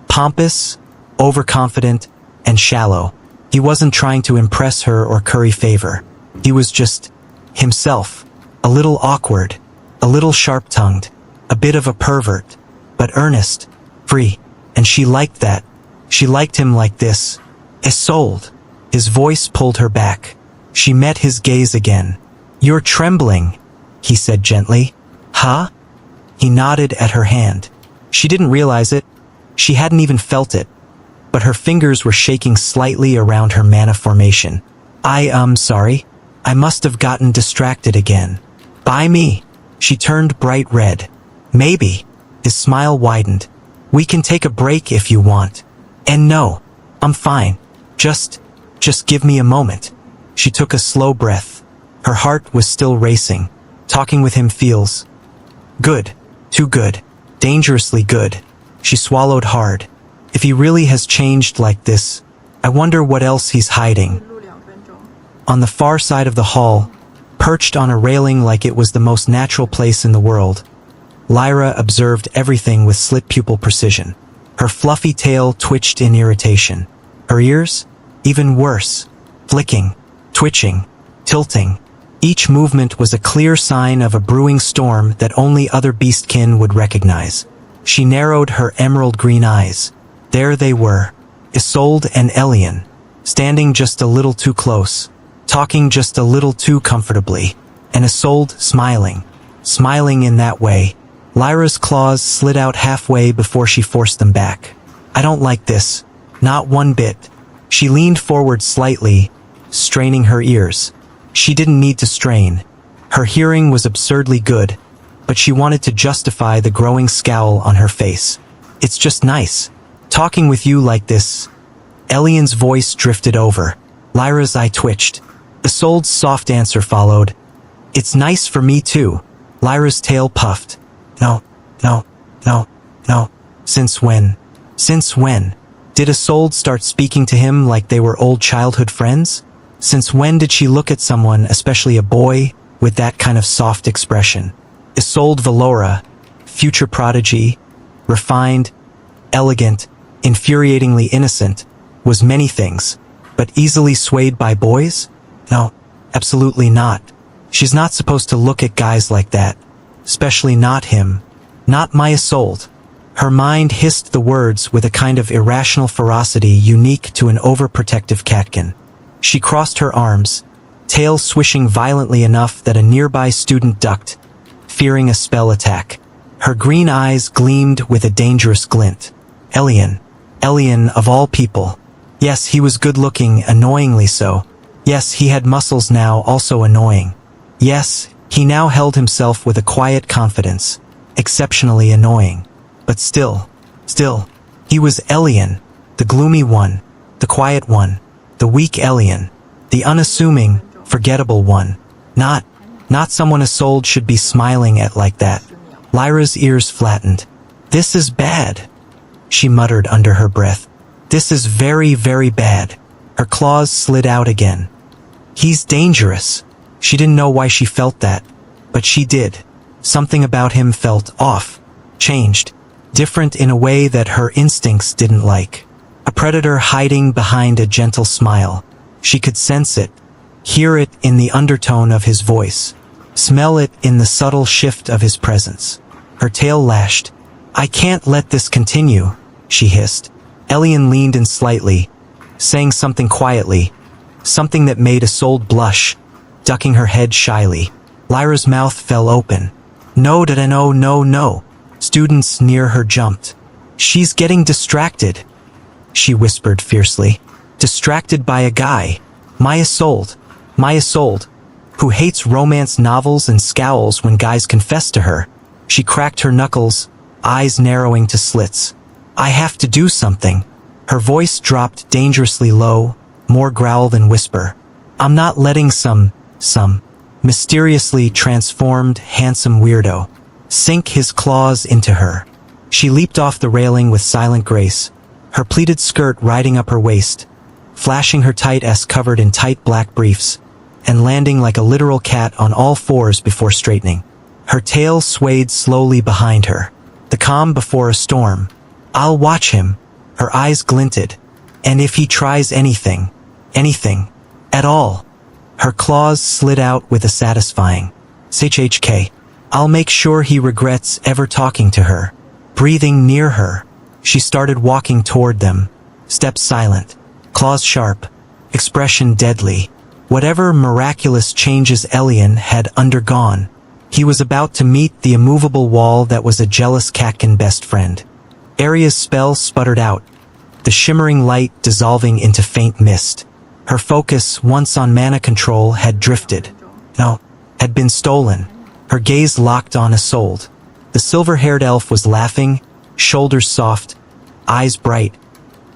Pompous, overconfident, and shallow. He wasn't trying to impress her or curry favor. He was just himself. A little awkward, a little sharp-tongued, a bit of a pervert, but earnest, free, and she liked that. She liked him like this. Isolde. His voice pulled her back. She met his gaze again. "You're trembling," he said gently. "Huh?" He nodded at her hand. She didn't realize it. She hadn't even felt it. But her fingers were shaking slightly around her mana formation. Sorry. I must have gotten distracted again." "By me." She turned bright red. "Maybe." His smile widened. "We can take a break if you want." "And no, I'm fine. Just give me a moment." She took a slow breath. Her heart was still racing. Talking with him feels good. Too good. Dangerously good. She swallowed hard. If he really has changed like this, I wonder what else he's hiding. On the far side of the hall, perched on a railing like it was the most natural place in the world, Lyra observed everything with slit-pupil precision. Her fluffy tail twitched in irritation. Her ears? Even worse. Flicking, twitching, tilting. Each movement was a clear sign of a brewing storm that only other beastkin would recognize. She narrowed her emerald green eyes. There they were, Isolde and Elian, standing just a little too close, talking just a little too comfortably, and Isolde smiling in that way. Lyra's claws slid out halfway before she forced them back. "I don't like this. Not one bit." She leaned forward slightly, straining her ears. She didn't need to strain. Her hearing was absurdly good, but she wanted to justify the growing scowl on her face. "It's just nice. Talking with you like this." Elian's voice drifted over. Lyra's eye twitched. Isolde's soft answer followed. "It's nice for me too." Lyra's tail puffed. No. Since when? Since when? Did Isolde start speaking to him like they were old childhood friends? Since when did she look at someone, especially a boy, with that kind of soft expression? Isolde Valora, future prodigy, refined, elegant, infuriatingly innocent, was many things, but easily swayed by boys? No, absolutely not. She's not supposed to look at guys like that. Especially not him. Not my Isolde. Her mind hissed the words with a kind of irrational ferocity unique to an overprotective catkin. She crossed her arms, tail swishing violently enough that a nearby student ducked, fearing a spell attack. Her green eyes gleamed with a dangerous glint. Elian of all people. Yes, he was good-looking, annoyingly so. Yes, he had muscles now, also annoying. Yes, he now held himself with a quiet confidence, exceptionally annoying. But still, he was Elian, the gloomy one, the quiet one, the weak Elian, the unassuming, forgettable one. Not someone Isolde should be smiling at like that. Lyra's ears flattened. "This is bad," she muttered under her breath. "This is very, very bad." Her claws slid out again. "He's dangerous." She didn't know why she felt that, but she did. Something about him felt off, changed, different in a way that her instincts didn't like. A predator hiding behind a gentle smile. She could sense it, hear it in the undertone of his voice, smell it in the subtle shift of his presence. Her tail lashed. "I can't let this continue," she hissed. Elian leaned in slightly, saying something quietly, something that made Isolde blush, ducking her head shyly. Lyra's mouth fell open. No. students near her jumped. "She's getting distracted," she whispered fiercely. "Distracted by a guy. Maya Sold, who hates romance novels and scowls when guys confess to her." She cracked her knuckles, eyes narrowing to slits. "I have to do something." Her voice dropped dangerously low, more growl than whisper. "I'm not letting some mysteriously transformed, handsome weirdo sink his claws into her." She leaped off the railing with silent grace, her pleated skirt riding up her waist, flashing her tight ass covered in tight black briefs, and landing like a literal cat on all fours before straightening. Her tail swayed slowly behind her, the calm before a storm. "I'll watch him." Her eyes glinted. "And if he tries anything at all." Her claws slid out with a satisfying "Shhk." "I'll make sure he regrets ever talking to her." Breathing near her, she started walking toward them, steps silent, claws sharp, expression deadly. Whatever miraculous changes Elian had undergone, he was about to meet the immovable wall that was a jealous Katkin best friend. Arya's spell sputtered out, the shimmering light dissolving into faint mist. Her focus, once on mana control, had been stolen. Her gaze locked on Isolde. The silver-haired elf was laughing, shoulders soft, eyes bright,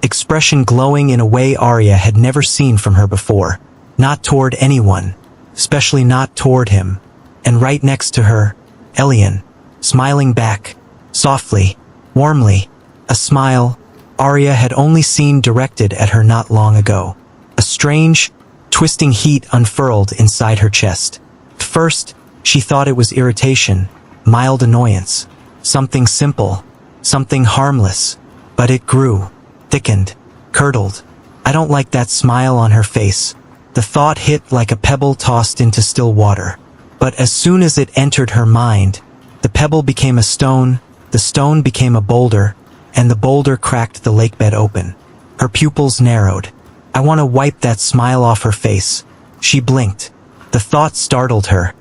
expression glowing in a way Arya had never seen from her before. Not toward anyone, especially not toward him. And right next to her, Elian, smiling back, softly, warmly, a smile Arya had only seen directed at her not long ago. A strange, twisting heat unfurled inside her chest. First, she thought it was irritation, mild annoyance, something simple, something harmless. But it grew, thickened, curdled. "I don't like that smile on her face." The thought hit like a pebble tossed into still water. But as soon as it entered her mind, the pebble became a stone, the stone became a boulder, and the boulder cracked the lakebed open. Her pupils narrowed. "I want to wipe that smile off her face." She blinked. The thought startled her.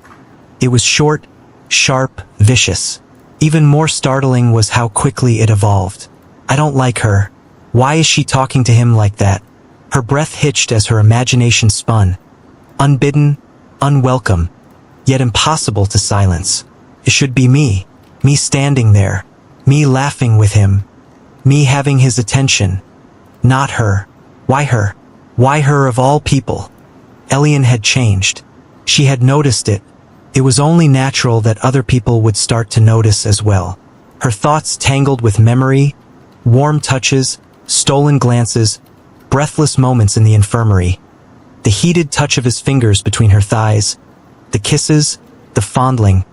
It was short, sharp, vicious. Even more startling was how quickly it evolved. "I don't like her. Why is she talking to him like that?" Her breath hitched as her imagination spun. Unbidden, unwelcome, yet impossible to silence. It should be me standing there, me laughing with him, me having his attention. Not her. Why her? Why her of all people? Elian had changed. She had noticed it. It was only natural that other people would start to notice as well. Her thoughts tangled with memory, warm touches, stolen glances, breathless moments in the infirmary. The heated touch of his fingers between her thighs, the kisses, the fondling,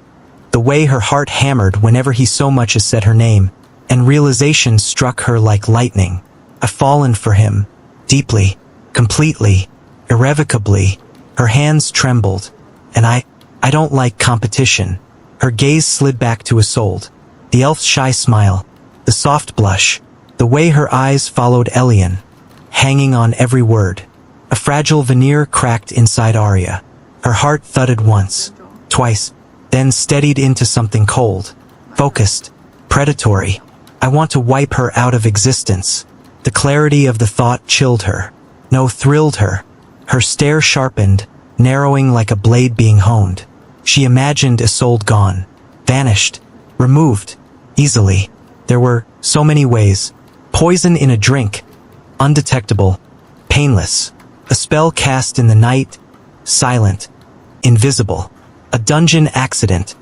the way her heart hammered whenever he so much as said her name, and realization struck her like lightning. I've fallen for him, deeply, completely, irrevocably. Her hands trembled, and I don't like competition. Her gaze slid back to Isolde, the elf's shy smile, the soft blush, the way her eyes followed Elian, hanging on every word. A fragile veneer cracked inside Arya. Her heart thudded once, twice, then steadied into something cold, focused, predatory. I want to wipe her out of existence. The clarity of the thought chilled her. No, thrilled her. Her stare sharpened, narrowing like a blade being honed. She imagined Isolde gone, vanished, removed, easily. There were so many ways. Poison in a drink, undetectable, painless. A spell cast in the night, silent, invisible. A dungeon accident.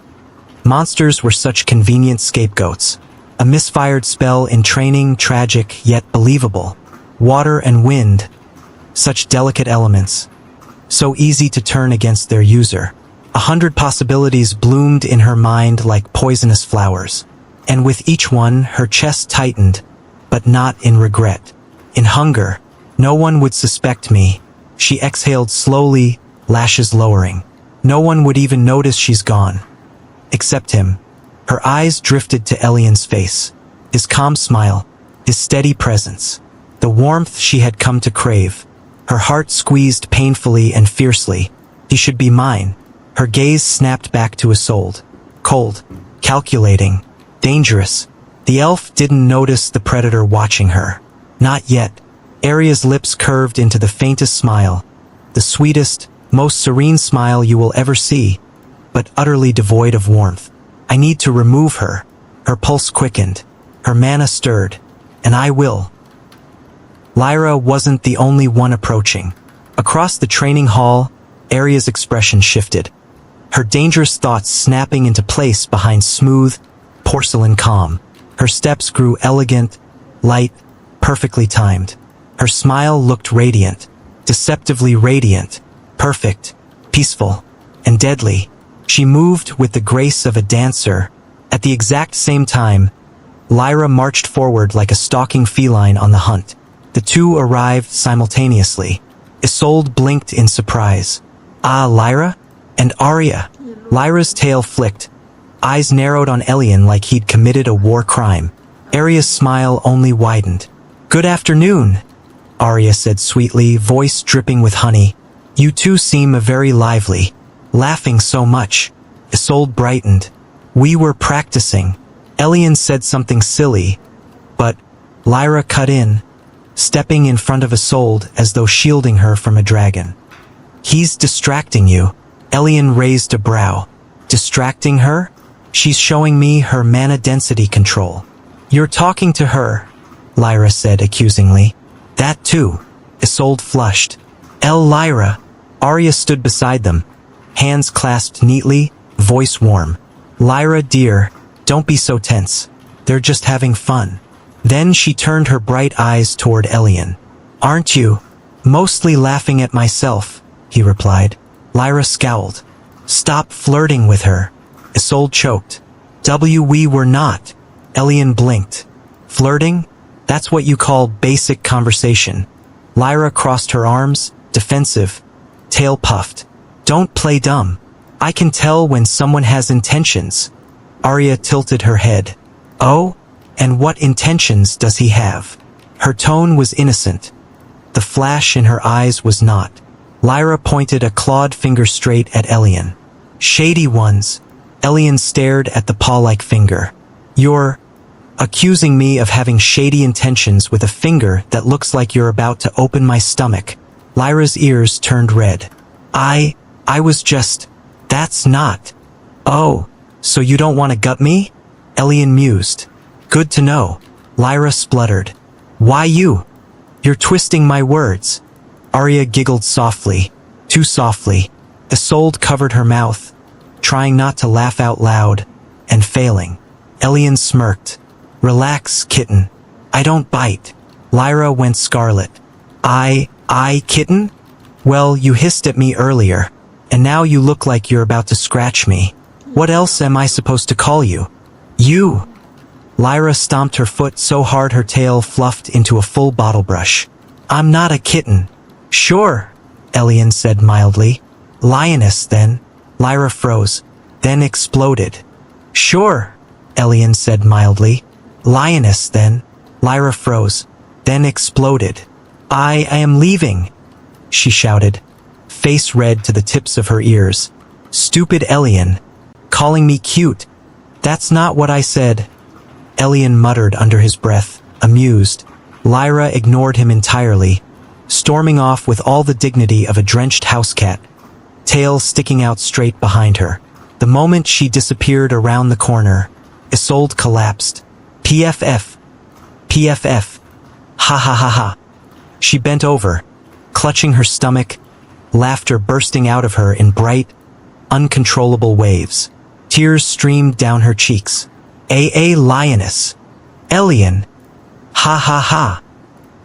Monsters were such convenient scapegoats. A misfired spell in training, tragic yet believable. Water and wind, such delicate elements, so easy to turn against their user. 100 possibilities bloomed in her mind like poisonous flowers. And with each one, her chest tightened, but not in regret. In hunger. No one would suspect me. She exhaled slowly, lashes lowering. No one would even notice she's gone. Except him. Her eyes drifted to Elian's face. His calm smile. His steady presence. The warmth she had come to crave. Her heart squeezed painfully and fiercely. He should be mine. Her gaze snapped back to Isolde. Cold. Calculating. Dangerous. The elf didn't notice the predator watching her. Not yet. Arya's lips curved into the faintest smile. The sweetest, most serene smile you will ever see, but utterly devoid of warmth. I need to remove her. Her pulse quickened. Her mana stirred. And I will. Lyra wasn't the only one approaching. Across the training hall, Arya's expression shifted. Her dangerous thoughts snapping into place behind smooth, porcelain calm. Her steps grew elegant, light, perfectly timed. Her smile looked radiant, deceptively radiant, perfect, peaceful, and deadly. She moved with the grace of a dancer. At the exact same time, Lyra marched forward like a stalking feline on the hunt. The two arrived simultaneously. Isolde blinked in surprise. Ah, Lyra? And Arya? Lyra's tail flicked. Eyes narrowed on Elian like he'd committed a war crime. Arya's smile only widened. Good afternoon, Arya said sweetly, voice dripping with honey. You two seem very lively. Laughing so much. Isolde brightened. We were practicing. Elian said something silly, but Lyra cut in, stepping in front of Isolde as though shielding her from a dragon. He's distracting you. Elian raised a brow. Distracting her? She's showing me her mana density control. You're talking to her, Lyra said accusingly. That too. Isolde flushed. Lyra. Arya stood beside them, hands clasped neatly, voice warm. Lyra dear, don't be so tense. They're just having fun. Then she turned her bright eyes toward Elian. Aren't you? Mostly laughing at myself, he replied. Lyra scowled. Stop flirting with her. Isolde choked. We were not. Elian blinked. Flirting? That's what you call basic conversation. Lyra crossed her arms, defensive, tail puffed. Don't play dumb. I can tell when someone has intentions. Arya tilted her head. Oh? And what intentions does he have? Her tone was innocent. The flash in her eyes was not. Lyra pointed a clawed finger straight at Elian. Shady ones. Elian stared at the paw-like finger. You're accusing me of having shady intentions with a finger that looks like you're about to open my stomach. Lyra's ears turned red. I was just... That's not... Oh, so you don't want to gut me? Elian mused. Good to know. Lyra spluttered. Why you? You're twisting my words. Arya giggled softly. Too softly. Isolde covered her mouth, trying not to laugh out loud, and failing. Elian smirked. Relax, kitten. I don't bite. Lyra went scarlet. I, kitten? Well, you hissed at me earlier, and now you look like you're about to scratch me. What else am I supposed to call you? You. Lyra stomped her foot so hard her tail fluffed into a full bottle brush. I'm not a kitten. Sure, Elian said mildly. Lioness, then. Lyra froze, then exploded. Sure, Elian said mildly. Lioness, then. Lyra froze, then exploded. I am leaving, she shouted, face red to the tips of her ears. Stupid Elian. Calling me cute. That's not what I said. Elian muttered under his breath, amused. Lyra ignored him entirely, storming off with all the dignity of a drenched house cat, tail sticking out straight behind her. The moment she disappeared around the corner, Isolde collapsed. PFF. PFF. Ha ha ha ha. She bent over, clutching her stomach, laughter bursting out of her in bright, uncontrollable waves. Tears streamed down her cheeks. Lioness. Elian. Ha ha ha.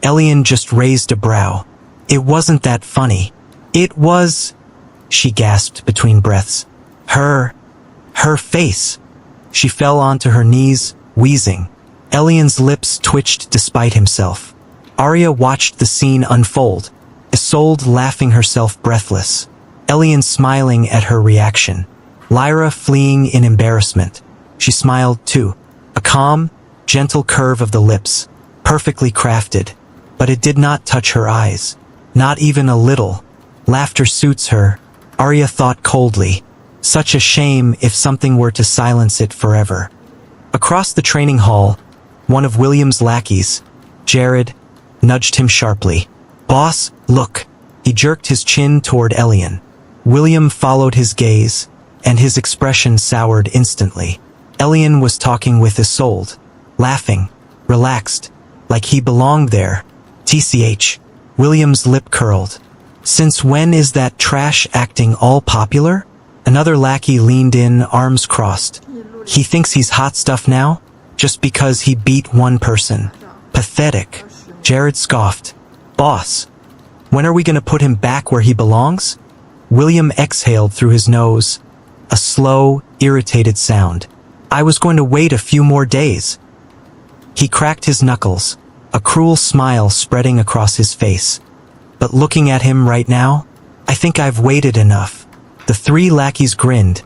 Elian just raised a brow. It wasn't that funny. It was... She gasped between breaths. Her face. She fell onto her knees, wheezing. Elian's lips twitched despite himself. Arya watched the scene unfold, Isolde laughing herself breathless, Elian smiling at her reaction, Lyra fleeing in embarrassment. She smiled too, a calm, gentle curve of the lips, perfectly crafted, but it did not touch her eyes. Not even a little. Laughter suits her, Arya thought coldly. Such a shame if something were to silence it forever. Across the training hall, one of William's lackeys, Jared, nudged him sharply. "Boss, look." He jerked his chin toward Elian. William followed his gaze, and his expression soured instantly. Elian was talking with Isolde, laughing, relaxed, like he belonged there. TCH. William's lip curled. "Since when is that trash acting all popular?" Another lackey leaned in, arms crossed. "He thinks he's hot stuff now? Just because he beat one person. Pathetic." Jared scoffed. "Boss, when are we gonna put him back where he belongs?" William exhaled through his nose, a slow, irritated sound. "I was going to wait a few more days." He cracked his knuckles, a cruel smile spreading across his face. "But looking at him right now, I think I've waited enough." The three lackeys grinned,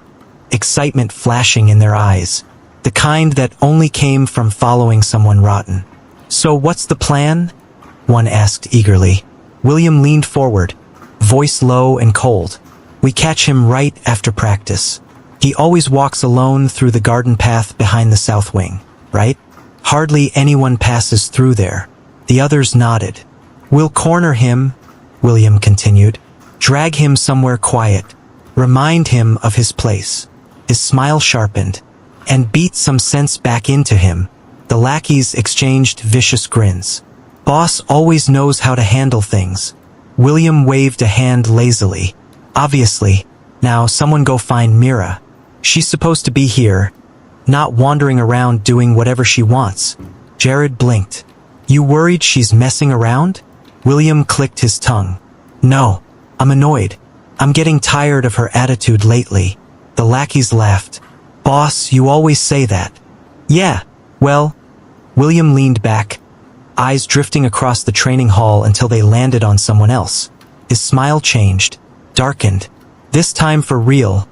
excitement flashing in their eyes, the kind that only came from following someone rotten. "So what's the plan?" one asked eagerly. William leaned forward, voice low and cold. "We catch him right after practice. He always walks alone through the garden path behind the south wing, right? Hardly anyone passes through there." The others nodded. "We'll corner him," William continued. "Drag him somewhere quiet. Remind him of his place." His smile sharpened, "and beat some sense back into him." The lackeys exchanged vicious grins. "Boss always knows how to handle things." William waved a hand lazily. "Obviously. Now someone go find Mira. She's supposed to be here, not wandering around doing whatever she wants." Jared blinked. "You worried she's messing around?" William clicked his tongue. "No, I'm annoyed. I'm getting tired of her attitude lately." The lackeys laughed. "Boss, you always say that." "Yeah, well." William leaned back, eyes drifting across the training hall until they landed on someone else. His smile changed, darkened. "This time for real.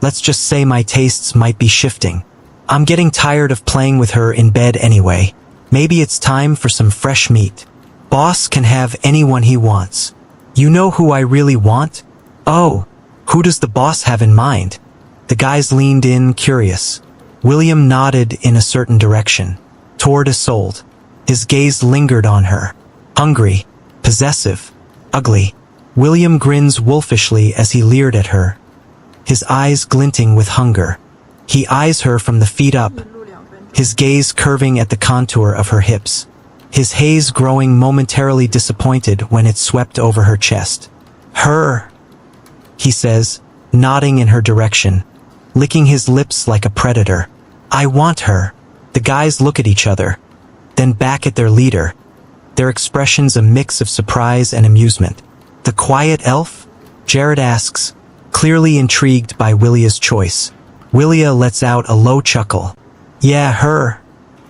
Let's just say my tastes might be shifting. I'm getting tired of playing with her in bed anyway. Maybe it's time for some fresh meat. Boss can have anyone he wants. You know who I really want?" "Oh, who does the boss have in mind?" The guys leaned in, curious. William nodded in a certain direction, toward Isolde. His gaze lingered on her. Hungry, possessive, ugly. William grins wolfishly as he leered at her, his eyes glinting with hunger. He eyes her from the feet up, his gaze curving at the contour of her hips, his haze growing momentarily disappointed when it swept over her chest. "Her," he says, nodding in her direction, licking his lips like a predator. "I want her." The guys look at each other, then back at their leader, their expressions a mix of surprise and amusement. "The quiet elf?" Jared asks, clearly intrigued by Willia's choice. Willia lets out a low chuckle. "Yeah, her,"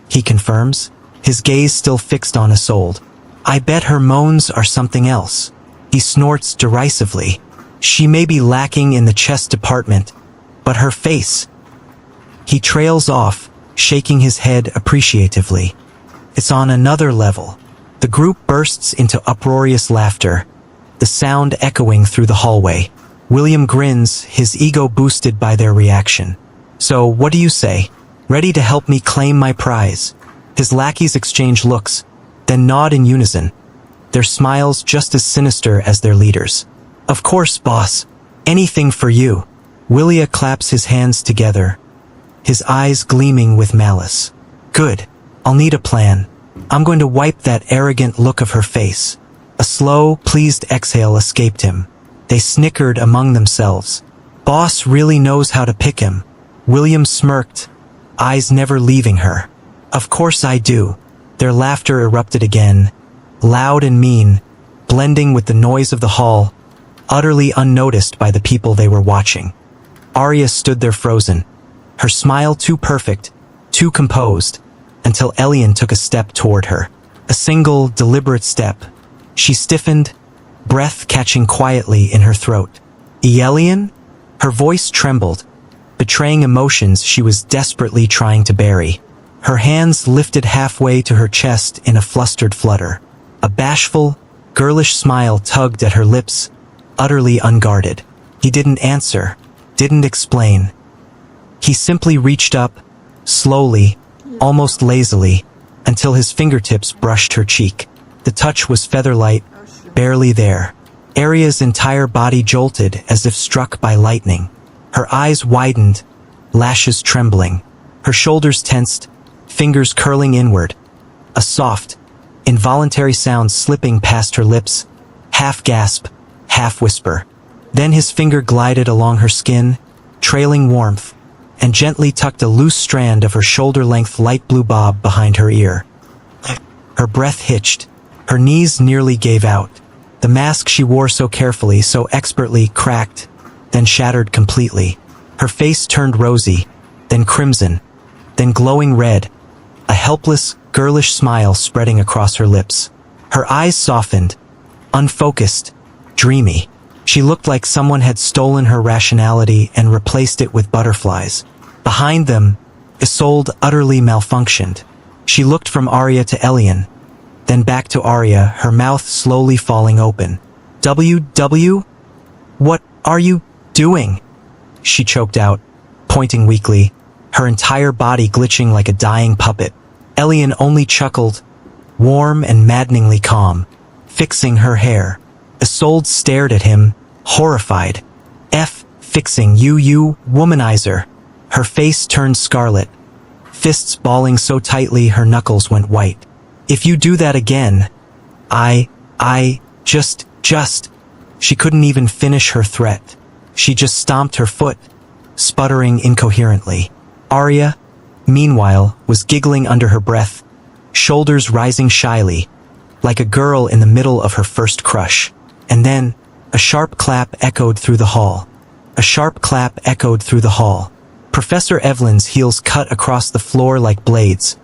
he confirms, his gaze still fixed on Isolde. "I bet her moans are something else." He snorts derisively. "She may be lacking in the chest department, but her face." He trails off, shaking his head appreciatively. "It's on another level." The group bursts into uproarious laughter, the sound echoing through the hallway. William grins, his ego boosted by their reaction. "So, what do you say? Ready to help me claim my prize?" His lackeys exchange looks, then nod in unison, their smiles just as sinister as their leaders. "Of course, boss. Anything for you." Willia claps his hands together, his eyes gleaming with malice. "Good. I'll need a plan. I'm going to wipe that arrogant look of her face." A slow, pleased exhale escaped him. They snickered among themselves. "Boss really knows how to pick him." William smirked, eyes never leaving her. "Of course I do." Their laughter erupted again, loud and mean, blending with the noise of the hall, utterly unnoticed by the people they were watching. Arya stood there frozen, her smile too perfect, too composed, until Elian took a step toward her. A single, deliberate step. She stiffened, breath catching quietly in her throat. "Elian?" Her voice trembled, betraying emotions she was desperately trying to bury. Her hands lifted halfway to her chest in a flustered flutter. A bashful, girlish smile tugged at her lips, utterly unguarded. He didn't answer, didn't explain. He simply reached up, slowly, almost lazily, until his fingertips brushed her cheek. The touch was feather-light, barely there. Arya's entire body jolted as if struck by lightning. Her eyes widened, lashes trembling. Her shoulders tensed, fingers curling inward. A soft, involuntary sound slipping past her lips, half gasp, half whisper. Then his finger glided along her skin, trailing warmth, and gently tucked a loose strand of her shoulder-length light blue bob behind her ear. Her breath hitched. Her knees nearly gave out. The mask she wore so carefully, so expertly, cracked, then shattered completely. Her face turned rosy, then crimson, then glowing red, a helpless, girlish smile spreading across her lips. Her eyes softened, unfocused, dreamy. She looked like someone had stolen her rationality and replaced it with butterflies. Behind them, Isolde utterly malfunctioned. She looked from Arya to Elian, then back to Arya, her mouth slowly falling open. "W? What are you doing?" she choked out, pointing weakly, her entire body glitching like a dying puppet. Elian only chuckled, warm and maddeningly calm, fixing her hair. Isolde stared at him, horrified. Fixing you womanizer." Her face turned scarlet, fists balling so tightly her knuckles went white. "If you do that again, just... She couldn't even finish her threat. She just stomped her foot, sputtering incoherently. Arya, meanwhile, was giggling under her breath, shoulders rising shyly, like a girl in the middle of her first crush. And then, a sharp clap echoed through the hall. A sharp clap echoed through the hall. Professor Evelyn's heels cut across the floor like blades,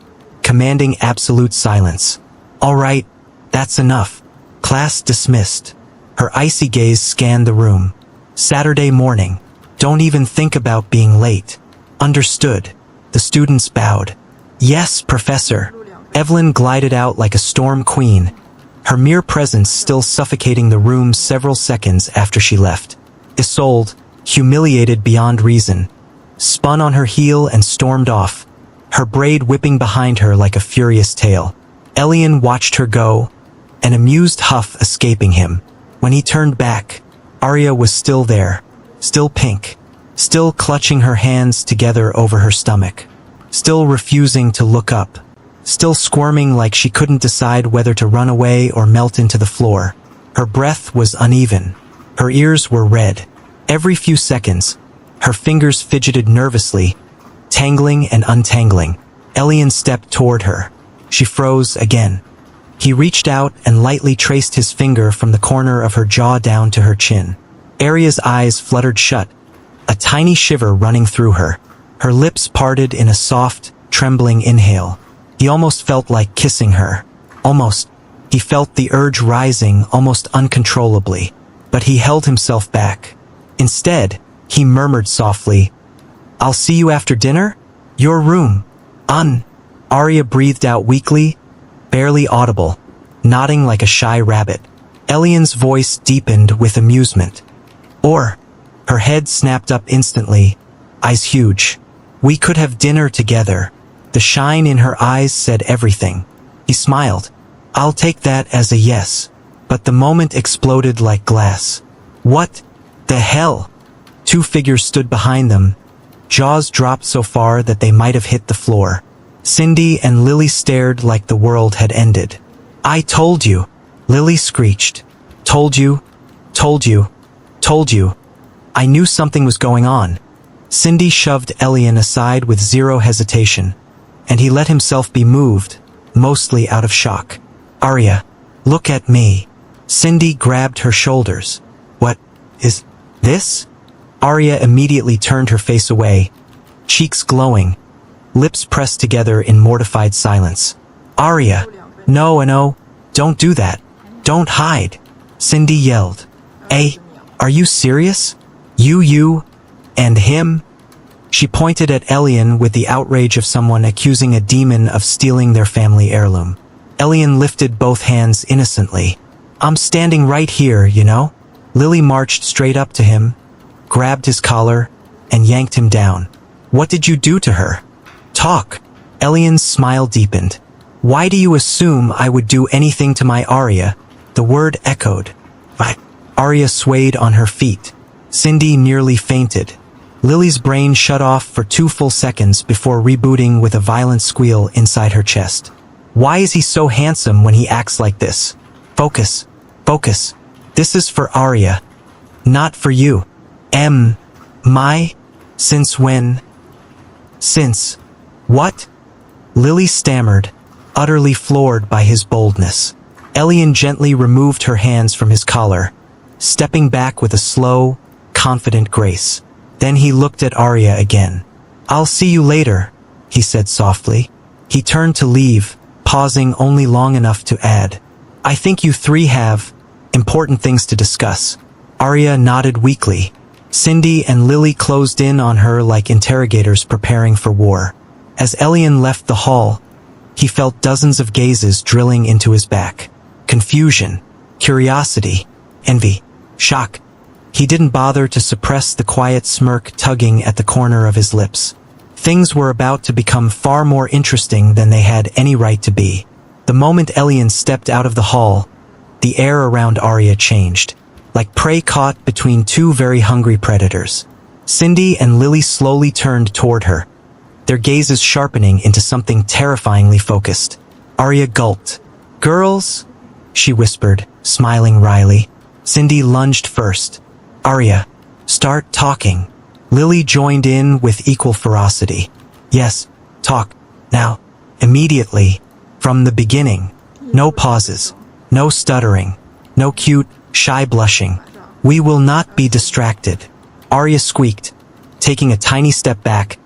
commanding absolute silence. "All right, that's enough. Class dismissed." Her icy gaze scanned the room. "Saturday morning. Don't even think about being late." "Understood." The students bowed. "Yes, Professor." Evelyn glided out like a storm queen, her mere presence still suffocating the room several seconds after she left. Isolde, humiliated beyond reason, spun on her heel and stormed off, her braid whipping behind her like a furious tail. Elian watched her go, an amused huff escaping him. When he turned back, Arya was still there, still pink, still clutching her hands together over her stomach, still refusing to look up, still squirming like she couldn't decide whether to run away or melt into the floor. Her breath was uneven. Her ears were red. Every few seconds, her fingers fidgeted nervously, tangling and untangling. Elian stepped toward her. She froze again. He reached out and lightly traced his finger from the corner of her jaw down to her chin. Arya's eyes fluttered shut, a tiny shiver running through her. Her lips parted in a soft, trembling inhale. He almost felt like kissing her. Almost. He felt the urge rising almost uncontrollably. But he held himself back. Instead, he murmured softly, "I'll see you after dinner? Your room." Arya breathed out weakly, barely audible, nodding like a shy rabbit. Elian's voice deepened with amusement. "Or," her head snapped up instantly, eyes huge. "We could have dinner together." The shine in her eyes said everything. He smiled. "I'll take that as a yes." But the moment exploded like glass. "What the hell?" Two figures stood behind them, jaws dropped so far that they might have hit the floor. Cindy and Lily stared like the world had ended. "I told you," Lily screeched. Told you, told you, told you. I knew something was going on." Cindy shoved Elian aside with zero hesitation, and he let himself be moved, mostly out of shock. "Arya, look at me." Cindy grabbed her shoulders. "What is this?" Arya immediately turned her face away, cheeks glowing, lips pressed together in mortified silence. "Arya, no, don't do that. Don't hide," Cindy yelled. Are you serious? You, and him?" She pointed at Elian with the outrage of someone accusing a demon of stealing their family heirloom. Elian lifted both hands innocently. "I'm standing right here, you know?" Lily marched straight up to him, grabbed his collar, and yanked him down. "What did you do to her? Talk." Elian's smile deepened. Why do you assume I would do anything to my Arya? The word echoed. Arya swayed on her feet. Cindy nearly fainted. Lily's brain shut off for 2 full seconds before rebooting with a violent squeal inside her chest. Why is he so handsome when he acts like this? Focus. Focus. This is for Arya. Not for you. Since when? Since. What? Lily stammered, utterly floored by his boldness. Elian gently removed her hands from his collar, stepping back with a slow, confident grace. Then he looked at Arya again. I'll see you later, he said softly. He turned to leave, pausing only long enough to add, I think you 3 have important things to discuss. Arya nodded weakly. Cindy and Lily closed in on her like interrogators preparing for war. As Elian left the hall, he felt dozens of gazes drilling into his back. Confusion, curiosity, envy, shock. He didn't bother to suppress the quiet smirk tugging at the corner of his lips. Things were about to become far more interesting than they had any right to be. The moment Elian stepped out of the hall, the air around Arya changed, like prey caught between 2 very hungry predators. Cindy and Lily slowly turned toward her, their gazes sharpening into something terrifyingly focused. Arya gulped. Girls? She whispered, smiling wryly. Cindy lunged first. Arya, start talking. Lily joined in with equal ferocity. Yes, talk, now, immediately, from the beginning. No pauses, no stuttering, no cute, shy blushing. We will not be distracted. Arya squeaked, taking a tiny step back,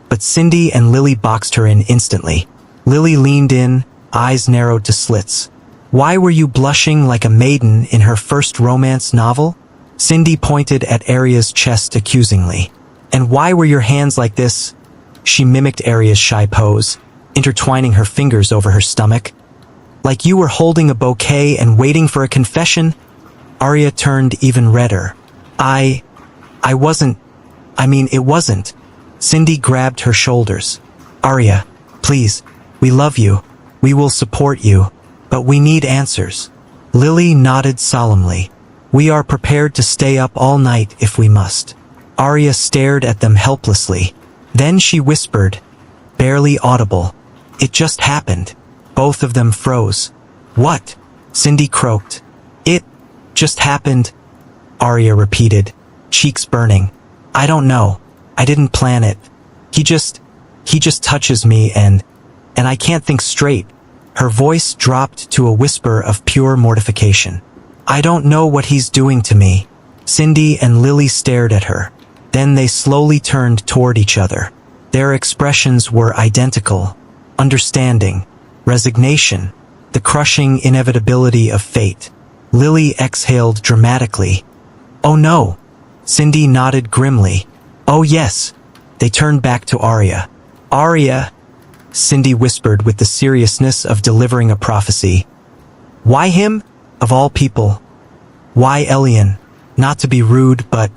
but Cindy and Lily boxed her in instantly. Lily leaned in, eyes narrowed to slits. Why were you blushing like a maiden in her first romance novel? Cindy pointed at Arya's chest accusingly. And why were your hands like this? She mimicked Arya's shy pose, intertwining her fingers over her stomach. Like you were holding a bouquet and waiting for a confession? Arya turned even redder. It wasn't. Cindy grabbed her shoulders. Arya, please, we love you, we will support you, but we need answers. Lily nodded solemnly. We are prepared to stay up all night if we must. Arya stared at them helplessly. Then she whispered, barely audible. It just happened. Both of them froze. What? Cindy croaked. It just happened, Arya repeated, cheeks burning. I don't know. I didn't plan it. He just touches me and I can't think straight. Her voice dropped to a whisper of pure mortification. I don't know what he's doing to me. Cindy and Lily stared at her. Then they slowly turned toward each other. Their expressions were identical. Understanding, resignation, the crushing inevitability of fate. Lily exhaled dramatically. Oh no. Cindy nodded grimly. Oh yes. They turned back to Arya. Arya, Cindy whispered with the seriousness of delivering a prophecy. Why him? Of all people. Why Elian? Not to be rude, but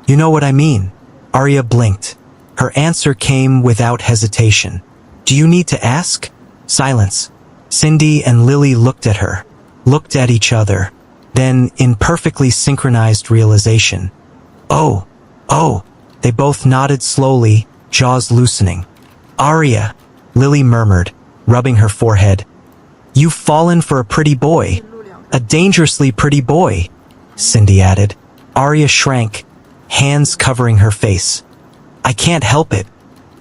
you know what I mean. Arya blinked. Her answer came without hesitation. Do you need to ask? Silence. Cindy and Lily looked at her, looked at each other, then in perfectly synchronized realization. Oh. They both nodded slowly, jaws loosening. Arya, Lily murmured, rubbing her forehead. You've fallen for a pretty boy. A dangerously pretty boy, Cindy added. Arya shrank, hands covering her face. I can't help it.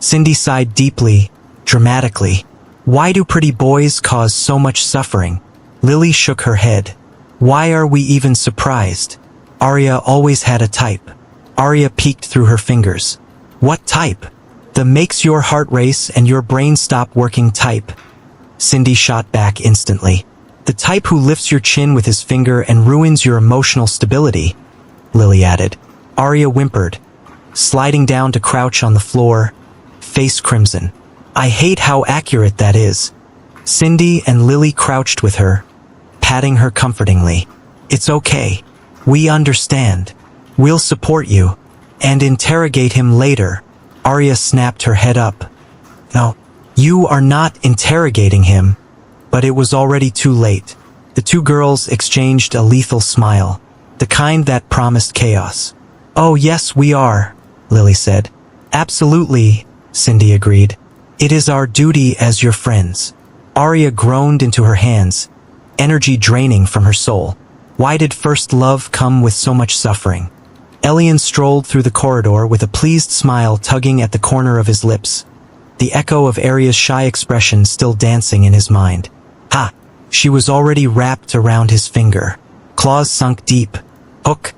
Cindy sighed deeply, dramatically. Why do pretty boys cause so much suffering? Lily shook her head. Why are we even surprised? Arya always had a type. Arya peeked through her fingers. What type? The makes your heart race and your brain stop working type. Cindy shot back instantly. The type who lifts your chin with his finger and ruins your emotional stability, Lily added. Arya whimpered, sliding down to crouch on the floor, face crimson. I hate how accurate that is. Cindy and Lily crouched with her, patting her comfortingly. It's okay. We understand. We'll support you. And interrogate him later. Arya snapped her head up. No, You are not interrogating him, but it was already too late. The two girls exchanged a lethal smile, the kind that promised chaos. Oh yes, we are, Lily said. Absolutely, Cindy agreed. It is our duty as your friends. Arya groaned into her hands, energy draining from her soul. Why did first love come with so much suffering? Elian strolled through the corridor with a pleased smile tugging at the corner of his lips, the echo of Arya's shy expression still dancing in his mind. Ha! She was already wrapped around his finger. Claws sunk deep. Hook,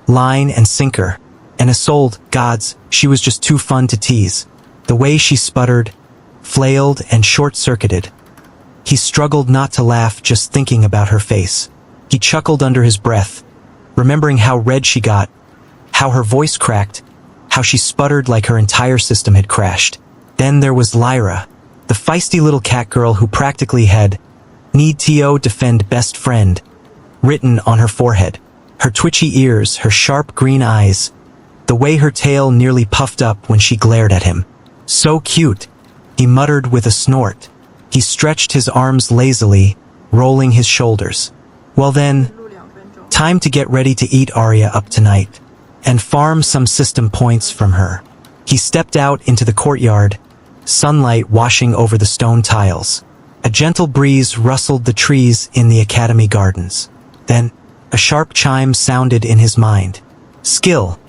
line, and sinker. And Isolde, gods, she was just too fun to tease. The way she sputtered, flailed, and short-circuited. He struggled not to laugh just thinking about her face. He chuckled under his breath, remembering how red she got, how her voice cracked, how she sputtered like her entire system had crashed. Then there was Lyra, the feisty little cat girl who practically had "Need to defend best friend" written on her forehead. Her twitchy ears, her sharp green eyes, the way her tail nearly puffed up when she glared at him. So cute, he muttered with a snort. He stretched his arms lazily, rolling his shoulders. Well then, time to get ready to eat Arya up tonight, and farm some system points from her. He stepped out into the courtyard, sunlight washing over the stone tiles. A gentle breeze rustled the trees in the academy gardens. Then, a sharp chime sounded in his mind. Skill.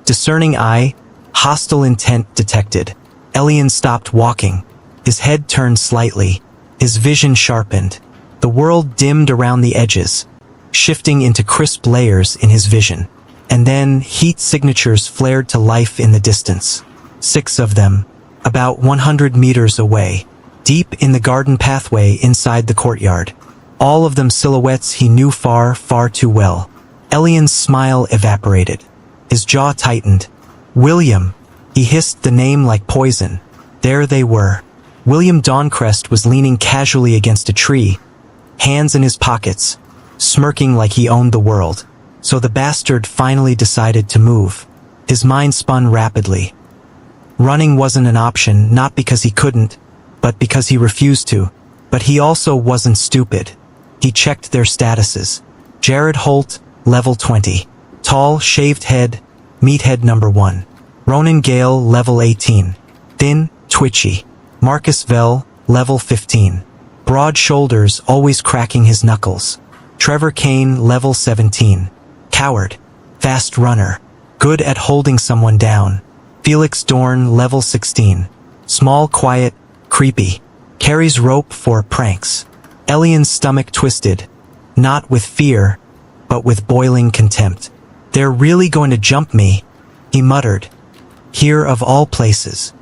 Discerning eye, hostile intent detected. Elian stopped walking. His head turned slightly. His vision sharpened. The world dimmed around the edges, shifting into crisp layers in his vision. And then, heat signatures flared to life in the distance. 6 of them, about 100 meters away, deep in the garden pathway inside the courtyard. All of them silhouettes he knew far, far too well. Elian's smile evaporated. His jaw tightened. William! He hissed the name like poison. There they were. William Dawncrest was leaning casually against a tree, hands in his pockets, smirking like he owned the world. So the bastard finally decided to move. His mind spun rapidly. Running wasn't an option, not because he couldn't, but because he refused to. But he also wasn't stupid. He checked their statuses. Jared Holt, level 20. Tall, shaved head, meathead number 1. Ronan Gale, level 18. Thin, twitchy. Marcus Vell, level 15. Broad shoulders, always cracking his knuckles. Trevor Kane, level 17. Coward. Fast runner. Good at holding someone down. Felix Dorn, level 16. Small, quiet, creepy. Carries rope for pranks. Elian's stomach twisted. Not with fear, but with boiling contempt. They're really going to jump me, he muttered. Here of all places.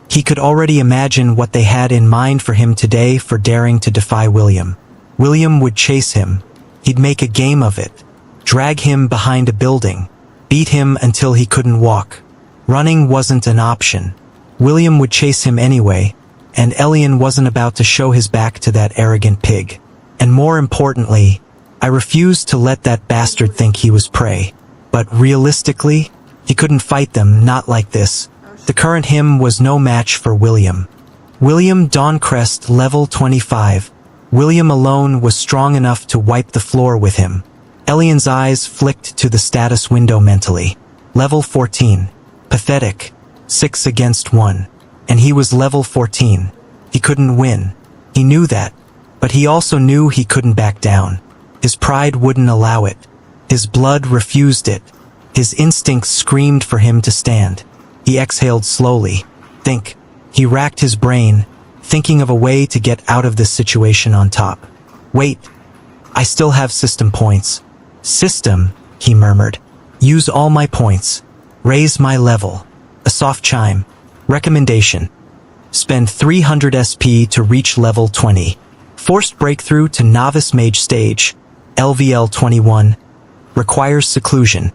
He could already imagine what they had in mind for him today for daring to defy William. William would chase him. He'd make a game of it. Drag him behind a building. Beat him until he couldn't walk. Running wasn't an option. William would chase him anyway, and Elian wasn't about to show his back to that arrogant pig. And more importantly, I refused to let that bastard think he was prey. But realistically, he couldn't fight them, not like this. The current him was no match for William. William Dawncrest, level 25. William alone was strong enough to wipe the floor with him. Elian's eyes flicked to the status window mentally. Level 14. Pathetic. 6 against 1. And he was level 14. He couldn't win. He knew that. But he also knew he couldn't back down. His pride wouldn't allow it. His blood refused it. His instincts screamed for him to stand. He exhaled slowly. Think. He racked his brain, thinking of a way to get out of this situation on top. Wait. I still have system points. System, he murmured. Use all my points. Raise my level. A soft chime. Recommendation. Spend 300 SP to reach level 20. Forced breakthrough to novice mage stage. LVL 21. Requires seclusion.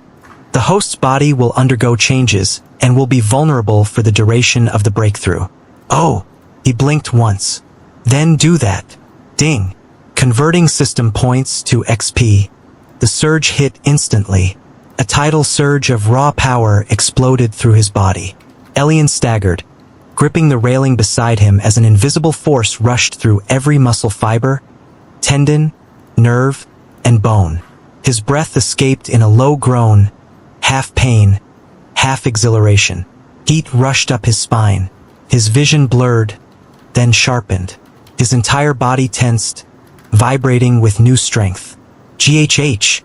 The host's body will undergo changes and will be vulnerable for the duration of the breakthrough. Oh, he blinked once. Then do that. Ding. Converting system points to XP. The surge hit instantly. A tidal surge of raw power exploded through his body. Elian staggered. gripping the railing beside him as an invisible force rushed through every muscle fiber, tendon, nerve, and bone. His breath escaped in a low groan, half pain, half exhilaration. Heat rushed up his spine. His vision blurred, then sharpened. His entire body tensed, vibrating with new strength. GHH,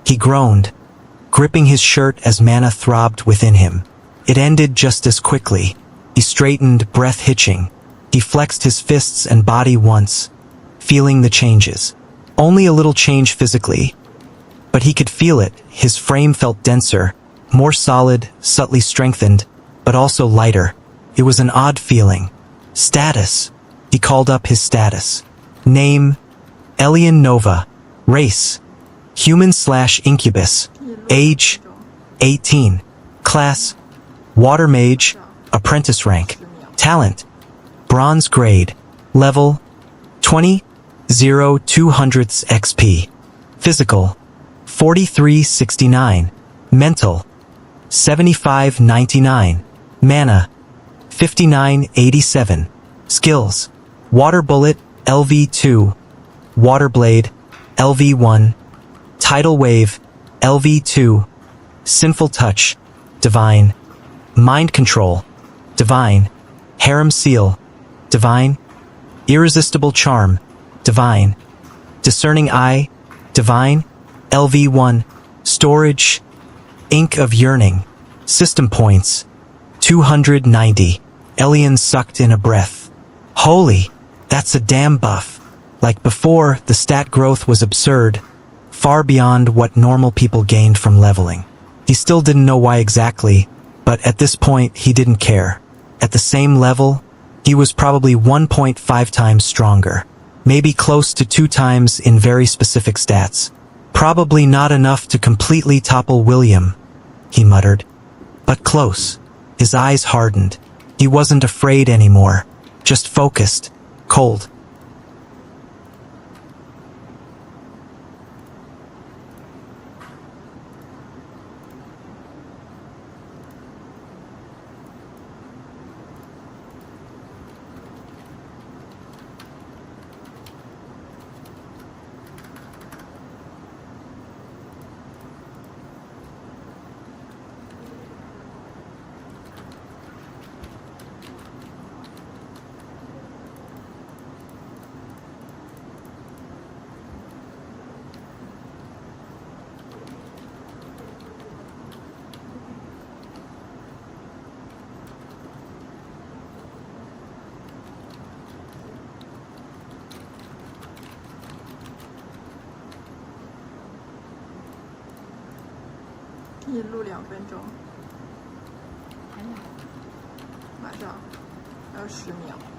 he groaned, gripping his shirt as mana throbbed within him. It ended just as quickly. He straightened, breath hitching. He flexed his fists and body once, feeling the changes. Only a little change physically, but he could feel it. His frame felt denser, more solid, subtly strengthened, but also lighter. It was an odd feeling. Status. He called up his status. Name, Alien Nova. Race, human/incubus. Age, 18. Class, water mage, apprentice rank. Talent, bronze grade. Level, 20, 0 200ths XP. Physical, 4369. Mental, 7599. Mana, 5987. Skills, Water Bullet, LV2. Water Blade, LV1. Tidal Wave, LV2. Sinful Touch, Divine. Mind Control, Divine. Harem Seal, Divine. Irresistible Charm, Divine. Discerning Eye, Divine. LV1. Storage, Ink of Yearning. System Points, 290. Elian sucked in a breath. Holy, that's a damn buff. Like before, the stat growth was absurd, far beyond what normal people gained from leveling. He still didn't know why exactly, but at this point he didn't care. At the same level, he was probably 1.5 times stronger. Maybe close to 2 times in very specific stats. Probably not enough to completely topple William, he muttered. But close. His eyes hardened. He wasn't afraid anymore, just focused, cold.可以录2分钟，马上还有10秒。